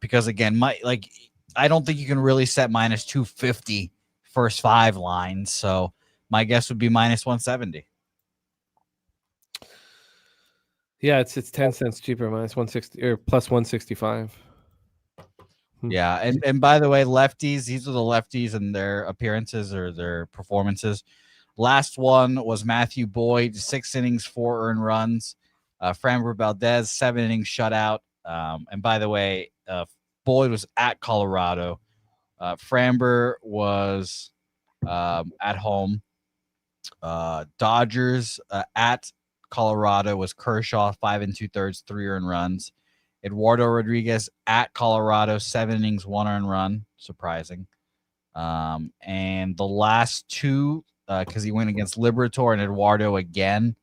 because again, I don't think you can really set -250 first 5 lines. So my guess would be -170. Yeah, it's 10 cents cheaper, -160 or +165. Yeah, and by the way, lefties, these are the lefties and their appearances or their performances. Last one was Matthew Boyd, 6 innings, 4 earned runs. Framber Valdez, 7 innings shutout. And by the way, Boyd was at Colorado. Framber was at home. Dodgers at Colorado was Kershaw, 5 2/3, 3 earned runs. Eduardo Rodriguez at Colorado, 7 innings, 1 earned run. Surprising. And the last 2, because he went against Liberatore and Eduardo again,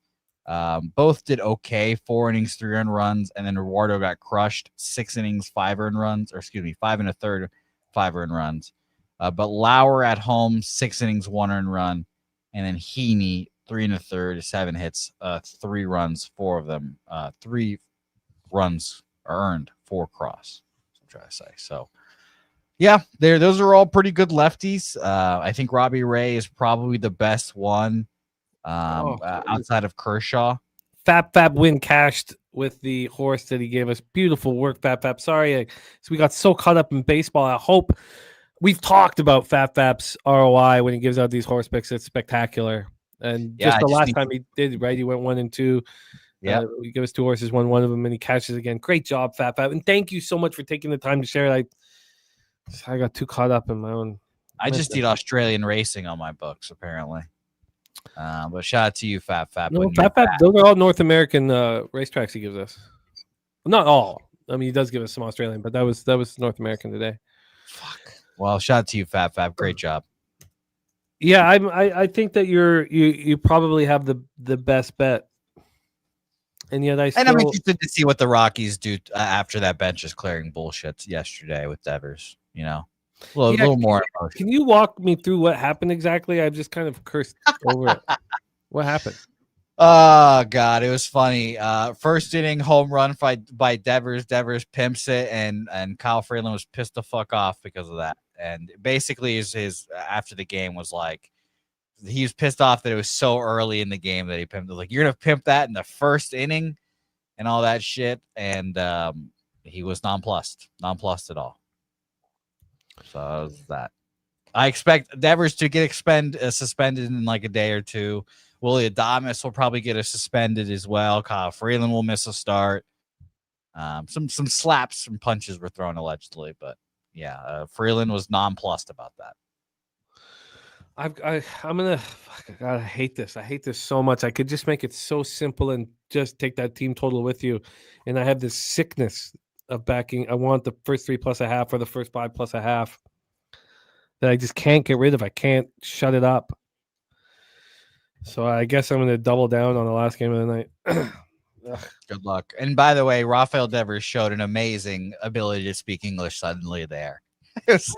both did okay. 4 innings, 3 earned runs, and then Eduardo got crushed. 6 innings, 5 earned runs, 5 1/3, 5 earned runs. But Lauer at home, 6 innings, 1 earned run, and then Heaney, 3 1/3, 7 hits, 3 runs, 4 of them, 3 runs earned, 4 cross. I'm trying to say. So, yeah, those are all pretty good lefties. I think Robbie Ray is probably the best one outside of Kershaw. Fab win cashed with the horse that he gave us. Beautiful work, Fab. Sorry, we got so caught up in baseball. I hope we've talked about Fab's ROI when he gives out these horse picks. It's spectacular. And the last time he did, right? He went 1 and 2. Yeah, he gave us 2 horses, won one of them, and he cashes again. Great job, Fab. And thank you so much for taking the time to share it. I got too caught up in my own. I just need Australian racing on my books, apparently. But shout out to you, Fab. No, Fab, those are all North American racetracks he gives us. Not all. I mean, he does give us some Australian, but that was North American today. Fuck. Well, shout out to you, Fab. Great job. Yeah, I think that you probably have the best bet And yet And I'm interested to see what the Rockies do after that bench is clearing bullshit yesterday with Devers. You know, a little more. Can you walk me through what happened exactly? I've just kind of cursed over it. What happened? Oh God, it was funny. First inning home run by Devers. Devers pimps it, and Kyle Freeland was pissed the fuck off because of that. And basically, his after the game was like, he was pissed off that it was so early in the game that he pimped it. Like, you're gonna pimp that in the first inning and all that shit. And he was nonplussed at all. So that was that. I expect Devers to get suspended in like a day or two. Willie Adames will probably get suspended as well. Kyle Freeland will miss a start. Some slaps and punches were thrown allegedly, but yeah, Freeland was nonplussed about that. I'm gonna. God, I hate this. I hate this so much. I could just make it so simple and just take that team total with you, and I have this sickness of backing. I want the first 3 plus a half or the first 5 plus a half that I just can't get rid of. I can't shut it up. So I guess I'm going to double down on the last game of the night. Good luck. And by the way, Rafael Devers showed an amazing ability to speak English suddenly there. It's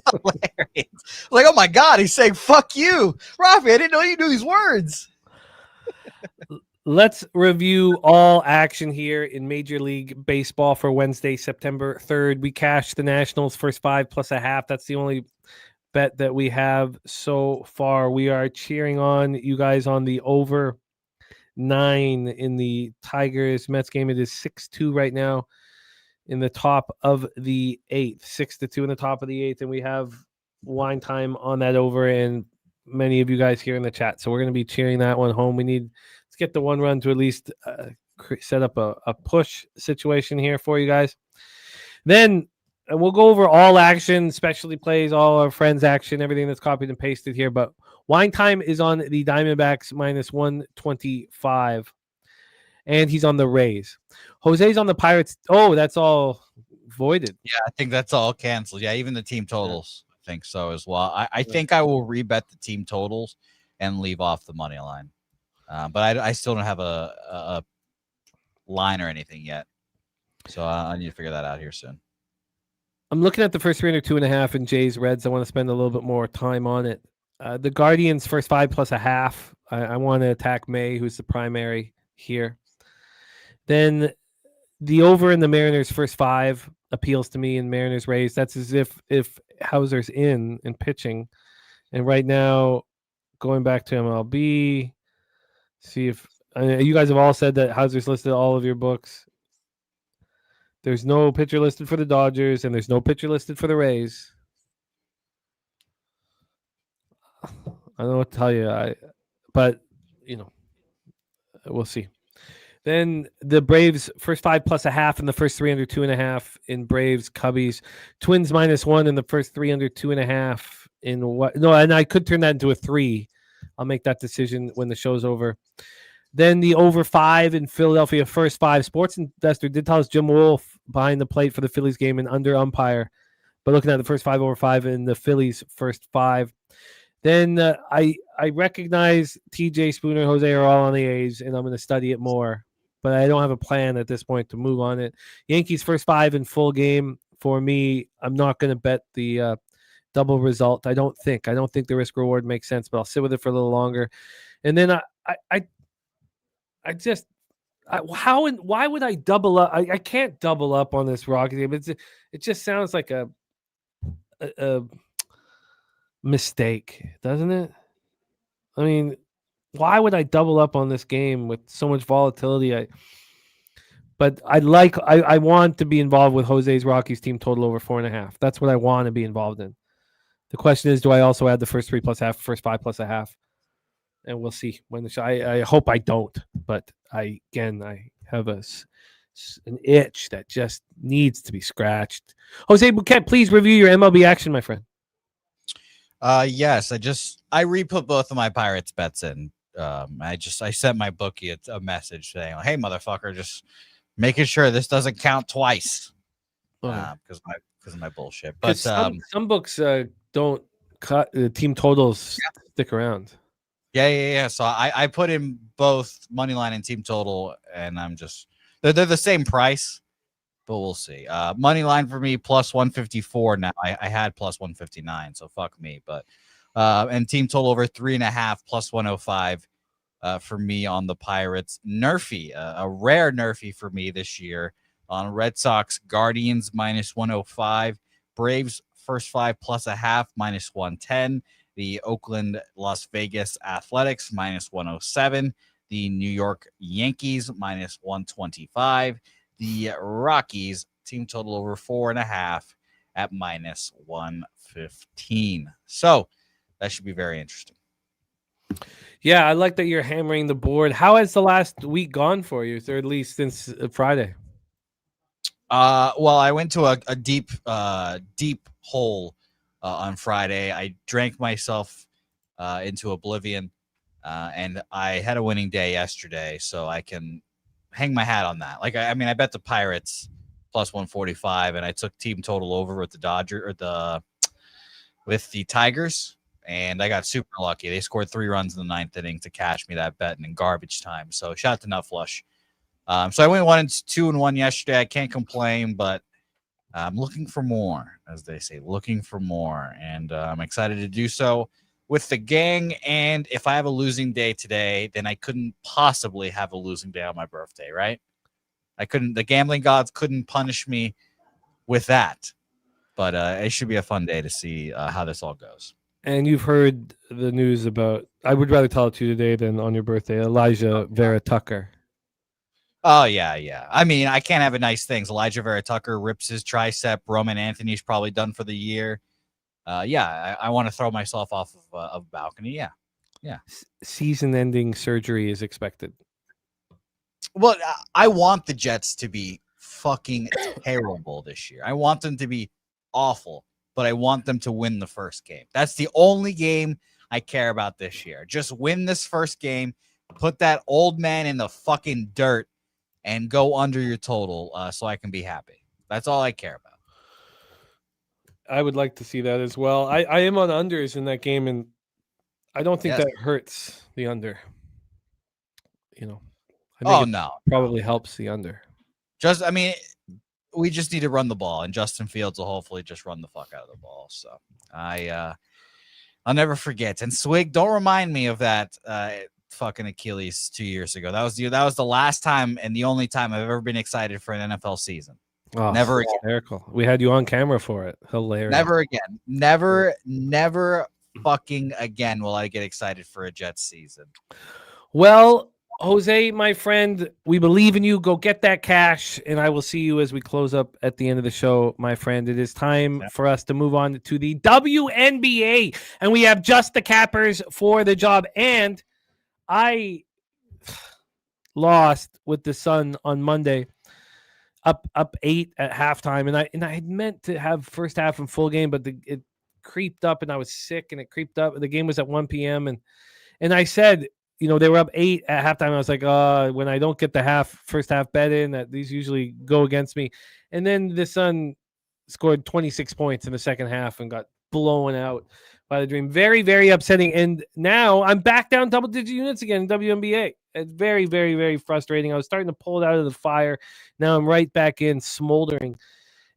hilarious. Like, oh my God, he's saying "fuck you," Rafi. I didn't know you knew these words. Let's review all action here in Major League Baseball for Wednesday, September 3rd. We cashed the Nationals first 5 plus a half. That's the only bet that we have so far. We are cheering on you guys on the over 9 in the Tigers Mets game. It is 6-2 right now in the top of the 8th, 6-2 in the top of the 8th, and we have wine time on that over, and many of you guys here in the chat. So we're going to be cheering that one home. Let's get the one run to at least set up a push situation here for you guys. Then we'll go over all action, specialty plays, all our friends action, everything that's copied and pasted here. But wine time is on the Diamondbacks minus 125. And he's on the Rays. Jose's on the Pirates. Oh, that's all voided. Yeah, I think that's all canceled. Yeah, even the team totals. I think so as well. I think I will rebet the team totals and leave off the money line. But I still don't have a line or anything yet. So I need to figure that out here soon. I'm looking at the first 302.5 in Jays Reds. I want to spend a little bit more time on it. The Guardians first 5 plus a half. I want to attack May, who's the primary here. Then the over in the Mariners first 5 appeals to me in Mariners Rays. That's as if Hauser's in and pitching. And right now, going back to MLB, see if you guys have all said that Hauser's listed all of your books. There's no pitcher listed for the Dodgers, and there's no pitcher listed for the Rays. I don't know what to tell you. But we'll see. Then the Braves first 5 plus a half in the first 302.5 in Braves Cubbies. Twins minus 1 in the first 302.5 in what? No, and I could turn that into a 3. I'll make that decision when the show's over. Then the over 5 in Philadelphia first 5. Sports Investor did tell us Jim Wolf behind the plate for the Phillies game and under umpire. But looking at the first 5 over 5 in the Phillies first 5. Then I recognize TJ Spooner and Jose are all on the A's, and I'm going to study it more. But I don't have a plan at this point to move on it. Yankees first 5 in full game. For me, I'm not going to bet the double result. I don't think the risk reward makes sense, but I'll sit with it for a little longer. And then why would I double up? I can't double up on this Rockies game. It just sounds like a mistake, doesn't it? I mean, why would I double up on this game with so much volatility? But I want to be involved with Jose's Rockies team total over 4.5. That's what I want to be involved in. The question is, do I also add the first 3 plus half, first 5 plus a half? And we'll see when the show. I hope I don't, but I have an itch that just needs to be scratched. Jose Bouquett, please review your MLB action, my friend. Yes, I re-put both of my Pirates bets in. I sent my bookie a message saying, "Hey, motherfucker, just making sure this doesn't count twice," because of my bullshit. But some books don't cut the team totals stick around. Yeah. So I put in both money line and team total, and I'm just they're the same price, but we'll see. Money line for me plus 154 now. I had plus 159, so fuck me. But and team total over 3.5 plus 105 for me on the Pirates. Nerfy, a rare Nerfy for me this year on Red Sox Guardians minus 105, Braves first 5 plus a half minus 110. The Oakland Las Vegas Athletics minus 107, the New York Yankees minus 125, the Rockies team total over 4.5 at minus 115. So that should be very interesting. Yeah, I like that you're hammering the board. How has the last week gone for you, or at least since Friday? Well, I went to a deep hole on Friday. I drank myself into oblivion, and I had a winning day yesterday, so I can hang my hat on that. Like, I mean, I bet the Pirates plus 145, and I took team total over with the Tigers, and I got super lucky. They scored 3 runs in the 9th inning to cash me that bet in garbage time. So shout out to Nutflush. So I went 2-1 yesterday. I can't complain, but I'm looking for more, as they say, looking for more. And I'm excited to do so with the gang. And if I have a losing day today, then I couldn't possibly have a losing day on my birthday, right? The gambling gods couldn't punish me with that. But it should be a fun day to see how this all goes. And you've heard the news about, I would rather tell it to you today than on your birthday, Elijah Vera Tucker. Oh, yeah. I mean, I can't have a nice things. Elijah Vera Tucker rips his tricep. Roman Anthony's probably done for the year. I want to throw myself off of a balcony. Yeah. Season-ending surgery is expected. Well, I want the Jets to be fucking terrible this year. I want them to be awful, but I want them to win the first game. That's the only game I care about this year. Just win this first game, put that old man in the fucking dirt, and go under your total so I can be happy. That's all I care about. I would like to see that as well. I am on unders in that game, and I don't think that hurts the under. I think probably helps the under. We just need to run the ball, and Justin Fields will hopefully just run the fuck out of the ball. So I'll never forget. And Swig, don't remind me of that fucking Achilles 2 years ago. That was the last time and the only time I've ever been excited for an NFL season. Oh, never again. Hysterical. We had you on camera for it. Hilarious. Never again. Never fucking again will I get excited for a Jets season. Well, Jose, my friend, we believe in you. Go get that cash, and I will see you as we close up at the end of the show, my friend. It is time for us to move on to the WNBA, and we have just the cappers for the job. And I lost with the Sun on Monday, up 8 at halftime, and I had meant to have first half and full game, but it creeped up, and I was sick, and it creeped up. The game was at 1 p.m. and I said, they were up 8 at halftime. I was like, when I don't get the first half bet in, that these usually go against me. And then the Sun scored 26 points in the second half and got blown out by the Dream. Very, very upsetting. And now I'm back down double-digit units again in WNBA. It's very, very, very frustrating. I was starting to pull it out of the fire. Now I'm right back in, smoldering.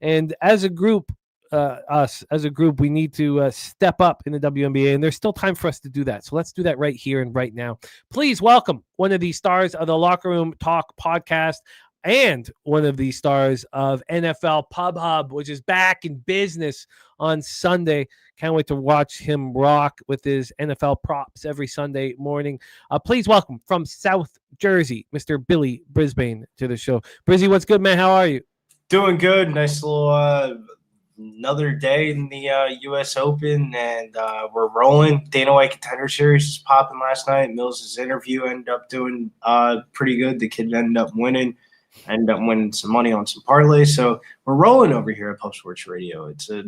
And as a group, we need to step up in the WNBA, and there's still time for us to do that. So let's do that right here and right now. Please welcome one of the stars of the Locker Room Talk podcast and one of the stars of NFL Pub Hub, which is back in business on Sunday. Can't wait to watch him rock with his NFL props every Sunday morning. Please welcome from South Jersey, Mr. Billy Brisbane, to the show. Brizzy, what's good, man? How are you? Doing good. Nice little another day in the U.S. Open, and we're rolling. Dana White Contender Series is popping last night. Mills' interview ended up doing pretty good. The kid ended up winning. Ended up winning some money on some parlays. So we're rolling over here at Pub Sports Radio. It's a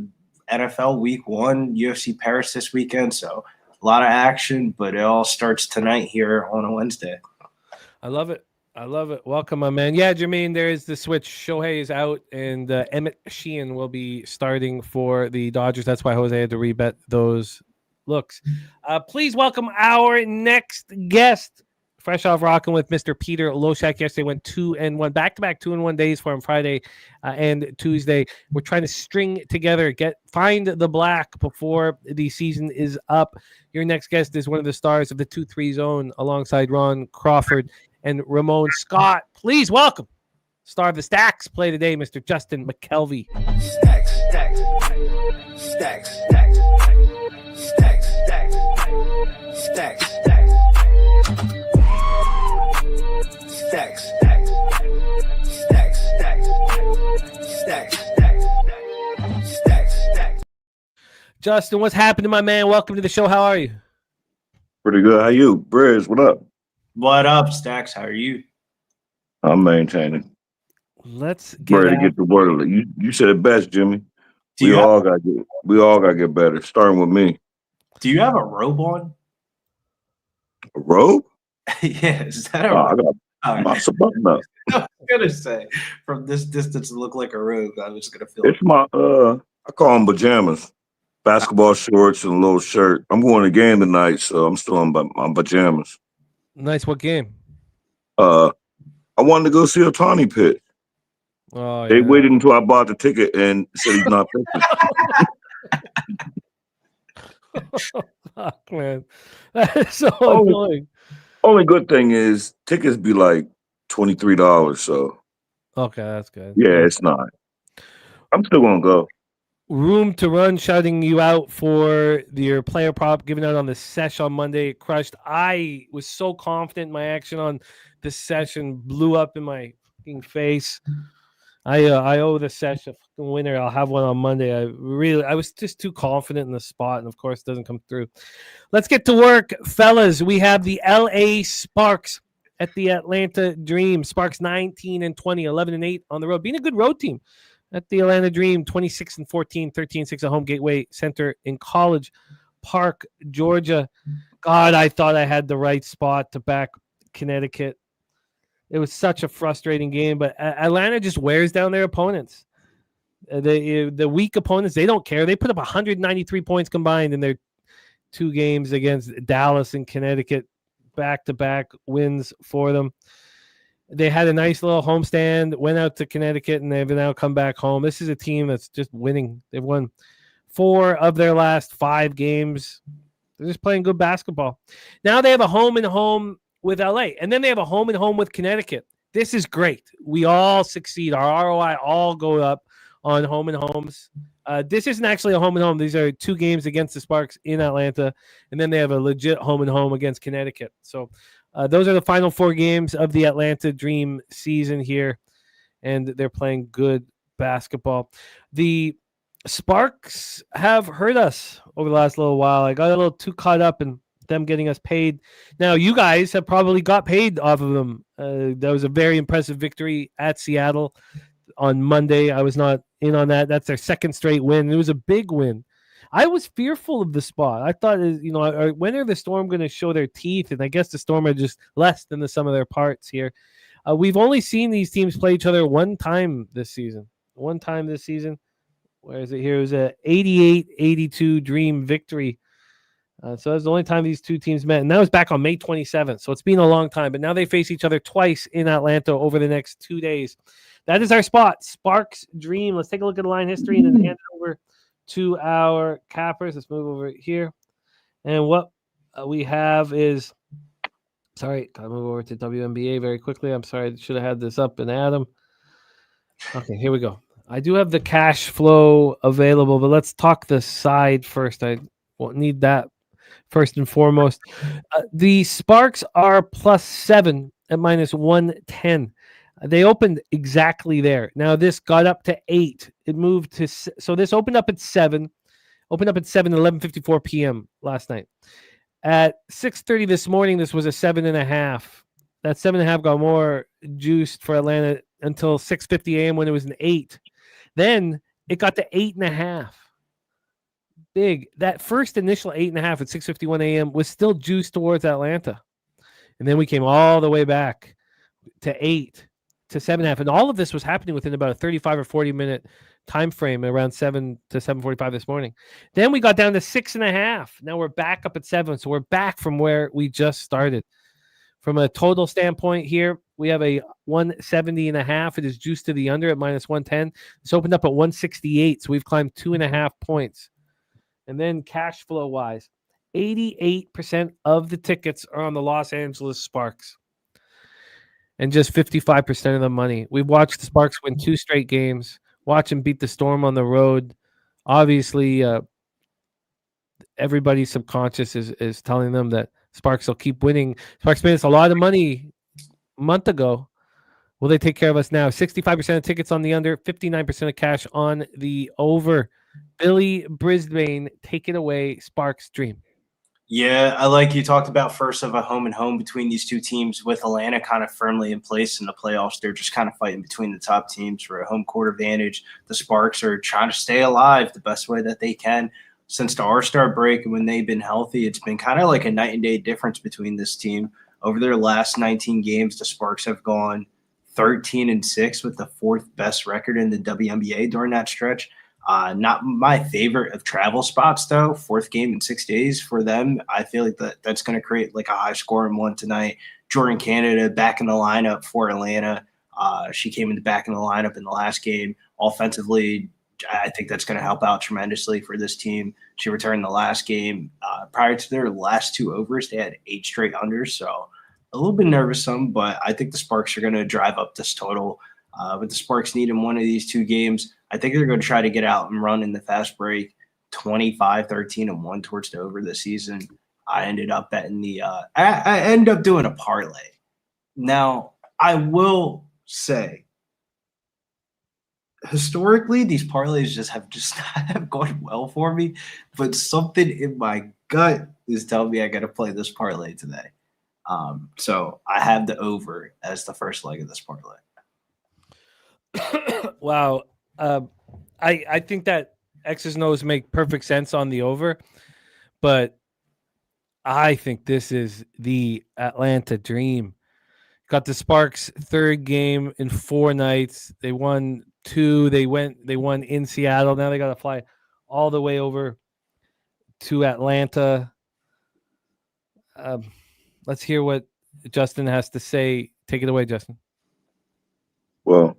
NFL Week 1, UFC Paris this weekend. So a lot of action, but it all starts tonight here on a Wednesday. I love it. Welcome, my man. Yeah, Jermaine, there is the switch. Shohei is out, and Emmett Sheehan will be starting for the Dodgers. That's why Jose had to rebet those looks. Please welcome our next guest. Fresh off rocking with Mr. Peter Loshak. Yesterday went 2-1, back-to-back 2-1 days for him, Friday and Tuesday. We're trying to string together, find the black before the season is up. Your next guest is one of the stars of the 2-3 zone alongside Ron Crawford and Ramon Scott. Please welcome star of the Stacks play today, Mr. Justin Mcelvy. Stacks, stacks, stacks, stacks, stacks, stacks, stacks, stacks, stacks, stacks, stacks, stacks, stacks. Justin, what's happening, my man? Welcome to the show. How are you? Pretty good. How you? Briz, what up? What up, Stacks? How are you? I'm maintaining. Let's get Ready to get the word. You said it best, Jimmy. We all gotta get better. Starting with me. Do you have a robe on? A robe? Yeah, is that a I robe? got my button up. I was gonna say from this distance it looked like a robe. I was gonna feel It's my I call them pajamas. Basketball shorts and a little shirt. I'm going to game tonight, so I'm still in my pajamas. Nice. What game? I wanted to go see Ohtani pitch. Oh, They yeah. waited until I bought the ticket and said he's not pitching. Fuck, man. That is so Oh. annoying. Only good thing is tickets be like $23, so Okay, that's good. yeah, it's not. I'm still gonna go. Room to Run shouting you out for your player prop given out on the sesh on Monday. It crushed. I was so confident in my action on this session, blew up in my fucking face. I owe the sesh a fucking winner. I'll have one on Monday. I was just too confident in the spot, and of course it doesn't come through. Let's get to work, fellas. We have the LA Sparks at the Atlanta Dream. Sparks 19-20, 11-8 on the road, being a good road team. At the Atlanta Dream, 26-14, 13-6 at home, Gateway Center in College Park, Georgia. God, I thought I had the right spot to back Connecticut. It was such a frustrating game, but Atlanta just wears down their opponents. The weak opponents, they don't care. They put up 193 points combined in their two games against Dallas and Connecticut, back-to-back wins for them. They had a nice little homestand, went out to Connecticut, and they've now come back home. This is a team that's just winning. They've won 4 of their last 5 games. They're just playing good basketball. Now they have a home-and-home with LA, and then they have a home-and-home with Connecticut. This is great. We all succeed. Our ROI all go up on home-and-homes. This isn't actually a home-and-home. These are 2 games against the Sparks in Atlanta, and then they have a legit home-and-home against Connecticut. So those are the final 4 games of the Atlanta Dream season here, and they're playing good basketball. The Sparks have hurt us over the last little while. I got a little too caught up in them getting us paid. Now, you guys have probably got paid off of them. That was a very impressive victory at Seattle on Monday. I was not in on that. That's their second straight win. It was a big win. I was fearful of the spot. I thought, when are the Storm going to show their teeth? And I guess the Storm are just less than the sum of their parts here. We've only seen these teams play each other one time this season. Where is it here? It was a 88-82 Dream victory. So that's the only time these two teams met. And that was back on May 27th. So it's been a long time. But now they face each other twice in Atlanta over the next 2 days. That is our spot. Sparks Dream. Let's take a look at the line history and then hand it over to our cappers. Let's move over here. And what we have is, gotta move over to WNBA very quickly. I'm sorry, I should have had this up in Adam. Okay, here we go. I do have the cash flow available, but let's talk the side first. I won't need that first and foremost. The Sparks are +7 at -110. They opened exactly there. Now this got up to 8. It moved to, so this opened up at 7 at 11:54 p.m. last night. At 6:30 this morning, this was a 7.5. That 7.5 got more juiced for Atlanta until 6:50 a.m. when it was an 8. Then it got to 8.5. Big. That first initial 8.5 at 6:51 a.m. was still juiced towards Atlanta. And then we came all the way back to 8 to 7.5. And all of this was happening within about a 35 or 40 minute time frame around 7 to 7:45 this morning. Then we got down to 6.5. Now we're back up at 7. So we're back from where we just started. From a total standpoint here, we have a 170.5. It is juiced to the under at minus 110. It's opened up at 168. So we've climbed 2.5 points. And then cash flow wise, 88% of the tickets are on the Los Angeles Sparks. And just 55% of the money. We've watched the Sparks win 2 straight games. Watch them beat the Storm on the road. Obviously, everybody's subconscious is telling them that Sparks will keep winning. Sparks made us a lot of money a month ago. Will they take care of us now? 65% of tickets on the under, 59% of cash on the over. Billy Brisbane, take it away. Sparks dream. Yeah, I like you talked about first of a home and home between these two teams with Atlanta kind of firmly in place in the playoffs. They're just kind of fighting between the top teams for a home court advantage. The Sparks are trying to stay alive the best way that they can. Since the All-Star break and when they've been healthy, it's been kind of like a night and day difference between this team. Over their last 19 games, the Sparks have gone 13-6 with the 4th best record in the WNBA during that stretch. Not my favorite of travel spots, though. 4th game in 6 days for them. I feel like that's going to create like a high-scoring one tonight. Jordan Canada back in the lineup for Atlanta. She came in the back in the lineup in the last game. Offensively, I think that's going to help out tremendously for this team. She returned the last game. Prior to their last 2 overs, they had 8 straight unders, so a little bit nervous but I think the Sparks are going to drive up this total. With the Sparks needing one of these 2 games, I think they're going to try to get out and run in the fast break 25-13-1 towards the over this season. I ended up betting I ended up doing a parlay. Now, I will say, historically, these parlays just not have gone well for me, but something in my gut is telling me I got to play this parlay today. So I have the over as the first leg of this parlay. Wow. I think that X's and O's make perfect sense on the over, but I think this is the Atlanta dream. Got the Sparks' 3rd game in 4 nights. They won 2. They won in Seattle. Now they got to fly all the way over to Atlanta. Let's hear what Justin has to say. Take it away, Justin. Well,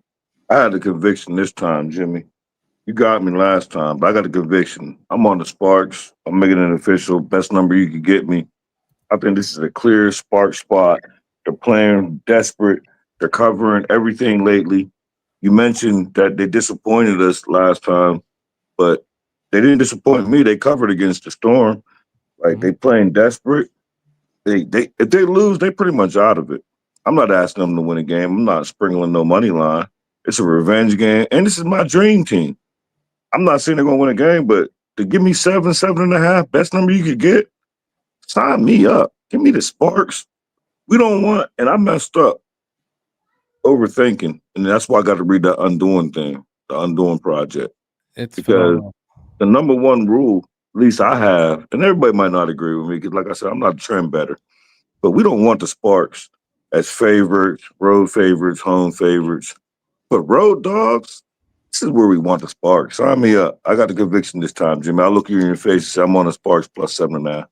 I had a conviction this time, Jimmy. You got me last time, but I got a conviction. I'm on the Sparks. I'm making it official. Best number you could get me. I think this is a clear Spark spot. They're playing desperate. They're covering everything lately. You mentioned that they disappointed us last time, but they didn't disappoint me. They covered against the Storm. Like, they playing desperate. They if they lose, they pretty much out of it. I'm not asking them to win a game. I'm not sprinkling no money line. It's a revenge game, and this is my dream team. I'm not saying they're going to win a game, but to give me 7.5, best number you could get, sign me up. Give me the Sparks. We don't want, and I messed up overthinking, and that's why I got to read that Undoing thing, the Undoing Project. It's because phenomenal. The number one rule, at least I have, and everybody might not agree with me because, like I said, I'm not a trend better, but we don't want the Sparks as favorites, road favorites, home favorites. But road dogs, this is where we want the Sparks. Sign me up. I got the conviction this time, Jimmy. I'll look you in your face and say I'm on the Sparks plus 7.5.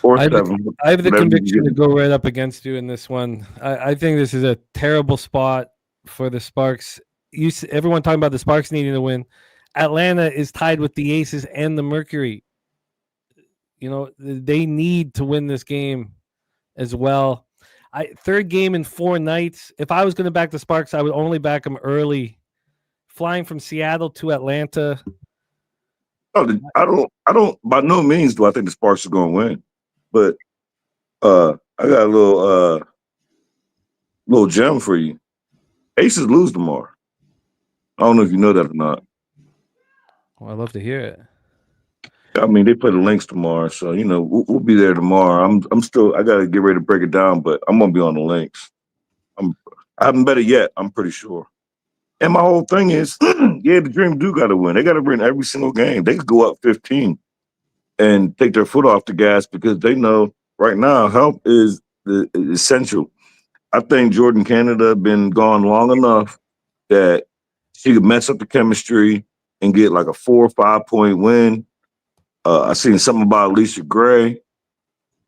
Or I 7. have the whatever you conviction to get. go right up against you in this one. I think this is a terrible spot for the Sparks. Everyone talking about the Sparks needing to win. Atlanta is tied with the Aces and the Mercury. You know, they need to win this game as well. 3rd game in 4 nights. If I was going to back the Sparks, I would only back them early. Flying from Seattle to Atlanta. No, I don't. By no means do I think the Sparks are going to win, but I got a little gem for you. Aces lose tomorrow. I don't know if you know that or not. Well, I'd love to hear it. I mean, they play the Lynx tomorrow, so you know we'll be there tomorrow. I got to get ready to break it down, but I'm gonna be on the Lynx. I haven't bet it yet. I'm pretty sure. And my whole thing is, yeah, the Dream do got to win. They got to win every single game. They could go up 15 and take their foot off the gas because they know right now help is essential. I think Jordan Canada been gone long enough that she could mess up the chemistry and get like a 4 or 5 point win. I seen something about Alicia Gray,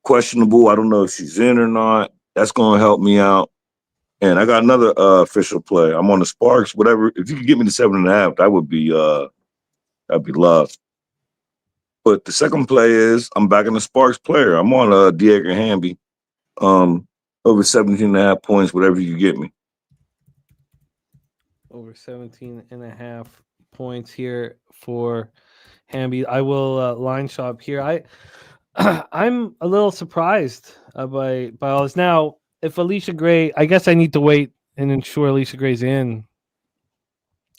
questionable. I don't know if she's in or not. That's going to help me out. And I got another official play. I'm on the Sparks. Whatever. If you could give me the 7.5, that would be that'd be love. But the second play is I'm back in the Sparks player. I'm on Diego Hamby. Over 17.5 points, whatever you get me. Over 17.5 points here for Hamby. I will line shop here. I'm a little surprised by all this. Now, if Alicia Gray, I guess I need to wait and ensure Alicia Gray's in.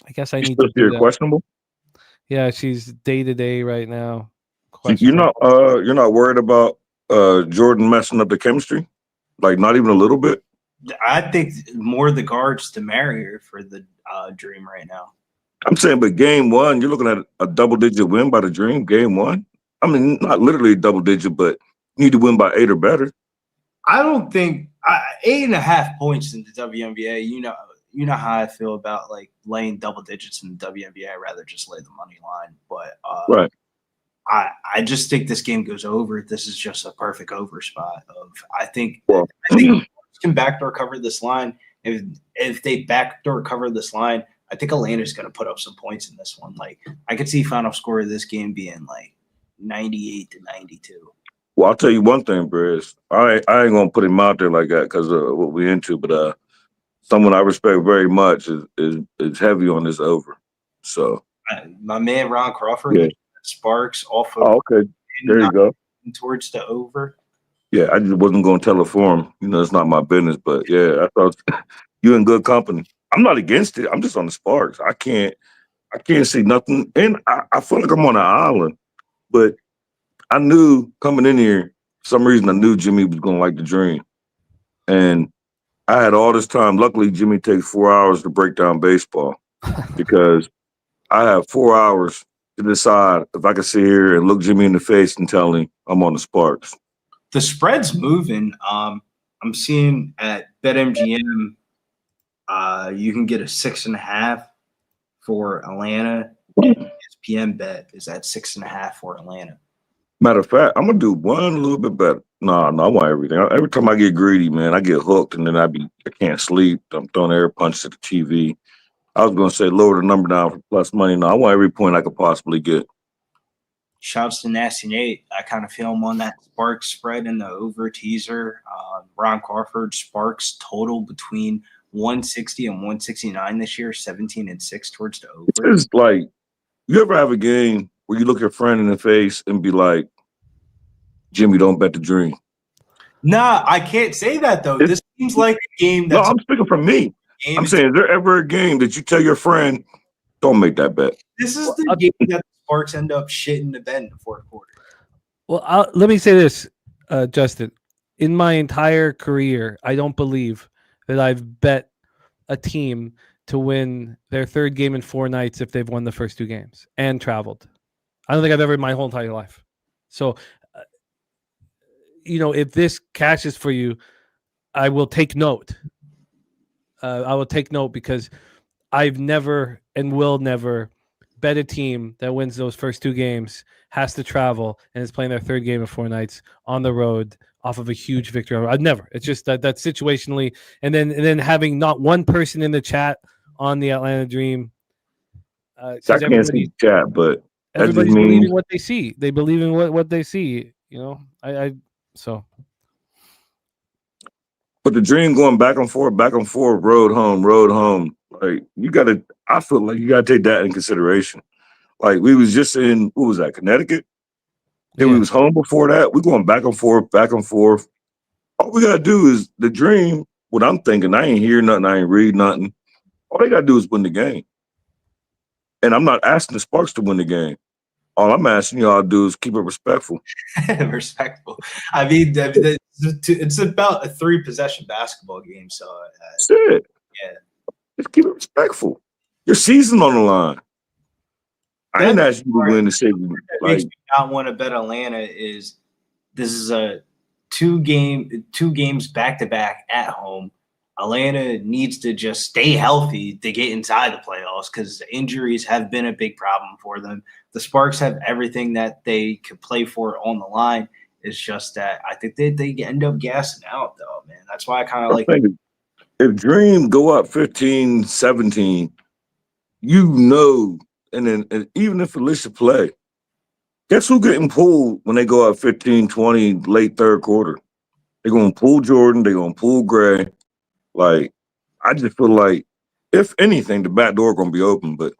I guess I need to do that. Questionable. Yeah, she's day to day right now. You're not worried about Jordan messing up the chemistry, like not even a little bit. I think more the guards the merrier for the Dream right now. I'm saying, but game one, you're looking at a double-digit win by the Dream. Game one, I mean, not literally double-digit, but you need to win by 8 or better. I don't think 8.5 points in the WNBA. You know how I feel about like laying double digits in the WNBA. I'd rather just lay the money line. But right. I just think this game goes over. This is just a perfect over spot. I think can backdoor cover this line. If they backdoor cover this line, I think Atlanta's going to put up some points in this one. Like I could see final score of this game being like 98-92. Well, I'll tell you one thing, Briz. I ain't gonna put him out there like that because of what we into, but someone I respect very much is heavy on this over. So my man Ron Crawford, Sparks off of. Oh, okay, there you go. Towards the over. Yeah, I just wasn't gonna tell it for him. It's not my business, but yeah, I thought you in good company. I'm not against it. I'm just on the Sparks. I can't see nothing, and I feel like I'm on an island, but. I knew coming in here, for some reason I knew Jimmy was going to like the Dream. And I had all this time. Luckily, Jimmy takes 4 hours to break down baseball because I have 4 hours to decide if I can sit here and look Jimmy in the face and tell him I'm on the Sparks. The spread's moving. I'm seeing at BetMGM, you can get a 6.5 for Atlanta. And ESPN bet is at 6.5 for Atlanta. Matter of fact, I'm gonna do one a little bit better. No, I want everything. Every time I get greedy, man, I get hooked, and then I can't sleep. I'm throwing air punches at the TV. I was gonna say lower the number down for plus money. No, I want every point I could possibly get. Shouts to Nasty Nate. I kind of feel him on that Sparks spread in the over teaser. Ron Crawford Sparks total between 160 and 169 this year, 17-6 towards the over. It's like you ever have a game where you look your friend in the face and be like, Jimmy, don't bet the Dream. Nah, I can't say that, though. This seems like a game that's... No, I'm speaking from me. I'm saying, is there ever a game that you tell your friend, don't make that bet? This is the game that the Sparks end up shitting the bed in the fourth quarter. Well, let me say this, Justin. In my entire career, I don't believe that I've bet a team to win their third game in 4 nights if they've won the first 2 games and traveled. I don't think I've ever in my whole entire life. So, if this cashes for you, I will take note. I will take note because I've never and will never bet a team that wins those first 2 games, has to travel, and is playing their third game in 4 nights on the road off of a huge victory. I've never. It's just that situationally, and then having not one person in the chat on the Atlanta Dream. I can't see chat, but everybody's believing what they see. They believe in what they see. So. But the Dream going back and forth, road home. Like I feel like you gotta take that in consideration. Like we was just in, what was that, Connecticut? Then we was home before that. We going back and forth. All we gotta do is the Dream. What I'm thinking, I ain't hear nothing, I ain't read nothing. All they gotta do is win the game. And I'm not asking the Sparks to win the game. All I'm asking y'all to do is keep it respectful. Respectful. I mean, it's about a 3-possession basketball game. So that's it. Yeah. Just keep it respectful. Your season on the line. I ain't asking you to win the season. What makes me not want to bet Atlanta is this is a 2 games back-to-back at home. Atlanta needs to just stay healthy to get inside the playoffs because injuries have been a big problem for them. The Sparks have everything that they could play for on the line. It's just that I think they end up gassing out, though, man. That's why I kind of like – if Dream go up 15-17, and even if Alicia play, guess who getting pulled when they go up 15-20 late third quarter? They're going to pull Jordan. They're going to pull Gray. Like, I just feel like, if anything, the back door going to be open. But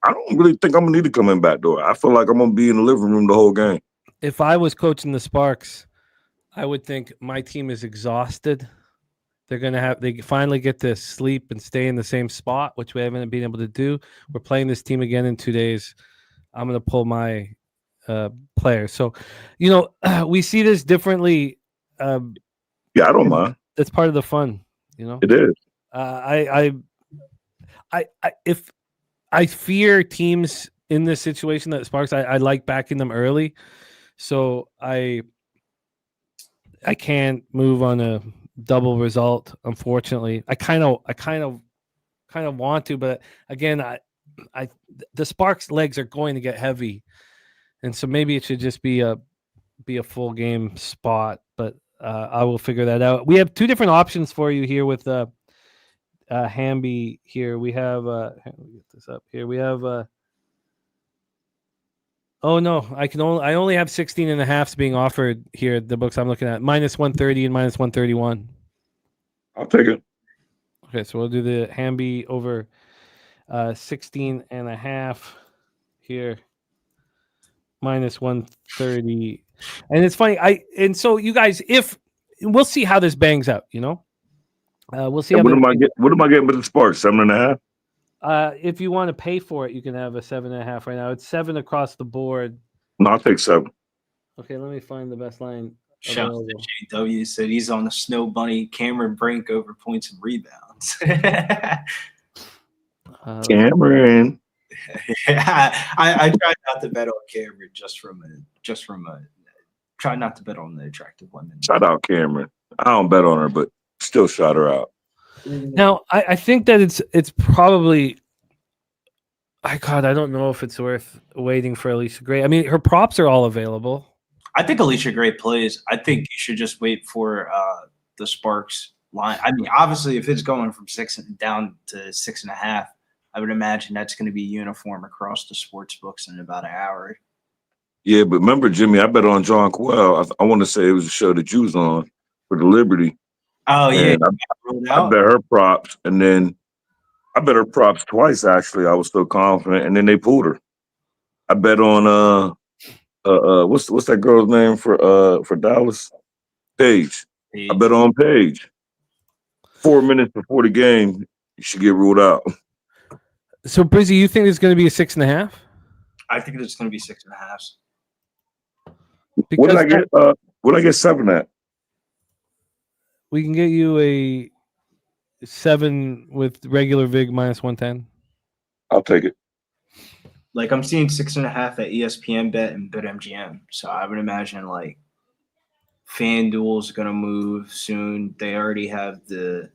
I don't really think I'm going to need to come in back door. I feel like I'm going to be in the living room the whole game. If I was coaching the Sparks, I would think my team is exhausted. They finally get to sleep and stay in the same spot, which we haven't been able to do. We're playing this team again in 2 days. I'm going to pull my players. So, we see this differently. Yeah, I don't mind. That's part of the fun, It is. If I fear teams in this situation that Sparks, I like backing them early, so I can't move on a double result. Unfortunately, I kind of want to, but again, the Sparks' legs are going to get heavy, and so maybe it should just be a full game spot, but. I will figure that out. We have two different options for you here with Hamby here. We have let me get this up here. We have oh no, I only have 16.5s being offered here at the books I'm looking at. -130 and -131. I'll take it. Okay, so we'll do the Hamby over 16.5 here. -130. And it's funny. So you guys, if we'll see how this bangs out, we'll see. What am I getting with the Sparks? 7.5. If you want to pay for it, you can have a 7.5 right now. It's 7 across the board. No, I'll take 7. Okay, let me find the best line. Shout out to JW said he's on the Snow Bunny Cameron Brink over points and rebounds. Cameron. Yeah, I try not to bet on Cameron just from a try not to bet on the attractive women. Shout out Cameron. I don't bet on her, but still shout her out. Now I think that it's probably I don't know if it's worth waiting for Alicia Gray. I mean, her props are all available. I think Alicia Gray plays. I think you should just wait for the Sparks line. I mean, obviously, if it's going from 6 down to 6.5, I would imagine that's going to be uniform across the sports books in about an hour. Yeah, but remember, Jimmy, I bet on John Quell. I want to say it was a show that you was on for the Liberty. Oh, yeah. I bet her props, and then I bet her props twice, actually. I was so confident, and then they pulled her. I bet on what's that girl's name for Dallas? Paige. I bet on Paige. 4 minutes before the game, you should get ruled out. So, Brizzy, you think it's going to be a 6.5? I think it's going to be 6.5. What did I get? What did I get 7 at? We can get you a 7 with regular VIG -110. I'll take it. Like, I'm seeing 6.5 at ESPN Bet and BetMGM. So I would imagine like FanDuel's going to move soon. They already have the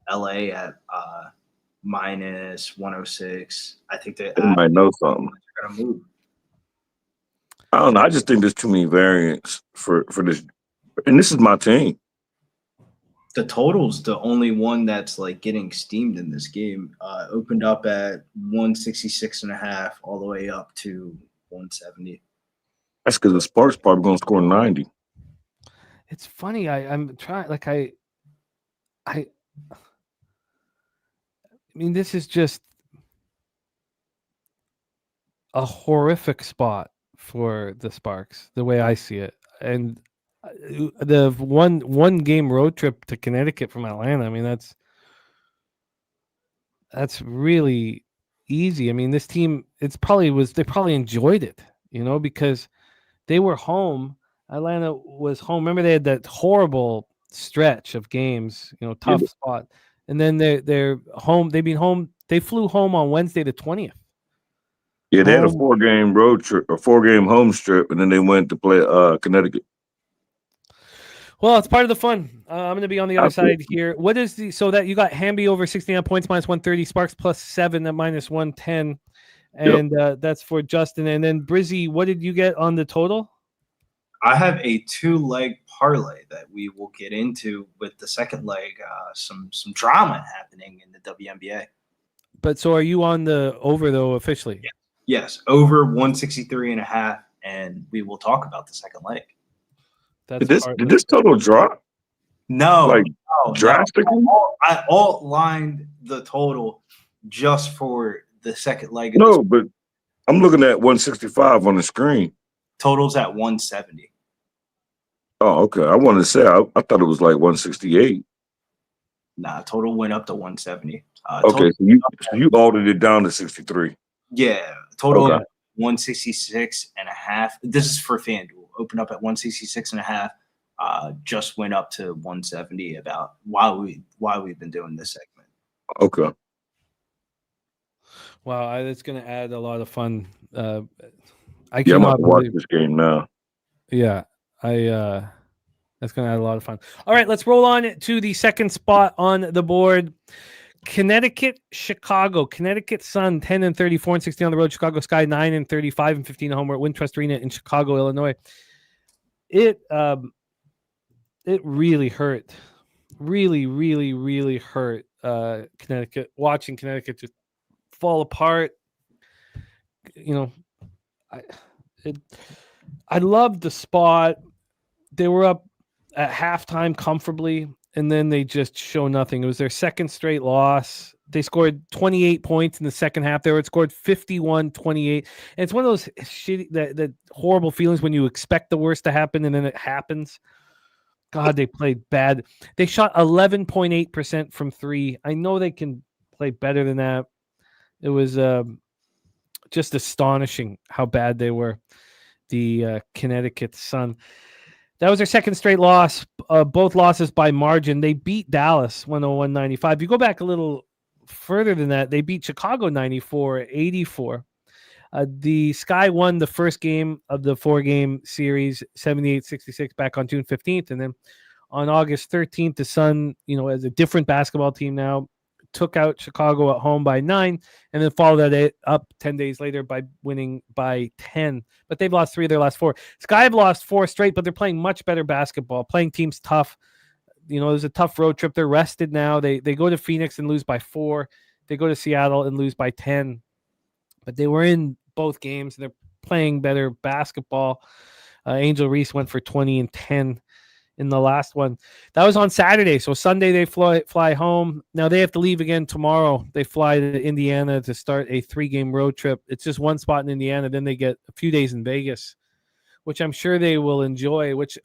LA at -106. I think they might know something. They're going to move. I don't know. I just think there's too many variants for this. And this is my team. The total's the only one that's like getting steamed in this game. Opened up at 166.5 all the way up to 170. That's because the Sparks probably going to score 90. It's funny. I'm trying. Like I mean, this is just a horrific spot for the Sparks, the way I see it, and the one game road trip to Connecticut from Atlanta. I mean, that's really easy. I mean, this team, they probably enjoyed it, because they were home. Atlanta was home. Remember, they had that horrible stretch of games, tough spot, and then they're home. They've been home. They flew home on Wednesday the 20th. Yeah, they had a 4-game road trip, a 4-game home strip, and then they went to play Connecticut. Well, it's part of the fun. I'm going to be on the other Absolutely. side here. What is the so that you got Hamby over 69 points minus 130, Sparks plus 7 at minus 110, and that's for Justin. And then Brizzy, what did you get on the total? I have a 2-leg parlay that we will get into with the second leg. Some drama happening in the WNBA. But so are you on the over though officially? Yeah. Yes, over 163.5, and we will talk about the second leg. Did this total drop? No, drastically. I outlined the total just for the second leg. No, but I'm looking at 165 on the screen. Total's at 170. Oh, okay. I wanted to say I thought it was like 168. Nah, total went up to 170. Okay, so you altered it down to 63. Yeah, total Okay. 166.5. This is for FanDuel. Opened up at 166.5. Just went up to 170 about why we've been doing this segment. Okay. Wow, it's going to add a lot of fun. I I'm cannot about to watch believe. this game now. Yeah, that's going to add a lot of fun. All right, let's roll on to the second spot on the board. Connecticut, Chicago. Connecticut Sun 10 and 34 and 16 on the road. Chicago Sky 9 and 35 and 15 at home. We're at Wintrust Arena in Chicago, Illinois. It really hurt. Really hurt Connecticut. Watching Connecticut just fall apart. You know, I loved the spot. They were up at halftime comfortably, and then they just show nothing. It was their second straight loss. They scored 28 points in the second half. They were scored 51-28. And it's one of those shitty, that horrible feelings when you expect the worst to happen and then it happens. God, they played bad. They shot 11.8% from three. I know they can play better than that. It was just astonishing how bad they were, the Connecticut Sun. That was their second straight loss, both losses by margin. They beat Dallas 101-95. You go back a little further than that, they beat Chicago 94-84. The Sky won the first game of the 4-game series 78-66 back on June 15th. And then on August 13th, the Sun, as a different basketball team now, took out Chicago at home by 9 and then followed that up 10 days later by winning by 10. But they've lost 3 of their last 4. Sky have lost 4 straight, but they're playing much better basketball, playing teams tough. It was a tough road trip. They're rested now. They go to Phoenix and lose by 4. They go to Seattle and lose by 10. But they were in both games. They're playing better basketball. Angel Reese went for 20 and 10 in the last one. That was on Saturday. So Sunday they fly home. Now they have to leave again tomorrow. They fly to Indiana to start a 3-game road trip. It's just one spot in Indiana. Then they get a few days in Vegas, which I'm sure they will enjoy, which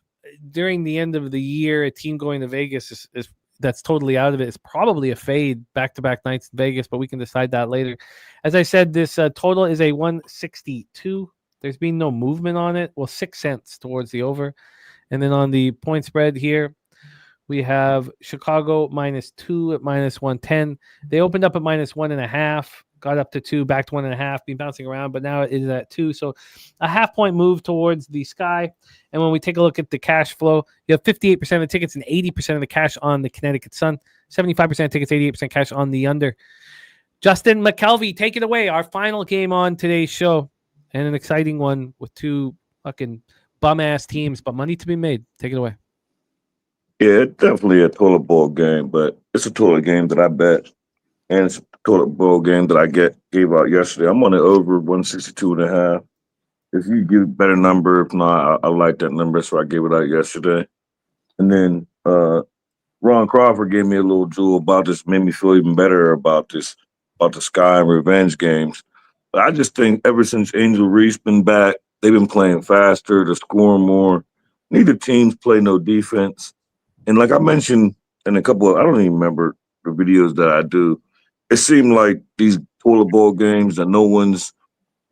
during the end of the year, a team going to Vegas is that's totally out of it. It's probably a fade back-to-back nights in Vegas, but we can decide that later. As I said, this total is a 162. There's been no movement on it. Well, 6 cents towards the over. And then on the point spread here, we have Chicago -2 at -110. They opened up at -1.5, got up to 2, back to 1.5, been bouncing around, but now it is at 2. So a half-point move towards the Sky. And when we take a look at the cash flow, you have 58% of the tickets and 80% of the cash on the Connecticut Sun, 75% of tickets, 88% cash on the under. Justin McKelvey, take it away. Our final game on today's show, and an exciting one with 2 fucking bum-ass teams, but money to be made. Take it away. Yeah, it's definitely a toilet bowl game, but it's a toilet game that I bet. And it's a toilet bowl game that I gave out yesterday. I'm on it over 162.5. If you give a better number, if not, I like that number, so I gave it out yesterday. And then Ron Crawford gave me a little jewel about this, made me feel even better about the Sky and revenge games. But I just think ever since Angel Reese been back, they've been playing faster, they're scoring more. Neither teams play no defense. And like I mentioned in a couple of, I don't even remember the videos that I do, it seemed like these toilet bowl games that no one's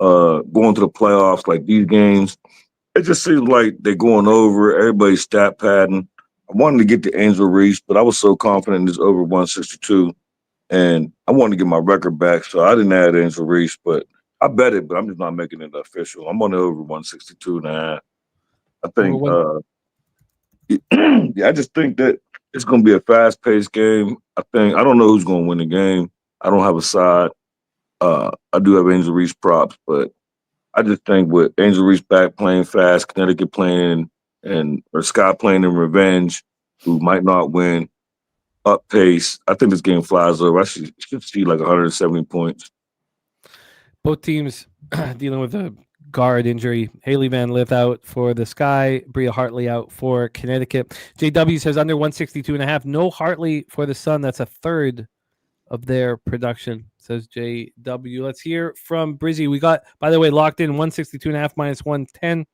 going to the playoffs, like these games, it just seems like they're going over, everybody's stat padding. I wanted to get the Angel Reese, but I was so confident it's over 162. And I wanted to get my record back, so I didn't add Angel Reese, but I bet it, but I'm just not making it official. I'm on the over 162.5. I think Yeah, I just think that it's going to be a fast-paced game. I don't know who's going to win the game. I don't have a side. I do have Angel Reese props, but I just think with Angel Reese back playing fast, Connecticut playing or Scott playing in revenge, who might not win, up pace. I think this game flies over. I should see like 170 points. Both teams dealing with a guard injury. Haley Van Lith out for the Sky. Bria Hartley out for Connecticut. JW says under 162.5. No Hartley for the Sun. That's a third of their production, says JW. Let's hear from Brizzy. We got, by the way, locked in 162.5 minus 110.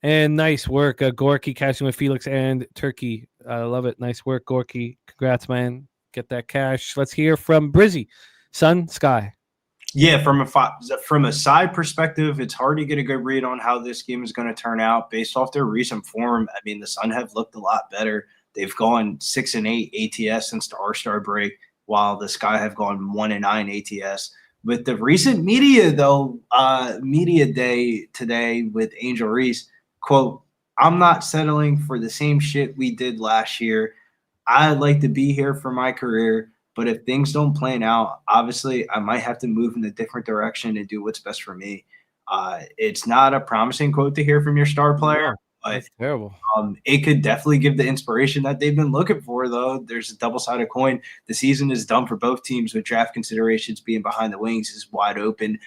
And nice work, Gorky cashing with Felix and Turkey. I love it. Nice work, Gorky. Congrats, man. Get that cash. Let's hear from Brizzy. Sun, Sky. Yeah, from a side perspective, it's hard to get a good read on how this game is going to turn out based off their recent form. I mean, the Sun have looked a lot better. They've gone 6-8 ATS since the R-Star break, while the Sky have gone 1-9 ATS. With the recent media, though, media day today with Angel Reese, quote, "I'm not settling for the same shit we did last year. I'd like to be here for my career. But if things don't plan out, obviously I might have to move in a different direction and do what's best for me." It's not a promising quote to hear from your star player. No, that's terrible. It could definitely give the inspiration that they've been looking for, though. There's a double-sided coin. The season is done for both teams with draft considerations being behind the wings is wide open.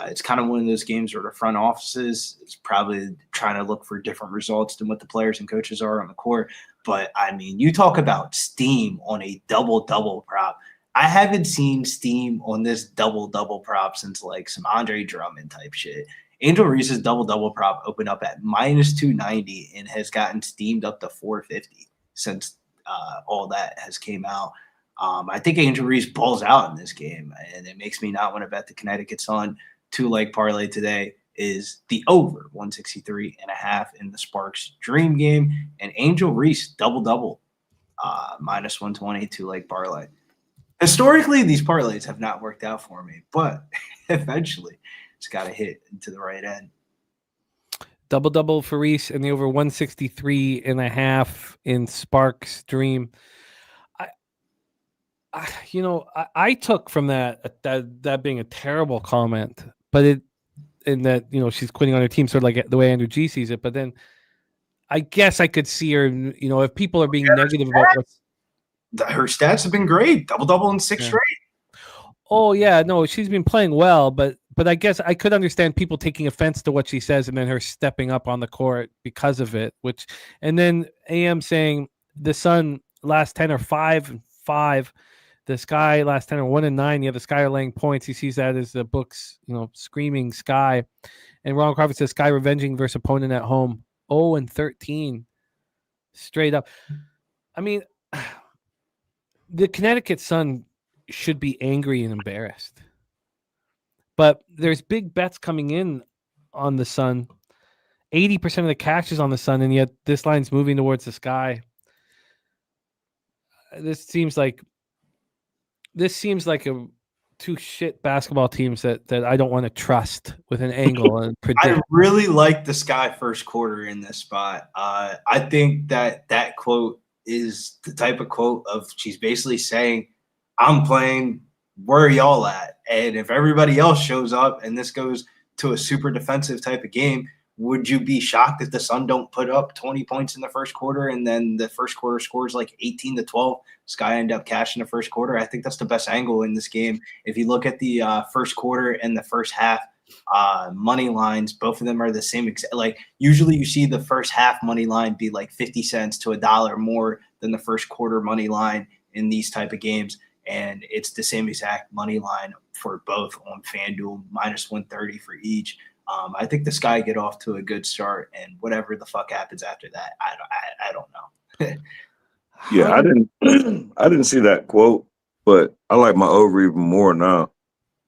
It's kind of one of those games where the front offices is probably trying to look for different results than what the players and coaches are on the court. But, I mean, you talk about steam on a double-double prop. I haven't seen steam on this double-double prop since, like, some Andre Drummond type shit. Angel Reese's double-double prop opened up at minus 290 and has gotten steamed up to 450 since all that has came out. I think Angel Reese balls out in this game, and it makes me not want to bet the Connecticut Sun. Two-leg parlay today is the over 163.5 in the Sparks Dream game, and Angel Reese double-double minus 120 two-leg parlay. Historically, these parlays have not worked out for me, but eventually it's got to hit into the right end. Double-double for Reese and the over 163.5 in Sparks Dream. I took from that being a terrible comment, but in that, she's quitting on her team, sort of like the way Andrew G sees it. But then I guess I could see her, if people are being negative about her stats have been great, double-double in 6 straight. Oh yeah, no, she's been playing well, but I guess I could understand people taking offense to what she says and then her stepping up on the court because of it. And then AM saying the Sun last 10 are 5-5. The Sky last 10 are 1-9. Yeah, the Sky are laying points. He sees that as the books, screaming Sky. And Ron Crawford says Sky revenging versus opponent at home. 0-13. Straight up. I mean, the Connecticut Sun should be angry and embarrassed. But there's big bets coming in on the Sun. 80% of the cash is on the Sun, and yet this line's moving towards the Sky. This seems like a two shit basketball teams that I don't want to trust with an angle and predict. I really like the Sky first quarter in this spot. I think that quote is the type of quote of she's basically saying, "I'm playing, where are y'all at?" And if everybody else shows up and this goes to a super defensive type of game, would you be shocked if the Sun don't put up 20 points in the first quarter and then the first quarter scores like 18-12? Sky end up cashing the first quarter. I think that's the best angle in this game. If you look at the first quarter and the first half money lines, both of them are the same. Like usually you see the first half money line be like 50 cents to $1 more than the first quarter money line in these type of games. And it's the same exact money line for both on FanDuel, minus 130 for each. I think the Sky get off to a good start, and whatever the fuck happens after that, I don't know. Yeah, I didn't see that quote, but I like my over even more now.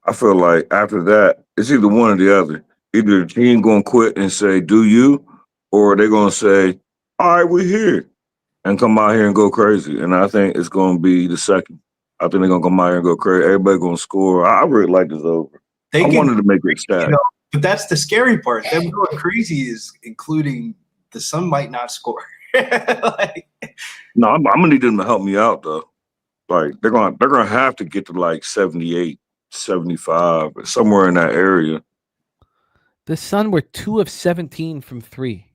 I feel like after that, it's either one or the other. Either the team gonna quit and say, "Do you," or they're gonna say, "All right, we're here," and come out here and go crazy. And I think it's gonna be the second. I think they're gonna come out here and go crazy. Everybody gonna score. I really like this over. I wanted to make it stat. But that's the scary part. Them going crazy is including the Sun might not score. Like, No, I'm gonna need them to help me out though. Like they're gonna have to get to like 78, 75, somewhere in that area. The Sun were 2 of 17 from 3.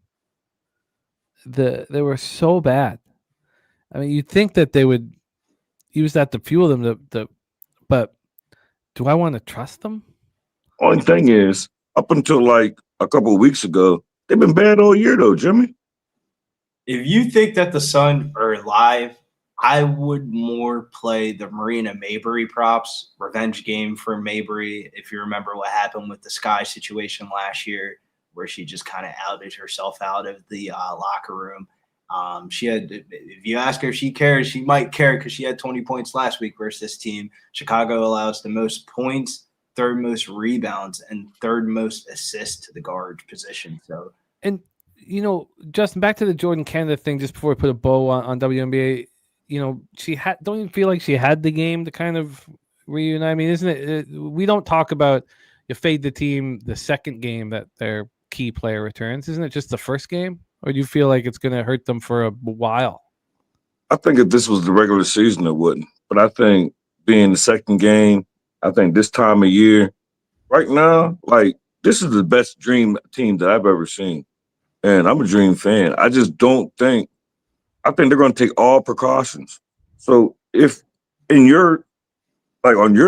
They were so bad. I mean, you'd think that they would use that to fuel them, but do I want to trust them? Only thing is, up until like a couple of weeks ago, they've been bad all year though, Jimmy. if you think that the Sun are live, I would more play the Marina Mabry props, revenge game for Mabry. If you remember what happened with the Sky situation last year, where she just kind of outed herself out of the locker room. She had, if you ask her if she cares, she might care because she had 20 points last week versus this team. Chicago allows the most points, third most rebounds, and third most assists to the guard position. So, And Justin, back to the Jordan Canada thing. Just before we put a bow on WNBA, she had. Don't you feel like she had the game to kind of reunite? I mean, isn't it? We don't talk about you fade the team the second game that their key player returns. Isn't it just the first game, or do you feel like it's going to hurt them for a while? I think if this was the regular season, it wouldn't. But I think being the second game, I think this time of year, right now, like this is the best Dream team that I've ever seen. And I'm a Dream fan. I just don't think I think they're going to take all precautions. So if on your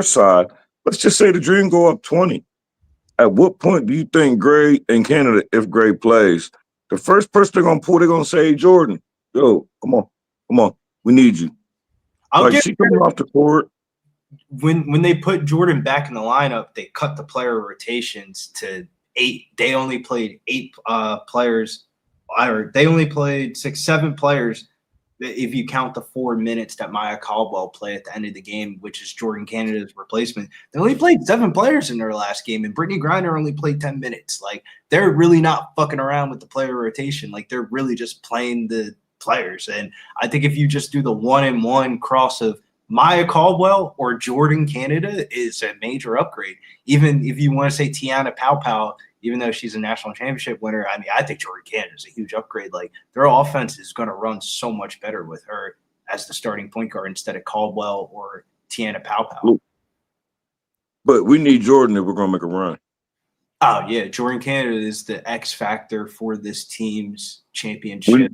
side, let's just say the Dream go up 20. At what point do you think Gray in Canada, if Gray plays, the first person they're going to pull, they're going to say, hey, Jordan, yo, come on, we need you. She coming off the court. When they put Jordan back in the lineup, they cut the player rotations to 8. They only played 8 players, or they only played 7 players if you count the 4 minutes that Maya Caldwell played at the end of the game, which is Jordan Canada's replacement. They only played 7 players in their last game, and Brittany Griner only played 10 minutes. Like, they're really not fucking around with the player rotation. Like, they're really just playing the players. And I think if you just do the 1-and-1 cross of Maya Caldwell or Jordan Canada is a major upgrade. Even if you want to say Tiana Pau, even though she's a national championship winner, I mean, I think Jordan Canada is a huge upgrade. Like, their offense is going to run so much better with her as the starting point guard instead of Caldwell or Tiana Pau. But we need Jordan if we're going to make a run. Oh, yeah. Jordan Canada is the X factor for this team's championship.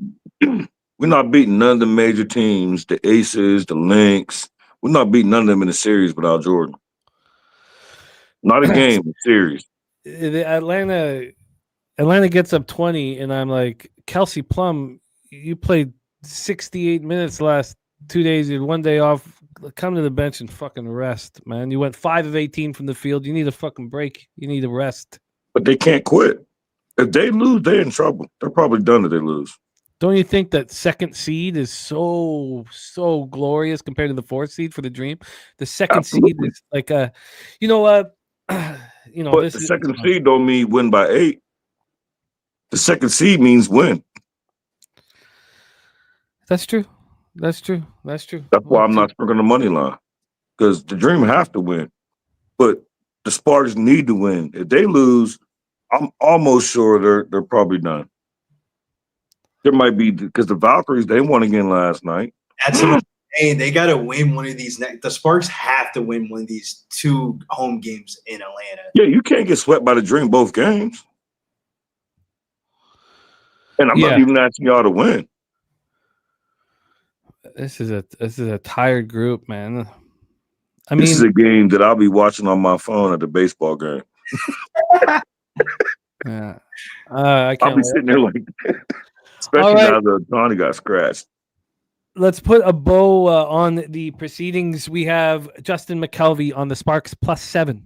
We're not beating none of the major teams, the Aces, the Lynx. We're not beating none of them in the series without Jordan. Not a game, a series. Atlanta gets up 20, and I'm like, Kelsey Plum, you played 68 minutes last 2 days. You had 1 day off. Come to the bench and fucking rest, man. You went 5 of 18 from the field. You need a fucking break. You need a rest. But they can't quit. If they lose, they're in trouble. They're probably done if they lose. Don't you think that second seed is so glorious compared to the 4th seed for the Dream? The second seed is like but the second seed don't mean win by 8. The second seed means win. That's true. That's why I'm not sprinkling the money line, because the Dream have to win, but the Spartans need to win. If they lose, I'm almost sure they're probably done. There might be, because the Valkyries, they won again last night. That's what I'm saying. They got to win one of these. The Sparks have to win one of these 2 home games in Atlanta. Yeah, you can't get swept by the Dream both games. And I'm not even asking y'all to win. This is a tired group, man. This is a game that I'll be watching on my phone at the baseball game. Yeah, I can't. I'll be sitting there like, especially now that Donnie got scratched. Let's put a bow on the proceedings. We have Justin McKelvey on the Sparks +7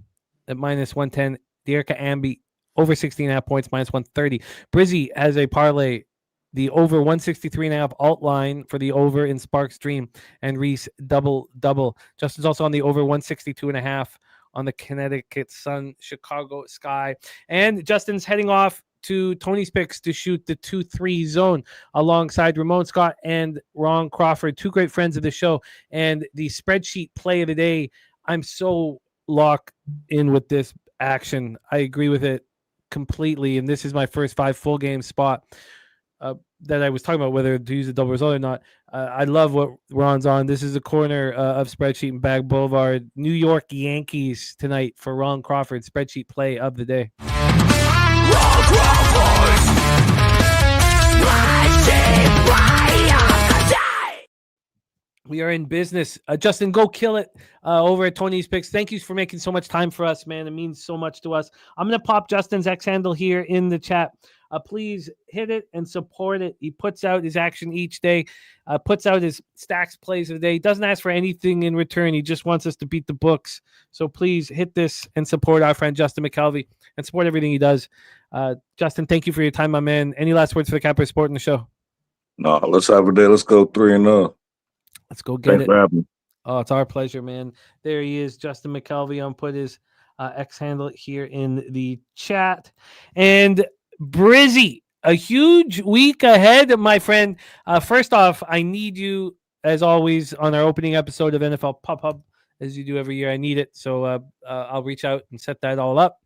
at -110. Dearica Amby over 16.5 points -130. Brizzy has a parlay, the over 163.5 alt line for the over in Sparks Dream, and Reese double. Justin's also on the over 162.5 on the Connecticut Sun Chicago Sky. And Justin's heading off to Tony's Picks to shoot the 2-3 zone alongside Ramon Scott and Ron Crawford, 2 great friends of the show. And the spreadsheet play of the day, I'm so locked in with this action. I agree with it completely. And this is my first 5 full game spot. that I was talking about, whether to use a double result or not. I love what Ron's on. This is a corner of Spreadsheet and Bag Boulevard. New York Yankees tonight for Ron Crawford, Spreadsheet play of the day. We are in business. Justin, go kill it over at Tony's Picks. Thank you for making so much time for us, man. It means so much to us. I'm going to pop Justin's X handle here in the chat. Please hit it and support it. He puts out his action each day, puts out his stacks plays of the day. He doesn't ask for anything in return. He just wants us to beat the books. So please hit this and support our friend Justin Mcelvy and support everything he does. Justin, thank you for your time, my man. Any last words for the Capper Sport in the show? No, let's have a day. Let's go 3-0. Let's go get Thanks it. for having me. Oh, it's our pleasure, man. There he is, Justin Mcelvey. I'll put his X handle here in the chat. And Brizzy, a huge week ahead, my friend. First off, I need you, as always, on our opening episode of NFL Pub Hub, as you do every year. I need it, so I'll reach out and set that all up.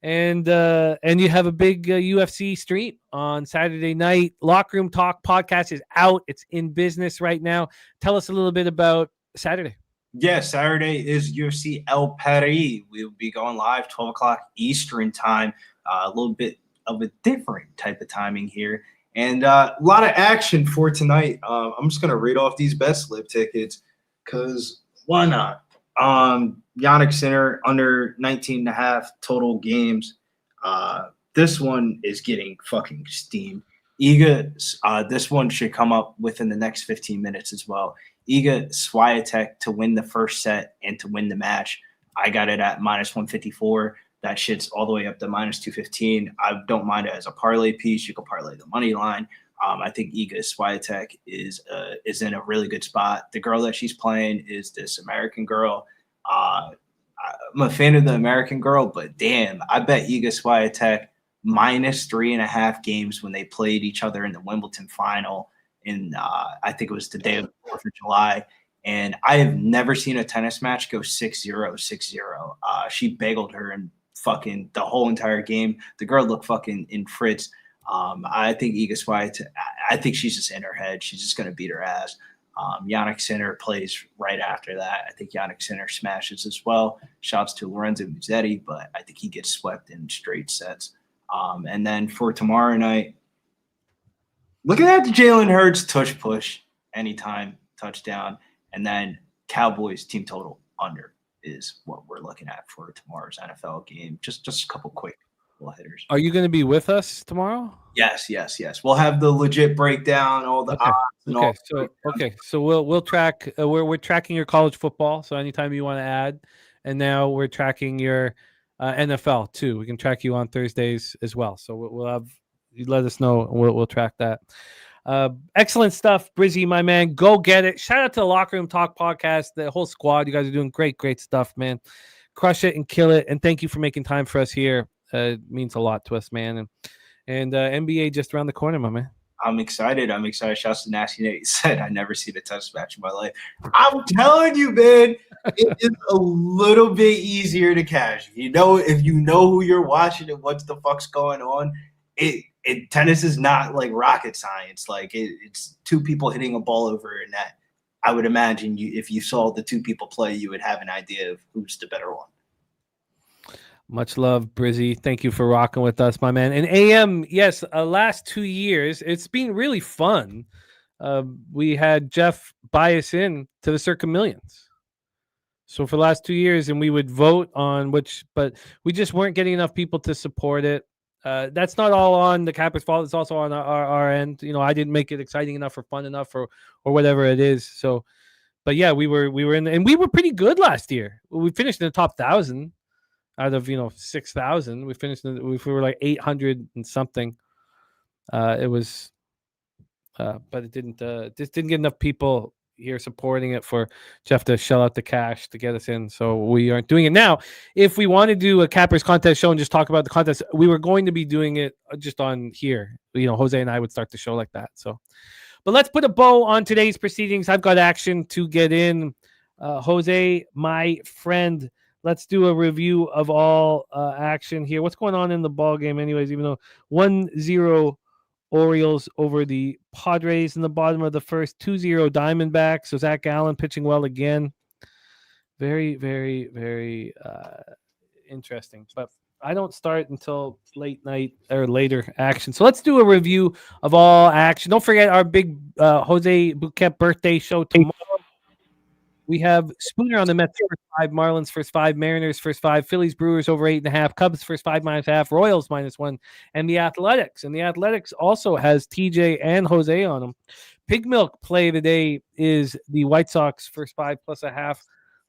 And you have a big UFC stream on Saturday night. Locker Room Talk podcast is out. It's in business right now. Tell us a little bit about Saturday. Yeah, Saturday is UFC El Paris. We'll be going live 12 o'clock Eastern time. A little bit of a different type of timing here. And a lot of action for tonight. I'm just going to read off these best slip tickets because why not? Yannick Sinner under 19.5 total games. This one is getting fucking steam. Iga, this one should come up within the next 15 minutes as well. Iga Swiatek to win the first set and to win the match. I got it at -154. That shit's all the way up to -215. I don't mind it as a parlay piece. You can parlay the money line. I think Iga Swiatek is in a really good spot. The girl that she's playing is this American girl. I'm a fan of the American girl, but damn, I bet Iga Swiatek -3.5 games when they played each other in the Wimbledon final in I think it was the day of the 4th of July. And I have never seen a tennis match go 6-0, 6-0. She bageled her in fucking the whole entire game. The girl looked fucking in Fritz. I think Iga Swiatek, I think she's just in her head. She's just going to beat her ass. Yannick Sinner plays right after that. I think Yannick Sinner smashes as well. Shouts to Lorenzo Musetti, but I think he gets swept in straight sets. And then for tomorrow night, looking at the Jalen Hurts tush push anytime touchdown. And then Cowboys team total under is what we're looking at for tomorrow's NFL game. Just a couple quick hitters. Are you going to be with us tomorrow? Yes. We'll have the legit breakdown, all the odds and all. So we'll track. We're tracking your college football. So anytime you want to add, and now we're tracking your NFL too. We can track you on Thursdays as well. So we'll have you let us know. And we'll track that. Excellent stuff, Brizzy, my man. Go get it. Shout out to the Locker Room Talk podcast, the whole squad. You guys are doing great stuff, man. Crush it and kill it. And thank you for making time for us here. It means a lot to us, man. And NBA just around the corner, my man. I'm excited. Shouts to Nasty Nate. He said, I never seen a tennis match in my life. I'm telling you, man, it is a little bit easier to catch. If you know who you're watching and what the fuck's going on, tennis is not like rocket science. Like it's two people hitting a ball over a net. I would imagine if you saw the two people play, you would have an idea of who's the better one. Much love, Brizzy. Thank you for rocking with us, my man. And AM, yes, last 2 years, it's been really fun. We had Jeff buy us in to the Circa Millions. So for the last 2 years, and we would vote on which, but we just weren't getting enough people to support it. That's not all on the Capper's fault. It's also on our end. You know, I didn't make it exciting enough or fun enough or whatever it is. So, but yeah, we were in, and we were pretty good last year. We finished in the top 1,000 out of 6,000. We finished. We were like 800 and something. It was, but it didn't. Just didn't get enough people here supporting it for Jeff to shell out the cash to get us in. So we aren't doing it now. If we want to do a Cappers contest show and just talk about the contest, we were going to be doing it just on here. Jose and I would start the show like that. So, but let's put a bow on today's proceedings. I've got action to get in. Jose, my friend, let's do a review of all action here. What's going on in the ball game anyways, even though 1-0 Orioles over the Padres in the bottom of the first. 2-0 Diamondbacks. So Zach Allen pitching well again. Very, very, very interesting. But I don't start until late night or later action. So let's do a review of all action. Don't forget our big Jose Bouquett birthday show tomorrow. We have Spooner on the Mets first 5, Marlins first 5, Mariners first 5, Phillies Brewers over 8.5, Cubs first 5 -1/2, Royals -1, and the Athletics. And the Athletics also has TJ and Jose on them. Pig Milk play of the day is the White Sox first 5 +1/2.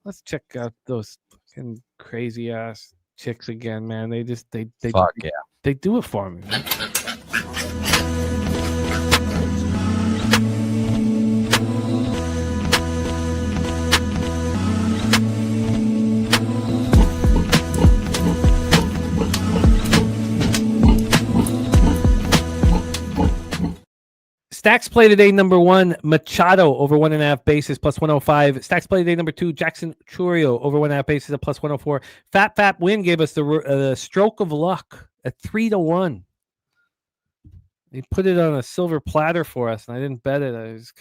Let's check out those fucking crazy ass chicks again, man. They Fuck yeah. they do it for me, man. Stacks play today number 1, Machado over 1.5 bases +105. Stacks play today number 2, Jackson Churio over 1.5 bases at +104. Fat Win gave us the stroke of luck at 3-1. He put it on a silver platter for us, and I didn't bet it.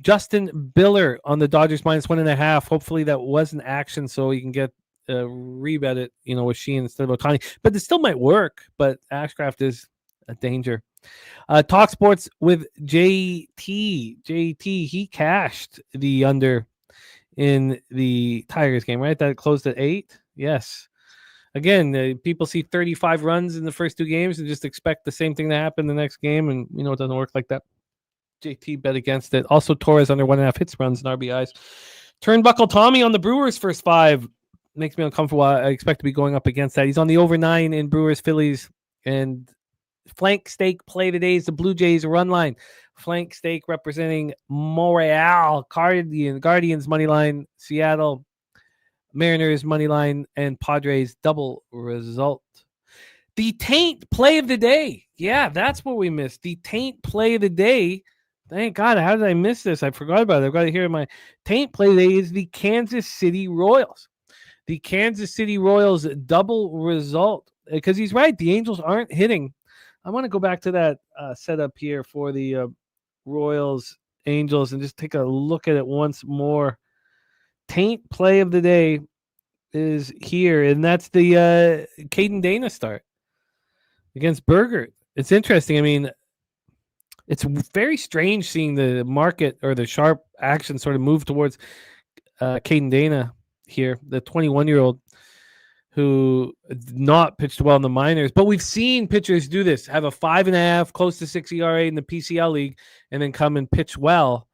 Justin Biller on the Dodgers -1.5. Hopefully that wasn't action, so you can get rebet it, with Sheehan instead of Ohtani. But it still might work. But Ashcraft is a danger. Talk Sports with JT. He cashed the under in the Tigers game, right? That closed at 8. Yes. Again, people see 35 runs in the first 2 games and just expect the same thing to happen the next game, and it doesn't work like that. JT bet against it. Also, Torres under 1.5 hits, runs, and RBIs. Turnbuckle Tommy on the Brewers first 5 makes me uncomfortable. I expect to be going up against that. He's on the over 9 in Brewers, Phillies, and flank stake play today is the Blue Jays run line. Flank stake representing Montreal, Guardians money line, Seattle Mariners money line, and Padres double result. The taint play of the day. Yeah, that's what we missed. The taint play of the day. Thank God. How did I miss this? I forgot about it. I've got it here in my taint play today is the Kansas City Royals. The Kansas City Royals double result. Because he's right. The Angels aren't hitting. I want to go back to that setup here for the Royals Angels and just take a look at it once more. Taint play of the day is here, and that's the Caden Dana start against Berger. It's interesting. I mean, it's very strange seeing the market or the sharp action sort of move towards Caden Dana here, the 21-year-old who not pitched well in the minors. But we've seen pitchers do this, have a 5.5, close to 6 ERA in the PCL league, and then come and pitch well.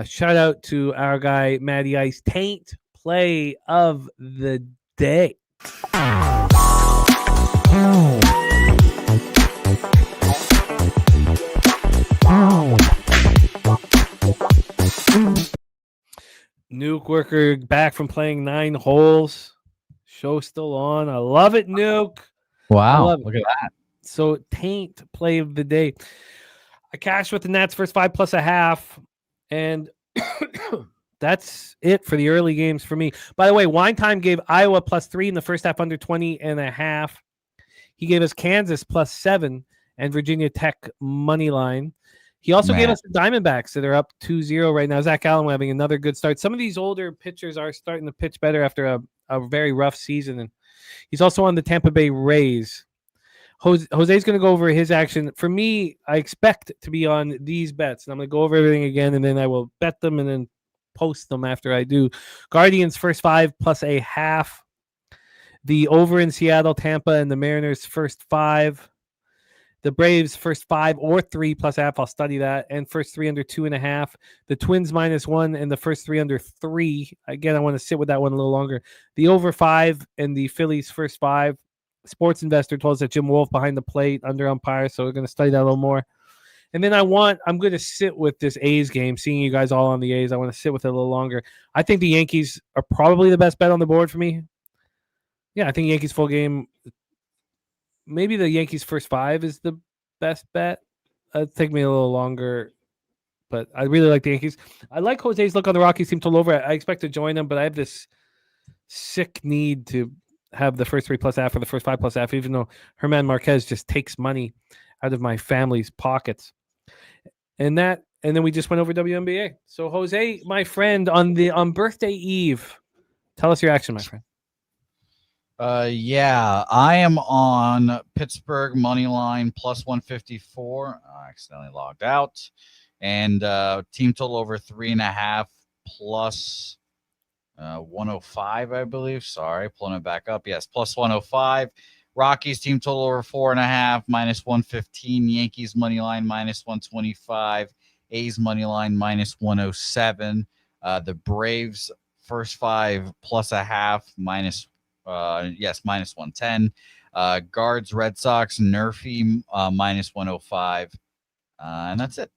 Shout out to our guy, Matty Ice. Taint play of the day. Nuke Worker back from playing 9 holes. Show still on. I love it, Nuke. Wow. Look at that. So taint play of the day. I cashed with the Nats first 5 +1/2. And that's it for the early games for me. By the way, Wine Time gave Iowa +3 in the first half, under 20.5. He gave us Kansas +7 and Virginia Tech money line. He also gave us the Diamondbacks that are up 2-0 right now. Zach Allen having another good start. Some of these older pitchers are starting to pitch better after a very rough season. And he's also on the Tampa Bay Rays. Jose's going to go over his action. For me, I expect to be on these bets. And I'm going to go over everything again, and then I will bet them and then post them after I do. Guardians first 5 +1/2. The over in Seattle, Tampa, and the Mariners first 5. The Braves first 5 or 3 +1/2. I'll study that. And first 3 under 2.5. The Twins -1 and the first 3 under 3. Again, I want to sit with that one a little longer. The over 5 and the Phillies first 5. Sports Investor told us that Jim Wolf behind the plate, under umpire. So we're going to study that a little more. And then I'm going to sit with this A's game, seeing you guys all on the A's. I want to sit with it a little longer. I think the Yankees are probably the best bet on the board for me. Yeah, I think Yankees full game. Maybe the Yankees first 5 is the best bet. It'll take me a little longer, but I really like the Yankees. I like Jose's look on the Rockies team till over. I expect to join them, but I have this sick need to have the first 3+half or the first 5+half, even though Herman Marquez just takes money out of my family's pockets. And then we just went over WNBA. So Jose, my friend, on birthday eve, tell us your action, my friend. Yeah, I am on Pittsburgh money line plus 154. I accidentally logged out, and team total over 3.5 plus 105, I believe. Sorry, pulling it back up. Yes, plus 105. Rockies team total over 4.5 minus 115. Yankees money line minus 125. A's money line minus 107. The Braves first 5 plus a half minus minus 110. Guards Red Sox Nerfy minus 105. And that's it.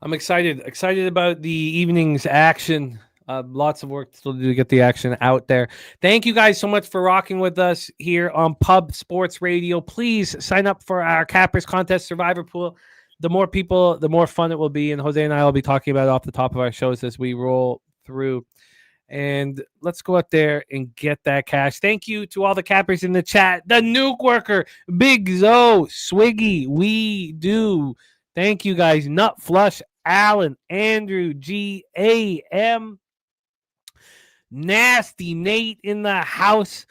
I'm excited about the evening's action. Lots of work still to do to get the action out there. Thank you guys so much for rocking with us here on Pub Sports Radio. Please sign up for our Cappers Contest Survivor Pool. The more people, the more fun it will be. And Jose and I will be talking about it off the top of our shows as we roll through. And let's go out there and get that cash. Thank you to all the Cappers in the chat. The Nuke Worker, Big Zo, Swiggy, We Do. Thank you guys. Nut Flush, Alan, Andrew, G.A.M., Nasty Nate in the house.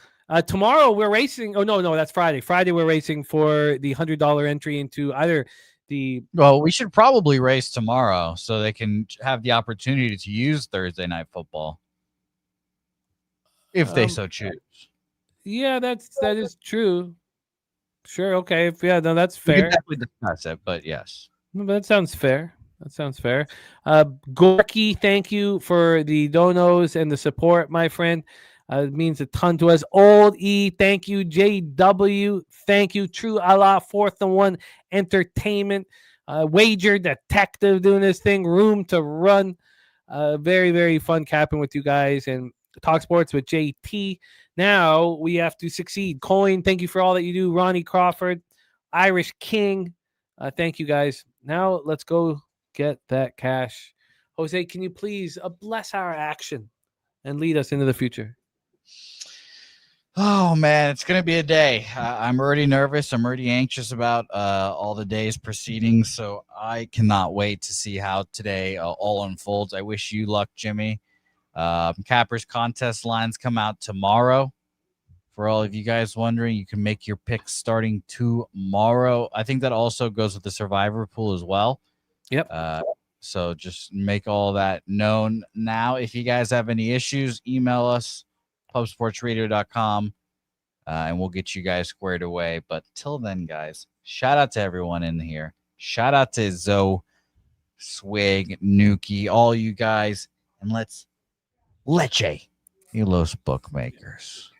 Tomorrow we're racing. Oh, no, that's Friday. Friday we're racing for the $100 entry into either the. Well, we should probably race tomorrow so they can have the opportunity to use Thursday Night Football if they so choose. Yeah, that is true. Sure. Okay. That's We fair. can definitely discuss it, but yes. No, but that sounds fair. Gorky, thank you for the donos and the support, my friend. It means a ton to us. Old E, thank you. JW, thank you. True Allah, 4th and 1 Entertainment. Wager Detective doing this thing. Room to Run. Very, very fun capping with you guys and Talk Sports with JT. Now we have to succeed. Coin, thank you for all that you do. Ronnie Crawford, Irish King. Thank you guys. Now let's go get that cash. Jose, can you please bless our action and lead us into the future? Oh, man, it's going to be a day. I'm already nervous. I'm already anxious about all the day's proceedings, so I cannot wait to see how today all unfolds. I wish you luck, Jimmy. Cappers contest lines come out tomorrow. For all of you guys wondering, you can make your picks starting tomorrow. I think that also goes with the Survivor Pool as well. Yep. So just make all that known now. If you guys have any issues, email us, pubsportsradio.com, and we'll get you guys squared away. But till then, guys, shout out to everyone in here. Shout out to Zoe, Swig, Nuki, all you guys. And let's leche, you los bookmakers.